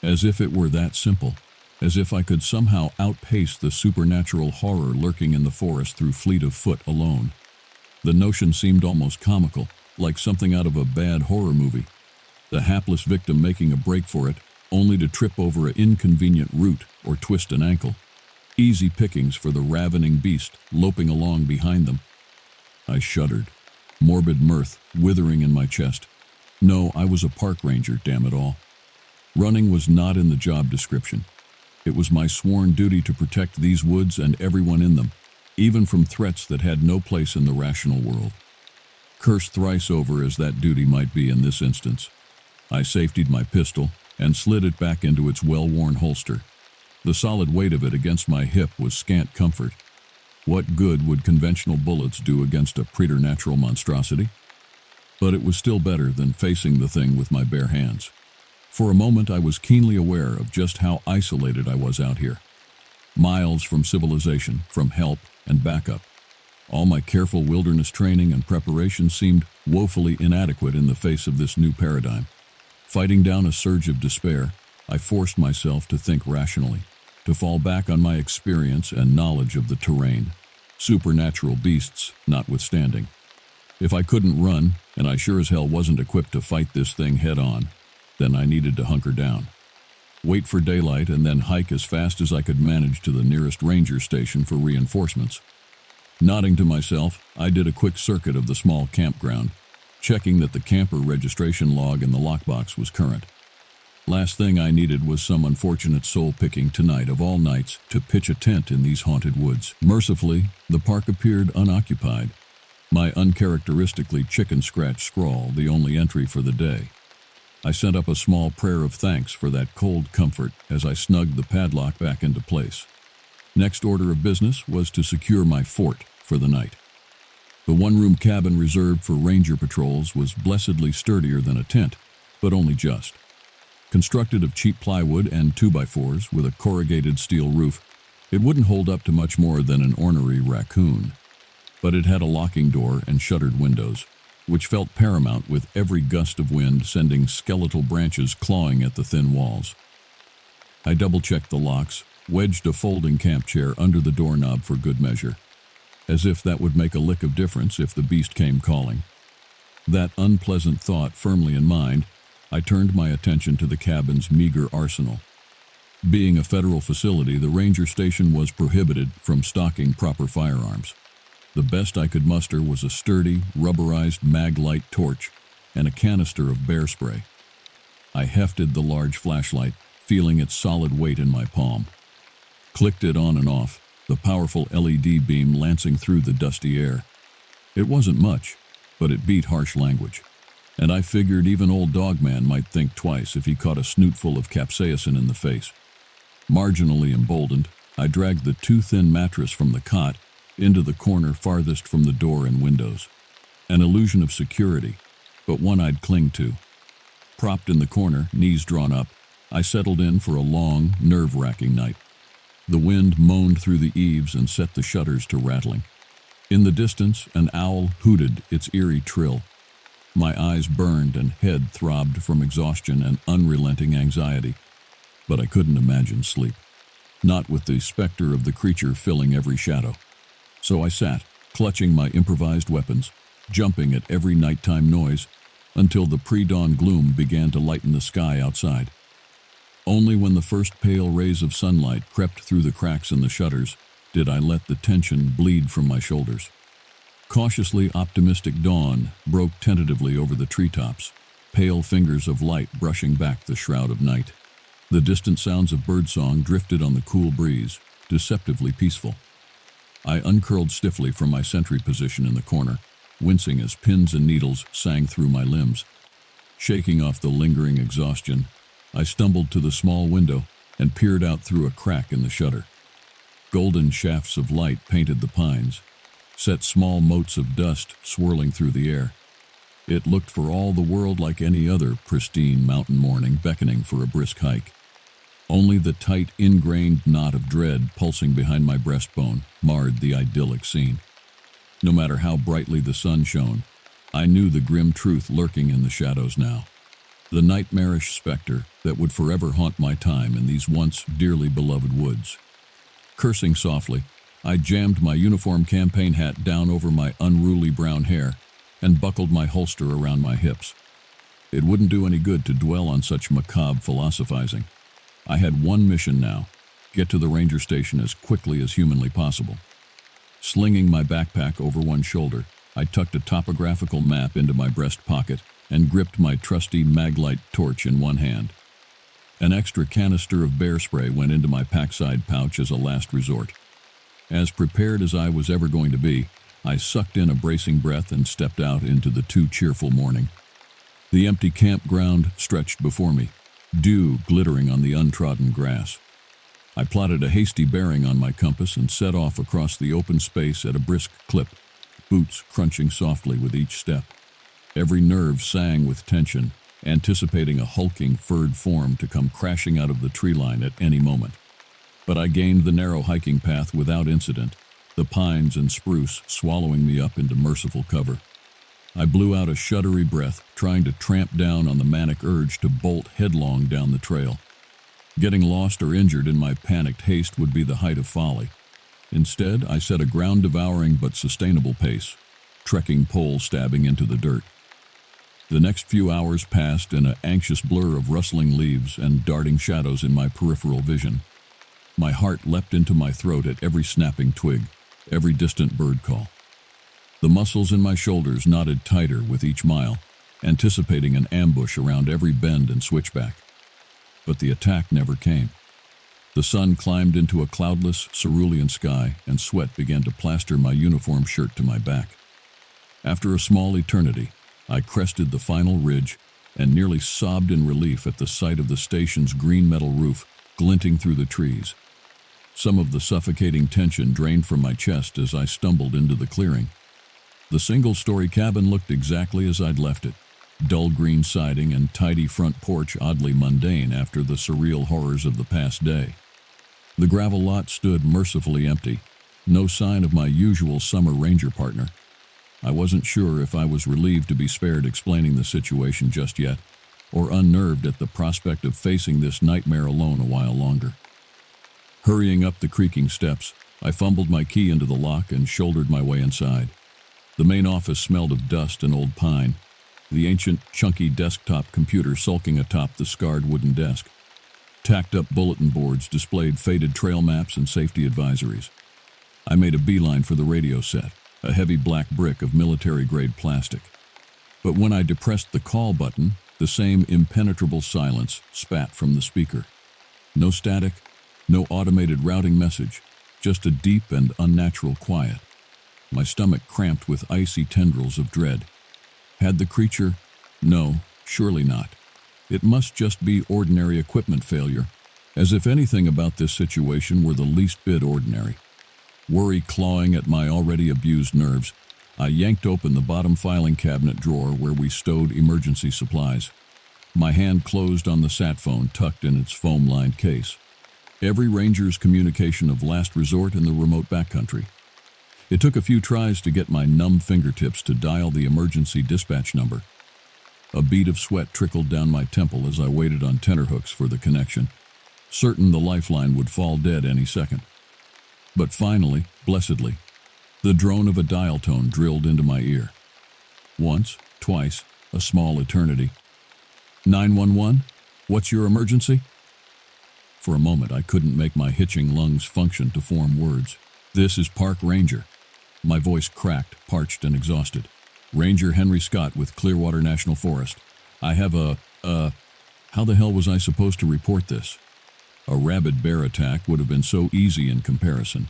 As if it were that simple, as if I could somehow outpace the supernatural horror lurking in the forest through fleet of foot alone. The notion seemed almost comical, like something out of a bad horror movie. The hapless victim making a break for it, only to trip over an inconvenient root or twist an ankle. Easy pickings for the ravening beast loping along behind them. I shuddered, morbid mirth withering in my chest. No, I was a park ranger, damn it all. Running was not in the job description. It was my sworn duty to protect these woods and everyone in them, even from threats that had no place in the rational world. Cursed thrice over as that duty might be in this instance, I safetied my pistol and slid it back into its well-worn holster. The solid weight of it against my hip was scant comfort. What good would conventional bullets do against a preternatural monstrosity? But it was still better than facing the thing with my bare hands. For a moment I was keenly aware of just how isolated I was out here. Miles from civilization, from help and backup. All my careful wilderness training and preparation seemed woefully inadequate in the face of this new paradigm. Fighting down a surge of despair, I forced myself to think rationally, to fall back on my experience and knowledge of the terrain, supernatural beasts notwithstanding. If I couldn't run, and I sure as hell wasn't equipped to fight this thing head-on, then I needed to hunker down. Wait for daylight and then hike as fast as I could manage to the nearest ranger station for reinforcements. Nodding to myself, I did a quick circuit of the small campground, checking that the camper registration log in the lockbox was current. Last thing I needed was some unfortunate soul picking tonight of all nights to pitch a tent in these haunted woods. Mercifully, the park appeared unoccupied, my uncharacteristically chicken-scratch scrawl the only entry for the day. I sent up a small prayer of thanks for that cold comfort as I snugged the padlock back into place. Next order of business was to secure my fort for the night. The one-room cabin reserved for ranger patrols was blessedly sturdier than a tent, but only just. Constructed of cheap plywood and 2x4s with a corrugated steel roof, it wouldn't hold up to much more than an ornery raccoon. But it had a locking door and shuttered windows, which felt paramount with every gust of wind sending skeletal branches clawing at the thin walls. I double-checked the locks, wedged a folding camp chair under the doorknob for good measure, as if that would make a lick of difference if the beast came calling. That unpleasant thought firmly in mind, I turned my attention to the cabin's meager arsenal. Being a federal facility, the ranger station was prohibited from stocking proper firearms. The best I could muster was a sturdy, rubberized mag-light torch and a canister of bear spray. I hefted the large flashlight, feeling its solid weight in my palm. Clicked it on and off, the powerful LED beam lancing through the dusty air. It wasn't much, but it beat harsh language, and I figured even old Dogman might think twice if he caught a snootful of capsaicin in the face. Marginally emboldened, I dragged the too-thin mattress from the cot into the corner farthest from the door and windows. An illusion of security, but one I'd cling to. Propped in the corner, knees drawn up, I settled in for a long, nerve-wracking night. The wind moaned through the eaves and set the shutters to rattling. In the distance, an owl hooted its eerie trill. My eyes burned and head throbbed from exhaustion and unrelenting anxiety. But I couldn't imagine sleep, not with the specter of the creature filling every shadow. So I sat, clutching my improvised weapons, jumping at every nighttime noise, until the pre-dawn gloom began to lighten the sky outside. Only when the first pale rays of sunlight crept through the cracks in the shutters did I let the tension bleed from my shoulders. Cautiously optimistic dawn broke tentatively over the treetops, pale fingers of light brushing back the shroud of night. The distant sounds of birdsong drifted on the cool breeze, deceptively peaceful. I uncurled stiffly from my sentry position in the corner, wincing as pins and needles sang through my limbs. Shaking off the lingering exhaustion, I stumbled to the small window and peered out through a crack in the shutter. Golden shafts of light painted the pines, set small motes of dust swirling through the air. It looked for all the world like any other pristine mountain morning beckoning for a brisk hike. Only the tight, ingrained knot of dread pulsing behind my breastbone marred the idyllic scene. No matter how brightly the sun shone, I knew the grim truth lurking in the shadows now. The nightmarish specter that would forever haunt my time in these once dearly beloved woods. Cursing softly, I jammed my uniform campaign hat down over my unruly brown hair and buckled my holster around my hips. It wouldn't do any good to dwell on such macabre philosophizing. I had one mission now: get to the ranger station as quickly as humanly possible. Slinging my backpack over one shoulder, I tucked a topographical map into my breast pocket and gripped my trusty Maglite torch in one hand. An extra canister of bear spray went into my packside pouch as a last resort. As prepared as I was ever going to be, I sucked in a bracing breath and stepped out into the too cheerful morning. The empty campground stretched before me, dew glittering on the untrodden grass. I plotted a hasty bearing on my compass and set off across the open space at a brisk clip, boots crunching softly with each step. Every nerve sang with tension, anticipating a hulking, furred form to come crashing out of the tree line at any moment. But I gained the narrow hiking path without incident, the pines and spruce swallowing me up into merciful cover. I blew out a shuddery breath, trying to tramp down on the manic urge to bolt headlong down the trail. Getting lost or injured in my panicked haste would be the height of folly. Instead, I set a ground-devouring but sustainable pace, trekking pole stabbing into the dirt. The next few hours passed in an anxious blur of rustling leaves and darting shadows in my peripheral vision. My heart leapt into my throat at every snapping twig, every distant bird call. The muscles in my shoulders knotted tighter with each mile, anticipating an ambush around every bend and switchback. But the attack never came. The sun climbed into a cloudless, cerulean sky, and sweat began to plaster my uniform shirt to my back. After a small eternity, I crested the final ridge and nearly sobbed in relief at the sight of the station's green metal roof glinting through the trees. Some of the suffocating tension drained from my chest as I stumbled into the clearing. The single-story cabin looked exactly as I'd left it. Dull green siding and tidy front porch oddly mundane after the surreal horrors of the past day. The gravel lot stood mercifully empty, no sign of my usual summer ranger partner. I wasn't sure if I was relieved to be spared explaining the situation just yet, or unnerved at the prospect of facing this nightmare alone a while longer. Hurrying up the creaking steps, I fumbled my key into the lock and shouldered my way inside. The main office smelled of dust and old pine, the ancient, chunky desktop computer sulking atop the scarred wooden desk. Tacked-up bulletin boards displayed faded trail maps and safety advisories. I made a beeline for the radio set, a heavy black brick of military-grade plastic. But when I depressed the call button, the same impenetrable silence spat from the speaker. No static, no automated routing message, just a deep and unnatural quiet. My stomach cramped with icy tendrils of dread. Had the creature? No, surely not. It must just be ordinary equipment failure, as if anything about this situation were the least bit ordinary. Worry clawing at my already abused nerves, I yanked open the bottom filing cabinet drawer where we stowed emergency supplies. My hand closed on the sat phone tucked in its foam-lined case. Every ranger's communication of last resort in the remote backcountry. It took a few tries to get my numb fingertips to dial the emergency dispatch number. A bead of sweat trickled down my temple as I waited on tenterhooks for the connection, certain the lifeline would fall dead any second. But finally, blessedly, the drone of a dial tone drilled into my ear. Once, twice, a small eternity. 911? What's your emergency? For a moment, I couldn't make my hitching lungs function to form words. This is Park Ranger. My voice cracked, parched, and exhausted. Ranger Henry Scott with Clearwater National Forest. I have how the hell was I supposed to report this? A rabid bear attack would have been so easy in comparison.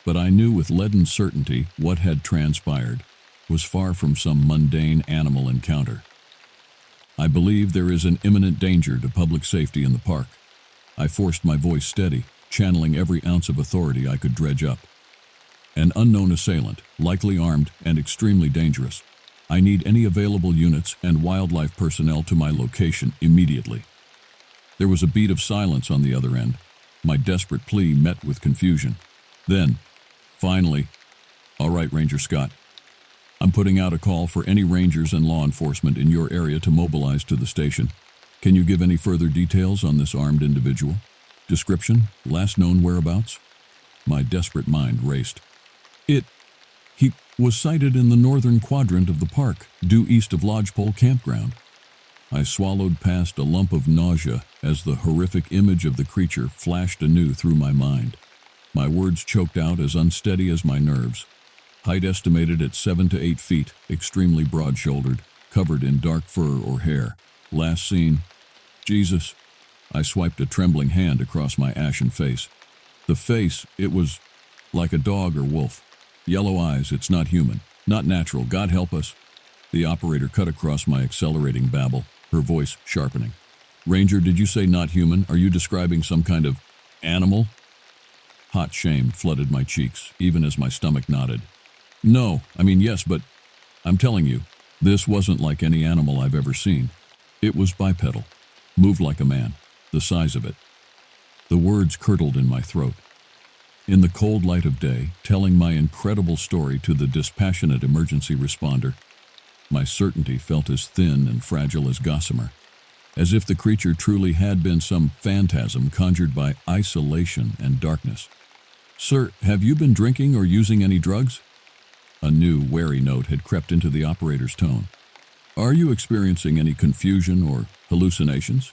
But I knew with leaden certainty what had transpired was far from some mundane animal encounter. I believe there is an imminent danger to public safety in the park. I forced my voice steady, channeling every ounce of authority I could dredge up. An unknown assailant, likely armed and extremely dangerous. I need any available units and wildlife personnel to my location immediately. There was a beat of silence on the other end, my desperate plea met with confusion. Then, finally, all right, Ranger Scott. I'm putting out a call for any rangers and law enforcement in your area to mobilize to the station. Can you give any further details on this armed individual? Description? Last known whereabouts? My desperate mind raced. He was sighted in the northern quadrant of the park, due east of Lodgepole Campground. I swallowed past a lump of nausea as the horrific image of the creature flashed anew through my mind. My words choked out as unsteady as my nerves. Height estimated at 7 to 8 feet, extremely broad-shouldered, covered in dark fur or hair. Last seen. Jesus. I swiped a trembling hand across my ashen face. The face, it was like a dog or wolf. Yellow eyes, it's not human. Not natural, God help us. The operator cut across my exhilarating babble, her voice sharpening. Ranger, did you say not human? Are you describing some kind of animal? Hot shame flooded my cheeks, even as my stomach nodded. No, yes, but I'm telling you, this wasn't like any animal I've ever seen. It was bipedal, moved like a man, the size of it. The words curdled in my throat. In the cold light of day, telling my incredible story to the dispassionate emergency responder, my certainty felt as thin and fragile as gossamer, as if the creature truly had been some phantasm conjured by isolation and darkness. Sir, have you been drinking or using any drugs? A new, wary note had crept into the operator's tone. Are you experiencing any confusion or hallucinations?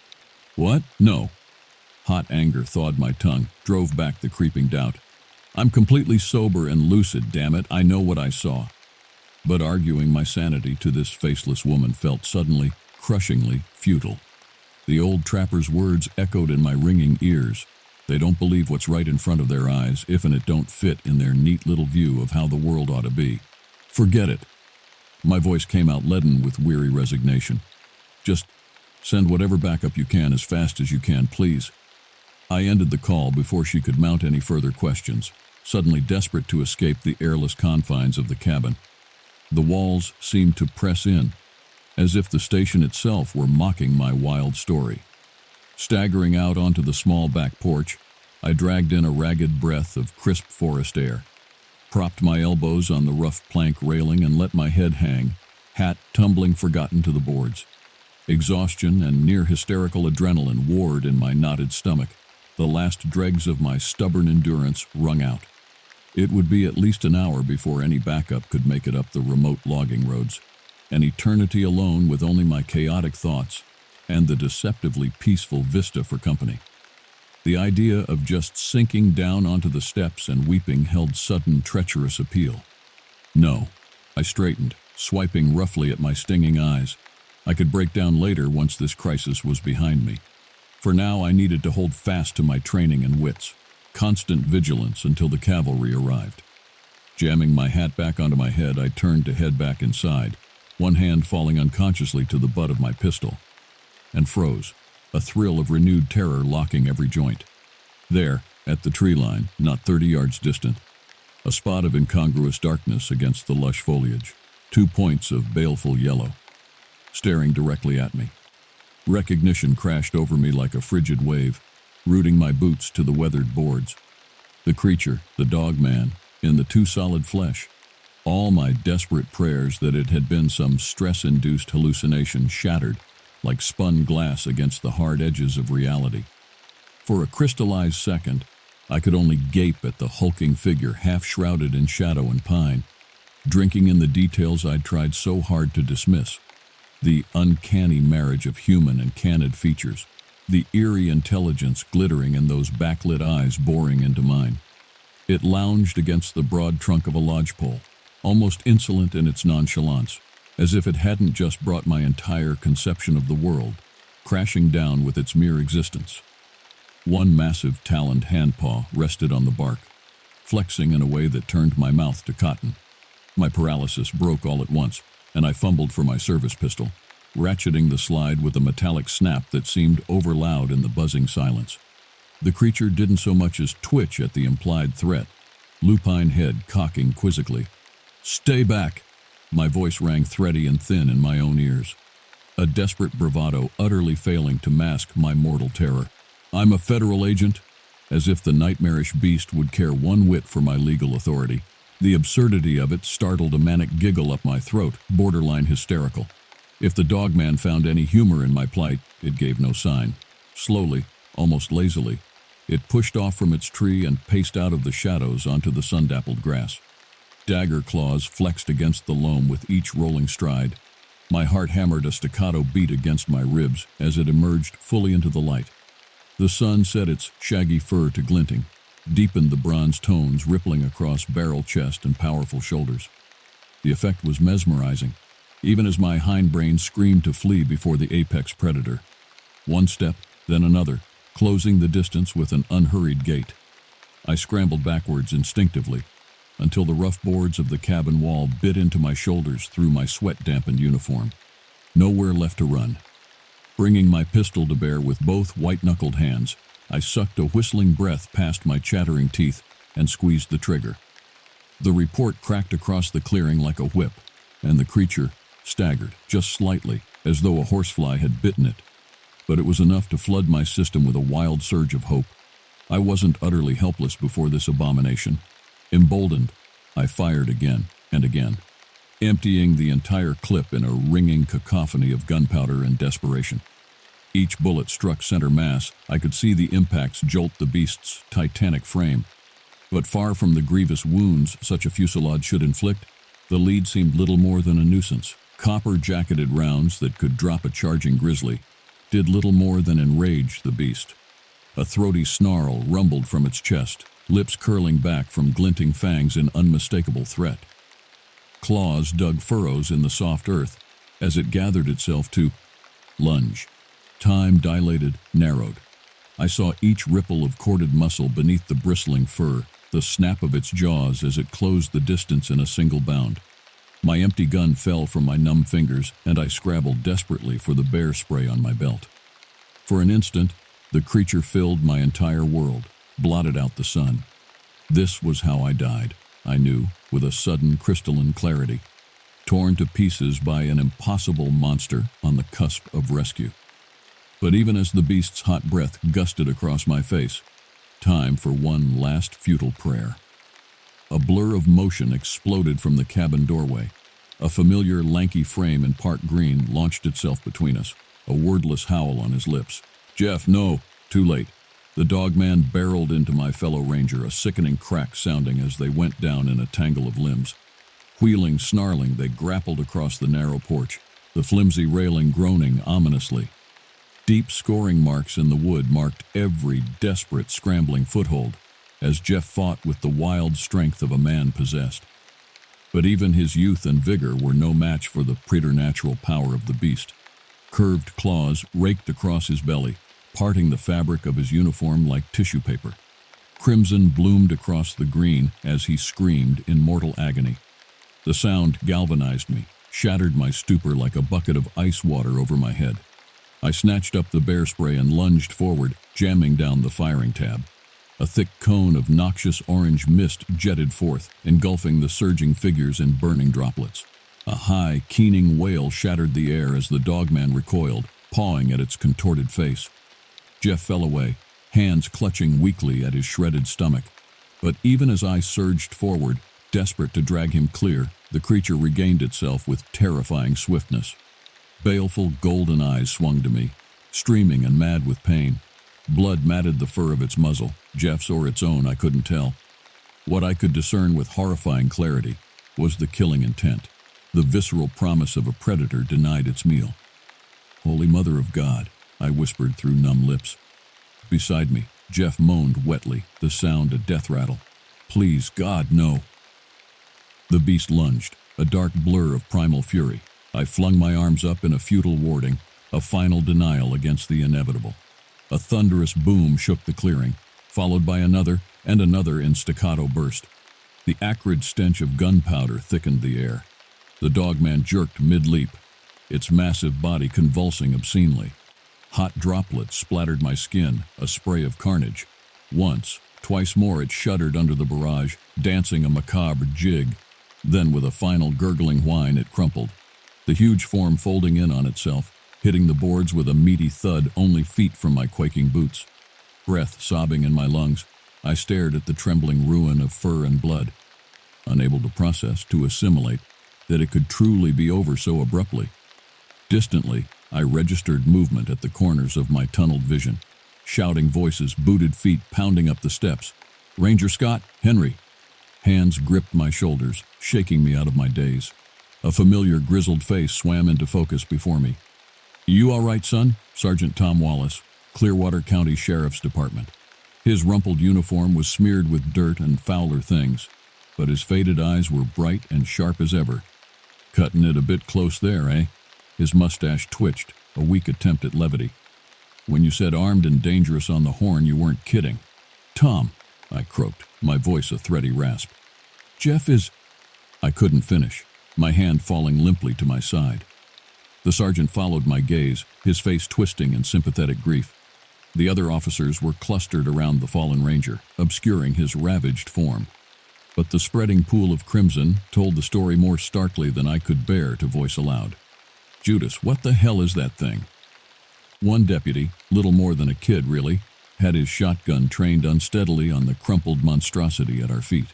What? No. Hot anger thawed my tongue, drove back the creeping doubt. I'm completely sober and lucid, damn it, I know what I saw. But arguing my sanity to this faceless woman felt suddenly, crushingly futile. The old trapper's words echoed in my ringing ears. They don't believe what's right in front of their eyes if and it don't fit in their neat little view of how the world ought to be. Forget it. My voice came out leaden with weary resignation. Just send whatever backup you can as fast as you can, please. I ended the call before she could mount any further questions, suddenly desperate to escape the airless confines of the cabin. The walls seemed to press in, as if the station itself were mocking my wild story. Staggering out onto the small back porch, I dragged in a ragged breath of crisp forest air, propped my elbows on the rough plank railing and let my head hang, hat tumbling forgotten to the boards. Exhaustion and near hysterical adrenaline warred in my knotted stomach. The last dregs of my stubborn endurance wrung out. It would be at least an hour before any backup could make it up the remote logging roads, an eternity alone with only my chaotic thoughts and the deceptively peaceful vista for company. The idea of just sinking down onto the steps and weeping held sudden treacherous appeal. No, I straightened, swiping roughly at my stinging eyes. I could break down later once this crisis was behind me. For now, I needed to hold fast to my training and wits, constant vigilance until the cavalry arrived. Jamming my hat back onto my head, I turned to head back inside, one hand falling unconsciously to the butt of my pistol, and froze, a thrill of renewed terror locking every joint. There, at the tree line, not 30 yards distant, a spot of incongruous darkness against the lush foliage, 2 points of baleful yellow, staring directly at me. Recognition crashed over me like a frigid wave, rooting my boots to the weathered boards. The creature, the dog man, in the too solid flesh. All my desperate prayers that it had been some stress-induced hallucination shattered, like spun glass against the hard edges of reality. For a crystallized second, I could only gape at the hulking figure half-shrouded in shadow and pine, drinking in the details I'd tried so hard to dismiss. The uncanny marriage of human and canid features, the eerie intelligence glittering in those backlit eyes boring into mine. It lounged against the broad trunk of a lodgepole, almost insolent in its nonchalance, as if it hadn't just brought my entire conception of the world crashing down with its mere existence. One massive taloned handpaw rested on the bark, flexing in a way that turned my mouth to cotton. My paralysis broke all at once, and I fumbled for my service pistol, ratcheting the slide with a metallic snap that seemed overloud in the buzzing silence. The creature didn't so much as twitch at the implied threat, lupine head cocking quizzically. "Stay back!" My voice rang thready and thin in my own ears, a desperate bravado utterly failing to mask my mortal terror. "I'm a federal agent," as if the nightmarish beast would care one whit for my legal authority. The absurdity of it startled a manic giggle up my throat, borderline hysterical. If the dogman found any humor in my plight, it gave no sign. Slowly, almost lazily, It pushed off from its tree and paced out of the shadows onto the sun-dappled grass. Dagger claws flexed against the loam with each rolling stride. My heart hammered a staccato beat against my ribs as it emerged fully into the light. The sun set its shaggy fur to glinting, deepened the bronze tones rippling across barrel chest and powerful shoulders. The effect was mesmerizing, even as my hindbrain screamed to flee before the apex predator. One step, then another, closing the distance with an unhurried gait. I scrambled backwards instinctively, until the rough boards of the cabin wall bit into my shoulders through my sweat-dampened uniform. Nowhere left to run. Bringing my pistol to bear with both white-knuckled hands, I sucked a whistling breath past my chattering teeth and squeezed the trigger. The report cracked across the clearing like a whip, and the creature staggered, just slightly, as though a horsefly had bitten it. But it was enough to flood my system with a wild surge of hope. I wasn't utterly helpless before this abomination. Emboldened, I fired again and again, emptying the entire clip in a ringing cacophony of gunpowder and desperation. Each bullet struck center mass. I could see the impacts jolt the beast's titanic frame. But far from the grievous wounds such a fusillade should inflict, the lead seemed little more than a nuisance. Copper-jacketed rounds that could drop a charging grizzly did little more than enrage the beast. A throaty snarl rumbled from its chest, lips curling back from glinting fangs in unmistakable threat. Claws dug furrows in the soft earth as it gathered itself to lunge. Time dilated, narrowed. I saw each ripple of corded muscle beneath the bristling fur, the snap of its jaws as it closed the distance in a single bound. My empty gun fell from my numb fingers, and I scrabbled desperately for the bear spray on my belt. For an instant, the creature filled my entire world, blotted out the sun. This was how I died, I knew, with a sudden crystalline clarity, torn to pieces by an impossible monster on the cusp of rescue. But even as the beast's hot breath gusted across my face, time for one last futile prayer. A blur of motion exploded from the cabin doorway. A familiar lanky frame in part green launched itself between us, a wordless howl on his lips. "Jeff, no!" Too late. The dogman barreled into my fellow ranger, a sickening crack sounding as they went down in a tangle of limbs. Wheeling, snarling, they grappled across the narrow porch, the flimsy railing groaning ominously. Deep scoring marks in the wood marked every desperate, scrambling foothold, as Jeff fought with the wild strength of a man possessed. But even his youth and vigor were no match for the preternatural power of the beast. Curved claws raked across his belly, parting the fabric of his uniform like tissue paper. Crimson bloomed across the green as he screamed in mortal agony. The sound galvanized me, shattered my stupor like a bucket of ice water over my head. I snatched up the bear spray and lunged forward, jamming down the firing tab. A thick cone of noxious orange mist jetted forth, engulfing the surging figures in burning droplets. A high, keening wail shattered the air as the dogman recoiled, pawing at its contorted face. Jeff fell away, hands clutching weakly at his shredded stomach. But even as I surged forward, desperate to drag him clear, the creature regained itself with terrifying swiftness. Baleful golden eyes swung to me, streaming and mad with pain. Blood matted the fur of its muzzle, Jeff's or its own, I couldn't tell. What I could discern with horrifying clarity was the killing intent, the visceral promise of a predator denied its meal. "Holy Mother of God," I whispered through numb lips. Beside me, Jeff moaned wetly, the sound a death rattle. "Please, God, no." The beast lunged, a dark blur of primal fury. I flung my arms up in a futile warding, a final denial against the inevitable. A thunderous boom shook the clearing, followed by another and another in staccato burst. The acrid stench of gunpowder thickened the air. The dogman jerked mid-leap, its massive body convulsing obscenely. Hot droplets splattered my skin, a spray of carnage. Once, twice more it shuddered under the barrage, dancing a macabre jig. Then with a final gurgling whine it crumpled, the huge form folding in on itself, hitting the boards with a meaty thud only feet from my quaking boots. Breath sobbing in my lungs, I stared at the trembling ruin of fur and blood, unable to process, to assimilate, that it could truly be over so abruptly. Distantly, I registered movement at the corners of my tunneled vision, shouting voices, booted feet pounding up the steps. "Ranger Scott, Henry." Hands gripped my shoulders, shaking me out of my daze. A familiar grizzled face swam into focus before me. "You all right, son?" Sergeant Tom Wallace, Clearwater County Sheriff's Department. His rumpled uniform was smeared with dirt and fouler things, but his faded eyes were bright and sharp as ever. "Cutting it a bit close there, eh?" His mustache twitched, a weak attempt at levity. "When you said armed and dangerous on the horn, you weren't kidding." "Tom," I croaked, my voice a thready rasp. "Jeff is—" I couldn't finish, my hand falling limply to my side. The sergeant followed my gaze, his face twisting in sympathetic grief. The other officers were clustered around the fallen ranger, obscuring his ravaged form. But the spreading pool of crimson told the story more starkly than I could bear to voice aloud. "Judas, what the hell is that thing?" One deputy, little more than a kid really, had his shotgun trained unsteadily on the crumpled monstrosity at our feet.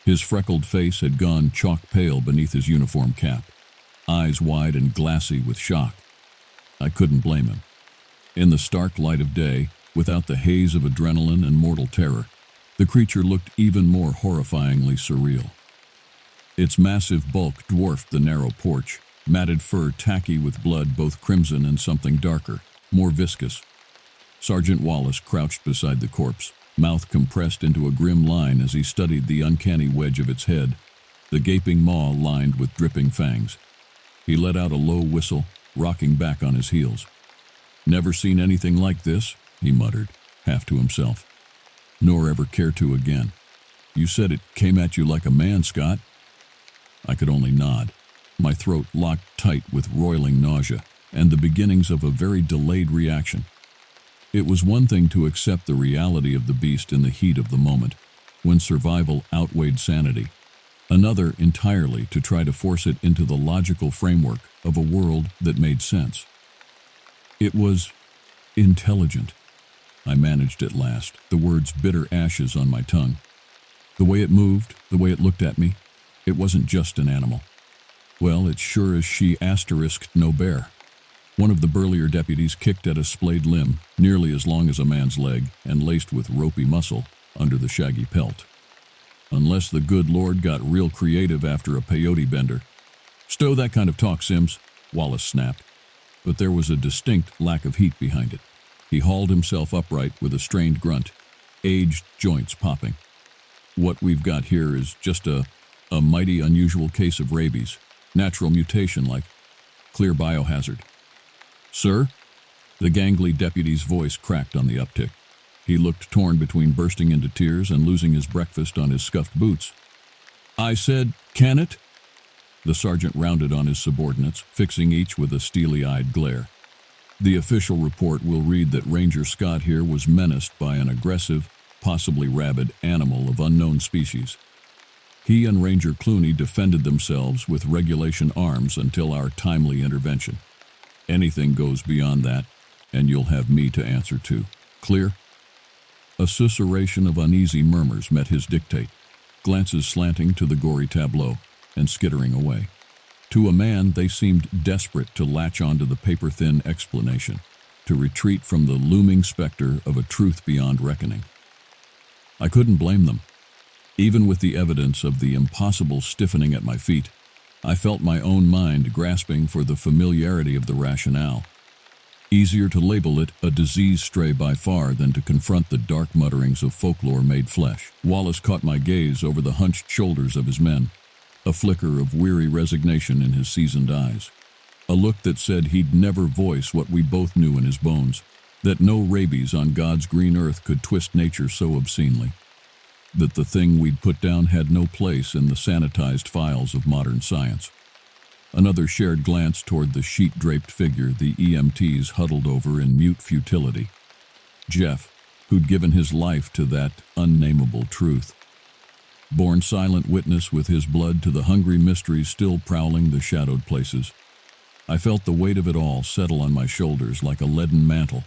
His freckled face had gone chalk pale beneath his uniform cap, eyes wide and glassy with shock. I couldn't blame him. In the stark light of day, without the haze of adrenaline and mortal terror, the creature looked even more horrifyingly surreal. Its massive bulk dwarfed the narrow porch, matted fur tacky with blood both crimson and something darker, more viscous. Sergeant Wallace crouched beside the corpse, mouth compressed into a grim line as he studied the uncanny wedge of its head, the gaping maw lined with dripping fangs. He let out a low whistle, rocking back on his heels. "Never seen anything like this," he muttered, half to himself. "Nor ever care to again. You said it came at you like a man, Scott." I could only nod, my throat locked tight with roiling nausea and the beginnings of a very delayed reaction. It was one thing to accept the reality of the beast in the heat of the moment, when survival outweighed sanity. Another entirely to try to force it into the logical framework of a world that made sense. It was intelligent. I managed at last, the words bitter ashes on my tongue. The way it moved, the way it looked at me, it wasn't just an animal. Well, it's sure as she asterisked no bear. One of the burlier deputies kicked at a splayed limb, nearly as long as a man's leg and laced with ropey muscle under the shaggy pelt. Unless the good Lord got real creative after a peyote bender. "Stow that kind of talk, Sims," Wallace snapped. But there was a distinct lack of heat behind it. He hauled himself upright with a strained grunt, aged joints popping. "What we've got here is just a mighty unusual case of rabies. Natural mutation like clear biohazard." "Sir?" The gangly deputy's voice cracked on the uptick. He looked torn between bursting into tears and losing his breakfast on his scuffed boots. "I said, can it?" The sergeant rounded on his subordinates, fixing each with a steely-eyed glare. "The official report will read that Ranger Scott here was menaced by an aggressive, possibly rabid animal of unknown species. He and Ranger Clooney defended themselves with regulation arms until our timely intervention. Anything goes beyond that, and you'll have me to answer to. Clear?" A susurration of uneasy murmurs met his dictate, glances slanting to the gory tableau and skittering away. To a man, they seemed desperate to latch onto the paper-thin explanation, to retreat from the looming specter of a truth beyond reckoning. I couldn't blame them. Even with the evidence of the impossible stiffening at my feet, I felt my own mind grasping for the familiarity of the rationale. Easier to label it a disease stray by far than to confront the dark mutterings of folklore made flesh. Wallace caught my gaze over the hunched shoulders of his men, a flicker of weary resignation in his seasoned eyes, a look that said he'd never voice what we both knew in his bones, that no rabies on God's green earth could twist nature so obscenely, that the thing we'd put down had no place in the sanitized files of modern science. Another shared glance toward the sheet-draped figure the EMTs huddled over in mute futility. Jeff, who'd given his life to that unnameable truth. Born silent witness with his blood to the hungry mysteries still prowling the shadowed places. I felt the weight of it all settle on my shoulders like a leaden mantle,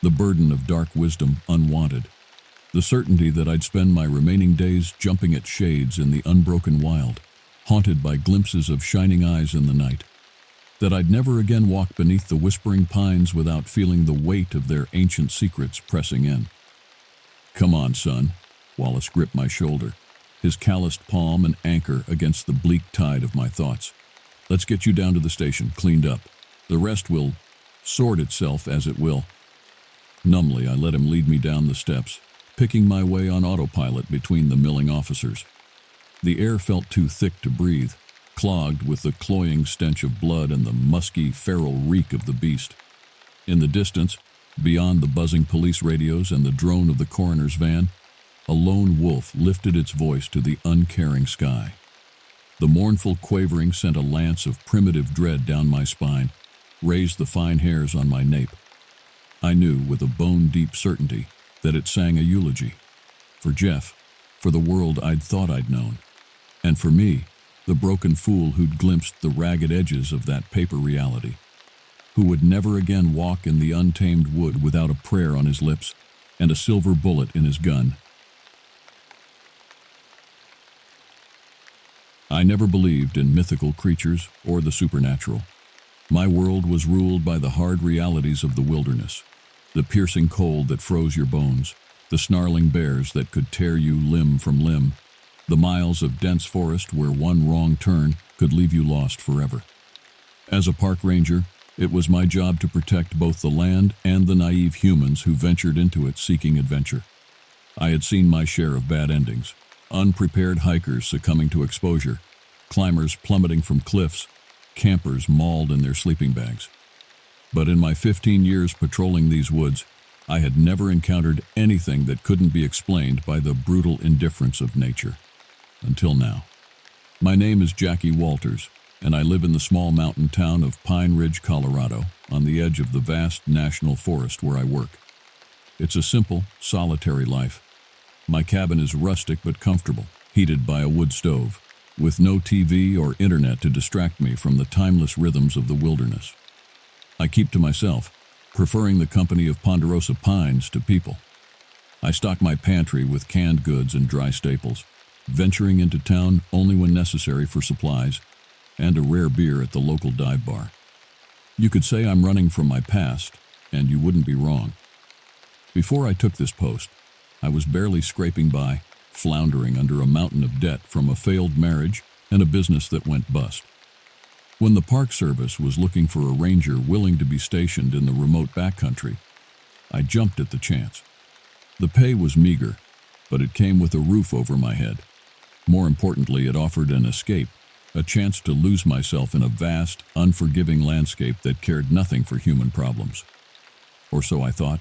the burden of dark wisdom unwanted, the certainty that I'd spend my remaining days jumping at shades in the unbroken wild, haunted by glimpses of shining eyes in the night. that I'd never again walk beneath the whispering pines without feeling the weight of their ancient secrets pressing in. "Come on, son." Wallace gripped my shoulder, his calloused palm an anchor against the bleak tide of my thoughts. "Let's get you down to the station, cleaned up. The rest will sort itself as it will." Numbly, I let him lead me down the steps, picking my way on autopilot between the milling officers. The air felt too thick to breathe, clogged with the cloying stench of blood and the musky, feral reek of the beast. In the distance, beyond the buzzing police radios and the drone of the coroner's van, a lone wolf lifted its voice to the uncaring sky. The mournful quavering sent a lance of primitive dread down my spine, raised the fine hairs on my nape. I knew with a bone-deep certainty that it sang a eulogy. For Jeff, for the world I'd thought I'd known, and for me, the broken fool who'd glimpsed the ragged edges of that paper reality, who would never again walk in the untamed wood without a prayer on his lips and a silver bullet in his gun. I never believed in mythical creatures or the supernatural. My world was ruled by the hard realities of the wilderness, the piercing cold that froze your bones, the snarling bears that could tear you limb from limb, the miles of dense forest where one wrong turn could leave you lost forever. As a park ranger, it was my job to protect both the land and the naive humans who ventured into it seeking adventure. I had seen my share of bad endings, unprepared hikers succumbing to exposure, climbers plummeting from cliffs, campers mauled in their sleeping bags. But in my 15 years patrolling these woods, I had never encountered anything that couldn't be explained by the brutal indifference of nature. Until now. My name is Jackie Walters, and I live in the small mountain town of Pine Ridge, Colorado, on the edge of the vast national forest where I work. It's a simple, solitary life. My cabin is rustic but comfortable, heated by a wood stove, with no TV or internet to distract me from the timeless rhythms of the wilderness. I keep to myself, preferring the company of ponderosa pines to people. I stock my pantry with canned goods and dry staples, venturing into town only when necessary for supplies, and a rare beer at the local dive bar. You could say I'm running from my past, and you wouldn't be wrong. Before I took this post, I was barely scraping by, floundering under a mountain of debt from a failed marriage and a business that went bust. When the Park Service was looking for a ranger willing to be stationed in the remote backcountry, I jumped at the chance. The pay was meager, but it came with a roof over my head. More importantly, it offered an escape, a chance to lose myself in a vast, unforgiving landscape that cared nothing for human problems. Or so I thought.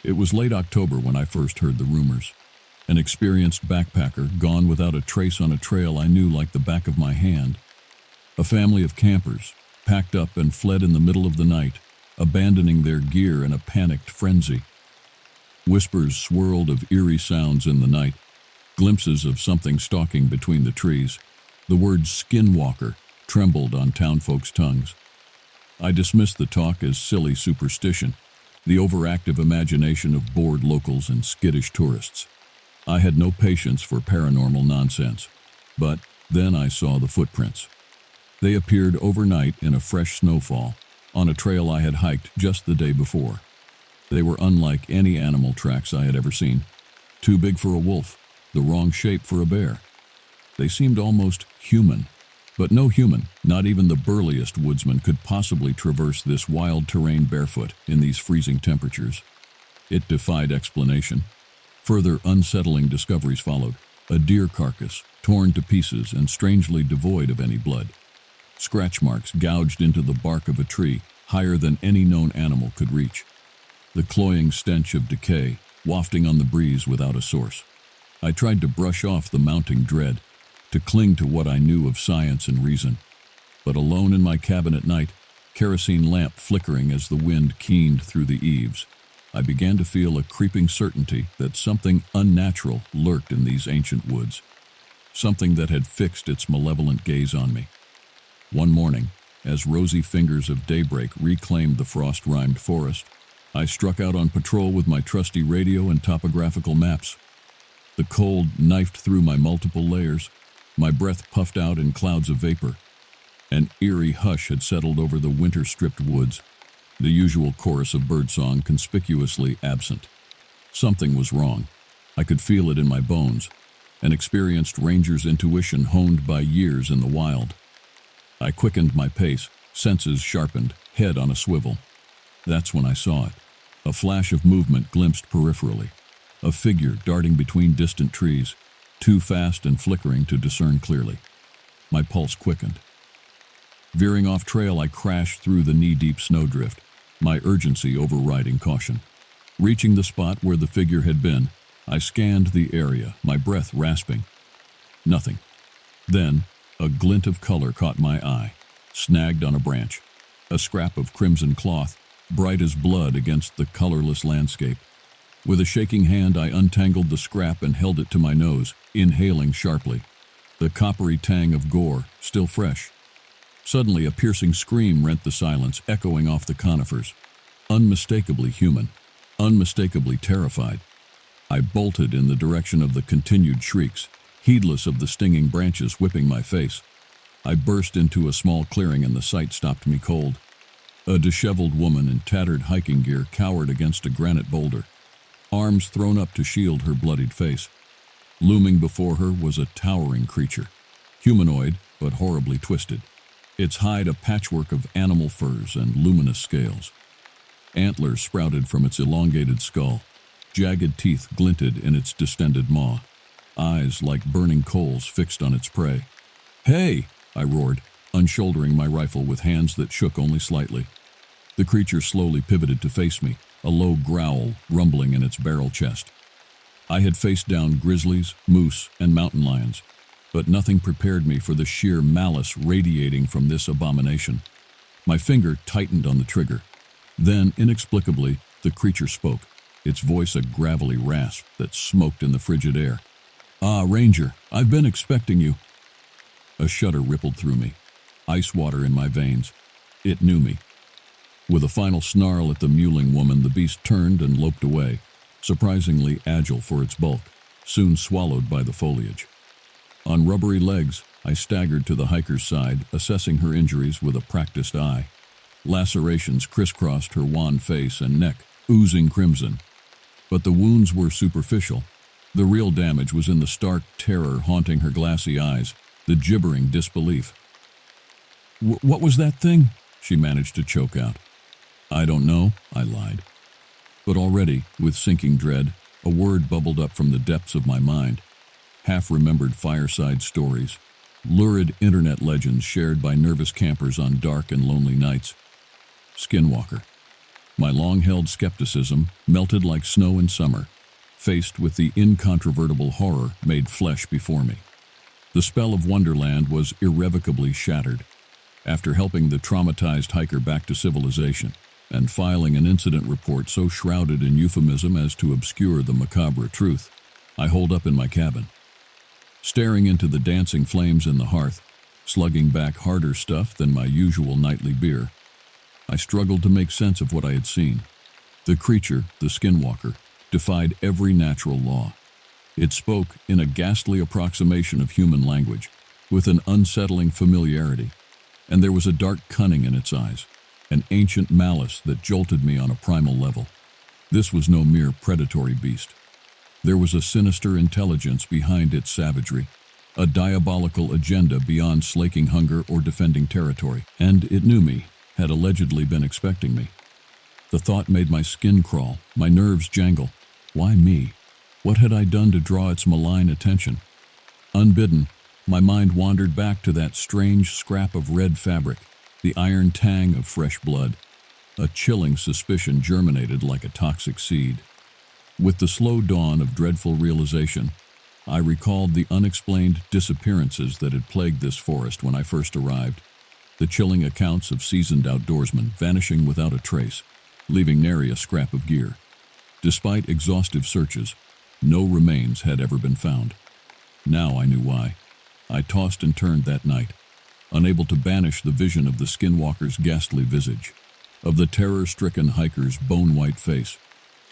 It was late October when I first heard the rumors. An experienced backpacker gone without a trace on a trail I knew like the back of my hand. A family of campers, packed up and fled in the middle of the night, abandoning their gear in a panicked frenzy. Whispers swirled of eerie sounds in the night, glimpses of something stalking between the trees. The word skinwalker trembled on townfolk's tongues. I dismissed the talk as silly superstition, the overactive imagination of bored locals and skittish tourists. I had no patience for paranormal nonsense, but then I saw the footprints. They appeared overnight in a fresh snowfall, on a trail I had hiked just the day before. They were unlike any animal tracks I had ever seen. Too big for a wolf, the wrong shape for a bear. They seemed almost human, but no human, not even the burliest woodsman, could possibly traverse this wild terrain barefoot in these freezing temperatures. It defied explanation. Further unsettling discoveries followed. A deer carcass, torn to pieces and strangely devoid of any blood. Scratch marks gouged into the bark of a tree, higher than any known animal could reach. The cloying stench of decay, wafting on the breeze without a source. I tried to brush off the mounting dread, to cling to what I knew of science and reason. But alone in my cabin at night, kerosene lamp flickering as the wind keened through the eaves, I began to feel a creeping certainty that something unnatural lurked in these ancient woods. Something that had fixed its malevolent gaze on me. One morning, as rosy fingers of daybreak reclaimed the frost-rimed forest, I struck out on patrol with my trusty radio and topographical maps. The cold knifed through my multiple layers, my breath puffed out in clouds of vapor. An eerie hush had settled over the winter-stripped woods, the usual chorus of birdsong conspicuously absent. Something was wrong. I could feel it in my bones, an experienced ranger's intuition honed by years in the wild. I quickened my pace, senses sharpened, head on a swivel. That's when I saw it. A flash of movement glimpsed peripherally. A figure darting between distant trees, too fast and flickering to discern clearly. My pulse quickened. Veering off trail, I crashed through the knee-deep snowdrift, my urgency overriding caution. Reaching the spot where the figure had been, I scanned the area, my breath rasping. Nothing. Then, a glint of color caught my eye, snagged on a branch. A scrap of crimson cloth, bright as blood against the colorless landscape. With a shaking hand, I untangled the scrap and held it to my nose, inhaling sharply. The coppery tang of gore, still fresh. Suddenly, a piercing scream rent the silence, echoing off the conifers. Unmistakably human, unmistakably terrified. I bolted in the direction of the continued shrieks, heedless of the stinging branches whipping my face. I burst into a small clearing and the sight stopped me cold. A disheveled woman in tattered hiking gear cowered against a granite boulder, arms thrown up to shield her bloodied face. Looming before her was a towering creature, humanoid but horribly twisted, its hide a patchwork of animal furs and luminous scales. Antlers sprouted from its elongated skull, jagged teeth glinted in its distended maw, eyes like burning coals fixed on its prey. "Hey!" I roared, unshouldering my rifle with hands that shook only slightly. The creature slowly pivoted to face me, a low growl rumbling in its barrel chest. I had faced down grizzlies, moose, and mountain lions, but nothing prepared me for the sheer malice radiating from this abomination. My finger tightened on the trigger. Then, inexplicably, the creature spoke, its voice a gravelly rasp that smoked in the frigid air. "Ah, Ranger, I've been expecting you." A shudder rippled through me, ice water in my veins. It knew me. With a final snarl at the mewling woman, the beast turned and loped away, surprisingly agile for its bulk, soon swallowed by the foliage. On rubbery legs, I staggered to the hiker's side, assessing her injuries with a practiced eye. Lacerations crisscrossed her wan face and neck, oozing crimson. But the wounds were superficial. The real damage was in the stark terror haunting her glassy eyes, the gibbering disbelief. What was that thing?" she managed to choke out. "I don't know," I lied. But already, with sinking dread, a word bubbled up from the depths of my mind. Half-remembered fireside stories, lurid internet legends shared by nervous campers on dark and lonely nights. Skinwalker. My long-held skepticism melted like snow in summer, faced with the incontrovertible horror made flesh before me. The spell of Wonderland was irrevocably shattered. After helping the traumatized hiker back to civilization, and filing an incident report so shrouded in euphemism as to obscure the macabre truth, I holed up in my cabin. Staring into the dancing flames in the hearth, slugging back harder stuff than my usual nightly beer, I struggled to make sense of what I had seen. The creature, the skinwalker, defied every natural law. It spoke in a ghastly approximation of human language, with an unsettling familiarity, and there was a dark cunning in its eyes, an ancient malice that jolted me on a primal level. This was no mere predatory beast. There was a sinister intelligence behind its savagery, a diabolical agenda beyond slaking hunger or defending territory, and it knew me, had allegedly been expecting me. The thought made my skin crawl, my nerves jangle. Why me? What had I done to draw its malign attention? Unbidden, my mind wandered back to that strange scrap of red fabric, the iron tang of fresh blood. A chilling suspicion germinated like a toxic seed. With the slow dawn of dreadful realization, I recalled the unexplained disappearances that had plagued this forest when I first arrived. The chilling accounts of seasoned outdoorsmen vanishing without a trace, leaving nary a scrap of gear. Despite exhaustive searches, no remains had ever been found. Now I knew why. I tossed and turned that night, unable to banish the vision of the skinwalker's ghastly visage, of the terror-stricken hiker's bone-white face.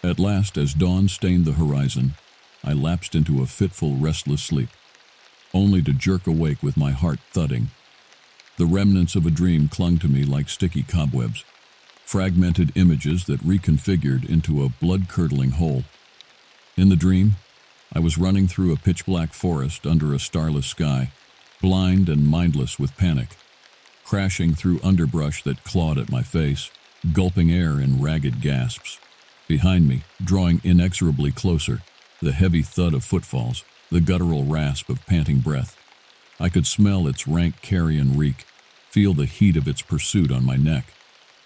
At last, as dawn stained the horizon, I lapsed into a fitful, restless sleep, only to jerk awake with my heart thudding. The remnants of a dream clung to me like sticky cobwebs, fragmented images that reconfigured into a blood-curdling whole. In the dream, I was running through a pitch-black forest under a starless sky, blind and mindless with panic, crashing through underbrush that clawed at my face, gulping air in ragged gasps. Behind me, drawing inexorably closer, the heavy thud of footfalls, the guttural rasp of panting breath. I could smell its rank carrion reek, feel the heat of its pursuit on my neck.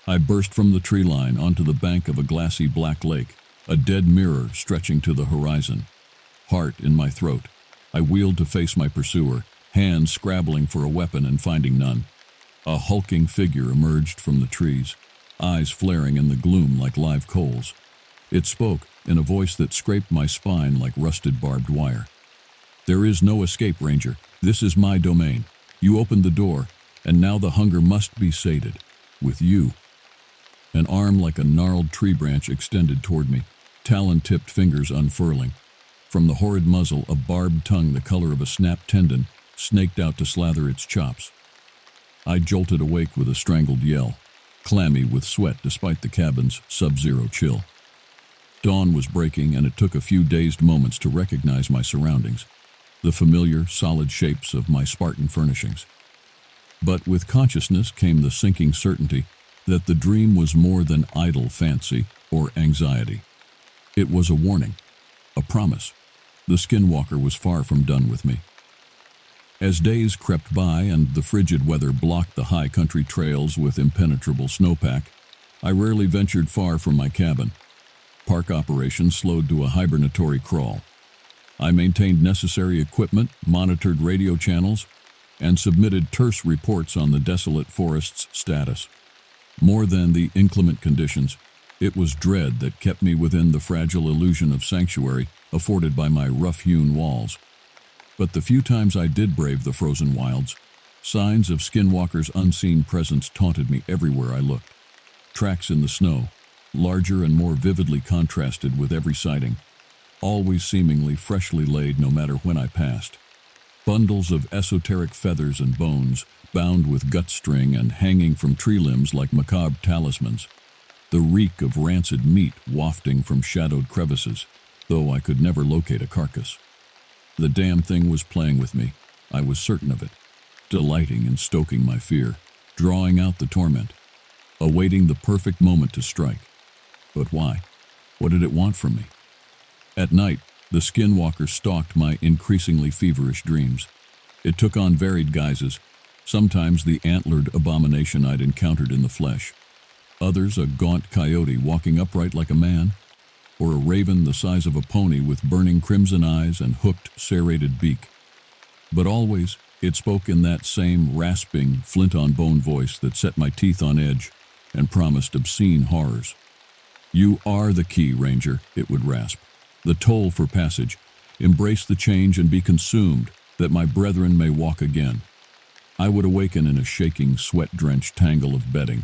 I burst from the tree line onto the bank of a glassy black lake, a dead mirror stretching to the horizon. Heart in my throat, I wheeled to face my pursuer, hands scrabbling for a weapon and finding none. A hulking figure emerged from the trees, eyes flaring in the gloom like live coals. It spoke in a voice that scraped my spine like rusted barbed wire. "There is no escape, Ranger. This is my domain. You opened the door, and now the hunger must be sated. With you." An arm like a gnarled tree branch extended toward me, talon-tipped fingers unfurling. From the horrid muzzle, a barbed tongue the color of a snapped tendon snaked out to slather its chops. I jolted awake with a strangled yell, clammy with sweat despite the cabin's sub-zero chill. Dawn was breaking, and it took a few dazed moments to recognize my surroundings, the familiar, solid shapes of my Spartan furnishings. But with consciousness came the sinking certainty that the dream was more than idle fancy or anxiety. It was a warning, a promise. The skinwalker was far from done with me. As days crept by and the frigid weather blocked the high country trails with impenetrable snowpack, I rarely ventured far from my cabin. Park operations slowed to a hibernatory crawl. I maintained necessary equipment, monitored radio channels, and submitted terse reports on the desolate forest's status. More than the inclement conditions, it was dread that kept me within the fragile illusion of sanctuary afforded by my rough-hewn walls. But the few times I did brave the frozen wilds, signs of Skinwalker's unseen presence taunted me everywhere I looked. Tracks in the snow, larger and more vividly contrasted with every sighting, always seemingly freshly laid no matter when I passed. Bundles of esoteric feathers and bones, bound with gut string and hanging from tree limbs like macabre talismans. The reek of rancid meat wafting from shadowed crevices, though I could never locate a carcass. The damn thing was playing with me, I was certain of it, delighting in stoking my fear, drawing out the torment, awaiting the perfect moment to strike. But why? What did it want from me? At night, the Skinwalker stalked my increasingly feverish dreams. It took on varied guises, sometimes the antlered abomination I'd encountered in the flesh, others a gaunt coyote walking upright like a man, or a raven the size of a pony with burning crimson eyes and hooked, serrated beak. But always, it spoke in that same rasping, flint-on-bone voice that set my teeth on edge and promised obscene horrors. "You are the key, Ranger," it would rasp. "The toll for passage. Embrace the change and be consumed, that my brethren may walk again." I would awaken in a shaking, sweat-drenched tangle of bedding,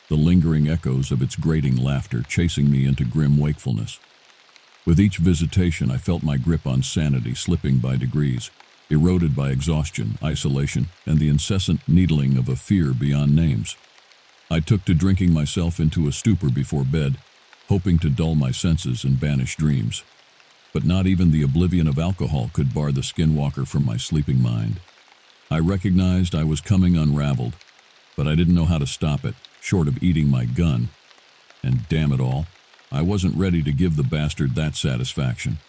the lingering echoes of its grating laughter chasing me into grim wakefulness. With each visitation, I felt my grip on sanity slipping by degrees, eroded by exhaustion, isolation, and the incessant needling of a fear beyond names. I took to drinking myself into a stupor before bed, hoping to dull my senses and banish dreams. But not even the oblivion of alcohol could bar the Skinwalker from my sleeping mind. I recognized I was coming unraveled, but I didn't know how to stop it, short of eating my gun. And damn it all, I wasn't ready to give the bastard that satisfaction.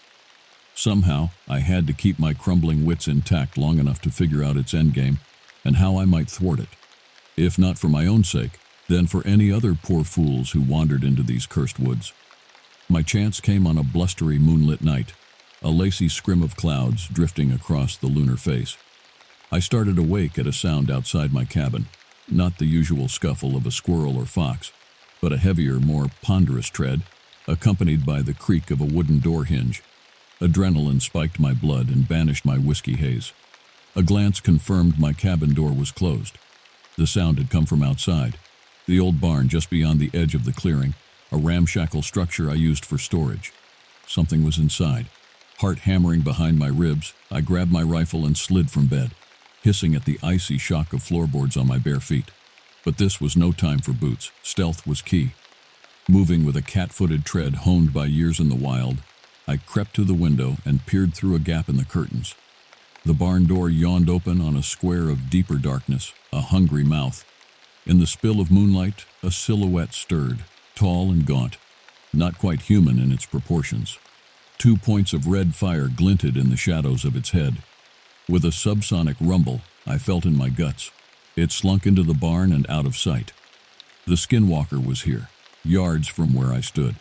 Somehow, I had to keep my crumbling wits intact long enough to figure out its endgame and how I might thwart it. If not for my own sake, then for any other poor fools who wandered into these cursed woods. My chance came on a blustery moonlit night, a lacy scrim of clouds drifting across the lunar face. I started awake at a sound outside my cabin, not the usual scuffle of a squirrel or fox, but a heavier, more ponderous tread, accompanied by the creak of a wooden door hinge. Adrenaline spiked my blood and banished my whiskey haze. A glance confirmed my cabin door was closed. The sound had come from outside, the old barn just beyond the edge of the clearing, a ramshackle structure I used for storage. Something was inside. Heart hammering behind my ribs, I grabbed my rifle and slid from bed. hissing at the icy shock of floorboards on my bare feet. But this was no time for boots. Stealth was key. Moving with a cat-footed tread honed by years in the wild, I crept to the window and peered through a gap in the curtains. The barn door yawned open on a square of deeper darkness, a hungry mouth. In the spill of moonlight, a silhouette stirred, tall and gaunt, not quite human in its proportions. 2 points of red fire glinted in the shadows of its head. With a subsonic rumble, I felt in my guts. It slunk into the barn and out of sight. The skinwalker was here, yards from where I stood.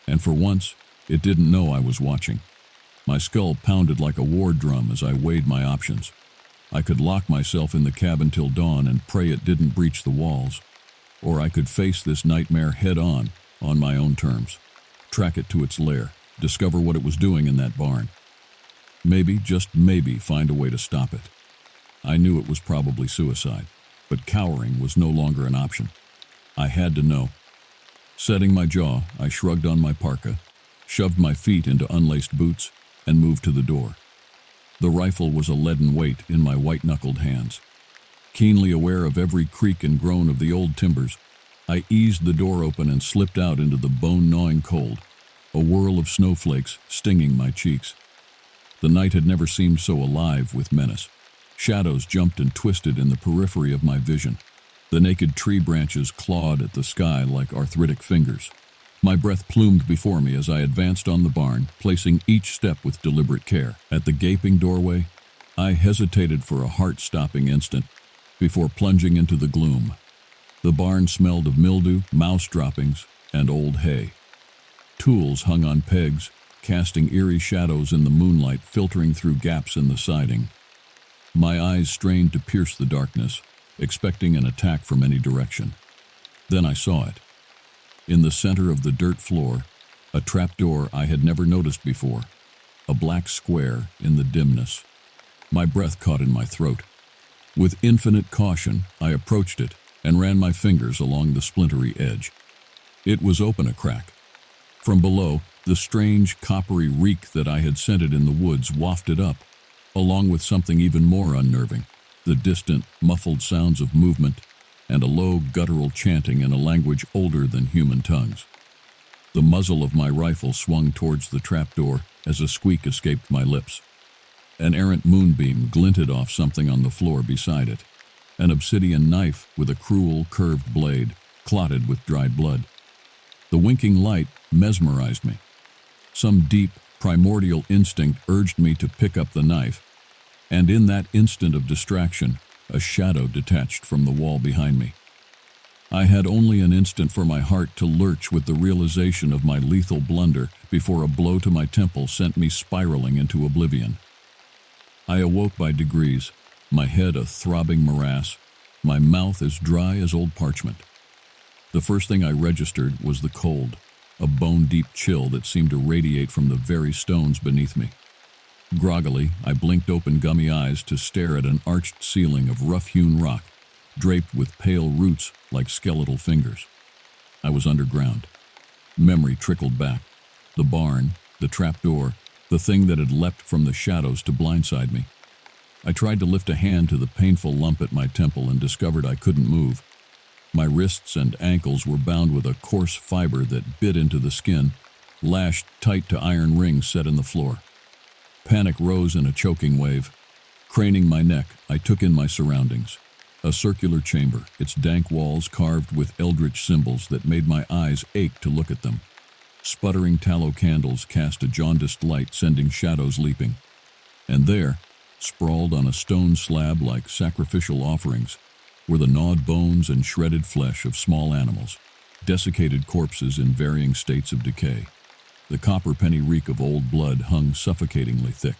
And for once, it didn't know I was watching. My skull pounded like a war drum as I weighed my options. I could lock myself in the cabin till dawn and pray it didn't breach the walls. Or I could face this nightmare head-on my own terms. Track it to its lair, discover what it was doing in that barn. Maybe, just maybe, find a way to stop it. I knew it was probably suicide, but cowering was no longer an option. I had to know. Setting my jaw, I shrugged on my parka, shoved my feet into unlaced boots, and moved to the door. The rifle was a leaden weight in my white-knuckled hands. Keenly aware of every creak and groan of the old timbers, I eased the door open and slipped out into the bone-gnawing cold, a whirl of snowflakes stinging my cheeks. The night had never seemed so alive with menace. Shadows jumped and twisted in the periphery of my vision. The naked tree branches clawed at the sky like arthritic fingers. My breath plumed before me as I advanced on the barn, placing each step with deliberate care. At the gaping doorway, I hesitated for a heart-stopping instant before plunging into the gloom. The barn smelled of mildew, mouse droppings, and old hay. Tools hung on pegs, casting eerie shadows in the moonlight filtering through gaps in the siding. My eyes strained to pierce the darkness, expecting an attack from any direction. Then I saw it. In the center of the dirt floor, a trapdoor I had never noticed before, a black square in the dimness. My breath caught in my throat. With infinite caution, I approached it and ran my fingers along the splintery edge. It was open a crack. From below, the strange, coppery reek that I had scented in the woods wafted up, along with something even more unnerving, the distant, muffled sounds of movement and a low, guttural chanting in a language older than human tongues. The muzzle of my rifle swung towards the trapdoor as a squeak escaped my lips. An errant moonbeam glinted off something on the floor beside it, an obsidian knife with a cruel, curved blade, clotted with dried blood. The winking light mesmerized me. Some deep, primordial instinct urged me to pick up the knife, and in that instant of distraction, a shadow detached from the wall behind me. I had only an instant for my heart to lurch with the realization of my lethal blunder before a blow to my temple sent me spiraling into oblivion. I awoke by degrees, my head a throbbing morass, my mouth as dry as old parchment. The first thing I registered was the cold, a bone-deep chill that seemed to radiate from the very stones beneath me. Groggily, I blinked open gummy eyes to stare at an arched ceiling of rough-hewn rock, draped with pale roots like skeletal fingers. I was underground. Memory trickled back. The barn, the trapdoor, the thing that had leapt from the shadows to blindside me. I tried to lift a hand to the painful lump at my temple and discovered I couldn't move. My wrists and ankles were bound with a coarse fiber that bit into the skin, lashed tight to iron rings set in the floor. Panic rose in a choking wave. Craning my neck, I took in my surroundings. A circular chamber, its dank walls carved with eldritch symbols that made my eyes ache to look at them. Sputtering tallow candles cast a jaundiced light, sending shadows leaping. And there, sprawled on a stone slab like sacrificial offerings, were the gnawed bones and shredded flesh of small animals, desiccated corpses in varying states of decay. The copper-penny reek of old blood hung suffocatingly thick.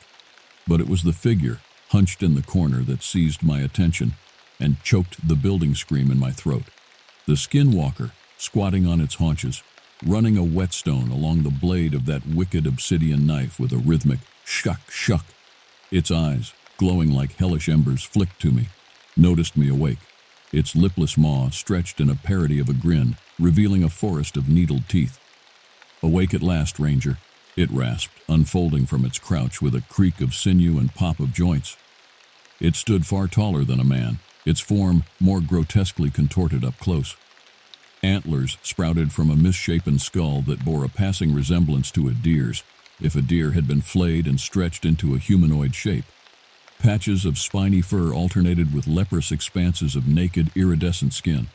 But it was the figure, hunched in the corner, that seized my attention and choked the building scream in my throat. The skinwalker, squatting on its haunches, running a whetstone along the blade of that wicked obsidian knife with a rhythmic shuck, shuck. Its eyes, glowing like hellish embers, flicked to me, noticed me awake. Its lipless maw stretched in a parody of a grin, revealing a forest of needled teeth. "Awake at last, Ranger," it rasped, unfolding from its crouch with a creak of sinew and pop of joints. It stood far taller than a man, its form more grotesquely contorted up close. Antlers sprouted from a misshapen skull that bore a passing resemblance to a deer's, if a deer had been flayed and stretched into a humanoid shape. Patches of spiny fur alternated with leprous expanses of naked, iridescent skin.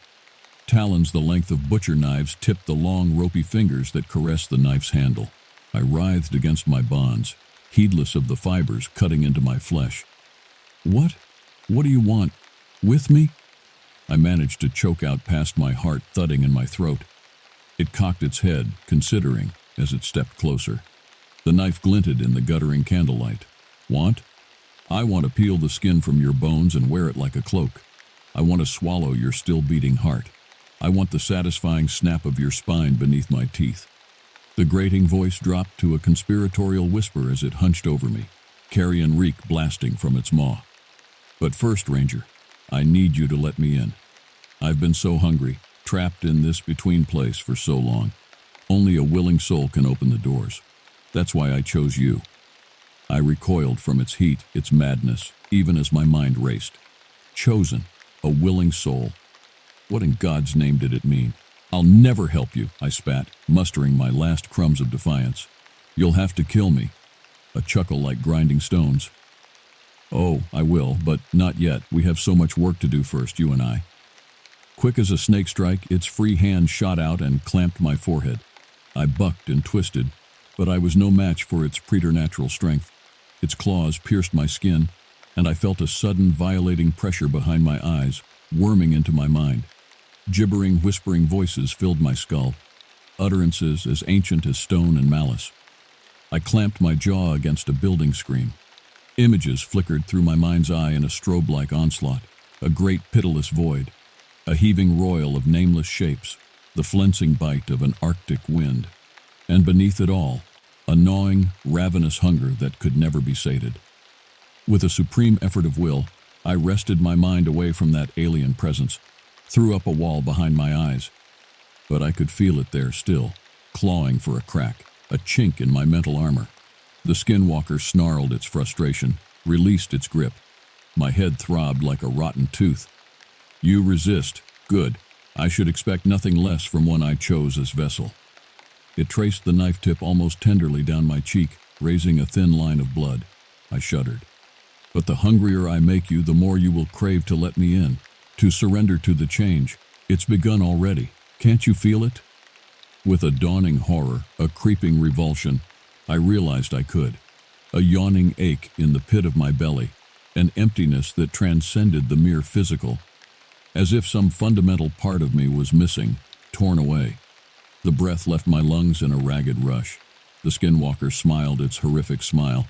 Talons the length of butcher knives tipped the long, ropey fingers that caressed the knife's handle. I writhed against my bonds, heedless of the fibers cutting into my flesh. What? What do you want? With me? I managed to choke out past my heart thudding in my throat. It cocked its head, considering, as it stepped closer. The knife glinted in the guttering candlelight. Want? I want to peel the skin from your bones and wear it like a cloak. I want to swallow your still-beating heart. I want the satisfying snap of your spine beneath my teeth. The grating voice dropped to a conspiratorial whisper as it hunched over me, carrion reek blasting from its maw. But first, Ranger, I need you to let me in. I've been so hungry, trapped in this between place for so long. Only a willing soul can open the doors. That's why I chose you. I recoiled from its heat, its madness, even as my mind raced. Chosen, a willing soul. What in God's name did it mean? I'll never help you, I spat, mustering my last crumbs of defiance. You'll have to kill me. A chuckle like grinding stones. Oh, I will, but not yet. We have so much work to do first, you and I. Quick as a snake strike, its free hand shot out and clamped my forehead. I bucked and twisted, but I was no match for its preternatural strength. Its claws pierced my skin, and I felt a sudden violating pressure behind my eyes, worming into my mind. Gibbering, whispering voices filled my skull, utterances as ancient as stone and malice. I clamped my jaw against a building screen. Images flickered through my mind's eye in a strobe-like onslaught, a great pitiless void, a heaving roil of nameless shapes, the flensing bite of an arctic wind, and beneath it all, a gnawing, ravenous hunger that could never be sated. With a supreme effort of will, I wrested my mind away from that alien presence, threw up a wall behind my eyes. But I could feel it there still, clawing for a crack, a chink in my mental armor. The skinwalker snarled its frustration, released its grip. My head throbbed like a rotten tooth. You resist. Good. I should expect nothing less from one I chose as vessel. It traced the knife tip almost tenderly down my cheek, raising a thin line of blood. I shuddered. But the hungrier I make you, the more you will crave to let me in, to surrender to the change. It's begun already. Can't you feel it? With a dawning horror, a creeping revulsion, I realized I could. A yawning ache in the pit of my belly, an emptiness that transcended the mere physical, as if some fundamental part of me was missing, torn away. The breath left my lungs in a ragged rush. The skinwalker smiled its horrific smile.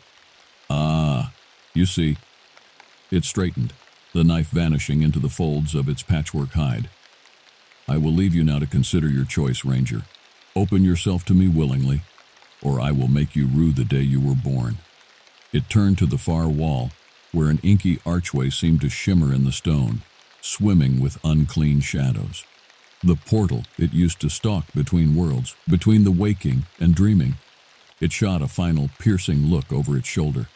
Ah, you see. It straightened, the knife vanishing into the folds of its patchwork hide. I will leave you now to consider your choice, Ranger. Open yourself to me willingly, or I will make you rue the day you were born. It turned to the far wall, where an inky archway seemed to shimmer in the stone, swimming with unclean shadows. The portal it used to stalk between worlds, between the waking and dreaming. It shot a final piercing look over its shoulder.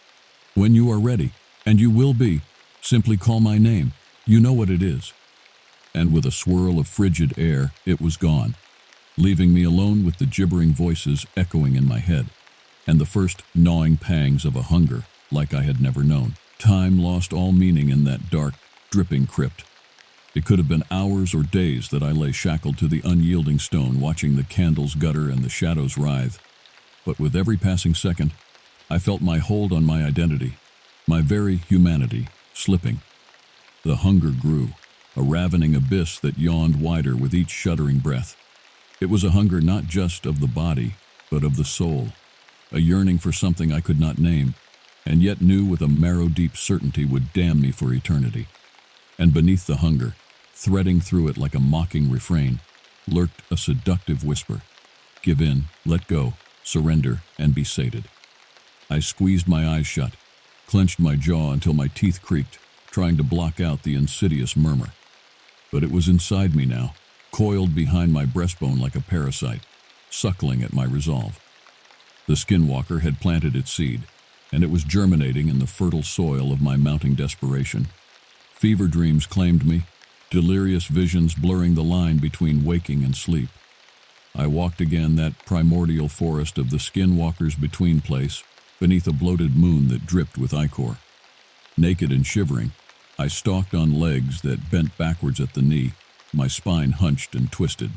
When you are ready, and you will be, simply call my name. You know what it is. And with a swirl of frigid air, it was gone, leaving me alone with the gibbering voices echoing in my head, and the first gnawing pangs of a hunger like I had never known. Time lost all meaning in that dark, dripping crypt. It could have been hours or days that I lay shackled to the unyielding stone, watching the candles gutter and the shadows writhe. But with every passing second, I felt my hold on my identity, my very humanity, slipping. The hunger grew, a ravening abyss that yawned wider with each shuddering breath. It was a hunger not just of the body, but of the soul, a yearning for something I could not name, and yet knew with a marrow-deep certainty would damn me for eternity. And beneath the hunger, threading through it like a mocking refrain, lurked a seductive whisper. Give in, let go, surrender, and be sated. I squeezed my eyes shut, clenched my jaw until my teeth creaked, trying to block out the insidious murmur. But it was inside me now, coiled behind my breastbone like a parasite, suckling at my resolve. The skinwalker had planted its seed, and it was germinating in the fertile soil of my mounting desperation. Fever dreams claimed me, delirious visions blurring the line between waking and sleep. I walked again that primordial forest of the skinwalker's between place, beneath a bloated moon that dripped with ichor. Naked and shivering, I stalked on legs that bent backwards at the knee, my spine hunched and twisted.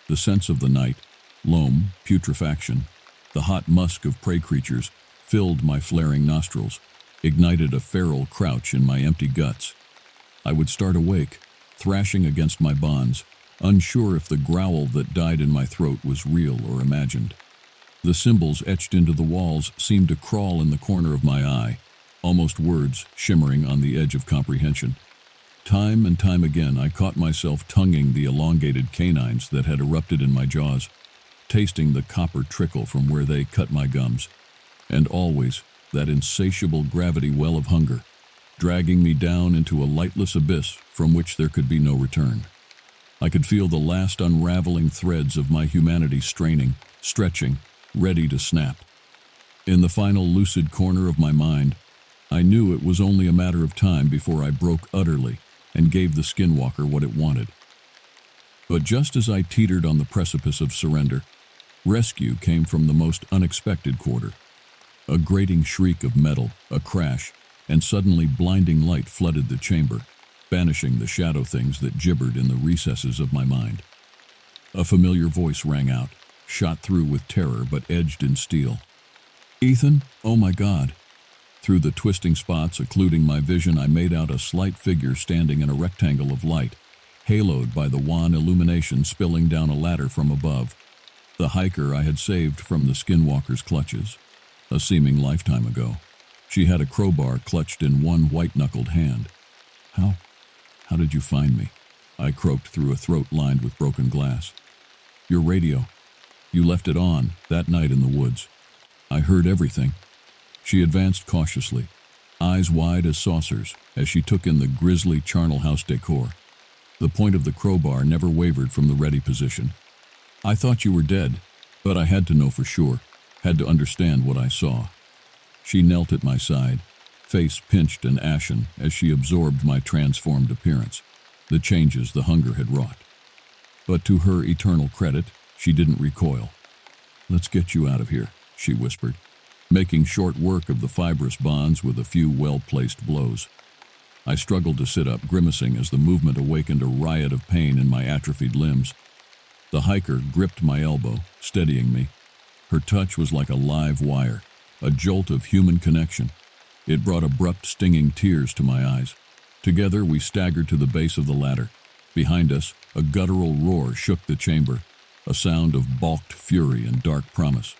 The scents of the night, loam, putrefaction, the hot musk of prey creatures, filled my flaring nostrils, ignited a feral crouch in my empty guts. I would start awake, thrashing against my bonds, unsure if the growl that died in my throat was real or imagined. The symbols etched into the walls seemed to crawl in the corner of my eye, almost words shimmering on the edge of comprehension. Time and time again I caught myself tonguing the elongated canines that had erupted in my jaws, tasting the copper trickle from where they cut my gums, and always that insatiable gravity well of hunger, dragging me down into a lightless abyss from which there could be no return. I could feel the last unraveling threads of my humanity straining, stretching, ready to snap. In the final lucid corner of my mind, I knew it was only a matter of time before I broke utterly and gave the skinwalker what it wanted. But just as I teetered on the precipice of surrender, rescue came from the most unexpected quarter. A grating shriek of metal, a crash, and suddenly blinding light flooded the chamber, banishing the shadow things that gibbered in the recesses of my mind. A familiar voice rang out, shot through with terror but edged in steel. "Ethan, oh my God." Through the twisting spots occluding my vision, I made out a slight figure standing in a rectangle of light, haloed by the wan illumination spilling down a ladder from above. The hiker I had saved from the skinwalker's clutches, a seeming lifetime ago. She had a crowbar clutched in one white-knuckled hand. How did you find me?" I croaked through a throat lined with broken glass. "Your radio. You left it on that night in the woods. I heard everything." She advanced cautiously, eyes wide as saucers, as she took in the grisly charnel house decor. The point of the crowbar never wavered from the ready position. "I thought you were dead, but I had to know for sure, had to understand what I saw." She knelt at my side, face pinched and ashen as she absorbed my transformed appearance, the changes the hunger had wrought. But to her eternal credit, she didn't recoil. "Let's get you out of here," she whispered, making short work of the fibrous bonds with a few well-placed blows. I struggled to sit up, grimacing as the movement awakened a riot of pain in my atrophied limbs. The hiker gripped my elbow, steadying me. Her touch was like a live wire, a jolt of human connection. It brought abrupt, stinging tears to my eyes. Together we staggered to the base of the ladder. Behind us, a guttural roar shook the chamber, a sound of balked fury and dark promise.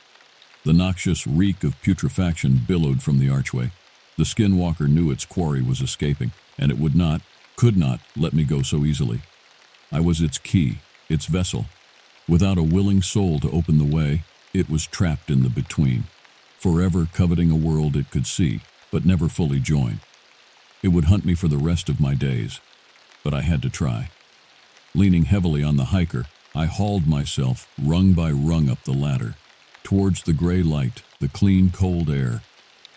The noxious reek of putrefaction billowed from the archway. The skinwalker knew its quarry was escaping, and it would not, could not, let me go so easily. I was its key, its vessel. Without a willing soul to open the way, it was trapped in the between, forever coveting a world it could see, but never fully join. It would hunt me for the rest of my days, but I had to try. Leaning heavily on the hiker, I hauled myself, rung by rung, up the ladder, towards the gray light, the clean, cold air,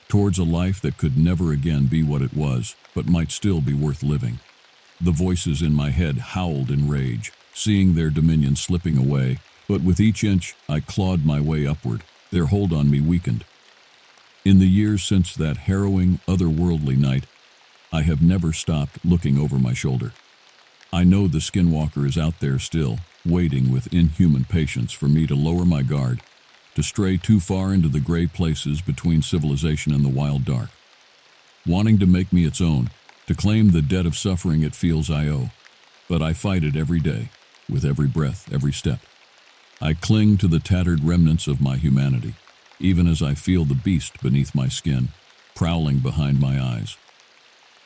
towards a life that could never again be what it was, but might still be worth living. The voices in my head howled in rage, seeing their dominion slipping away, but with each inch I clawed my way upward, their hold on me weakened. In the years since that harrowing, otherworldly night, I have never stopped looking over my shoulder. I know the skinwalker is out there still, waiting with inhuman patience for me to lower my guard, to stray too far into the gray places between civilization and the wild dark, wanting to make me its own, to claim the debt of suffering it feels I owe. But I fight it every day, with every breath, every step. I cling to the tattered remnants of my humanity, even as I feel the beast beneath my skin, prowling behind my eyes.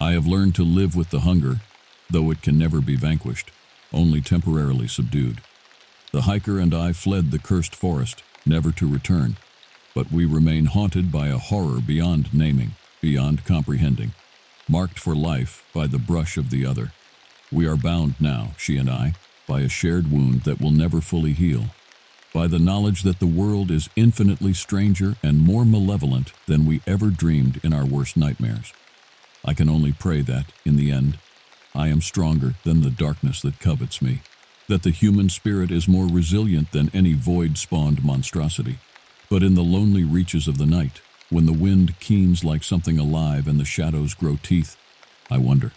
I have learned to live with the hunger, though it can never be vanquished, only temporarily subdued. The hiker and I fled the cursed forest, never to return, but we remain haunted by a horror beyond naming, beyond comprehending, marked for life by the brush of the other. We are bound now, she and I, by a shared wound that will never fully heal. by the knowledge that the world is infinitely stranger and more malevolent than we ever dreamed in our worst nightmares. I can only pray that, in the end, I am stronger than the darkness that covets me, that the human spirit is more resilient than any void-spawned monstrosity. But in the lonely reaches of the night, when the wind keens like something alive and the shadows grow teeth, I wonder.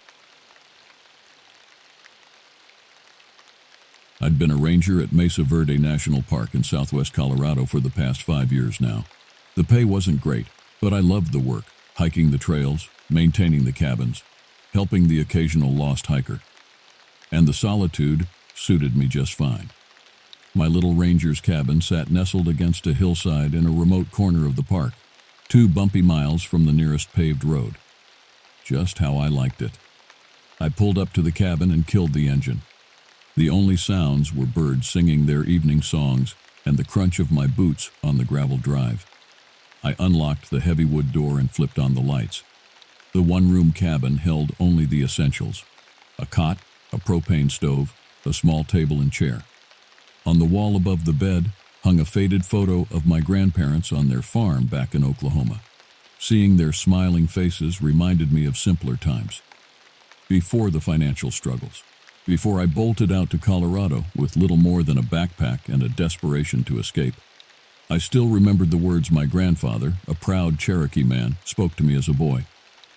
I'd been a ranger at Mesa Verde National Park in southwest Colorado for the past 5 years now. The pay wasn't great, but I loved the work, hiking the trails, maintaining the cabins, helping the occasional lost hiker. And the solitude suited me just fine. My little ranger's cabin sat nestled against a hillside in a remote corner of the park, 2 bumpy miles from the nearest paved road. Just how I liked it. I pulled up to the cabin and killed the engine. The only sounds were birds singing their evening songs and the crunch of my boots on the gravel drive. I unlocked the heavy wood door and flipped on the lights. The one-room cabin held only the essentials: a cot, a propane stove, a small table and chair. On the wall above the bed hung a faded photo of my grandparents on their farm back in Oklahoma. Seeing their smiling faces reminded me of simpler times, before the financial struggles. Before I bolted out to Colorado with little more than a backpack and a desperation to escape. I still remembered the words my grandfather, a proud Cherokee man, spoke to me as a boy.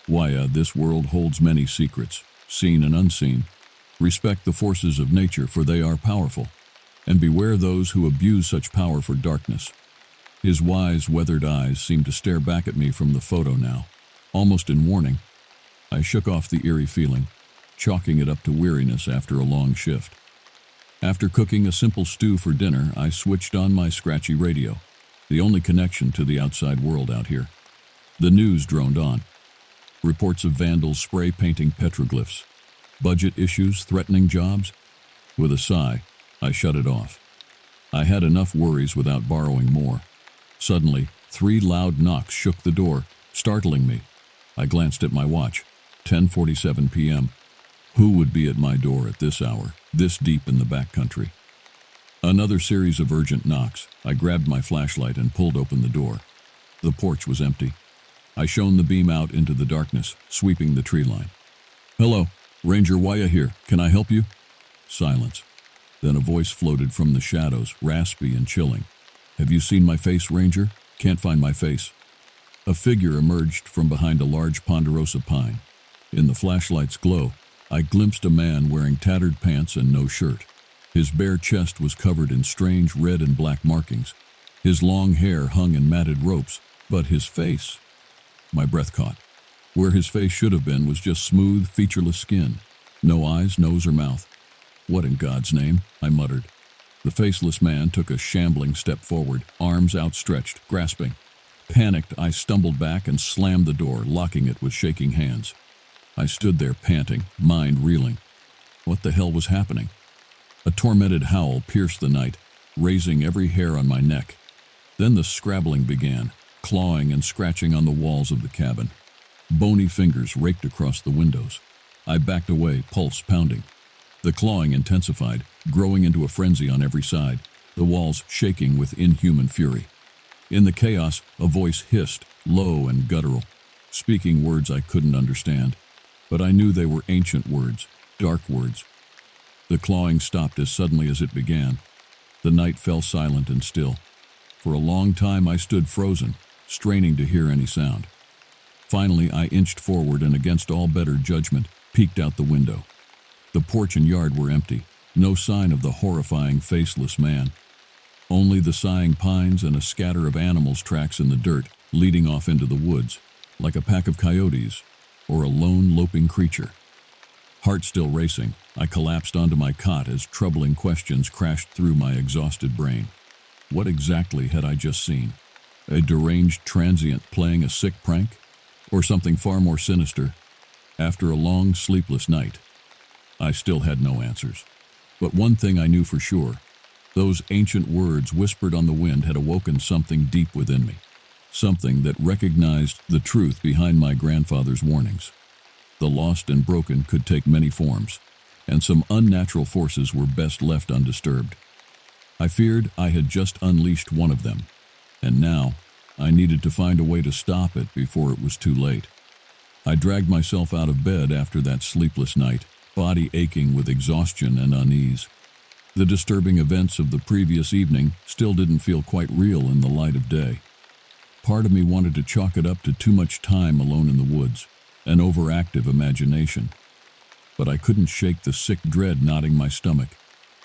Why, this world holds many secrets, seen and unseen. Respect the forces of nature, for they are powerful, and beware those who abuse such power for darkness. His wise, weathered eyes seemed to stare back at me from the photo now, almost in warning. I shook off the eerie feeling, chalking it up to weariness after a long shift. After cooking a simple stew for dinner, I switched on my scratchy radio, the only connection to the outside world out here. The news droned on. Reports of vandals spray painting petroglyphs, budget issues threatening jobs. With a sigh, I shut it off. I had enough worries without borrowing more. Suddenly, 3 loud knocks shook the door, startling me. I glanced at my watch. 10:47 p.m. Who would be at my door at this hour, this deep in the backcountry? Another series of urgent knocks. I grabbed my flashlight and pulled open the door. The porch was empty. I shone the beam out into the darkness, sweeping the tree line. "Hello, Ranger Waya here. Can I help you?" Silence. Then a voice floated from the shadows, raspy and chilling. "Have you seen my face, Ranger? Can't find my face." A figure emerged from behind a large ponderosa pine. In the flashlight's glow, I glimpsed a man wearing tattered pants and no shirt. His bare chest was covered in strange red and black markings. His long hair hung in matted ropes, but his face... My breath caught. Where his face should have been was just smooth, featureless skin. No eyes, nose, or mouth. "What in God's name?" I muttered. The faceless man took a shambling step forward, arms outstretched, grasping. Panicked, I stumbled back and slammed the door, locking it with shaking hands. I stood there panting, mind reeling. What the hell was happening? A tormented howl pierced the night, raising every hair on my neck. Then the scrabbling began, clawing and scratching on the walls of the cabin. Bony fingers raked across the windows. I backed away, pulse pounding. The clawing intensified, growing into a frenzy on every side, the walls shaking with inhuman fury. In the chaos, a voice hissed, low and guttural, speaking words I couldn't understand. But I knew they were ancient words, dark words. The clawing stopped as suddenly as it began. The night fell silent and still. For a long time I stood frozen, straining to hear any sound. Finally, I inched forward and, against all better judgment, peeked out the window. The porch and yard were empty, no sign of the horrifying, faceless man. Only the sighing pines and a scatter of animals' tracks in the dirt, leading off into the woods, like a pack of coyotes, or a lone loping creature. Heart still racing, I collapsed onto my cot as troubling questions crashed through my exhausted brain. What exactly had I just seen? A deranged transient playing a sick prank? Or something far more sinister? After a long, sleepless night, I still had no answers. But one thing I knew for sure. Those ancient words whispered on the wind had awoken something deep within me. Something that recognized the truth behind my grandfather's warnings. The lost and broken could take many forms, and some unnatural forces were best left undisturbed. I feared I had just unleashed one of them, and now I needed to find a way to stop it before it was too late. I dragged myself out of bed after that sleepless night, body aching with exhaustion and unease. The disturbing events of the previous evening still didn't feel quite real in the light of day. Part of me wanted to chalk it up to too much time alone in the woods, an overactive imagination. But I couldn't shake the sick dread knotting my stomach,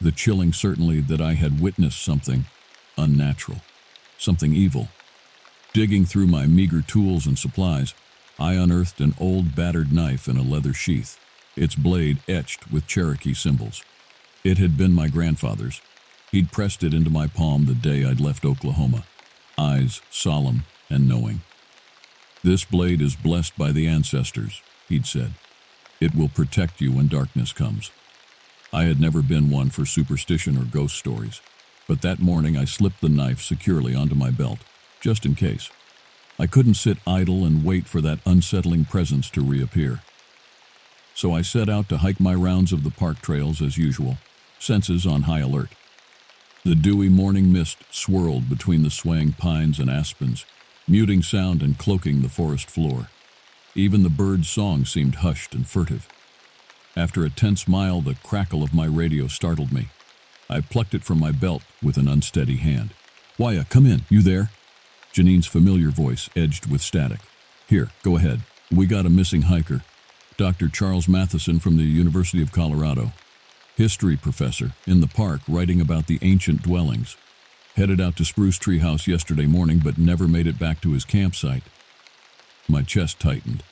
the chilling certainty that I had witnessed something unnatural, something evil. Digging through my meager tools and supplies, I unearthed an old battered knife in a leather sheath, its blade etched with Cherokee symbols. It had been my grandfather's. He'd pressed it into my palm the day I'd left Oklahoma, eyes solemn and knowing. "This blade is blessed by the ancestors," he'd said. "It will protect you when darkness comes." I had never been one for superstition or ghost stories, but that morning I slipped the knife securely onto my belt, just in case. I couldn't sit idle and wait for that unsettling presence to reappear. So I set out to hike my rounds of the park trails as usual, senses on high alert. The dewy morning mist swirled between the swaying pines and aspens, muting sound and cloaking the forest floor. Even the bird's song seemed hushed and furtive. After a tense mile, the crackle of my radio startled me. I plucked it from my belt with an unsteady hand. "Wyatt, come in. You there?" Janine's familiar voice edged with static. "Here, go ahead. We got a missing hiker. Dr. Charles Matheson from the University of Colorado. History professor, in the park writing about the ancient dwellings. Headed out to Spruce Tree House yesterday morning but never made it back to his campsite." My chest tightened.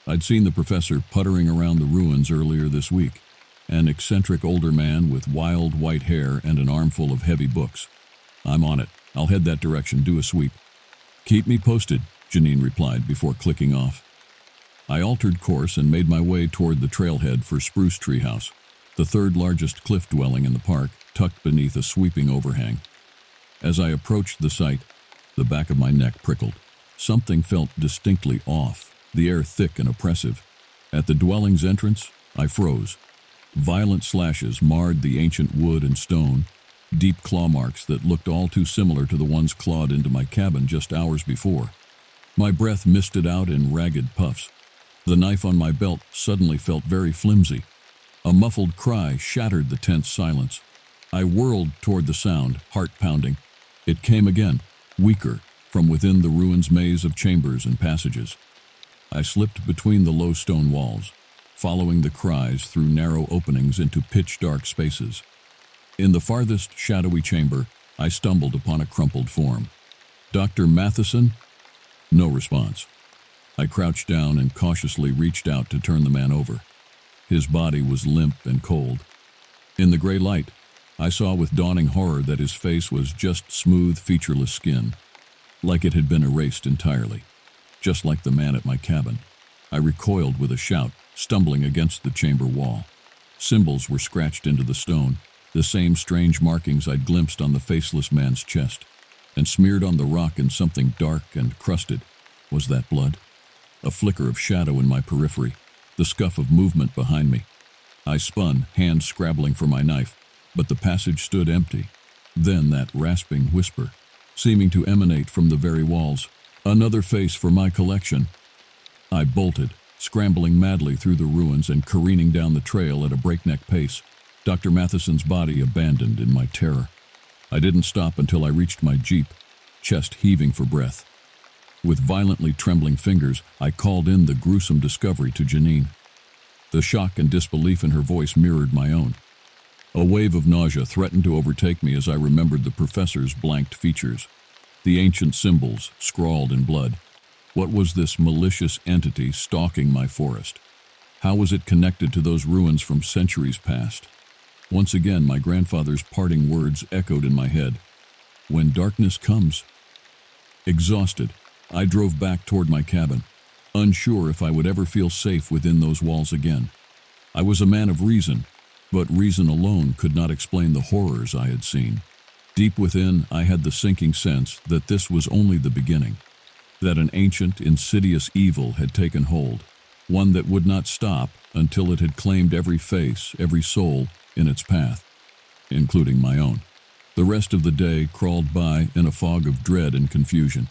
I'd seen the professor puttering around the ruins earlier this week, an eccentric older man with wild white hair and an armful of heavy books. "I'm on it. I'll head that direction. Do a sweep." "Keep me posted," Janine replied before clicking off. I altered course and made my way toward the trailhead for Spruce Tree House, the third largest cliff dwelling in the park, tucked beneath a sweeping overhang. As I approached the site, the back of my neck prickled. Something felt distinctly off, the air thick and oppressive. At the dwelling's entrance, I froze. Violent slashes marred the ancient wood and stone, deep claw marks that looked all too similar to the ones clawed into my cabin just hours before. My breath misted out in ragged puffs. The knife on my belt suddenly felt very flimsy. A muffled cry shattered the tense silence. I whirled toward the sound, heart pounding. It came again, weaker, from within the ruin's maze of chambers and passages. I slipped between the low stone walls, following the cries through narrow openings into pitch-dark spaces. In the farthest shadowy chamber, I stumbled upon a crumpled form. "Dr. Matheson?" No response. I crouched down and cautiously reached out to turn the man over. His body was limp and cold. In the gray light, I saw with dawning horror that his face was just smooth, featureless skin, like it had been erased entirely, just like the man at my cabin. I recoiled with a shout, stumbling against the chamber wall. Symbols were scratched into the stone, the same strange markings I'd glimpsed on the faceless man's chest, and smeared on the rock in something dark and crusted. Was that blood? A flicker of shadow in my periphery, the scuff of movement behind me. I spun, hands scrabbling for my knife, but the passage stood empty. Then that rasping whisper, seeming to emanate from the very walls. "Another face for my collection." I bolted, scrambling madly through the ruins and careening down the trail at a breakneck pace, Dr. Matheson's body abandoned in my terror. I didn't stop until I reached my jeep, chest heaving for breath. With violently trembling fingers, I called in the gruesome discovery to Janine. The shock and disbelief in her voice mirrored my own. A wave of nausea threatened to overtake me as I remembered the professor's blanked features, the ancient symbols scrawled in blood. What was this malicious entity stalking my forest? How was it connected to those ruins from centuries past? Once again, my grandfather's parting words echoed in my head. "When darkness comes." Exhausted, I drove back toward my cabin, unsure if I would ever feel safe within those walls again. I was a man of reason, but reason alone could not explain the horrors I had seen. Deep within, I had the sinking sense that this was only the beginning, that an ancient, insidious evil had taken hold, one that would not stop until it had claimed every face, every soul in its path, including my own. The rest of the day crawled by in a fog of dread and confusion.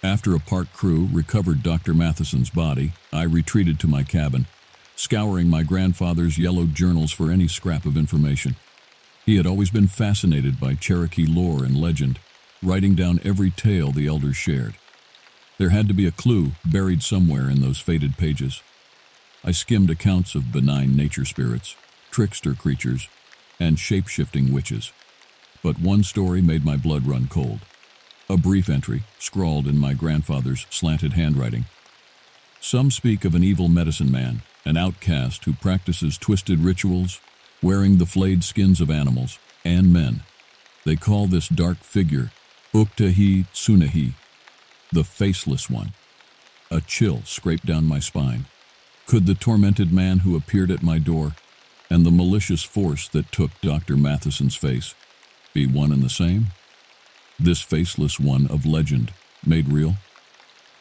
After a park crew recovered Dr. Matheson's body, I retreated to my cabin, scouring my grandfather's yellowed journals for any scrap of information. He had always been fascinated by Cherokee lore and legend, writing down every tale the elders shared. There had to be a clue buried somewhere in those faded pages. I skimmed accounts of benign nature spirits, trickster creatures, and shape-shifting witches. But one story made my blood run cold. A brief entry, scrawled in my grandfather's slanted handwriting. Some speak of an evil medicine man, an outcast who practices twisted rituals, wearing the flayed skins of animals and men. They call this dark figure Uktahi Tsunahi, the Faceless One. A chill scraped down my spine. Could the tormented man who appeared at my door and the malicious force that took Dr. Matheson's face be one and the same? This Faceless One of legend, made real?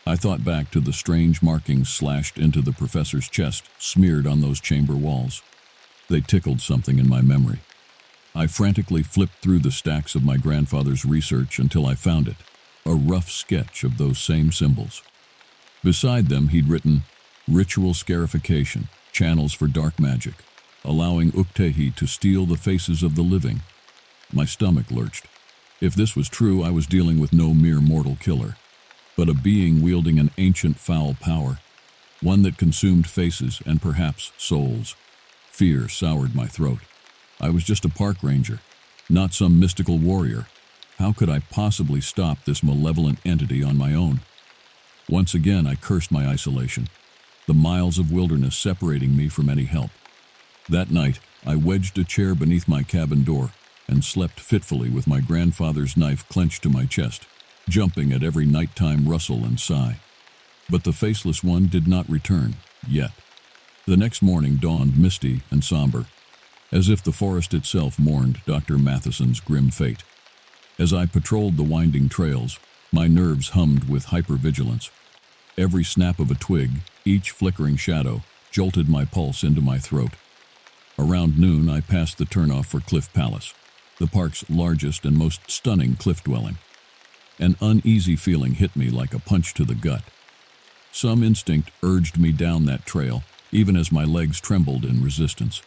I thought back to the strange markings slashed into the professor's chest, smeared on those chamber walls. They tickled something in my memory. I frantically flipped through the stacks of my grandfather's research until I found it, a rough sketch of those same symbols. Beside them he'd written, "Ritual scarification, channels for dark magic, allowing Uktehi to steal the faces of the living." My stomach lurched. If this was true, I was dealing with no mere mortal killer, but a being wielding an ancient foul power, one that consumed faces and perhaps souls. Fear soured my throat. I was just a park ranger, not some mystical warrior. How could I possibly stop this malevolent entity on my own? Once again, I cursed my isolation, the miles of wilderness separating me from any help. That night, I wedged a chair beneath my cabin door and slept fitfully with my grandfather's knife clenched to my chest, jumping at every nighttime rustle and sigh. But the Faceless One did not return, yet. The next morning dawned misty and somber, as if the forest itself mourned Dr. Matheson's grim fate. As I patrolled the winding trails, my nerves hummed with hypervigilance. Every snap of a twig, each flickering shadow, jolted my pulse into my throat. Around noon, I passed the turnoff for Cliff Palace, the park's largest and most stunning cliff dwelling. An uneasy feeling hit me like a punch to the gut. Some instinct urged me down that trail, even as my legs trembled in resistance.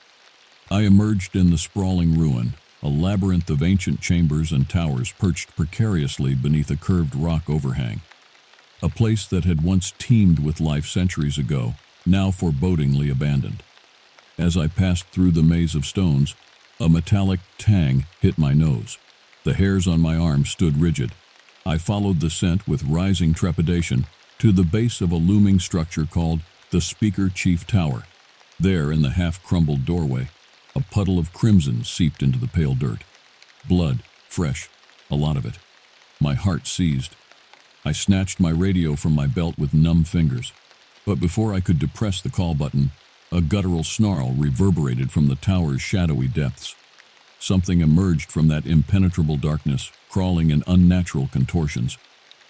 I emerged in the sprawling ruin, a labyrinth of ancient chambers and towers perched precariously beneath a curved rock overhang. A place that had once teemed with life centuries ago, now forebodingly abandoned. As I passed through the maze of stones, a metallic tang hit my nose. The hairs on my arms stood rigid. I followed the scent with rising trepidation to the base of a looming structure called the Speaker Chief Tower. There, in the half-crumbled doorway, a puddle of crimson seeped into the pale dirt. Blood, fresh, a lot of it. My heart seized. I snatched my radio from my belt with numb fingers. But before I could depress the call button, a guttural snarl reverberated from the tower's shadowy depths. Something emerged from that impenetrable darkness, crawling in unnatural contortions.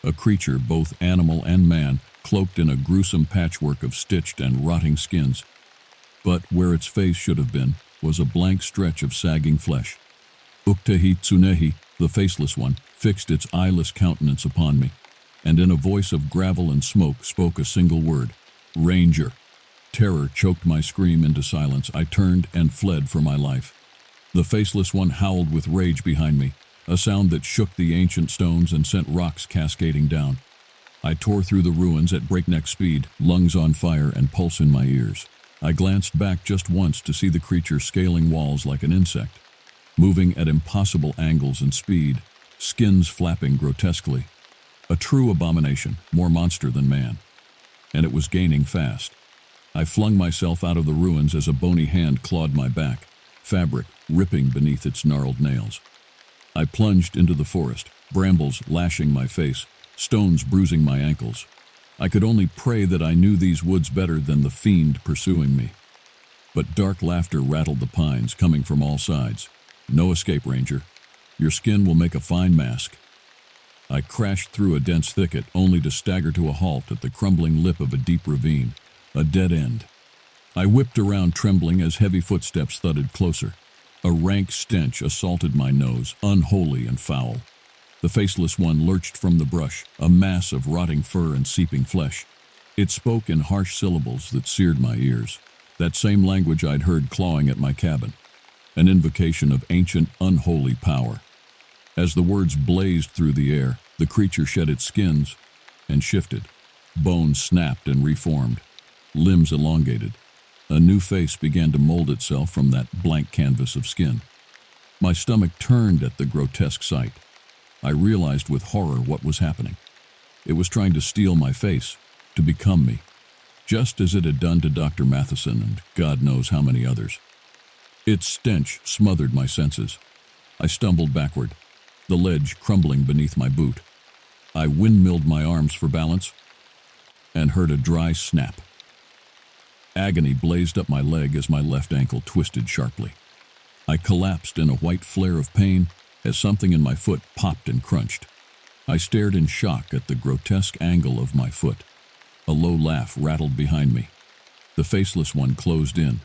A creature, both animal and man, cloaked in a gruesome patchwork of stitched and rotting skins. But where its face should have been was a blank stretch of sagging flesh. Uktehi Tsunehi, the Faceless One, fixed its eyeless countenance upon me, and in a voice of gravel and smoke spoke a single word, "Ranger." Terror choked my scream into silence. I turned and fled for my life. The Faceless One howled with rage behind me, a sound that shook the ancient stones and sent rocks cascading down. I tore through the ruins at breakneck speed, lungs on fire and pulse in my ears. I glanced back just once to see the creature scaling walls like an insect, moving at impossible angles and speed, skins flapping grotesquely. A true abomination, more monster than man. And it was gaining fast. I flung myself out of the ruins as a bony hand clawed my back, fabric ripping beneath its gnarled nails. I plunged into the forest, brambles lashing my face, stones bruising my ankles. I could only pray that I knew these woods better than the fiend pursuing me. But dark laughter rattled the pines, coming from all sides. "No escape, Ranger. Your skin will make a fine mask." I crashed through a dense thicket, only to stagger to a halt at the crumbling lip of a deep ravine, a dead end. I whipped around, trembling as heavy footsteps thudded closer. A rank stench assaulted my nose, unholy and foul. The faceless one lurched from the brush, a mass of rotting fur and seeping flesh. It spoke in harsh syllables that seared my ears, that same language I'd heard clawing at my cabin, an invocation of ancient, unholy power. As the words blazed through the air, the creature shed its skins and shifted. Bones snapped and reformed, limbs elongated. A new face began to mold itself from that blank canvas of skin. My stomach turned at the grotesque sight. I realized with horror what was happening. It was trying to steal my face, to become me, just as it had done to Dr. Matheson and God knows how many others. Its stench smothered my senses. I stumbled backward, the ledge crumbling beneath my boot. I windmilled my arms for balance and heard a dry snap. Agony blazed up my leg as my left ankle twisted sharply. I collapsed in a white flare of pain as something in my foot popped and crunched. I stared in shock at the grotesque angle of my foot. A low laugh rattled behind me. The faceless one closed in,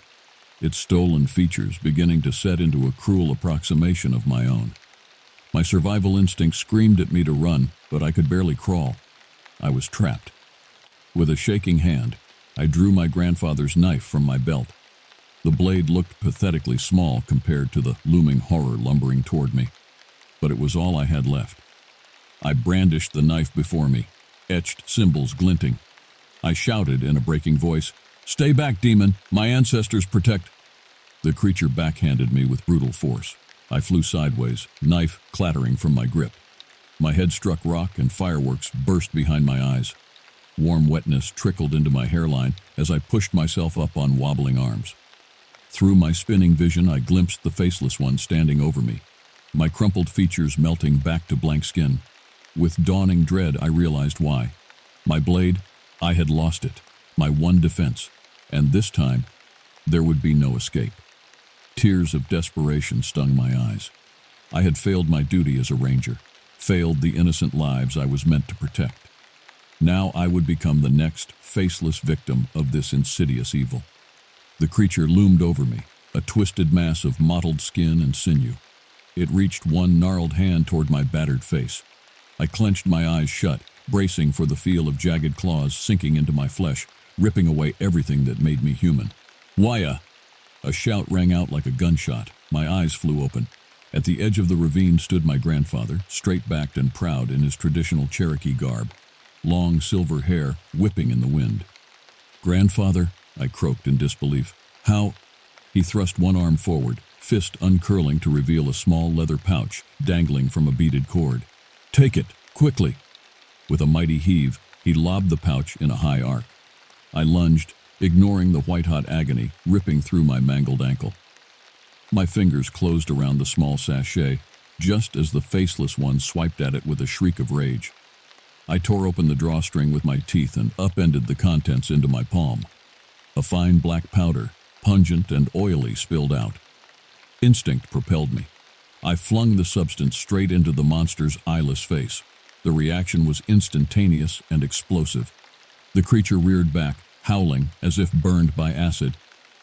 its stolen features beginning to set into a cruel approximation of my own. My survival instinct screamed at me to run, but I could barely crawl. I was trapped. With a shaking hand, I drew my grandfather's knife from my belt. The blade looked pathetically small compared to the looming horror lumbering toward me, but it was all I had left. I brandished the knife before me, etched symbols glinting. I shouted in a breaking voice, "Stay back, demon! My ancestors protect—" The creature backhanded me with brutal force. I flew sideways, knife clattering from my grip. My head struck rock and fireworks burst behind my eyes. Warm wetness trickled into my hairline as I pushed myself up on wobbling arms. Through my spinning vision, I glimpsed the faceless one standing over me, my crumpled features melting back to blank skin. With dawning dread, I realized why. My blade, I had lost it, my one defense, and this time, there would be no escape. Tears of desperation stung my eyes. I had failed my duty as a ranger, failed the innocent lives I was meant to protect. Now I would become the next faceless victim of this insidious evil. The creature loomed over me, a twisted mass of mottled skin and sinew. It reached one gnarled hand toward my battered face. I clenched my eyes shut, bracing for the feel of jagged claws sinking into my flesh, ripping away everything that made me human. "Waya!" A shout rang out like a gunshot. My eyes flew open. At the edge of the ravine stood my grandfather, straight-backed and proud in his traditional Cherokee garb, long silver hair whipping in the wind. "Grandfather," I croaked in disbelief. "How—" He thrust one arm forward, fist uncurling to reveal a small leather pouch dangling from a beaded cord. "Take it, quickly!" With a mighty heave, he lobbed the pouch in a high arc. I lunged, ignoring the white-hot agony ripping through my mangled ankle. My fingers closed around the small sachet, just as the faceless one swiped at it with a shriek of rage. I tore open the drawstring with my teeth and upended the contents into my palm. A fine black powder, pungent and oily, spilled out. Instinct propelled me. I flung the substance straight into the monster's eyeless face. The reaction was instantaneous and explosive. The creature reared back, howling as if burned by acid.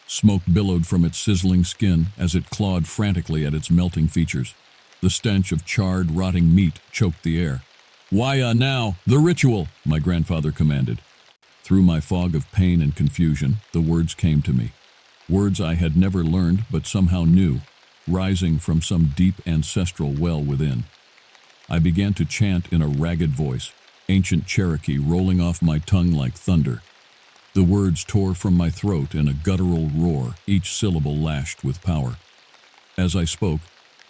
Smoke billowed from its sizzling skin as it clawed frantically at its melting features. The stench of charred, rotting meat choked the air. "Waya now! The ritual!" my grandfather commanded. Through my fog of pain and confusion, the words came to me. Words I had never learned but somehow knew, rising from some deep ancestral well within. I began to chant in a ragged voice, ancient Cherokee rolling off my tongue like thunder. The words tore from my throat in a guttural roar, each syllable lashed with power. As I spoke,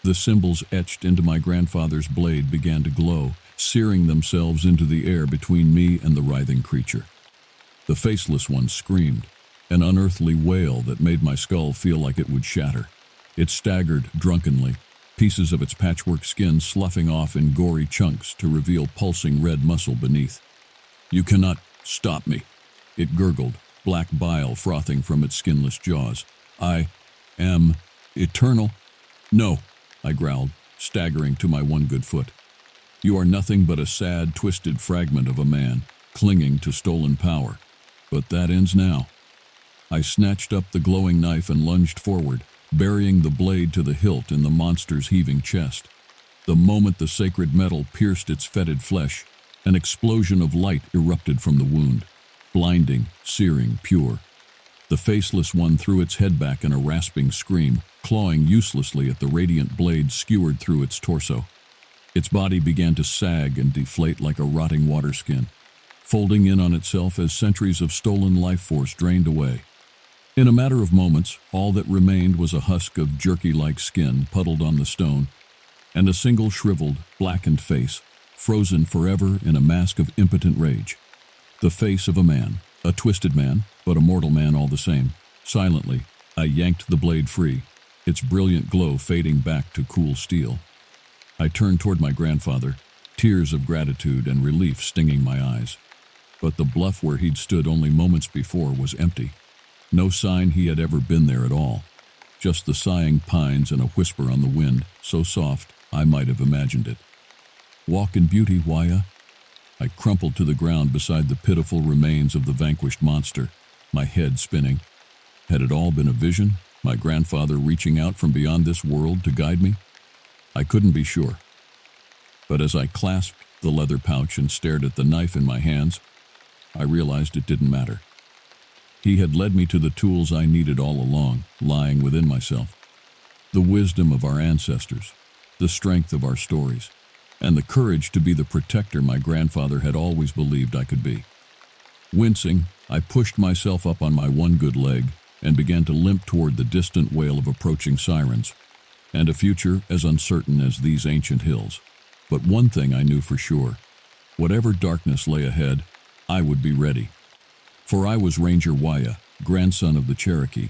the symbols etched into my grandfather's blade began to glow, searing themselves into the air between me and the writhing creature. The faceless one screamed, an unearthly wail that made my skull feel like it would shatter. It staggered drunkenly, pieces of its patchwork skin sloughing off in gory chunks to reveal pulsing red muscle beneath. "You cannot stop me," it gurgled, black bile frothing from its skinless jaws. "I am eternal." "No," I growled, staggering to my one good foot. "You are nothing but a sad, twisted fragment of a man, clinging to stolen power. But that ends now." I snatched up the glowing knife and lunged forward, burying the blade to the hilt in the monster's heaving chest. The moment the sacred metal pierced its fetid flesh, an explosion of light erupted from the wound, blinding, searing, pure. The faceless one threw its head back in a rasping scream, clawing uselessly at the radiant blade skewered through its torso. Its body began to sag and deflate like a rotting water skin, folding in on itself as centuries of stolen life force drained away. In a matter of moments, all that remained was a husk of jerky-like skin puddled on the stone, and a single shriveled, blackened face, frozen forever in a mask of impotent rage. The face of a man, a twisted man, but a mortal man all the same. Silently, I yanked the blade free, its brilliant glow fading back to cool steel. I turned toward my grandfather, tears of gratitude and relief stinging my eyes. But the bluff where he'd stood only moments before was empty. No sign he had ever been there at all. Just the sighing pines and a whisper on the wind, so soft I might have imagined it. "Walk in beauty, Waya." I crumpled to the ground beside the pitiful remains of the vanquished monster, my head spinning. Had it all been a vision, my grandfather reaching out from beyond this world to guide me? I couldn't be sure. But as I clasped the leather pouch and stared at the knife in my hands, I realized it didn't matter. He had led me to the tools I needed all along, lying within myself. The wisdom of our ancestors, the strength of our stories, and the courage to be the protector my grandfather had always believed I could be. Wincing, I pushed myself up on my one good leg and began to limp toward the distant wail of approaching sirens, and a future as uncertain as these ancient hills. But one thing I knew for sure: whatever darkness lay ahead, I would be ready. For I was Ranger Waya, grandson of the Cherokee,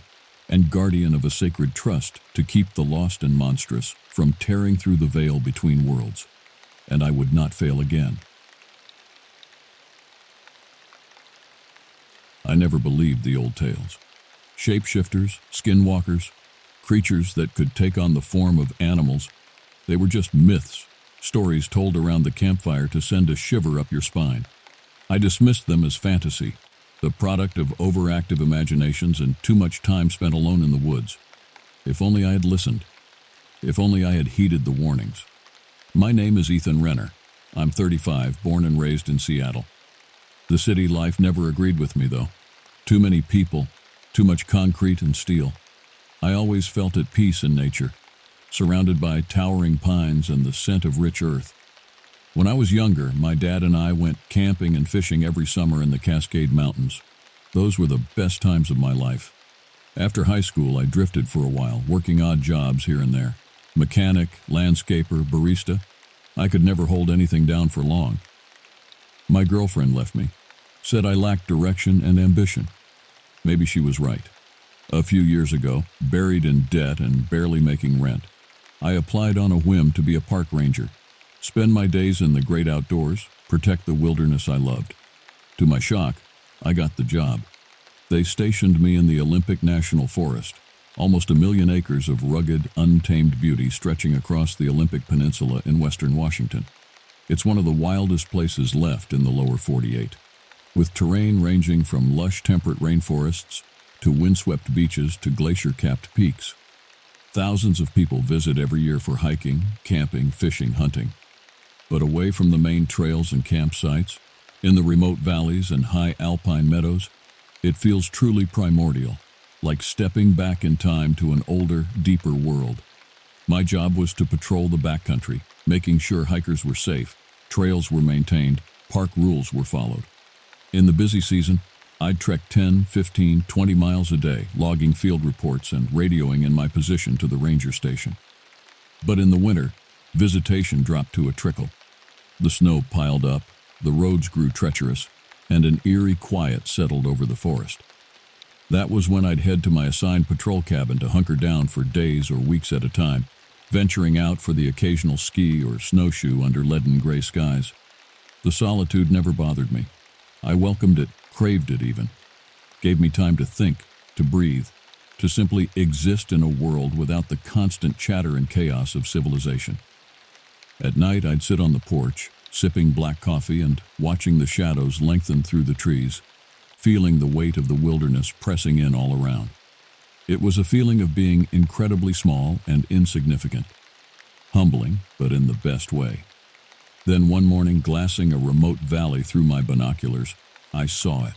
and guardian of a sacred trust to keep the lost and monstrous from tearing through the veil between worlds. And I would not fail again. I never believed the old tales. Shapeshifters, skinwalkers, creatures that could take on the form of animals, they were just myths, stories told around the campfire to send a shiver up your spine. I dismissed them as fantasy, the product of overactive imaginations and too much time spent alone in the woods. If only I had listened. If only I had heeded the warnings. My name is Ethan Renner. I'm 35, born and raised in Seattle. The city life never agreed with me, though. Too many people, too much concrete and steel. I always felt at peace in nature, surrounded by towering pines and the scent of rich earth. When I was younger, my dad and I went camping and fishing every summer in the Cascade Mountains. Those were the best times of my life. After high school, I drifted for a while, working odd jobs here and there. Mechanic, landscaper, barista. I could never hold anything down for long. My girlfriend left me, said I lacked direction and ambition. Maybe she was right. A few years ago, buried in debt and barely making rent, I applied on a whim to be a park ranger, spend my days in the great outdoors, protect the wilderness I loved. To my shock, I got the job. They stationed me in the Olympic National Forest, almost 1 million acres of rugged, untamed beauty stretching across the Olympic Peninsula in western Washington. It's one of the wildest places left in the lower 48, with terrain ranging from lush temperate rainforests to windswept beaches to glacier-capped peaks. Thousands of people visit every year for hiking, camping, fishing, hunting. But away from the main trails and campsites, in the remote valleys and high alpine meadows, it feels truly primordial, like stepping back in time to an older, deeper world. My job was to patrol the backcountry, making sure hikers were safe, trails were maintained, park rules were followed. In the busy season, I'd trek 10, 15, 20 miles a day, logging field reports and radioing in my position to the ranger station. But in the winter, visitation dropped to a trickle. The snow piled up, the roads grew treacherous, and an eerie quiet settled over the forest. That was when I'd head to my assigned patrol cabin to hunker down for days or weeks at a time, venturing out for the occasional ski or snowshoe under leaden gray skies. The solitude never bothered me. I welcomed it, craved it even. Gave me time to think, to breathe, to simply exist in a world without the constant chatter and chaos of civilization. At night, I'd sit on the porch, sipping black coffee and watching the shadows lengthen through the trees, feeling the weight of the wilderness pressing in all around. It was a feeling of being incredibly small and insignificant. Humbling, but in the best way. Then one morning, glassing a remote valley through my binoculars, I saw it.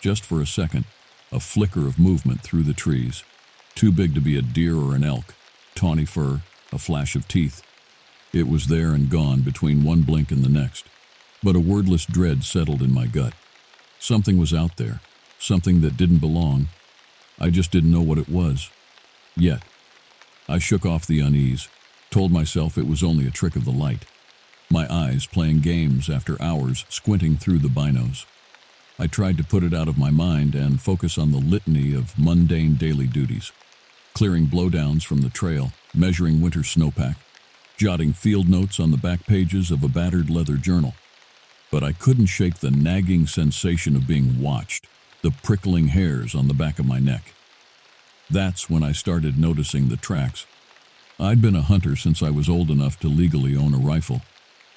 Just for a second, a flicker of movement through the trees. Too big to be a deer or an elk. Tawny fur, a flash of teeth. It was there and gone between one blink and the next. But a wordless dread settled in my gut. Something was out there. Something that didn't belong. I just didn't know what it was. Yet. I shook off the unease, told myself it was only a trick of the light. My eyes playing games after hours squinting through the binos. I tried to put it out of my mind and focus on the litany of mundane daily duties. Clearing blowdowns from the trail, measuring winter snowpack, jotting field notes on the back pages of a battered leather journal. But I couldn't shake the nagging sensation of being watched, the prickling hairs on the back of my neck. That's when I started noticing the tracks. I'd been a hunter since I was old enough to legally own a rifle,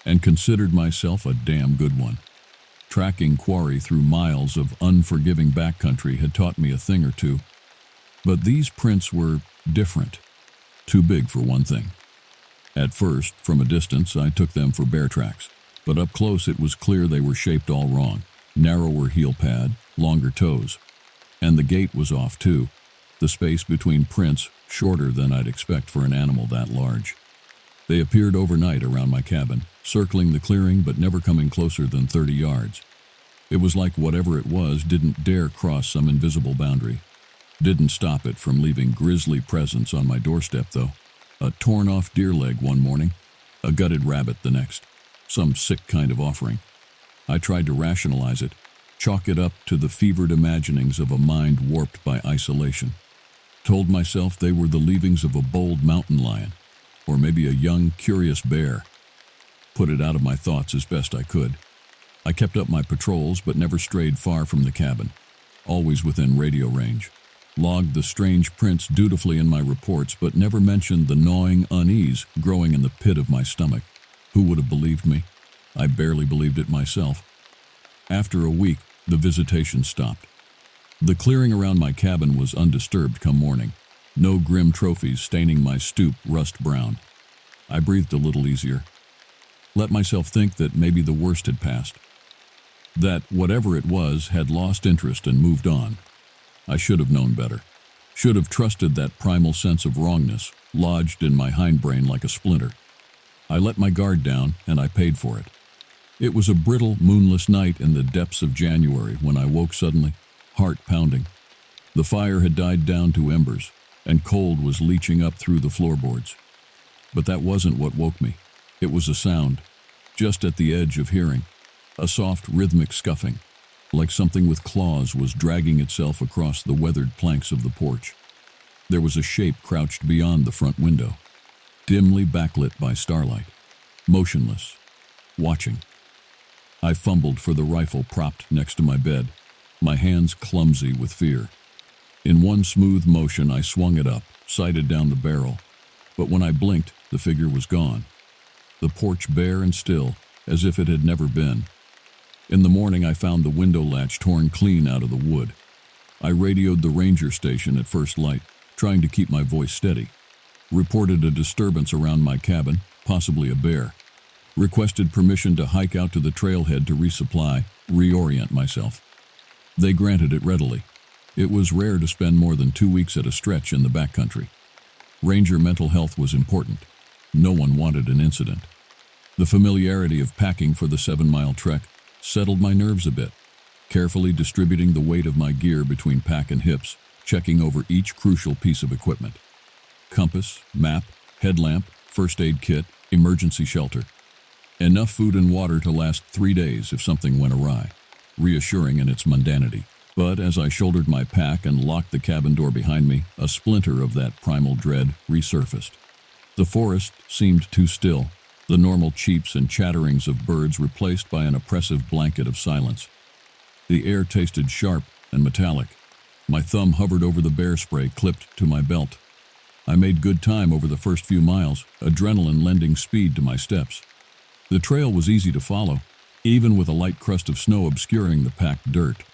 and considered myself a damn good one. Tracking quarry through miles of unforgiving backcountry had taught me a thing or two. But these prints were different. Too big for one thing. At first, from a distance, I took them for bear tracks, but up close it was clear they were shaped all wrong. Narrower heel pad, longer toes. And the gait was off too. The space between prints shorter than I'd expect for an animal that large. They appeared overnight around my cabin, circling the clearing but never coming closer than 30 yards. It was like whatever it was didn't dare cross some invisible boundary. Didn't stop it from leaving grisly presents on my doorstep, though. A torn-off deer leg one morning, a gutted rabbit the next. Some sick kind of offering. I tried to rationalize it, chalk it up to the fevered imaginings of a mind warped by isolation. Told myself they were the leavings of a bold mountain lion, or maybe a young, curious bear. Put it out of my thoughts as best I could. I kept up my patrols but never strayed far from the cabin, always within radio range. Logged the strange prints dutifully in my reports but never mentioned the gnawing unease growing in the pit of my stomach. Who would have believed me? I barely believed it myself. After a week, the visitation stopped. The clearing around my cabin was undisturbed come morning. No grim trophies staining my stoop rust brown. I breathed a little easier. Let myself think that maybe the worst had passed. That whatever it was had lost interest and moved on. I should have known better. Should have trusted that primal sense of wrongness, lodged in my hindbrain like a splinter. I let my guard down and I paid for it. It was a brittle, moonless night in the depths of January when I woke suddenly, heart pounding. The fire had died down to embers, and cold was leaching up through the floorboards. But that wasn't what woke me. It was a sound, just at the edge of hearing, a soft rhythmic scuffing, like something with claws was dragging itself across the weathered planks of the porch. There was a shape crouched beyond the front window, dimly backlit by starlight, motionless, watching. I fumbled for the rifle propped next to my bed, my hands clumsy with fear. In one smooth motion, I swung it up, sighted down the barrel, but when I blinked, the figure was gone. The porch bare and still, as if it had never been. In the morning, I found the window latch torn clean out of the wood. I radioed the ranger station at first light, trying to keep my voice steady. Reported a disturbance around my cabin, possibly a bear. Requested permission to hike out to the trailhead to resupply, reorient myself. They granted it readily. It was rare to spend more than 2 weeks at a stretch in the backcountry. Ranger mental health was important. No one wanted an incident. The familiarity of packing for the 7-mile trek settled my nerves a bit, carefully distributing the weight of my gear between pack and hips, checking over each crucial piece of equipment. Compass, map, headlamp, first aid kit, emergency shelter. Enough food and water to last 3 days if something went awry, reassuring in its mundanity. But as I shouldered my pack and locked the cabin door behind me, a splinter of that primal dread resurfaced. The forest seemed too still, the normal cheeps and chatterings of birds replaced by an oppressive blanket of silence. The air tasted sharp and metallic. My thumb hovered over the bear spray clipped to my belt. I made good time over the first few miles, adrenaline lending speed to my steps. The trail was easy to follow, even with a light crust of snow obscuring the packed dirt.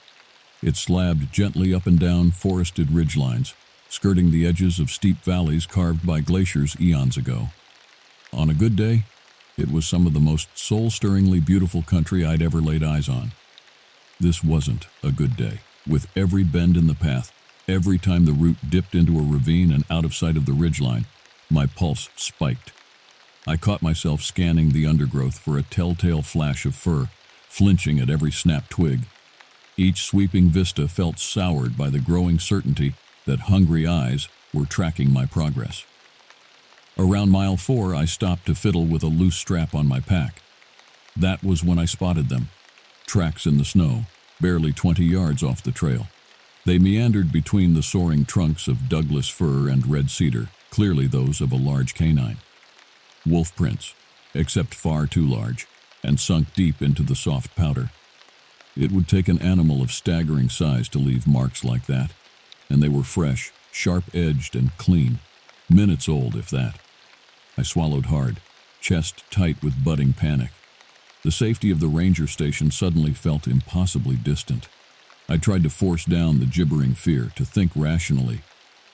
It slabbed gently up and down forested ridgelines, skirting the edges of steep valleys carved by glaciers eons ago. On a good day, it was some of the most soul-stirringly beautiful country I'd ever laid eyes on. This wasn't a good day. With every bend in the path, every time the route dipped into a ravine and out of sight of the ridgeline, my pulse spiked. I caught myself scanning the undergrowth for a telltale flash of fur, flinching at every snapped twig. Each sweeping vista felt soured by the growing certainty that hungry eyes were tracking my progress. Around mile 4, I stopped to fiddle with a loose strap on my pack. That was when I spotted them. Tracks in the snow, barely 20 yards off the trail. They meandered between the soaring trunks of Douglas fir and red cedar, clearly those of a large canine. Wolf prints, except far too large, and sunk deep into the soft powder. It would take an animal of staggering size to leave marks like that, and they were fresh, sharp-edged, and clean, minutes old if that. I swallowed hard, chest tight with budding panic. The safety of the ranger station suddenly felt impossibly distant. I tried to force down the gibbering fear, to think rationally.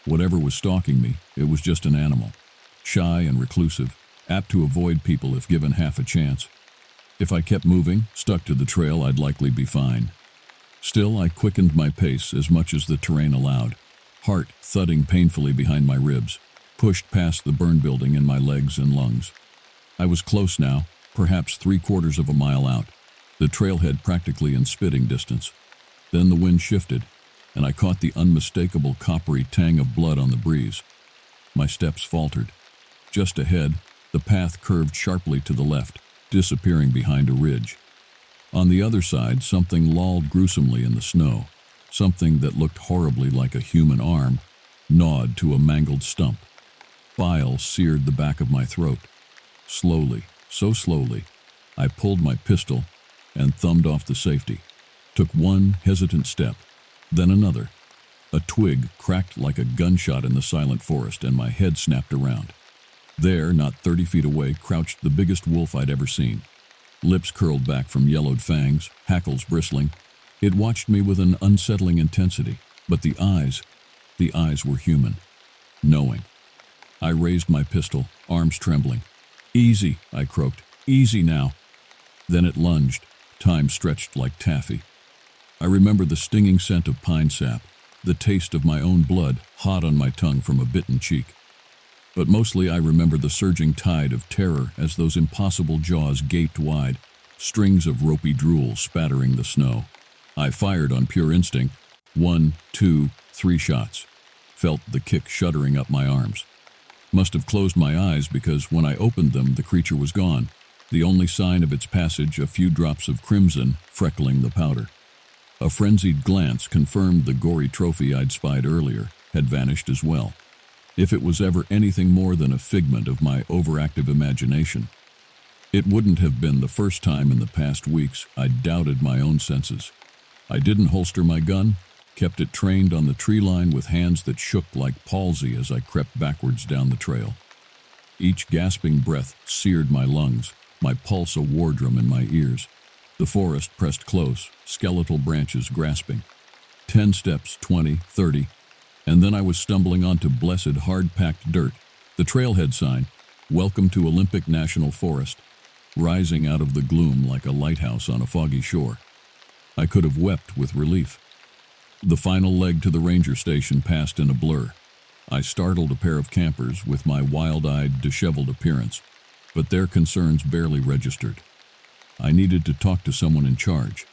Whatever was stalking me, it was just an animal, shy and reclusive, apt to avoid people if given half a chance. If I kept moving, stuck to the trail, I'd likely be fine. Still, I quickened my pace as much as the terrain allowed, heart thudding painfully behind my ribs, pushed past the burn building in my legs and lungs. I was close now, perhaps 3/4 of a mile out, the trailhead practically in spitting distance. Then the wind shifted, and I caught the unmistakable coppery tang of blood on the breeze. My steps faltered. Just ahead, the path curved sharply to the left, disappearing behind a ridge. On the other side, something lolled gruesomely in the snow, something that looked horribly like a human arm, gnawed to a mangled stump. Bile seared the back of my throat. Slowly, so slowly, I pulled my pistol and thumbed off the safety. Took one hesitant step, then another. A twig cracked like a gunshot in the silent forest, and my head snapped around. There, not 30 feet away, crouched the biggest wolf I'd ever seen. Lips curled back from yellowed fangs, hackles bristling. It watched me with an unsettling intensity, but the eyes were human, knowing. I raised my pistol, arms trembling. "Easy," I croaked. "Easy now." Then it lunged, time stretched like taffy. I remember the stinging scent of pine sap, the taste of my own blood hot on my tongue from a bitten cheek. But mostly I remember the surging tide of terror as those impossible jaws gaped wide, strings of ropey drool spattering the snow. I fired on pure instinct. 1, 2, 3 shots. Felt the kick shuddering up my arms. Must have closed my eyes because when I opened them, the creature was gone. The only sign of its passage, a few drops of crimson freckling the powder. A frenzied glance confirmed the gory trophy I'd spied earlier had vanished as well. If it was ever anything more than a figment of my overactive imagination. It wouldn't have been the first time in the past weeks I'd doubted my own senses. I didn't holster my gun, kept it trained on the tree line with hands that shook like palsy as I crept backwards down the trail. Each gasping breath seared my lungs, my pulse a war drum in my ears. The forest pressed close, skeletal branches grasping. 10 steps, 20, 30, and then I was stumbling onto blessed hard-packed dirt, the trailhead sign, "Welcome to Olympic National Forest," rising out of the gloom like a lighthouse on a foggy shore. I could have wept with relief. The final leg to the ranger station passed in a blur. I startled a pair of campers with my wild-eyed, disheveled appearance, but their concerns barely registered. I needed to talk to someone in charge,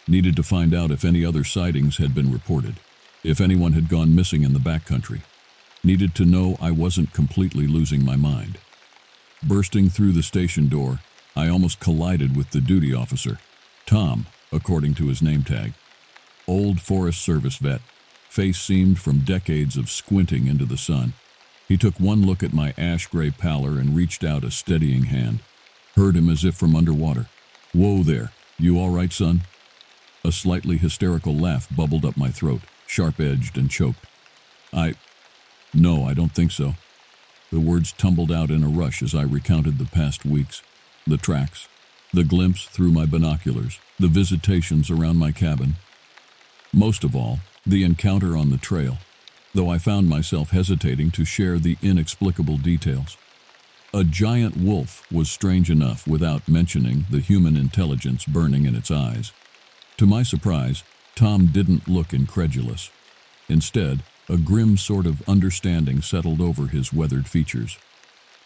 needed to find out if any other sightings had been reported, if anyone had gone missing in the backcountry, needed to know I wasn't completely losing my mind. Bursting through the station door, I almost collided with the duty officer, Tom, according to his name tag. Old Forest Service vet, face seamed from decades of squinting into the sun. He took one look at my ash-gray pallor and reached out a steadying hand. Heard him as if from underwater. "Whoa there, you all right, son?" A slightly hysterical laugh bubbled up my throat, sharp-edged and choked. No, I don't think so." The words tumbled out in a rush as I recounted the past weeks, the tracks, the glimpse through my binoculars, the visitations around my cabin. Most of all, the encounter on the trail. though I found myself hesitating to share the inexplicable details. A giant wolf was strange enough without mentioning the human intelligence burning in its eyes. To my surprise, Tom didn't look incredulous. Instead, a grim sort of understanding settled over his weathered features.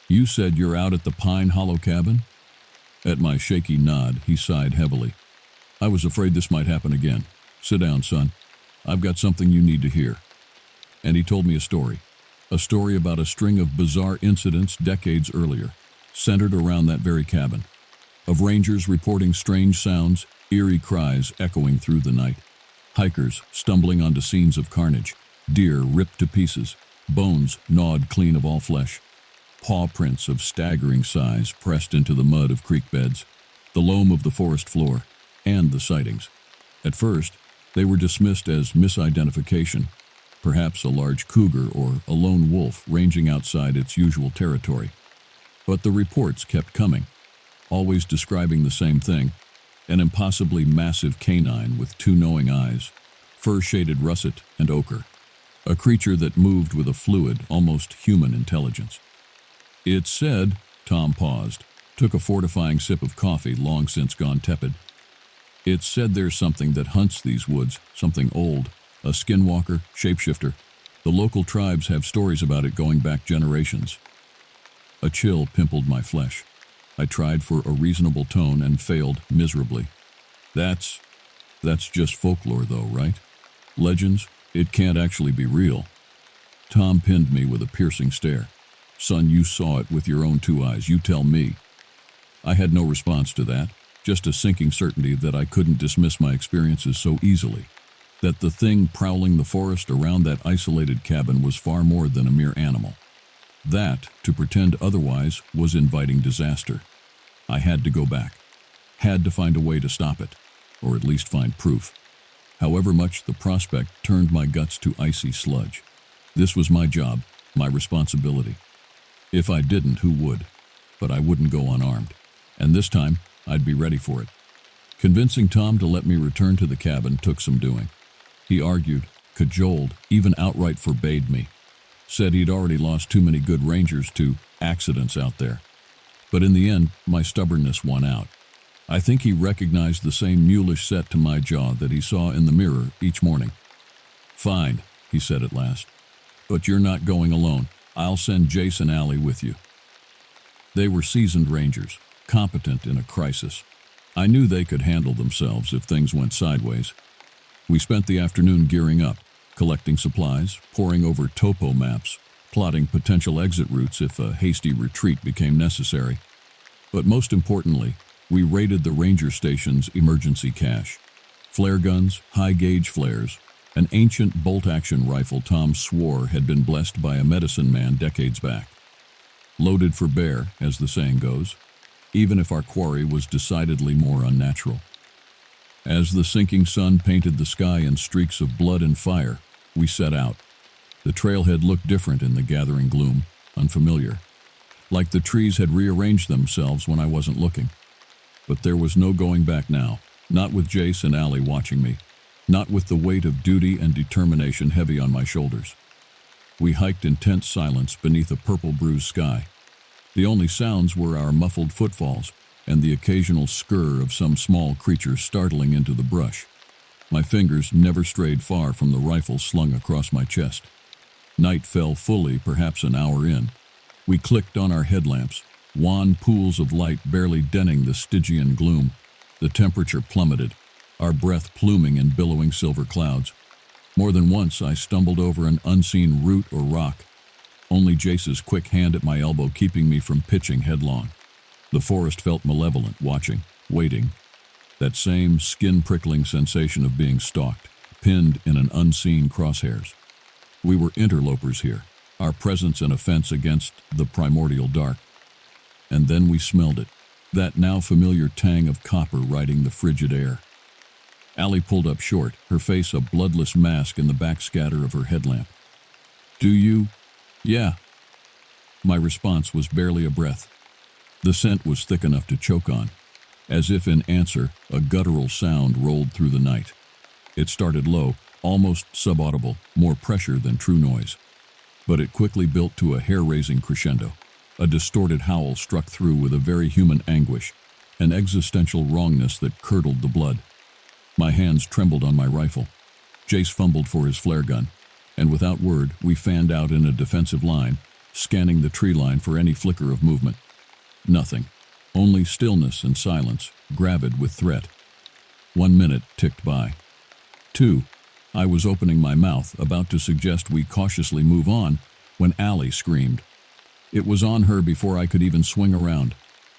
"You said you're out at the Pine Hollow cabin?" At my shaky nod, he sighed heavily. "I was afraid this might happen again. Sit down, son. I've got something you need to hear." And he told me a story about a string of bizarre incidents decades earlier, centered around that very cabin, of rangers reporting strange sounds, eerie cries echoing through the night, hikers stumbling onto scenes of carnage, deer ripped to pieces, bones gnawed clean of all flesh, paw prints of staggering size pressed into the mud of creek beds, the loam of the forest floor, and the sightings. At first, they were dismissed as misidentification, perhaps a large cougar or a lone wolf ranging outside its usual territory. But the reports kept coming, always describing the same thing: an impossibly massive canine with two knowing eyes, fur-shaded russet and ochre, a creature that moved with a fluid, almost human intelligence. "It said," Tom paused, took a fortifying sip of coffee long since gone tepid. "It said there's something that hunts these woods, something old, a skinwalker, shapeshifter. The local tribes have stories about it going back generations." A chill pimpled my flesh. I tried for a reasonable tone and failed miserably. That's just folklore though, right? Legends? It can't actually be real." Tom pinned me with a piercing stare. "Son, you saw it with your own two eyes. You tell me." I had no response to that, just a sinking certainty that I couldn't dismiss my experiences so easily, that the thing prowling the forest around that isolated cabin was far more than a mere animal. That, to pretend otherwise, was inviting disaster. I had to go back, had to find a way to stop it, or at least find proof. However much the prospect turned my guts to icy sludge. This was my job, my responsibility. If I didn't, who would? But I wouldn't go unarmed, and this time I'd be ready for it. Convincing Tom to let me return to the cabin took some doing. He argued, cajoled, even outright forbade me. Said he'd already lost too many good rangers to accidents out there. But in the end, my stubbornness won out. I think he recognized the same mulish set to my jaw that he saw in the mirror each morning. "Fine," he said at last. "But you're not going alone. I'll send Jace and Allie with you." They were seasoned rangers, competent in a crisis. I knew they could handle themselves if things went sideways. We spent the afternoon gearing up, collecting supplies, poring over topo maps, plotting potential exit routes if a hasty retreat became necessary. But most importantly, we raided the ranger station's emergency cache. Flare guns, high-gauge flares, an ancient bolt-action rifle Tom swore had been blessed by a medicine man decades back. Loaded for bear, as the saying goes, even if our quarry was decidedly more unnatural. As the sinking sun painted the sky in streaks of blood and fire, we set out. The trailhead looked different in the gathering gloom, unfamiliar, like the trees had rearranged themselves when I wasn't looking. But there was no going back now, not with Jace and Allie watching me, not with the weight of duty and determination heavy on my shoulders. We hiked in tense silence beneath a purple-bruised sky. The only sounds were our muffled footfalls and the occasional skirr of some small creature startling into the brush. My fingers never strayed far from the rifle slung across my chest. Night fell fully, perhaps an hour in. We clicked on our headlamps, wan pools of light barely denting the Stygian gloom. The temperature plummeted, our breath pluming in billowing silver clouds. More than once I stumbled over an unseen root or rock, only Jace's quick hand at my elbow keeping me from pitching headlong. The forest felt malevolent, watching, waiting. That same skin-prickling sensation of being stalked, pinned in an unseen crosshairs. We were interlopers here, our presence an offense against the primordial dark. And then we smelled it, that now familiar tang of copper riding the frigid air. Allie pulled up short, her face a bloodless mask in the backscatter of her headlamp. "Do you?" "Yeah." My response was barely a breath. The scent was thick enough to choke on. As if in answer, a guttural sound rolled through the night. It started low, almost subaudible, more pressure than true noise. But it quickly built to a hair-raising crescendo. A distorted howl struck through with a very human anguish, an existential wrongness that curdled the blood. My hands trembled on my rifle. Jace fumbled for his flare gun, and without word, we fanned out in a defensive line, scanning the tree line for any flicker of movement. Nothing. Only stillness and silence, gravid with threat. 1 minute ticked by. 2. I was opening my mouth, about to suggest we cautiously move on, when Allie screamed. It was on her before I could even swing around.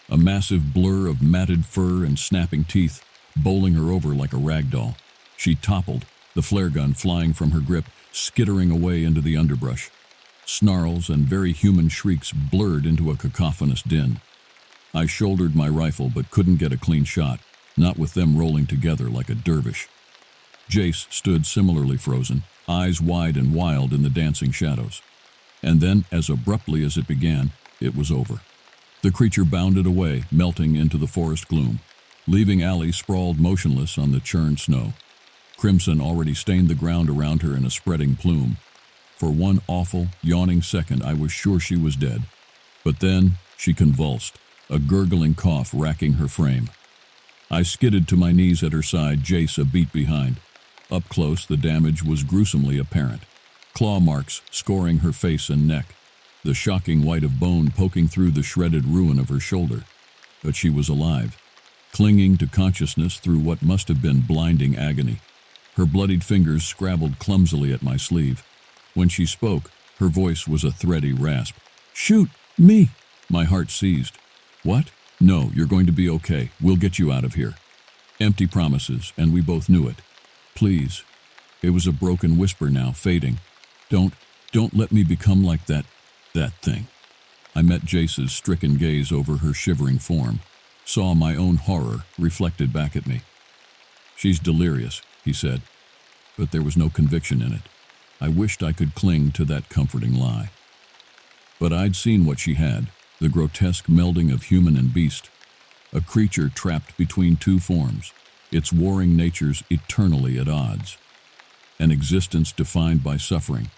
A massive blur of matted fur and snapping teeth, bowling her over like a rag doll. She toppled, the flare gun flying from her grip, skittering away into the underbrush. Snarls and very human shrieks blurred into a cacophonous din. I shouldered my rifle but couldn't get a clean shot, not with them rolling together like a dervish. Jace stood similarly frozen, eyes wide and wild in the dancing shadows. And then, as abruptly as it began, it was over. The creature bounded away, melting into the forest gloom, leaving Allie sprawled motionless on the churned snow. Crimson already stained the ground around her in a spreading plume. For one awful, yawning second, I was sure she was dead. But then she convulsed, a gurgling cough racking her frame. I skidded to my knees at her side, Jace a beat behind. Up close, the damage was gruesomely apparent. Claw marks scoring her face and neck, the shocking white of bone poking through the shredded ruin of her shoulder. But she was alive, clinging to consciousness through what must have been blinding agony. Her bloodied fingers scrabbled clumsily at my sleeve. When she spoke, her voice was a thready rasp. "Shoot me!" My heart seized. "What? No, you're going to be okay. We'll get you out of here." Empty promises, and we both knew it. "Please." It was a broken whisper now, fading. Don't let me become like that thing." I met Jace's stricken gaze over her shivering form, saw my own horror reflected back at me. "She's delirious," he said, but there was no conviction in it. I wished I could cling to that comforting lie. But I'd seen what she had, the grotesque melding of human and beast, a creature trapped between two forms, its warring natures eternally at odds, an existence defined by suffering.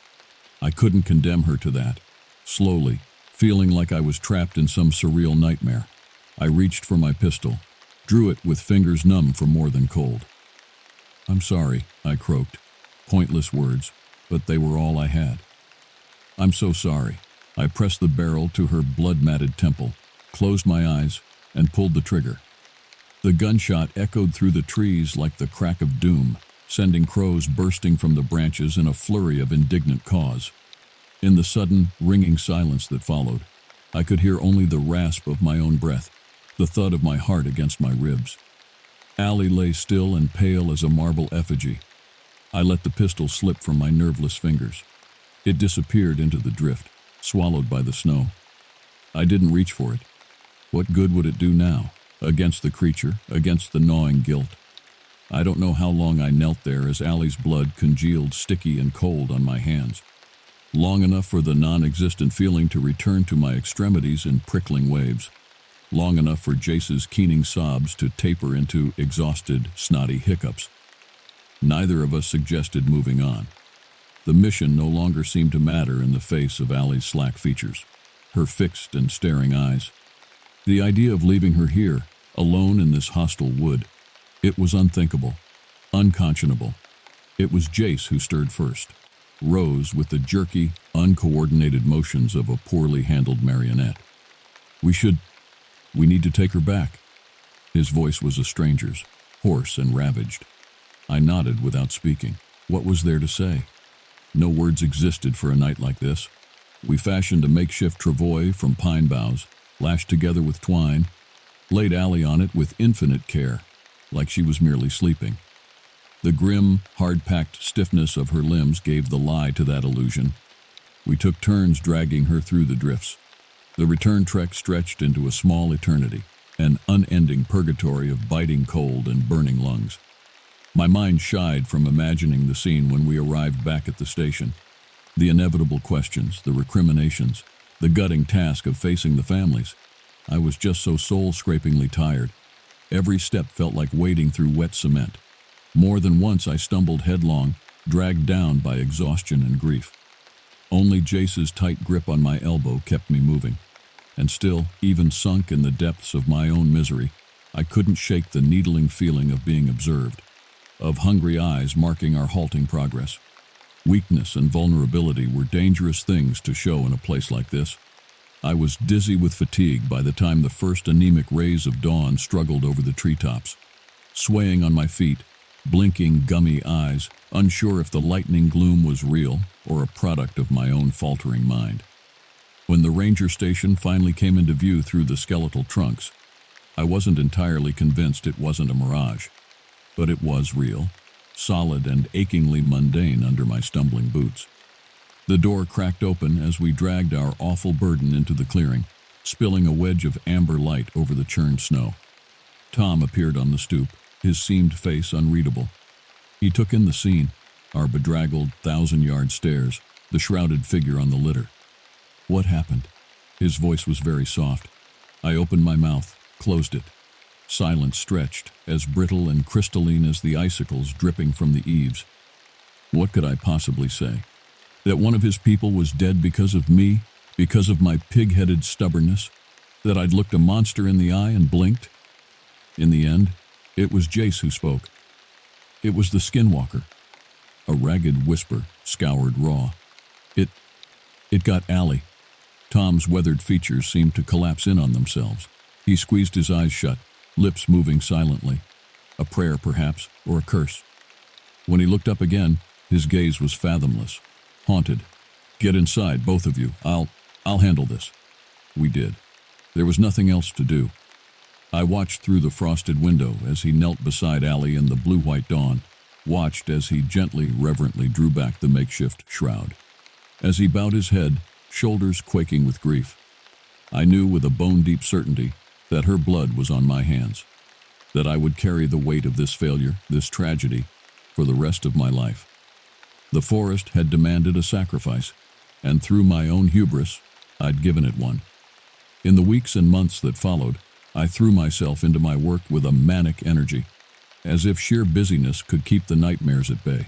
I couldn't condemn her to that. Slowly, feeling like I was trapped in some surreal nightmare, I reached for my pistol, drew it with fingers numb from more than cold. "I'm sorry," I croaked. Pointless words, but they were all I had. "I'm so sorry." I pressed the barrel to her blood-matted temple, closed my eyes, and pulled the trigger. The gunshot echoed through the trees like the crack of doom, sending crows bursting from the branches in a flurry of indignant caws. In the sudden, ringing silence that followed, I could hear only the rasp of my own breath, the thud of my heart against my ribs. Allie lay still and pale as a marble effigy. I let the pistol slip from my nerveless fingers. It disappeared into the drift, swallowed by the snow. I didn't reach for it. What good would it do now, against the creature, against the gnawing guilt? I don't know how long I knelt there as Allie's blood congealed sticky and cold on my hands. Long enough for the non-existent feeling to return to my extremities in prickling waves. Long enough for Jace's keening sobs to taper into exhausted, snotty hiccups. Neither of us suggested moving on. The mission no longer seemed to matter in the face of Allie's slack features, her fixed and staring eyes. The idea of leaving her here, alone in this hostile wood, it was unthinkable, unconscionable. It was Jace who stirred first, rose with the jerky, uncoordinated motions of a poorly handled marionette. We need to take her back." His voice was a stranger's, hoarse and ravaged. I nodded without speaking. What was there to say? No words existed for a night like this. We fashioned a makeshift travois from pine boughs, lashed together with twine, laid Allie on it with infinite care, like she was merely sleeping. The grim, hard-packed stiffness of her limbs gave the lie to that illusion. We took turns dragging her through the drifts. The return trek stretched into a small eternity, an unending purgatory of biting cold and burning lungs. My mind shied from imagining the scene when we arrived back at the station. The inevitable questions, the recriminations, the gutting task of facing the families. I was just so soul-scrapingly tired. Every step felt like wading through wet cement. More than once I stumbled headlong, dragged down by exhaustion and grief. Only Jace's tight grip on my elbow kept me moving, and still, even sunk in the depths of my own misery, I couldn't shake the needling feeling of being observed, of hungry eyes marking our halting progress. Weakness and vulnerability were dangerous things to show in a place like this. I was dizzy with fatigue by the time the first anemic rays of dawn struggled over the treetops. Swaying on my feet, blinking gummy eyes, unsure if the lightning gloom was real or a product of my own faltering mind. When the ranger station finally came into view through the skeletal trunks, I wasn't entirely convinced it wasn't a mirage, but it was real, solid and achingly mundane under my stumbling boots. The door cracked open as we dragged our awful burden into the clearing, spilling a wedge of amber light over the churned snow. Tom appeared on the stoop, his seamed face unreadable. He took in the scene, our bedraggled, 1,000-yard stairs, the shrouded figure on the litter. What happened? His voice was very soft. I opened my mouth, closed it. Silence stretched, as brittle and crystalline as the icicles dripping from the eaves. What could I possibly say? That one of his people was dead because of me, because of my pig-headed stubbornness? That I'd looked a monster in the eye and blinked? In the end, it was Jace who spoke. It was the skinwalker. A ragged whisper scoured raw. It got Allie. Tom's weathered features seemed to collapse in on themselves. He squeezed his eyes shut, lips moving silently. A prayer, perhaps, or a curse. When he looked up again, his gaze was fathomless, haunted. Get inside, both of you. I'll handle this. We did. There was nothing else to do. I watched through the frosted window as he knelt beside Allie in the blue-white dawn, watched as he gently, reverently drew back the makeshift shroud. As he bowed his head, shoulders quaking with grief, I knew with a bone-deep certainty that her blood was on my hands, that I would carry the weight of this failure, this tragedy, for the rest of my life. The forest had demanded a sacrifice, and through my own hubris, I'd given it one. In the weeks and months that followed, I threw myself into my work with a manic energy, as if sheer busyness could keep the nightmares at bay.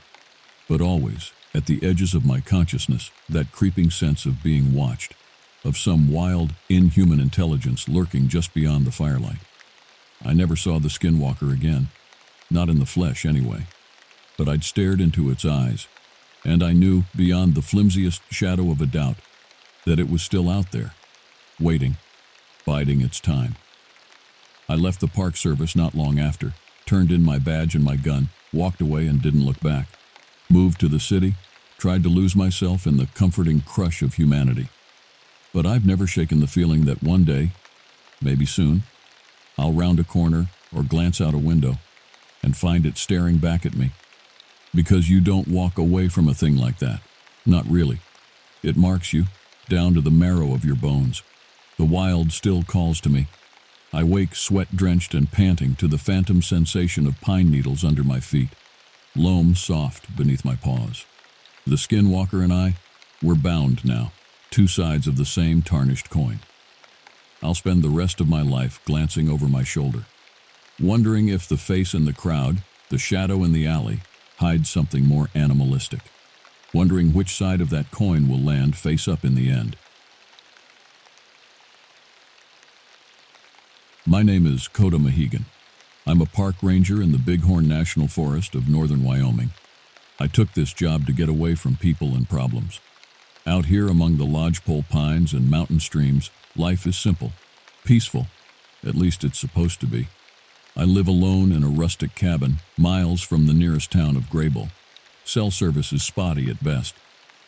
But always, at the edges of my consciousness, that creeping sense of being watched, of some wild, inhuman intelligence lurking just beyond the firelight. I never saw the skinwalker again, not in the flesh anyway, but I'd stared into its eyes, and I knew, beyond the flimsiest shadow of a doubt, that it was still out there, waiting, biding its time. I left the Park Service not long after, turned in my badge and my gun, walked away and didn't look back. Moved to the city, tried to lose myself in the comforting crush of humanity. But I've never shaken the feeling that one day, maybe soon, I'll round a corner or glance out a window and find it staring back at me. Because you don't walk away from a thing like that. Not really. It marks you, down to the marrow of your bones. The wild still calls to me. I wake sweat-drenched and panting to the phantom sensation of pine needles under my feet, loam soft beneath my paws. The skinwalker and I, we're bound now, two sides of the same tarnished coin. I'll spend the rest of my life glancing over my shoulder, wondering if the face in the crowd, the shadow in the alley, hides something more animalistic, wondering which side of that coin will land face up in the end. My name is Coda Mahegan. I'm a park ranger in the Bighorn National Forest of northern Wyoming. I took this job to get away from people and problems. Out here among the lodgepole pines and mountain streams, life is simple, peaceful, at least it's supposed to be. I live alone in a rustic cabin, miles from the nearest town of Graybull. Cell service is spotty at best.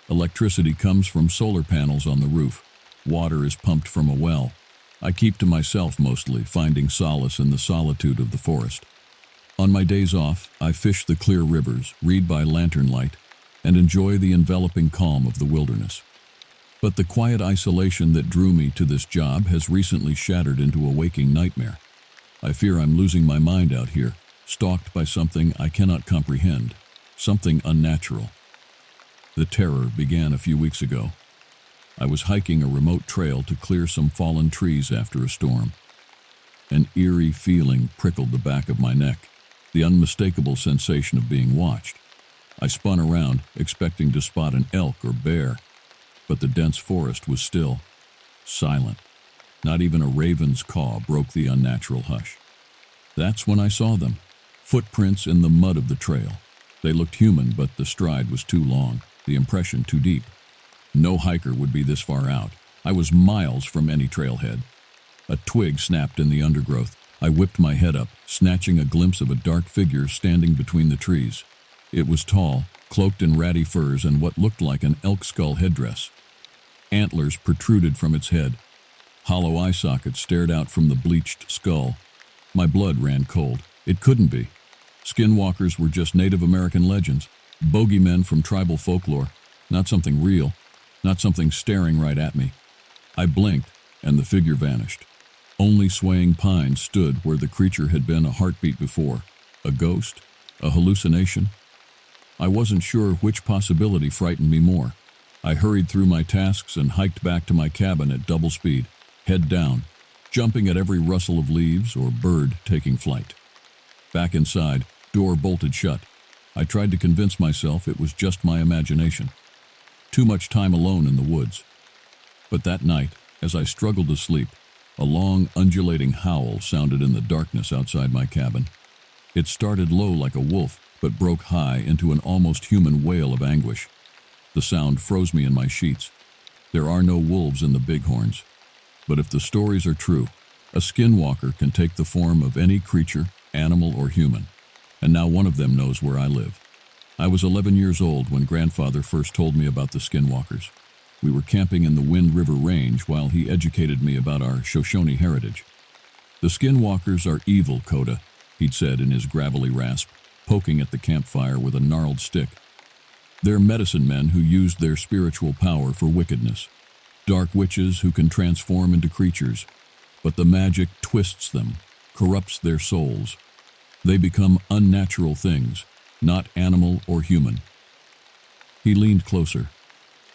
Electricity comes from solar panels on the roof. Water is pumped from a well. I keep to myself mostly, finding solace in the solitude of the forest. On my days off, I fish the clear rivers, read by lantern light, and enjoy the enveloping calm of the wilderness. But the quiet isolation that drew me to this job has recently shattered into a waking nightmare. I fear I'm losing my mind out here, stalked by something I cannot comprehend, something unnatural. The terror began a few weeks ago. I was hiking a remote trail to clear some fallen trees after a storm. An eerie feeling prickled the back of my neck, the unmistakable sensation of being watched. I spun around, expecting to spot an elk or bear, but the dense forest was still, silent. Not even a raven's caw broke the unnatural hush. That's when I saw them, footprints in the mud of the trail. They looked human, but the stride was too long, the impression too deep. No hiker would be this far out. I was miles from any trailhead. A twig snapped in the undergrowth. I whipped my head up, snatching a glimpse of a dark figure standing between the trees. It was tall, cloaked in ratty furs and what looked like an elk skull headdress. Antlers protruded from its head. Hollow eye sockets stared out from the bleached skull. My blood ran cold. It couldn't be. Skinwalkers were just Native American legends, bogeymen from tribal folklore, not something real, not something staring right at me. I blinked, and the figure vanished. Only swaying pines stood where the creature had been a heartbeat before. A ghost? A hallucination? I wasn't sure which possibility frightened me more. I hurried through my tasks and hiked back to my cabin at double speed, head down, jumping at every rustle of leaves or bird taking flight. Back inside, door bolted shut. I tried to convince myself it was just my imagination. Too much time alone in the woods. But that night, as I struggled to sleep, a long, undulating howl sounded in the darkness outside my cabin. It started low like a wolf, but broke high into an almost human wail of anguish. The sound froze me in my sheets. There are no wolves in the bighorns. But if the stories are true, a skinwalker can take the form of any creature, animal or human. And now one of them knows where I live. I was 11 years old when Grandfather first told me about the skinwalkers. We were camping in the Wind River Range while he educated me about our Shoshone heritage. The skinwalkers are evil, Coda, he'd said in his gravelly rasp, poking at the campfire with a gnarled stick. They're medicine men who used their spiritual power for wickedness. Dark witches who can transform into creatures, but the magic twists them, corrupts their souls. They become unnatural things, not animal or human. He leaned closer,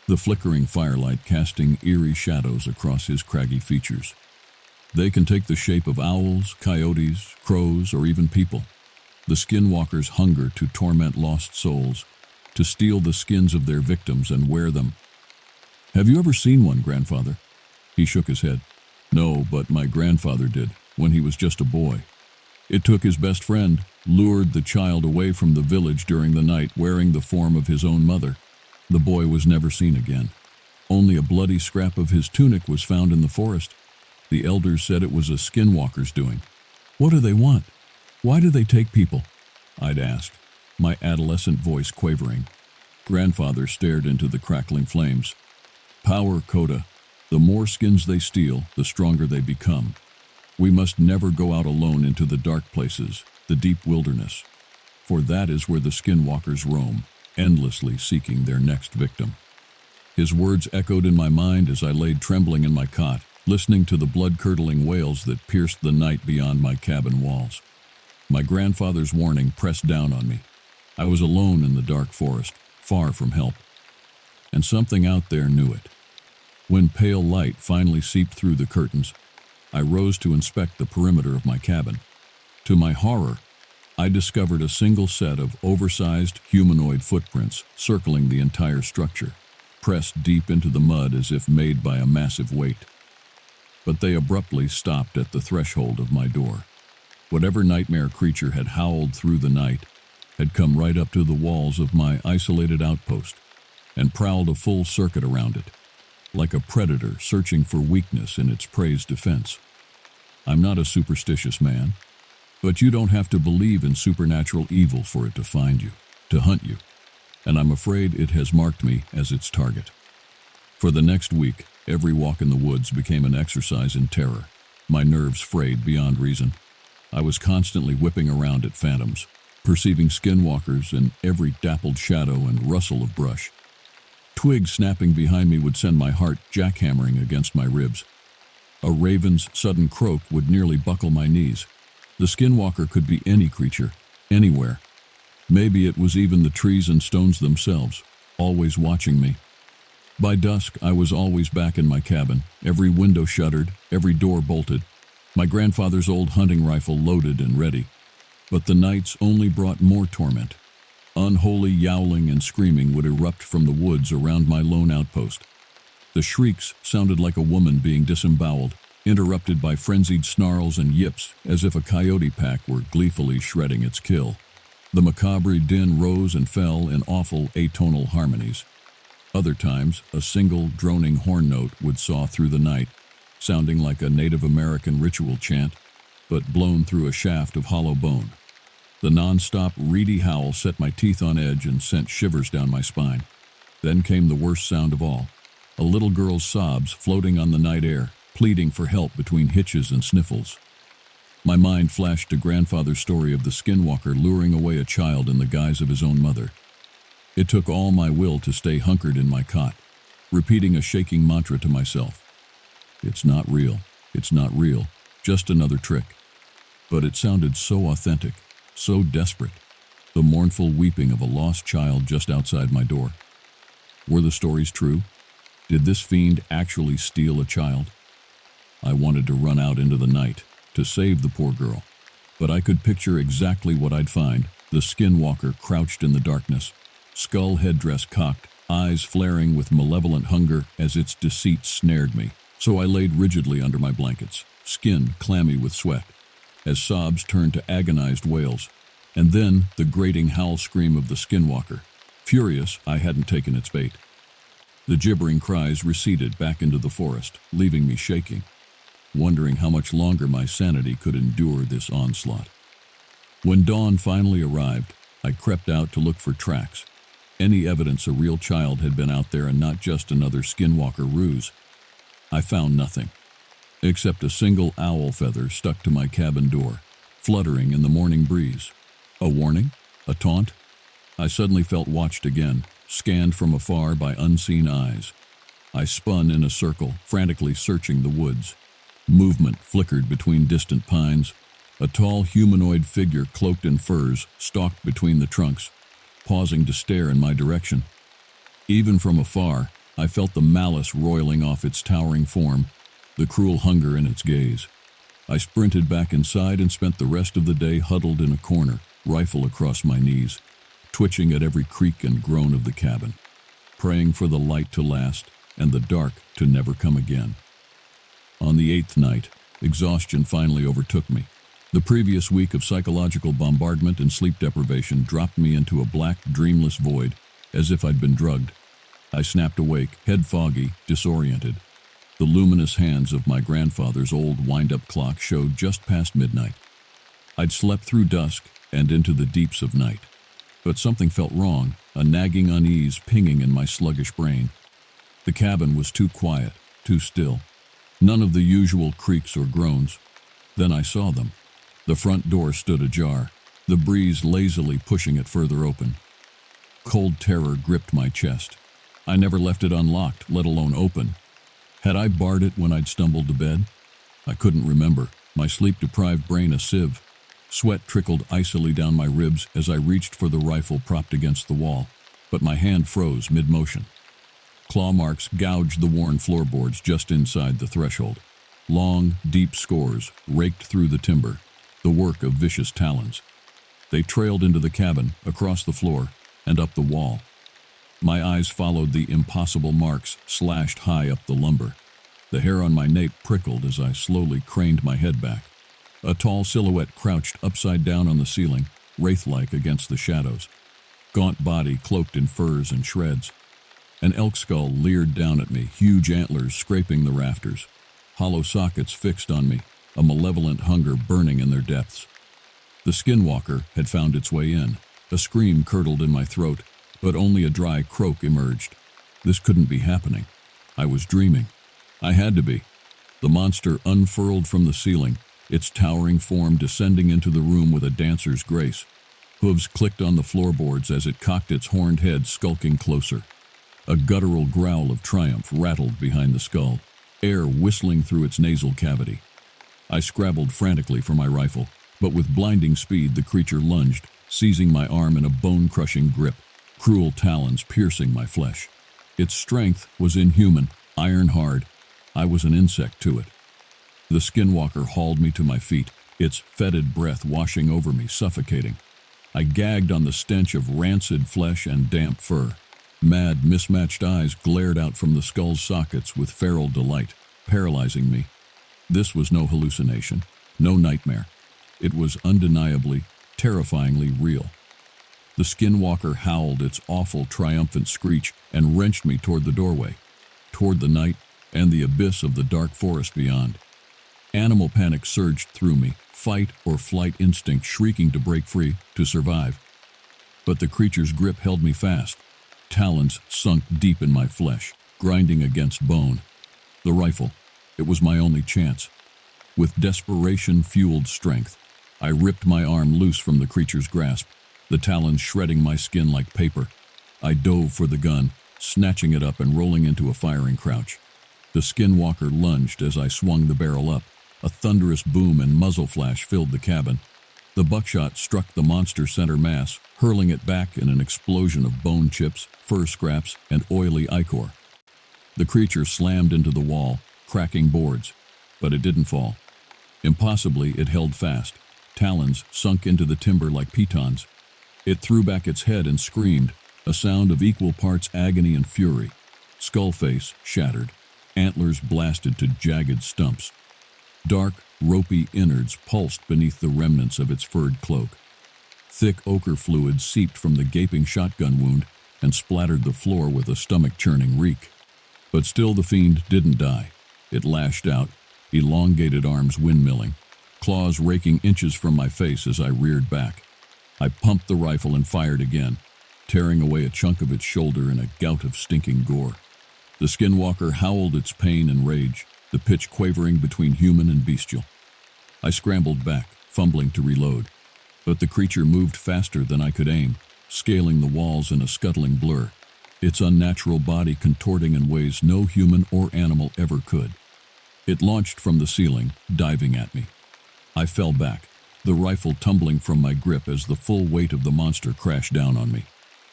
the flickering firelight casting eerie shadows across his craggy features. They can take the shape of owls, coyotes, crows, or even people. The skinwalkers hunger to torment lost souls, to steal the skins of their victims and wear them. Have you ever seen one, Grandfather? He shook his head. No, but my grandfather did, when he was just a boy. It took his best friend, lured the child away from the village during the night wearing the form of his own mother. The boy was never seen again. Only a bloody scrap of his tunic was found in the forest. The elders said it was a skinwalker's doing. What do they want? Why do they take people? I'd asked, my adolescent voice quavering. Grandfather stared into the crackling flames. Power, Coda. The more skins they steal, the stronger they become. We must never go out alone into the dark places, the deep wilderness. For that is where the skinwalkers roam, endlessly seeking their next victim. His words echoed in my mind as I laid trembling in my cot, listening to the blood-curdling wails that pierced the night beyond my cabin walls. My grandfather's warning pressed down on me. I was alone in the dark forest, far from help. And something out there knew it. When pale light finally seeped through the curtains, I rose to inspect the perimeter of my cabin. To my horror, I discovered a single set of oversized humanoid footprints circling the entire structure, pressed deep into the mud as if made by a massive weight. But they abruptly stopped at the threshold of my door. Whatever nightmare creature had howled through the night had come right up to the walls of my isolated outpost and prowled a full circuit around it, like a predator searching for weakness in its prey's defense. I'm not a superstitious man, but you don't have to believe in supernatural evil for it to find you, to hunt you, and I'm afraid it has marked me as its target. For the next week, every walk in the woods became an exercise in terror, my nerves frayed beyond reason. I was constantly whipping around at phantoms, perceiving skinwalkers in every dappled shadow and rustle of brush. Twigs snapping behind me would send my heart jackhammering against my ribs. A raven's sudden croak would nearly buckle my knees. The skinwalker could be any creature, anywhere. Maybe it was even the trees and stones themselves, always watching me. By dusk, I was always back in my cabin, every window shuttered, every door bolted, my grandfather's old hunting rifle loaded and ready. But the nights only brought more torment. Unholy yowling and screaming would erupt from the woods around my lone outpost. The shrieks sounded like a woman being disemboweled, interrupted by frenzied snarls and yips as if a coyote pack were gleefully shredding its kill. The macabre din rose and fell in awful atonal harmonies. Other times, a single droning horn note would saw through the night, sounding like a Native American ritual chant, but blown through a shaft of hollow bone. The non-stop, reedy howl set my teeth on edge and sent shivers down my spine. Then came the worst sound of all, a little girl's sobs floating on the night air, pleading for help between hitches and sniffles. My mind flashed to grandfather's story of the skinwalker luring away a child in the guise of his own mother. It took all my will to stay hunkered in my cot, repeating a shaking mantra to myself. It's not real, it's not real, just another trick. But it sounded so authentic, so desperate, the mournful weeping of a lost child just outside my door. Were the stories true? Did this fiend actually steal a child? I wanted to run out into the night, to save the poor girl, but I could picture exactly what I'd find, the skinwalker crouched in the darkness, skull headdress cocked, eyes flaring with malevolent hunger as its deceit snared me. So I laid rigidly under my blankets, skin clammy with sweat, as sobs turned to agonized wails, and then the grating howl scream of the skinwalker. Furious, I hadn't taken its bait. The gibbering cries receded back into the forest, leaving me shaking, wondering how much longer my sanity could endure this onslaught. When dawn finally arrived, I crept out to look for tracks, any evidence a real child had been out there and not just another skinwalker ruse. I found nothing, except a single owl feather stuck to my cabin door, fluttering in the morning breeze. A warning? A taunt? I suddenly felt watched again, scanned from afar by unseen eyes. I spun in a circle, frantically searching the woods. Movement flickered between distant pines. A tall humanoid figure cloaked in furs stalked between the trunks, pausing to stare in my direction. Even from afar, I felt the malice roiling off its towering form, the cruel hunger in its gaze. I sprinted back inside and spent the rest of the day huddled in a corner, rifle across my knees, twitching at every creak and groan of the cabin, praying for the light to last and the dark to never come again. On the 8th night, exhaustion finally overtook me. The previous week of psychological bombardment and sleep deprivation dropped me into a black, dreamless void, as if I'd been drugged. I snapped awake, head foggy, disoriented. The luminous hands of my grandfather's old wind-up clock showed just past midnight. I'd slept through dusk and into the deeps of night. But something felt wrong, a nagging unease pinging in my sluggish brain. The cabin was too quiet, too still. None of the usual creaks or groans. Then I saw them. The front door stood ajar, the breeze lazily pushing it further open. Cold terror gripped my chest. I never left it unlocked, let alone open. Had I barred it when I'd stumbled to bed? I couldn't remember, my sleep-deprived brain a sieve. Sweat trickled icily down my ribs as I reached for the rifle propped against the wall, but my hand froze mid-motion. Claw marks gouged the worn floorboards just inside the threshold. Long, deep scores raked through the timber, the work of vicious talons. They trailed into the cabin, across the floor, and up the wall. My eyes followed the impossible marks slashed high up the lumber. The hair on my nape prickled as I slowly craned my head back. A tall silhouette crouched upside down on the ceiling, wraith-like against the shadows. Gaunt body cloaked in furs and shreds. An elk skull leered down at me, huge antlers scraping the rafters. Hollow sockets fixed on me, a malevolent hunger burning in their depths. The skinwalker had found its way in. A scream curdled in my throat, but only a dry croak emerged. This couldn't be happening. I was dreaming. I had to be. The monster unfurled from the ceiling, its towering form descending into the room with a dancer's grace. Hooves clicked on the floorboards as it cocked its horned head, skulking closer. A guttural growl of triumph rattled behind the skull, air whistling through its nasal cavity. I scrabbled frantically for my rifle, but with blinding speed the creature lunged, seizing my arm in a bone-crushing grip, cruel talons piercing my flesh. Its strength was inhuman, iron-hard. I was an insect to it. The skinwalker hauled me to my feet, its fetid breath washing over me, suffocating. I gagged on the stench of rancid flesh and damp fur. Mad, mismatched eyes glared out from the skull's sockets with feral delight, paralyzing me. This was no hallucination, no nightmare. It was undeniably, terrifyingly real. The skinwalker howled its awful, triumphant screech and wrenched me toward the doorway, toward the night and the abyss of the dark forest beyond. Animal panic surged through me, fight or flight instinct shrieking to break free, to survive. But the creature's grip held me fast. Talons sunk deep in my flesh, grinding against bone. The rifle, it was my only chance. With desperation-fueled strength, I ripped my arm loose from the creature's grasp, the talons shredding my skin like paper. I dove for the gun, snatching it up and rolling into a firing crouch. The skinwalker lunged as I swung the barrel up. A thunderous boom and muzzle flash filled the cabin. The buckshot struck the monster's center mass, hurling it back in an explosion of bone chips, fur scraps, and oily ichor. The creature slammed into the wall, cracking boards, but it didn't fall. Impossibly, it held fast. Talons sunk into the timber like pitons. It threw back its head and screamed, a sound of equal parts agony and fury. Skull face shattered, antlers blasted to jagged stumps. Dark, ropey innards pulsed beneath the remnants of its furred cloak. Thick ochre fluid seeped from the gaping shotgun wound and splattered the floor with a stomach-churning reek. But still the fiend didn't die. It lashed out, elongated arms windmilling, claws raking inches from my face as I reared back. I pumped the rifle and fired again, tearing away a chunk of its shoulder in a gout of stinking gore. The skinwalker howled its pain and rage, the pitch quavering between human and bestial. I scrambled back, fumbling to reload, but the creature moved faster than I could aim, scaling the walls in a scuttling blur, its unnatural body contorting in ways no human or animal ever could. It launched from the ceiling, diving at me. I fell back, the rifle tumbling from my grip as the full weight of the monster crashed down on me.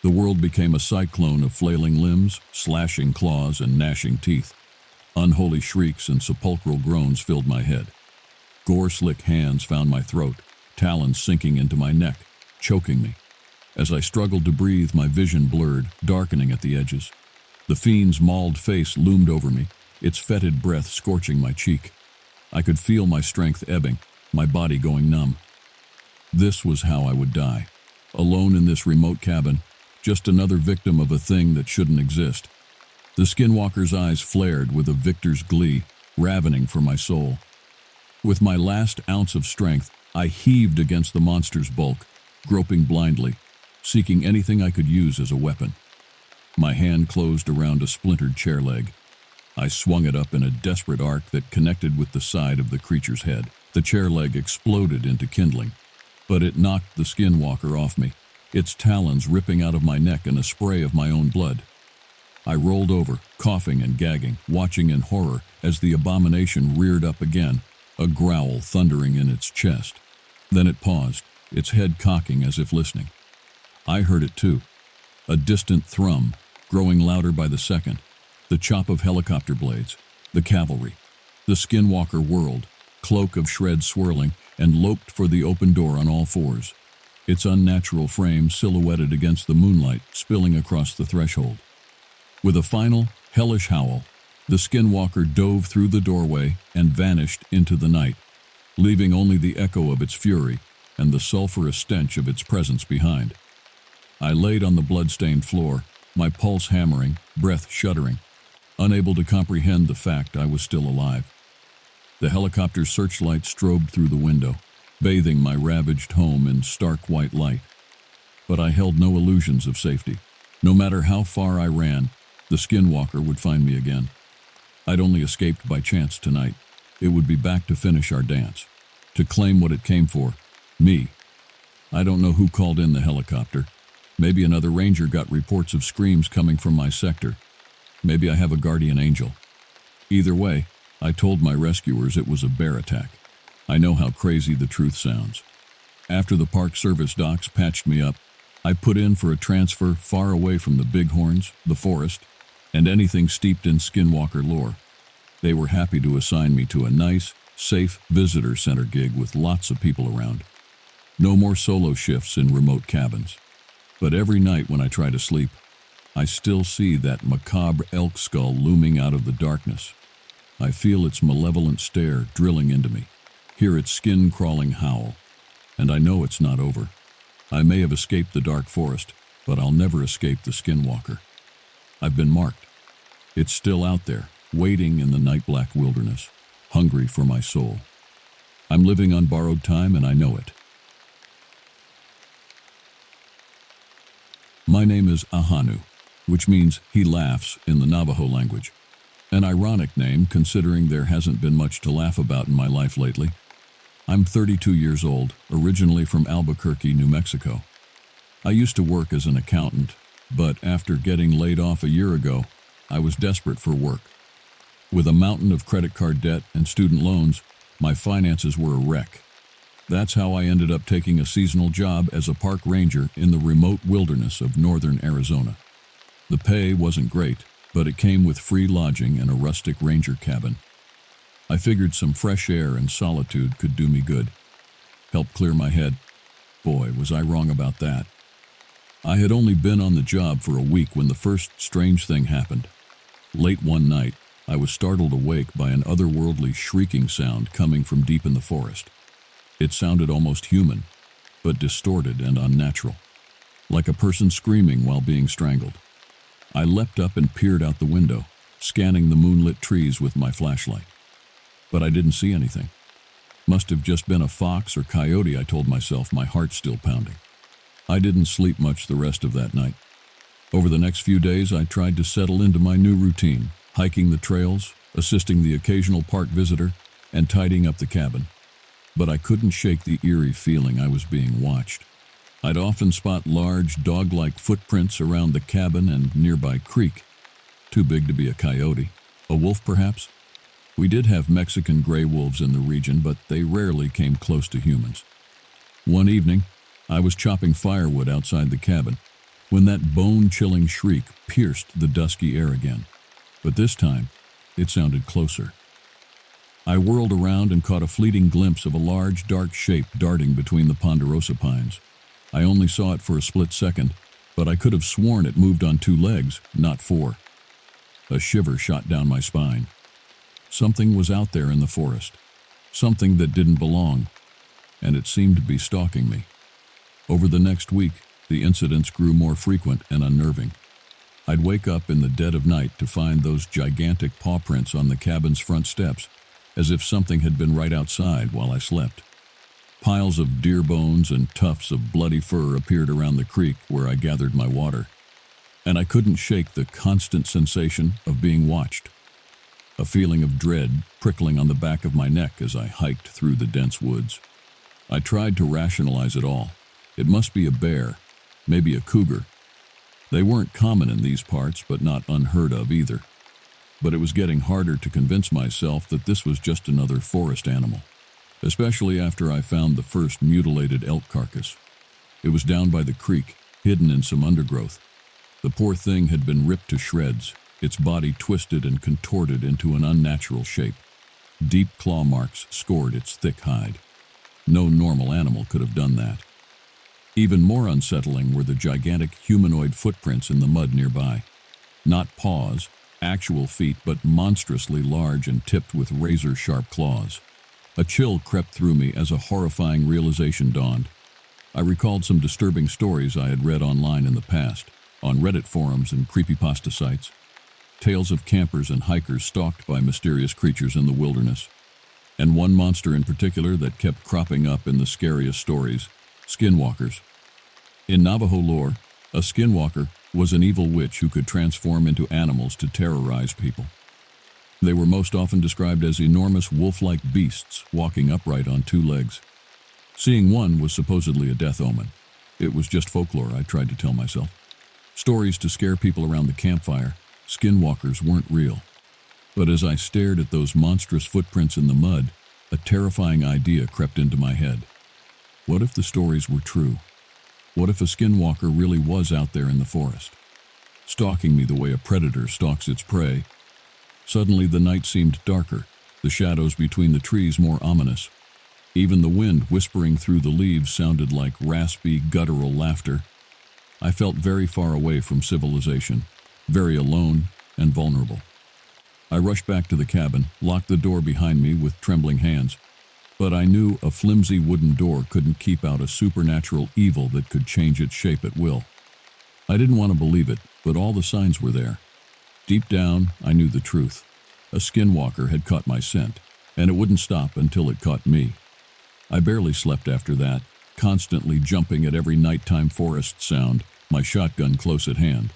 The world became a cyclone of flailing limbs, slashing claws, and gnashing teeth. Unholy shrieks and sepulchral groans filled my head. Gore-slick hands found my throat, talons sinking into my neck, choking me. As I struggled to breathe, my vision blurred, darkening at the edges. The fiend's mauled face loomed over me, its fetid breath scorching my cheek. I could feel my strength ebbing, my body going numb. This was how I would die, alone in this remote cabin, just another victim of a thing that shouldn't exist. The skinwalker's eyes flared with a victor's glee, ravening for my soul. With my last ounce of strength, I heaved against the monster's bulk, groping blindly, seeking anything I could use as a weapon. My hand closed around a splintered chair leg. I swung it up in a desperate arc that connected with the side of the creature's head. The chair leg exploded into kindling, but it knocked the skinwalker off me, its talons ripping out of my neck in a spray of my own blood. I rolled over, coughing and gagging, watching in horror as the abomination reared up again, a growl thundering in its chest. Then it paused, its head cocking as if listening. I heard it too, a distant thrum, growing louder by the second, the chop of helicopter blades, the cavalry. The skinwalker whirled, cloak of shreds swirling, and loped for the open door on all fours, its unnatural frame silhouetted against the moonlight spilling across the threshold. With a final, hellish howl, the skinwalker dove through the doorway and vanished into the night, leaving only the echo of its fury and the sulphurous stench of its presence behind. I laid on the blood-stained floor, my pulse hammering, breath shuddering, unable to comprehend the fact I was still alive. The helicopter's searchlight strobed through the window, bathing my ravaged home in stark white light. But I held no illusions of safety. No matter how far I ran, the skinwalker would find me again. I'd only escaped by chance tonight. It would be back to finish our dance, to claim what it came for, me. I don't know who called in the helicopter. Maybe another ranger got reports of screams coming from my sector. Maybe I have a guardian angel. Either way, I told my rescuers it was a bear attack. I know how crazy the truth sounds. After the Park Service docs patched me up, I put in for a transfer far away from the bighorns, the forest, and anything steeped in skinwalker lore. They were happy to assign me to a nice, safe visitor center gig with lots of people around. No more solo shifts in remote cabins. But every night when I try to sleep, I still see that macabre elk skull looming out of the darkness. I feel its malevolent stare drilling into me, hear its skin-crawling howl, and I know it's not over. I may have escaped the dark forest, but I'll never escape the skinwalker. I've been marked. It's still out there, waiting in the night-black wilderness, hungry for my soul. I'm living on borrowed time, and I know it. My name is Ahanu, which means he laughs in the Navajo language. An ironic name, considering there hasn't been much to laugh about in my life lately. I'm 32 years old, originally from Albuquerque, New Mexico. I used to work as an accountant, but after getting laid off a year ago, I was desperate for work. With a mountain of credit card debt and student loans, my finances were a wreck. That's how I ended up taking a seasonal job as a park ranger in the remote wilderness of northern Arizona. The pay wasn't great, but it came with free lodging and a rustic ranger cabin. I figured some fresh air and solitude could do me good, help clear my head. Boy, was I wrong about that. I had only been on the job for a week when the first strange thing happened. Late one night, I was startled awake by an otherworldly shrieking sound coming from deep in the forest. It sounded almost human, but distorted and unnatural, like a person screaming while being strangled. I leapt up and peered out the window, scanning the moonlit trees with my flashlight. But I didn't see anything. Must have just been a fox or coyote, I told myself, my heart still pounding. I didn't sleep much the rest of that night. Over the next few days, I tried to settle into my new routine, hiking the trails, assisting the occasional park visitor, and tidying up the cabin. But I couldn't shake the eerie feeling I was being watched. I'd often spot large, dog-like footprints around the cabin and nearby creek. Too big to be a coyote. A wolf, perhaps? We did have Mexican gray wolves in the region, but they rarely came close to humans. One evening, I was chopping firewood outside the cabin when that bone-chilling shriek pierced the dusky air again. But this time, it sounded closer. I whirled around and caught a fleeting glimpse of a large, dark shape darting between the ponderosa pines. I only saw it for a split second, but I could have sworn it moved on 2 legs, not 4. A shiver shot down my spine. Something was out there in the forest, something that didn't belong, and it seemed to be stalking me. Over the next week, the incidents grew more frequent and unnerving. I'd wake up in the dead of night to find those gigantic paw prints on the cabin's front steps, as if something had been right outside while I slept. Piles of deer bones and tufts of bloody fur appeared around the creek where I gathered my water, and I couldn't shake the constant sensation of being watched. A feeling of dread prickling on the back of my neck as I hiked through the dense woods. I tried to rationalize it all. It must be a bear, maybe a cougar. They weren't common in these parts, but not unheard of either. But it was getting harder to convince myself that this was just another forest animal, especially after I found the first mutilated elk carcass. It was down by the creek, hidden in some undergrowth. The poor thing had been ripped to shreds, its body twisted and contorted into an unnatural shape. Deep claw marks scored its thick hide. No normal animal could have done that. Even more unsettling were the gigantic humanoid footprints in the mud nearby. Not paws, actual feet, but monstrously large and tipped with razor-sharp claws. A chill crept through me as a horrifying realization dawned. I recalled some disturbing stories I had read online in the past, on Reddit forums and creepypasta sites. Tales of campers and hikers stalked by mysterious creatures in the wilderness. And one monster in particular that kept cropping up in the scariest stories, skinwalkers. In Navajo lore, a skinwalker was an evil witch who could transform into animals to terrorize people. They were most often described as enormous wolf-like beasts walking upright on 2 legs. Seeing one was supposedly a death omen. It was just folklore, I tried to tell myself. Stories to scare people around the campfire. Skinwalkers weren't real. But as I stared at those monstrous footprints in the mud, a terrifying idea crept into my head. What if the stories were true? What if a skinwalker really was out there in the forest, stalking me the way a predator stalks its prey? Suddenly the night seemed darker, the shadows between the trees more ominous. Even the wind whispering through the leaves sounded like raspy, guttural laughter. I felt very far away from civilization, very alone and vulnerable. I rushed back to the cabin, locked the door behind me with trembling hands. But I knew a flimsy wooden door couldn't keep out a supernatural evil that could change its shape at will. I didn't want to believe it, but all the signs were there. Deep down, I knew the truth. A skinwalker had caught my scent, and it wouldn't stop until it caught me. I barely slept after that, constantly jumping at every nighttime forest sound, my shotgun close at hand.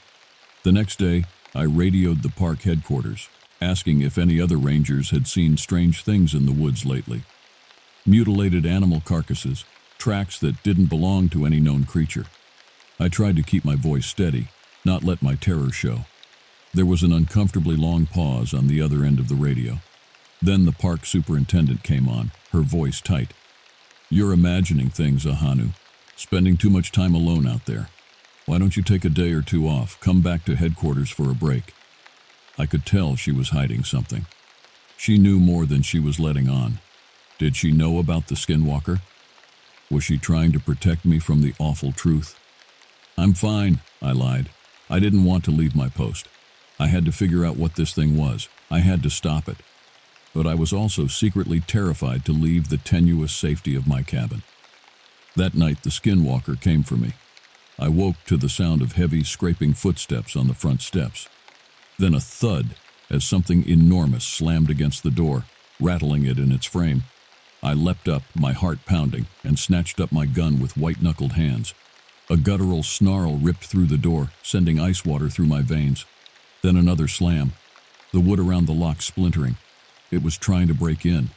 The next day, I radioed the park headquarters, asking if any other rangers had seen strange things in the woods lately. Mutilated animal carcasses, tracks that didn't belong to any known creature. I tried to keep my voice steady, not let my terror show. There was an uncomfortably long pause on the other end of the radio. Then the park superintendent came on, her voice tight. "You're imagining things, Ahanu. Spending too much time alone out there. Why don't you take a day or two off, come back to headquarters for a break?" I could tell she was hiding something. She knew more than she was letting on. Did she know about the skinwalker? Was she trying to protect me from the awful truth? "I'm fine," I lied. I didn't want to leave my post. I had to figure out what this thing was. I had to stop it. But I was also secretly terrified to leave the tenuous safety of my cabin. That night, the skinwalker came for me. I woke to the sound of heavy, scraping footsteps on the front steps. Then a thud as something enormous slammed against the door, rattling it in its frame. I leapt up, my heart pounding, and snatched up my gun with white-knuckled hands. A guttural snarl ripped through the door, sending ice water through my veins. Then another slam, the wood around the lock splintering. It was trying to break in,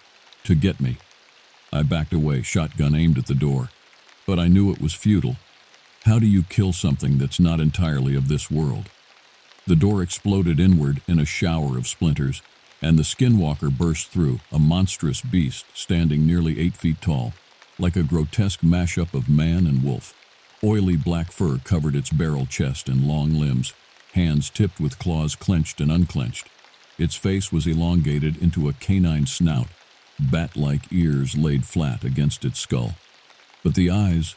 to get me. I backed away, shotgun aimed at the door. But I knew it was futile. How do you kill something that's not entirely of this world? The door exploded inward in a shower of splinters, and the skinwalker burst through, a monstrous beast standing nearly 8 feet tall, like a grotesque mashup of man and wolf. Oily black fur covered its barrel chest and long limbs, hands tipped with claws clenched and unclenched. Its face was elongated into a canine snout, bat-like ears laid flat against its skull. But the eyes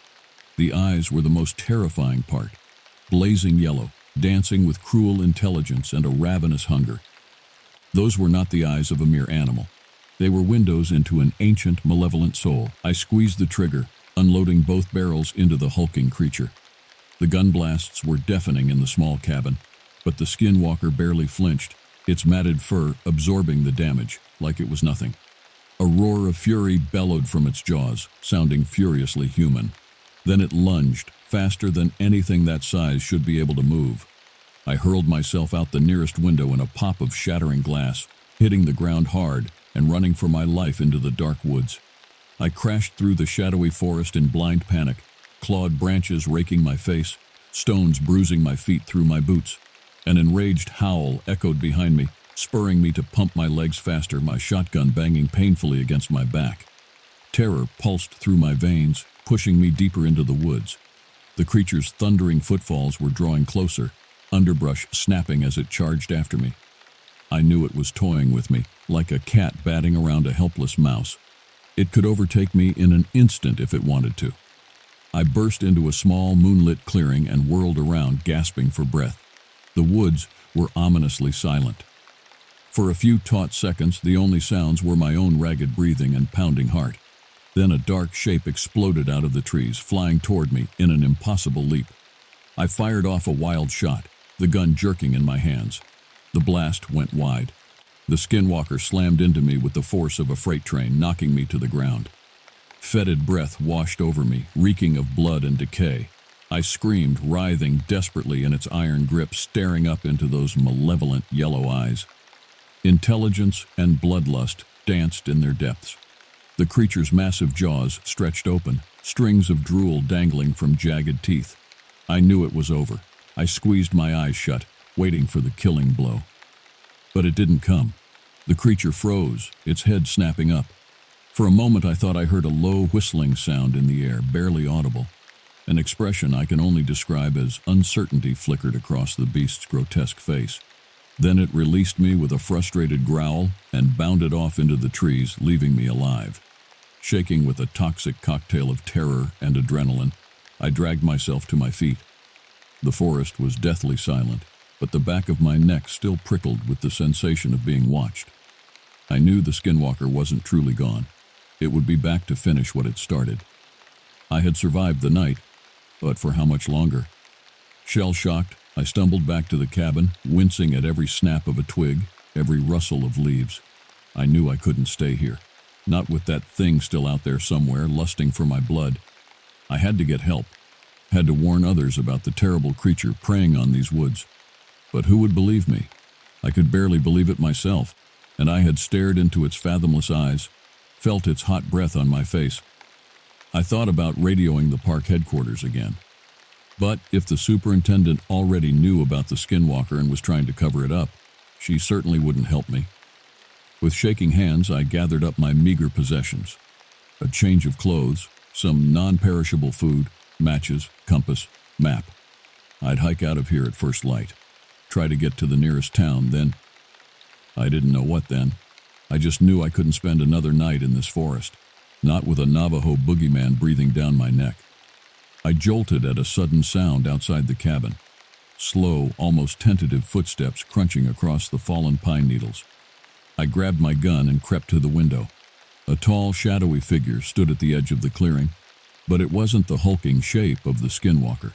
were the most terrifying part, blazing yellow, dancing with cruel intelligence and a ravenous hunger. Those were not the eyes of a mere animal. They were windows into an ancient, malevolent soul. I squeezed the trigger, unloading both barrels into the hulking creature. The gun blasts were deafening in the small cabin, but the skinwalker barely flinched, its matted fur absorbing the damage like it was nothing. A roar of fury bellowed from its jaws, sounding furiously human. Then it lunged, faster than anything that size should be able to move. I hurled myself out the nearest window in a pop of shattering glass, hitting the ground hard and running for my life into the dark woods. I crashed through the shadowy forest in blind panic, clawed branches raking my face, stones bruising my feet through my boots. An enraged howl echoed behind me, spurring me to pump my legs faster, my shotgun banging painfully against my back. Terror pulsed through my veins, pushing me deeper into the woods. The creature's thundering footfalls were drawing closer, underbrush snapping as it charged after me. I knew it was toying with me, like a cat batting around a helpless mouse. It could overtake me in an instant if it wanted to. I burst into a small moonlit clearing and whirled around, gasping for breath. The woods were ominously silent. For a few taut seconds, the only sounds were my own ragged breathing and pounding heart. Then a dark shape exploded out of the trees, flying toward me in an impossible leap. I fired off a wild shot, the gun jerking in my hands. The blast went wide. The skinwalker slammed into me with the force of a freight train, knocking me to the ground. Fetid breath washed over me, reeking of blood and decay. I screamed, writhing desperately in its iron grip, staring up into those malevolent yellow eyes. Intelligence and bloodlust danced in their depths. The creature's massive jaws stretched open, strings of drool dangling from jagged teeth. I knew it was over. I squeezed my eyes shut, waiting for the killing blow. But it didn't come. The creature froze, its head snapping up. For a moment I thought I heard a low whistling sound in the air, barely audible. An expression I can only describe as uncertainty flickered across the beast's grotesque face. Then it released me with a frustrated growl and bounded off into the trees, leaving me alive. Shaking with a toxic cocktail of terror and adrenaline, I dragged myself to my feet. The forest was deathly silent, but the back of my neck still prickled with the sensation of being watched. I knew the skinwalker wasn't truly gone. It would be back to finish what it started. I had survived the night, but for how much longer? Shell-shocked, I stumbled back to the cabin, wincing at every snap of a twig, every rustle of leaves. I knew I couldn't stay here, not with that thing still out there somewhere, lusting for my blood. I had to get help, had to warn others about the terrible creature preying on these woods. But who would believe me? I could barely believe it myself, and I had stared into its fathomless eyes, felt its hot breath on my face. I thought about radioing the park headquarters again. But if the superintendent already knew about the skinwalker and was trying to cover it up, she certainly wouldn't help me. With shaking hands, I gathered up my meager possessions. A change of clothes, some non-perishable food, matches, compass, map. I'd hike out of here at first light, try to get to the nearest town, then... I didn't know what then. I just knew I couldn't spend another night in this forest, not with a Navajo boogeyman breathing down my neck. I jolted at a sudden sound outside the cabin. Slow, almost tentative footsteps crunching across the fallen pine needles. I grabbed my gun and crept to the window. A tall, shadowy figure stood at the edge of the clearing, but it wasn't the hulking shape of the skinwalker.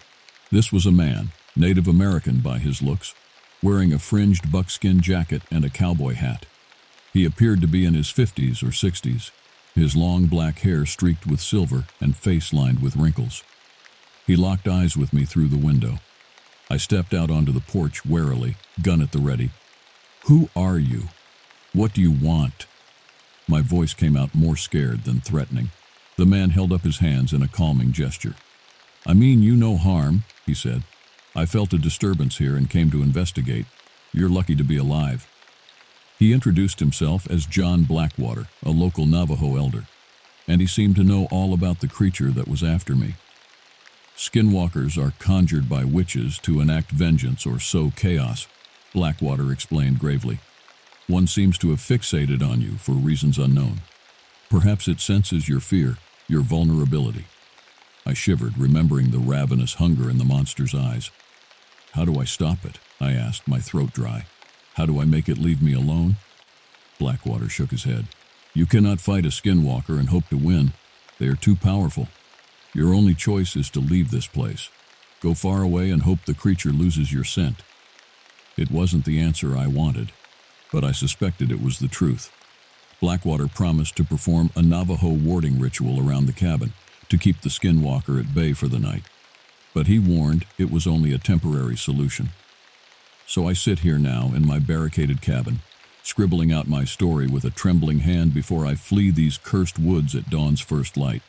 This was a man, Native American by his looks, wearing a fringed buckskin jacket and a cowboy hat. He appeared to be in his 50s or 60s, his long black hair streaked with silver and face lined with wrinkles. He locked eyes with me through the window. I stepped out onto the porch warily, gun at the ready. "Who are you? What do you want?" My voice came out more scared than threatening. The man held up his hands in a calming gesture. "I mean you no harm," he said. "I felt a disturbance here and came to investigate. You're lucky to be alive." He introduced himself as John Blackwater, a local Navajo elder, and he seemed to know all about the creature that was after me. "Skinwalkers are conjured by witches to enact vengeance or sow chaos," Blackwater explained gravely. "One seems to have fixated on you for reasons unknown. Perhaps it senses your fear, your vulnerability." I shivered, remembering the ravenous hunger in the monster's eyes. "How do I stop it?" I asked, my throat dry. "How do I make it leave me alone?" Blackwater shook his head. "You cannot fight a skinwalker and hope to win. They are too powerful. Your only choice is to leave this place. Go far away and hope the creature loses your scent." It wasn't the answer I wanted, but I suspected it was the truth. Blackwater promised to perform a Navajo warding ritual around the cabin to keep the skinwalker at bay for the night. But he warned it was only a temporary solution. So I sit here now in my barricaded cabin, scribbling out my story with a trembling hand before I flee these cursed woods at dawn's first light.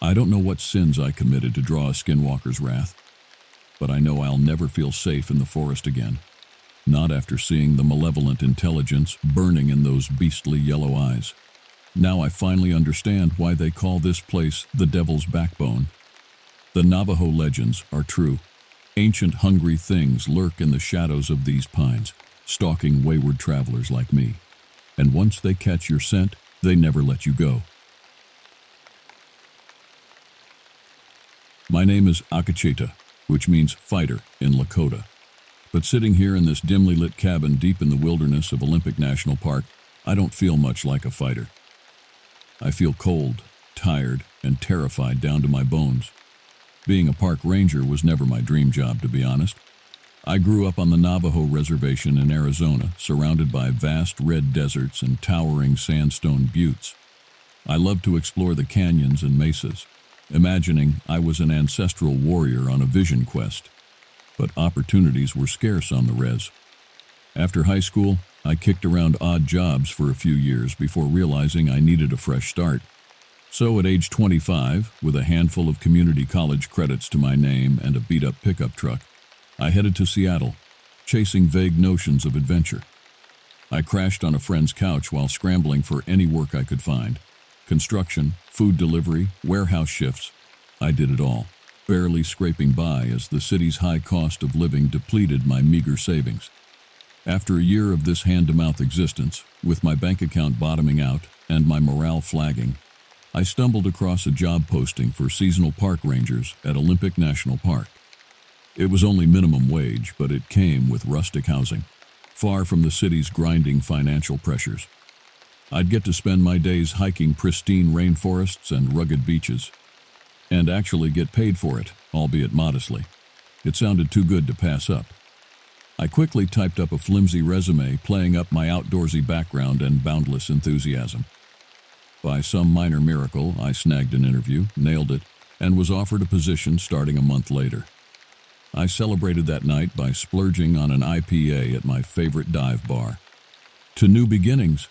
I don't know what sins I committed to draw a skinwalker's wrath, but I know I'll never feel safe in the forest again, not after seeing the malevolent intelligence burning in those beastly yellow eyes. Now I finally understand why they call this place the Devil's Backbone. The Navajo legends are true. Ancient hungry things lurk in the shadows of these pines, stalking wayward travelers like me. And once they catch your scent, they never let you go. My name is Akacheta, which means fighter in Lakota. But sitting here in this dimly lit cabin deep in the wilderness of Olympic National Park, I don't feel much like a fighter. I feel cold, tired, and terrified down to my bones. Being a park ranger was never my dream job, to be honest. I grew up on the Navajo Reservation in Arizona, surrounded by vast red deserts and towering sandstone buttes. I loved to explore the canyons and mesas, imagining I was an ancestral warrior on a vision quest. But opportunities were scarce on the res. After high school, I kicked around odd jobs for a few years before realizing I needed a fresh start. So at age 25, with a handful of community college credits to my name and a beat-up pickup truck, I headed to Seattle, chasing vague notions of adventure. I crashed on a friend's couch while scrambling for any work I could find. Construction, food delivery, warehouse shifts. I did it all, barely scraping by as the city's high cost of living depleted my meager savings. After a year of this hand-to-mouth existence, with my bank account bottoming out and my morale flagging, I stumbled across a job posting for seasonal park rangers at Olympic National Park. It was only minimum wage, but it came with rustic housing, far from the city's grinding financial pressures. I'd get to spend my days hiking pristine rainforests and rugged beaches, and actually get paid for it, albeit modestly. It sounded too good to pass up. I quickly typed up a flimsy resume, playing up my outdoorsy background and boundless enthusiasm. By some minor miracle, I snagged an interview, nailed it, and was offered a position starting a month later. I celebrated that night by splurging on an IPA at my favorite dive bar. To new beginnings.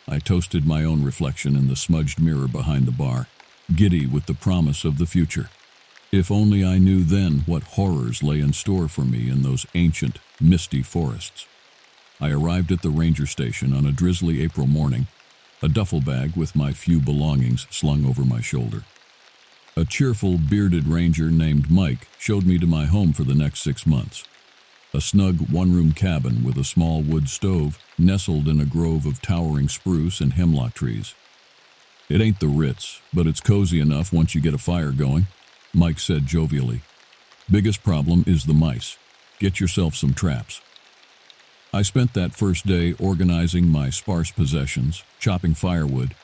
I toasted my own reflection in the smudged mirror behind the bar, giddy with the promise of the future. If only I knew then what horrors lay in store for me in those ancient, misty forests. I arrived at the ranger station on a drizzly April morning, a duffel bag with my few belongings slung over my shoulder. A cheerful, bearded ranger named Mike showed me to my home for the next 6 months. A snug one-room cabin with a small wood stove nestled in a grove of towering spruce and hemlock trees. "It ain't the Ritz, but it's cozy enough once you get a fire going," Mike said jovially. "Biggest problem is the mice. Get yourself some traps." I spent that first day organizing my sparse possessions, chopping firewood,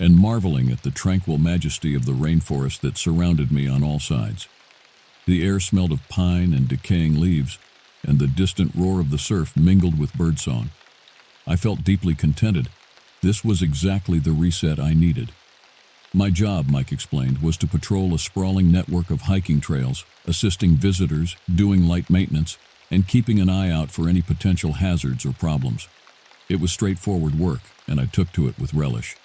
and marveling at the tranquil majesty of the rainforest that surrounded me on all sides. The air smelled of pine and decaying leaves, and the distant roar of the surf mingled with birdsong. I felt deeply contented. This was exactly the reset I needed. My job, Mike explained, was to patrol a sprawling network of hiking trails, assisting visitors, doing light maintenance, and keeping an eye out for any potential hazards or problems. It was straightforward work, and I took to it with relish.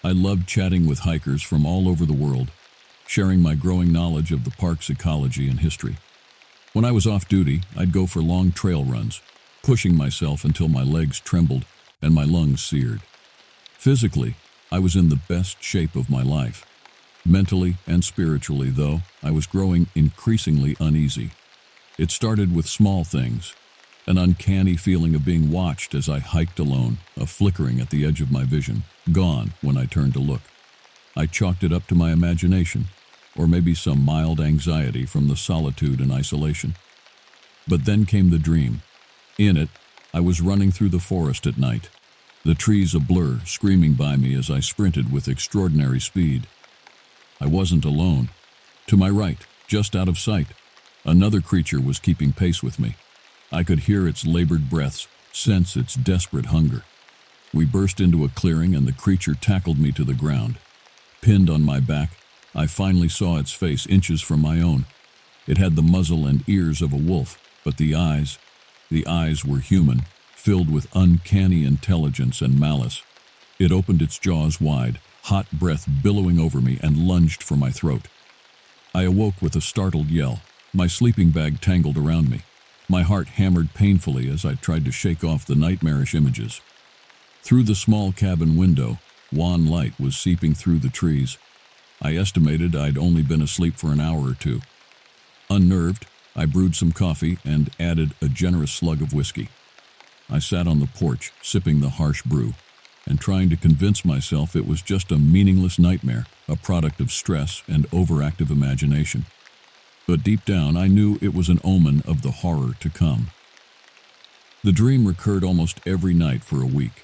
I loved chatting with hikers from all over the world, sharing my growing knowledge of the park's ecology and history. When I was off duty, I'd go for long trail runs, pushing myself until my legs trembled and my lungs seared. Physically, I was in the best shape of my life. Mentally and spiritually, though, I was growing increasingly uneasy. It started with small things, an uncanny feeling of being watched as I hiked alone, a flickering at the edge of my vision, gone when I turned to look. I chalked it up to my imagination, or maybe some mild anxiety from the solitude and isolation. But then came the dream. In it, I was running through the forest at night, the trees a blur, screaming by me as I sprinted with extraordinary speed. I wasn't alone. To my right, just out of sight, another creature was keeping pace with me. I could hear its labored breaths, sense its desperate hunger. We burst into a clearing and the creature tackled me to the ground. Pinned on my back, I finally saw its face inches from my own. It had the muzzle and ears of a wolf, but the eyes were human, filled with uncanny intelligence and malice. It opened its jaws wide, hot breath billowing over me, and lunged for my throat. I awoke with a startled yell. My sleeping bag tangled around me. My heart hammered painfully as I tried to shake off the nightmarish images. Through the small cabin window, wan light was seeping through the trees. I estimated I'd only been asleep for an hour or two. Unnerved, I brewed some coffee and added a generous slug of whiskey. I sat on the porch, sipping the harsh brew, and trying to convince myself it was just a meaningless nightmare, a product of stress and overactive imagination. But deep down, I knew it was an omen of the horror to come. The dream recurred almost every night for a week.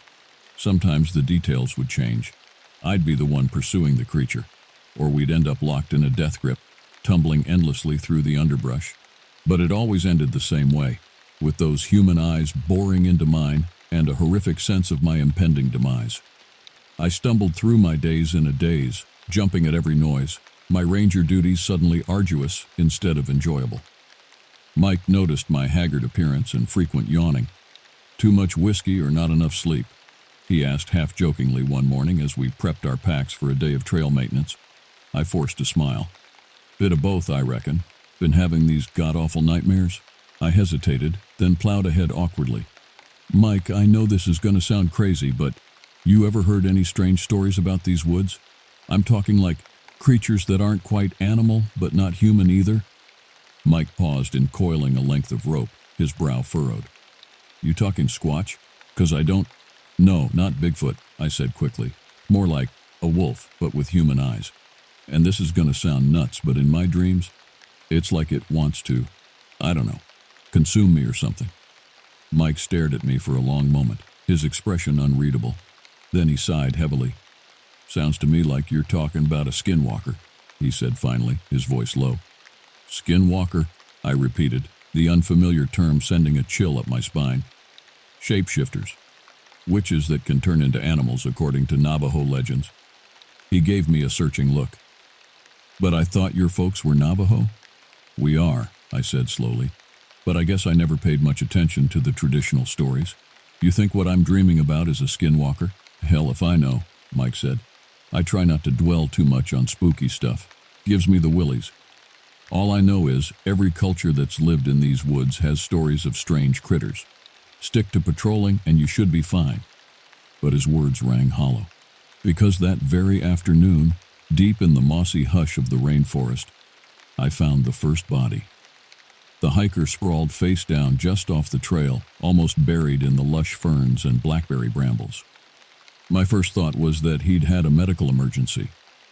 Sometimes the details would change. I'd be the one pursuing the creature, or we'd end up locked in a death grip, tumbling endlessly through the underbrush. But it always ended the same way, with those human eyes boring into mine and a horrific sense of my impending demise. I stumbled through my days in a daze, jumping at every noise, my ranger duties suddenly arduous instead of enjoyable. Mike noticed my haggard appearance and frequent yawning. "Too much whiskey or not enough sleep?" he asked half-jokingly one morning as we prepped our packs for a day of trail maintenance. I forced a smile. "Bit of both, I reckon. Been having these god-awful nightmares?" I hesitated, then plowed ahead awkwardly. "Mike, I know this is going to sound crazy, but you ever heard any strange stories about these woods? I'm talking like creatures that aren't quite animal, but not human either." Mike paused in coiling a length of rope, his brow furrowed. "You talking Squatch? 'Cause I don't—" "No, not Bigfoot," I said quickly. "More like A wolf, but with human eyes. And this is gonna sound nuts, but in my dreams, it's like it wants to, I don't know, consume me or something. Mike stared at me for a long moment, his expression unreadable. Then he sighed heavily. Sounds to me like you're talking about a skinwalker, he said finally, his voice low. Skinwalker, I repeated, the unfamiliar term sending a chill up my spine. Shapeshifters. Witches that can turn into animals according to Navajo legends. He gave me a searching look. But I thought your folks were Navajo? We are, I said slowly, but I guess I never paid much attention to the traditional stories. You think what I'm dreaming about is a skinwalker? Hell if I know, Mike said. I try not to dwell too much on spooky stuff. Gives me the willies. All I know is every culture that's lived in these woods has stories of strange critters. Stick to patrolling and you should be fine. But his words rang hollow. Because that very afternoon, deep in the mossy hush of the rainforest, I found the first body. The hiker sprawled face down just off the trail, almost buried in the lush ferns and blackberry brambles. My first thought was that he'd had a medical emergency,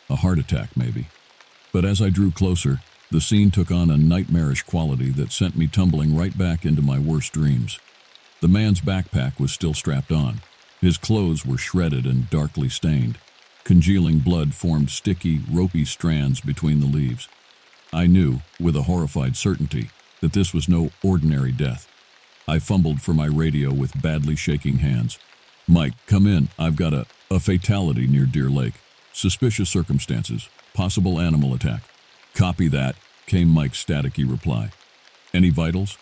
a heart attack maybe. But as I drew closer, the scene took on a nightmarish quality that sent me tumbling right back into my worst dreams. The man's backpack was still strapped on. His clothes were shredded and darkly stained. Congealing blood formed sticky, ropey strands between the leaves. I knew, with a horrified certainty, that this was no ordinary death. I fumbled for my radio with badly shaking hands. Mike, come in. I've got a fatality near Deer Lake. Suspicious circumstances. Possible animal attack. Copy that, came Mike's staticky reply. Any vitals?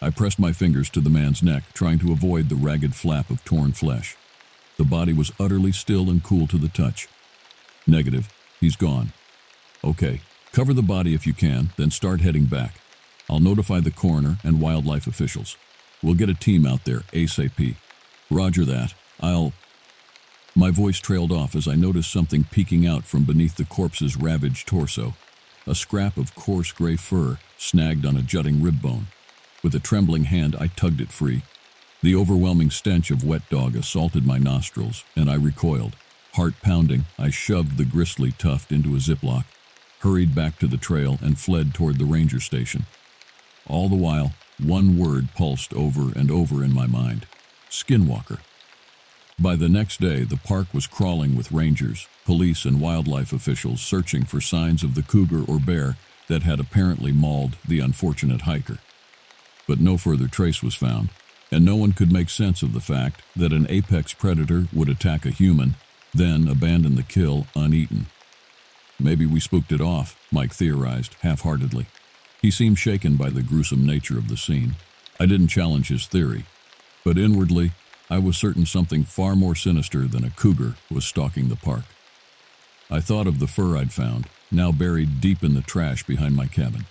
I pressed my fingers to the man's neck, trying to avoid the ragged flap of torn flesh. The body was utterly still and cool to the touch. Negative. He's gone. Okay, cover the body if you can, then start heading back. I'll notify the coroner and wildlife officials. We'll get a team out there ASAP. Roger that. My voice trailed off as I noticed something peeking out from beneath the corpse's ravaged torso. A scrap of coarse gray fur snagged on a jutting rib bone. With a trembling hand, I tugged it free. The overwhelming stench of wet dog assaulted my nostrils, and I recoiled. Heart pounding, I shoved the gristly tuft into a Ziploc, hurried back to the trail, and fled toward the ranger station. All the while, one word pulsed over and over in my mind. Skinwalker. By the next day, the park was crawling with rangers, police, and wildlife officials searching for signs of the cougar or bear that had apparently mauled the unfortunate hiker. But no further trace was found, and no one could make sense of the fact that an apex predator would attack a human, then abandon the kill uneaten. Maybe we spooked it off, Mike theorized, half-heartedly. He seemed shaken by the gruesome nature of the scene. I didn't challenge his theory, but inwardly, I was certain something far more sinister than a cougar was stalking the park. I thought of the fur I'd found, now buried deep in the trash behind my cabin.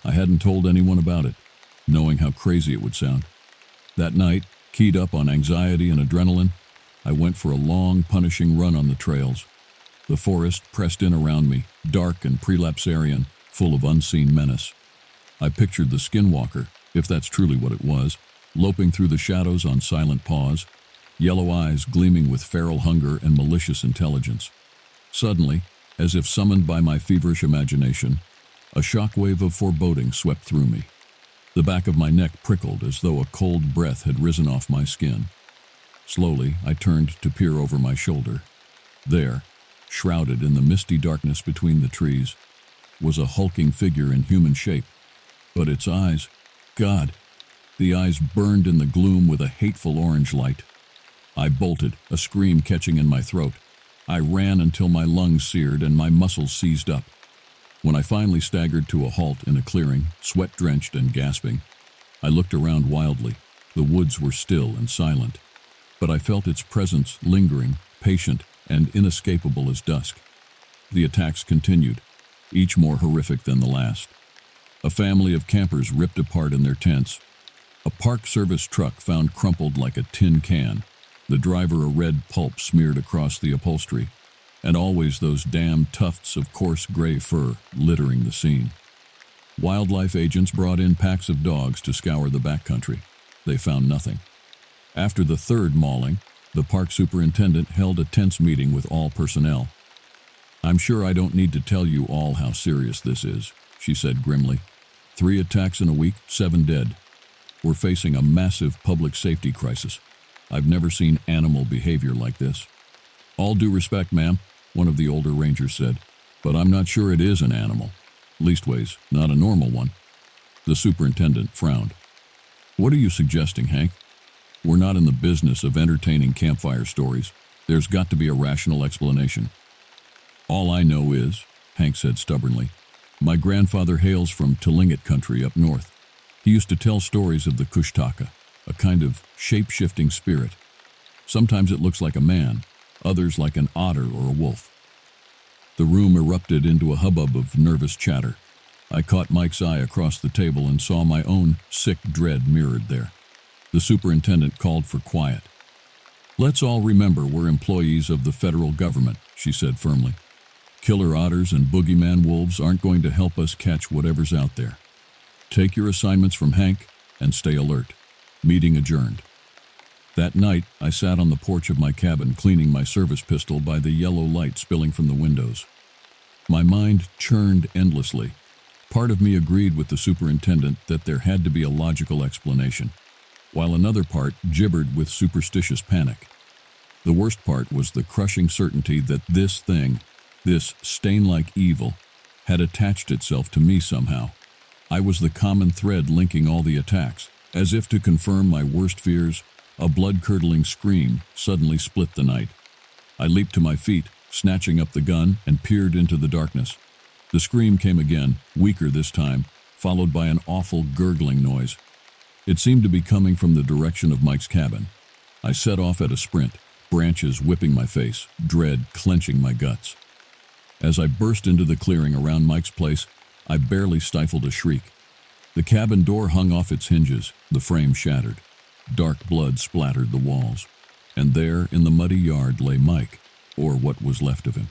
I hadn't told anyone about it, knowing how crazy it would sound. That night, keyed up on anxiety and adrenaline, I went for a long, punishing run on the trails. The forest pressed in around me, dark and prelapsarian, full of unseen menace. I pictured the skinwalker, if that's truly what it was, loping through the shadows on silent paws, yellow eyes gleaming with feral hunger and malicious intelligence. Suddenly, as if summoned by my feverish imagination, a shockwave of foreboding swept through me. The back of my neck prickled as though a cold breath had risen off my skin. Slowly, I turned to peer over my shoulder. There, shrouded in the misty darkness between the trees, was a hulking figure in human shape. But its eyes, God, the eyes burned in the gloom with a hateful orange light. I bolted, a scream catching in my throat. I ran until my lungs seared and my muscles seized up. When I finally staggered to a halt in a clearing, sweat-drenched and gasping, I looked around wildly. The woods were still and silent, but I felt its presence lingering, patient, and inescapable as dusk. The attacks continued, each more horrific than the last. A family of campers ripped apart in their tents. A Park Service truck found crumpled like a tin can, the driver a red pulp smeared across the upholstery, and always those damn tufts of coarse gray fur littering the scene. Wildlife agents brought in packs of dogs to scour the backcountry. They found nothing. After the third mauling, The park superintendent held a tense meeting with all personnel. "I'm sure I don't need to tell you all how serious this is," she said grimly. 3 attacks in a week, 7 dead. We're facing a massive public safety crisis. I've never seen animal behavior like this. "All due respect, ma'am," one of the older rangers said, "but I'm not sure it is an animal. Leastways, not a normal one." The superintendent frowned. "What are you suggesting, Hank? We're not in the business of entertaining campfire stories. There's got to be a rational explanation." "All I know is," Hank said stubbornly, "my grandfather hails from Tlingit country up north. He used to tell stories of the Kushtaka, a kind of shape-shifting spirit. Sometimes it looks like a man, others like an otter or a wolf." The room erupted into a hubbub of nervous chatter. I caught Mike's eye across the table and saw my own sick dread mirrored there. The superintendent called for quiet. "Let's all remember we're employees of the federal government," she said firmly. "Killer otters and boogeyman wolves aren't going to help us catch whatever's out there. Take your assignments from Hank and stay alert." Meeting adjourned. That night, I sat on the porch of my cabin cleaning my service pistol by the yellow light spilling from the windows. My mind churned endlessly. Part of me agreed with the superintendent that there had to be a logical explanation, while another part gibbered with superstitious panic. The worst part was the crushing certainty that this thing, this stain-like evil, had attached itself to me somehow. I was the common thread linking all the attacks. As if to confirm my worst fears, a blood-curdling scream suddenly split the night. I leaped to my feet, snatching up the gun, and peered into the darkness. The scream came again, weaker this time, followed by an awful gurgling noise. It seemed to be coming from the direction of Mike's cabin. I set off at a sprint, branches whipping my face, dread clenching my guts. As I burst into the clearing around Mike's place, I barely stifled a shriek. The cabin door hung off its hinges, the frame shattered. Dark blood splattered the walls. And there, in the muddy yard, lay Mike, or what was left of him.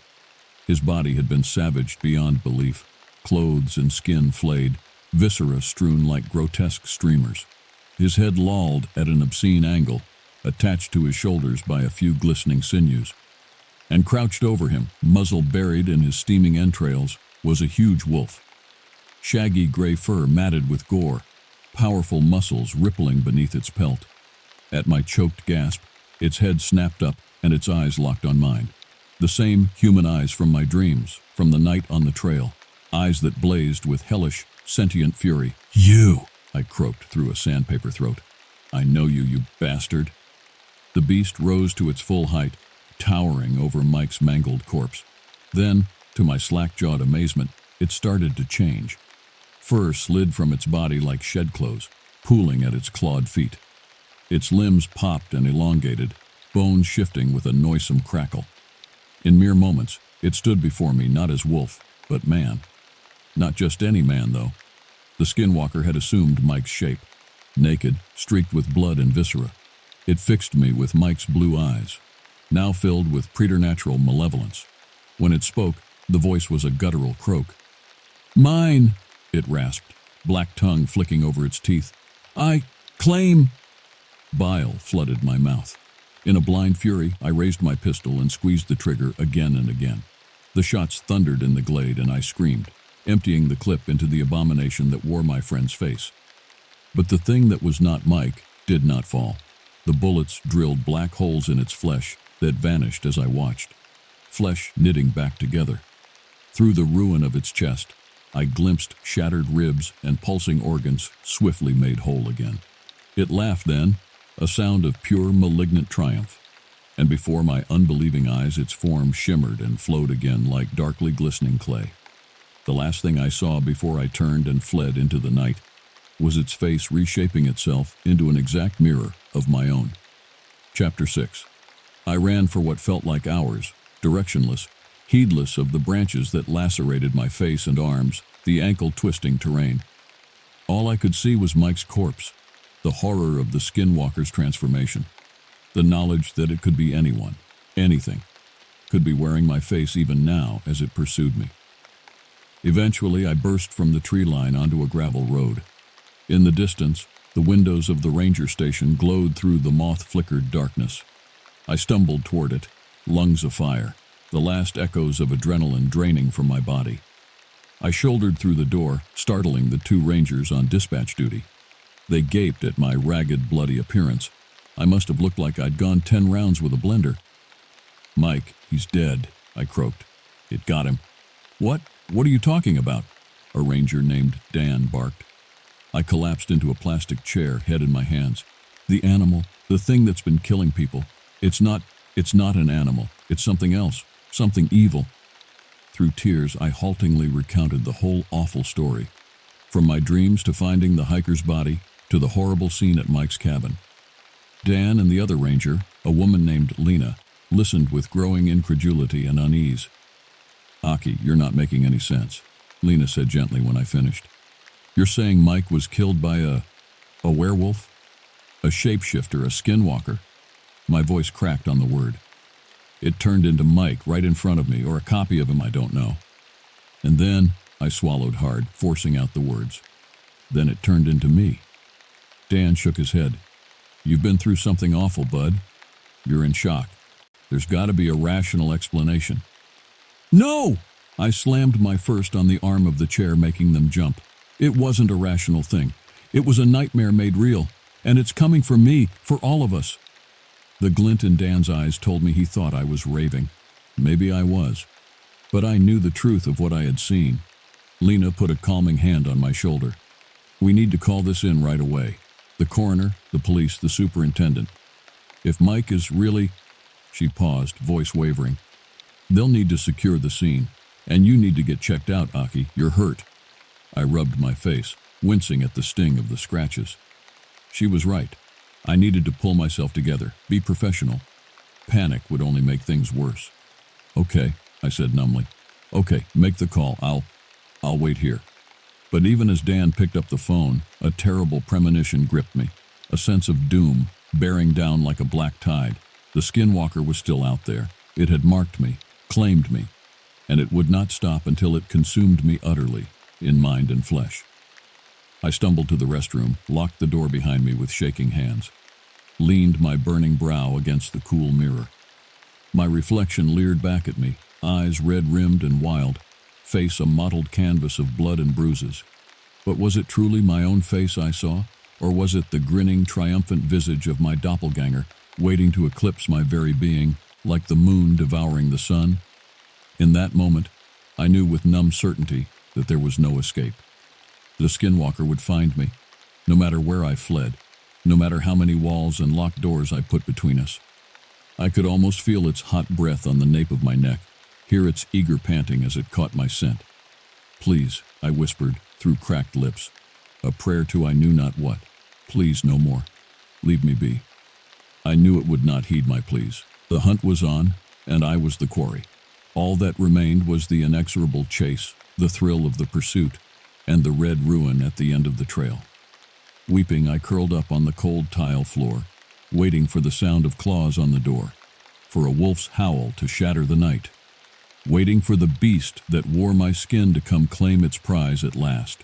His body had been savaged beyond belief, clothes and skin flayed, viscera strewn like grotesque streamers. His head lolled at an obscene angle, attached to his shoulders by a few glistening sinews. And crouched over him, muzzle buried in his steaming entrails, was a huge wolf. Shaggy gray fur matted with gore, powerful muscles rippling beneath its pelt. At my choked gasp, its head snapped up and its eyes locked on mine. The same human eyes from my dreams, from the night on the trail. Eyes that blazed with hellish, sentient fury. "You!" I croaked through a sandpaper throat. "I know you, you bastard." The beast rose to its full height, towering over Mike's mangled corpse. Then, to my slack-jawed amazement, it started to change. Fur slid from its body like shed clothes, pooling at its clawed feet. Its limbs popped and elongated, bones shifting with a noisome crackle. In mere moments, it stood before me not as wolf, but man. Not just any man, though. The skinwalker had assumed Mike's shape. Naked, streaked with blood and viscera. It fixed me with Mike's blue eyes, now filled with preternatural malevolence. When it spoke, the voice was a guttural croak. "Mine!" it rasped, black tongue flicking over its teeth. "I claim—" Bile flooded my mouth. In a blind fury, I raised my pistol and squeezed the trigger again and again. The shots thundered in the glade and I screamed, emptying the clip into the abomination that wore my friend's face. But the thing that was not Mike did not fall. The bullets drilled black holes in its flesh that vanished as I watched, flesh knitting back together. Through the ruin of its chest, I glimpsed shattered ribs and pulsing organs swiftly made whole again. It laughed then, a sound of pure malignant triumph, and before my unbelieving eyes its form shimmered and flowed again like darkly glistening clay. The last thing I saw before I turned and fled into the night was its face reshaping itself into an exact mirror of my own. Chapter 6. I ran for what felt like hours, directionless, heedless of the branches that lacerated my face and arms, the ankle-twisting terrain. All I could see was Mike's corpse, the horror of the skinwalker's transformation, the knowledge that it could be anyone, anything, could be wearing my face even now as it pursued me. Eventually, I burst from the tree line onto a gravel road. In the distance, the windows of the ranger station glowed through the moth-flickered darkness. I stumbled toward it, lungs afire, the last echoes of adrenaline draining from my body. I shouldered through the door, startling the two rangers on dispatch duty. They gaped at my ragged, bloody appearance. I must have looked like I'd gone 10 rounds with a blender. "Mike, he's dead," I croaked. "It got him." "What? What are you talking about?" a ranger named Dan barked. I collapsed into a plastic chair, head in my hands. "The animal, the thing that's been killing people. It's not an animal. It's something else, something evil." Through tears, I haltingly recounted the whole awful story. From my dreams to finding the hiker's body, to the horrible scene at Mike's cabin. Dan and the other ranger, a woman named Lena, listened with growing incredulity and unease. "Aki, you're not making any sense," Lena said gently when I finished. "You're saying Mike was killed by a werewolf? A shapeshifter, a skinwalker?" My voice cracked on the word. "It turned into Mike right in front of me, or a copy of him, I don't know. And then," I swallowed hard, forcing out the words, "then it turned into me." Dan shook his head. "You've been through something awful, bud. You're in shock. There's got to be a rational explanation." "No!" I slammed my fist on the arm of the chair, making them jump. "It wasn't a rational thing. It was a nightmare made real. And it's coming for me, for all of us." The glint in Dan's eyes told me he thought I was raving. Maybe I was. But I knew the truth of what I had seen. Lena put a calming hand on my shoulder. "We need to call this in right away. The coroner, the police, the superintendent. If Mike is really—" She paused, voice wavering. "They'll need to secure the scene. And you need to get checked out, Aki. You're hurt." I rubbed my face, wincing at the sting of the scratches. She was right. I needed to pull myself together, be professional. Panic would only make things worse. "Okay," I said numbly. "Okay, make the call. I'll wait here." But even as Dan picked up the phone, a terrible premonition gripped me. A sense of doom, bearing down like a black tide. The skinwalker was still out there. It had marked me, claimed me, and it would not stop until it consumed me utterly, in mind and flesh. I stumbled to the restroom, locked the door behind me with shaking hands, leaned my burning brow against the cool mirror. My reflection leered back at me, eyes red-rimmed and wild, face a mottled canvas of blood and bruises. But was it truly my own face I saw, or was it the grinning, triumphant visage of my doppelganger, waiting to eclipse my very being, like the moon devouring the sun? In that moment, I knew with numb certainty that there was no escape. The skinwalker would find me, no matter where I fled, no matter how many walls and locked doors I put between us. I could almost feel its hot breath on the nape of my neck, hear its eager panting as it caught my scent. "Please," I whispered through cracked lips, a prayer to I knew not what. "Please, no more. Leave me be." I knew it would not heed my pleas. The hunt was on, and I was the quarry. All that remained was the inexorable chase, the thrill of the pursuit, and the red ruin at the end of the trail. Weeping, I curled up on the cold tile floor, waiting for the sound of claws on the door, for a wolf's howl to shatter the night, waiting for the beast that wore my skin to come claim its prize at last.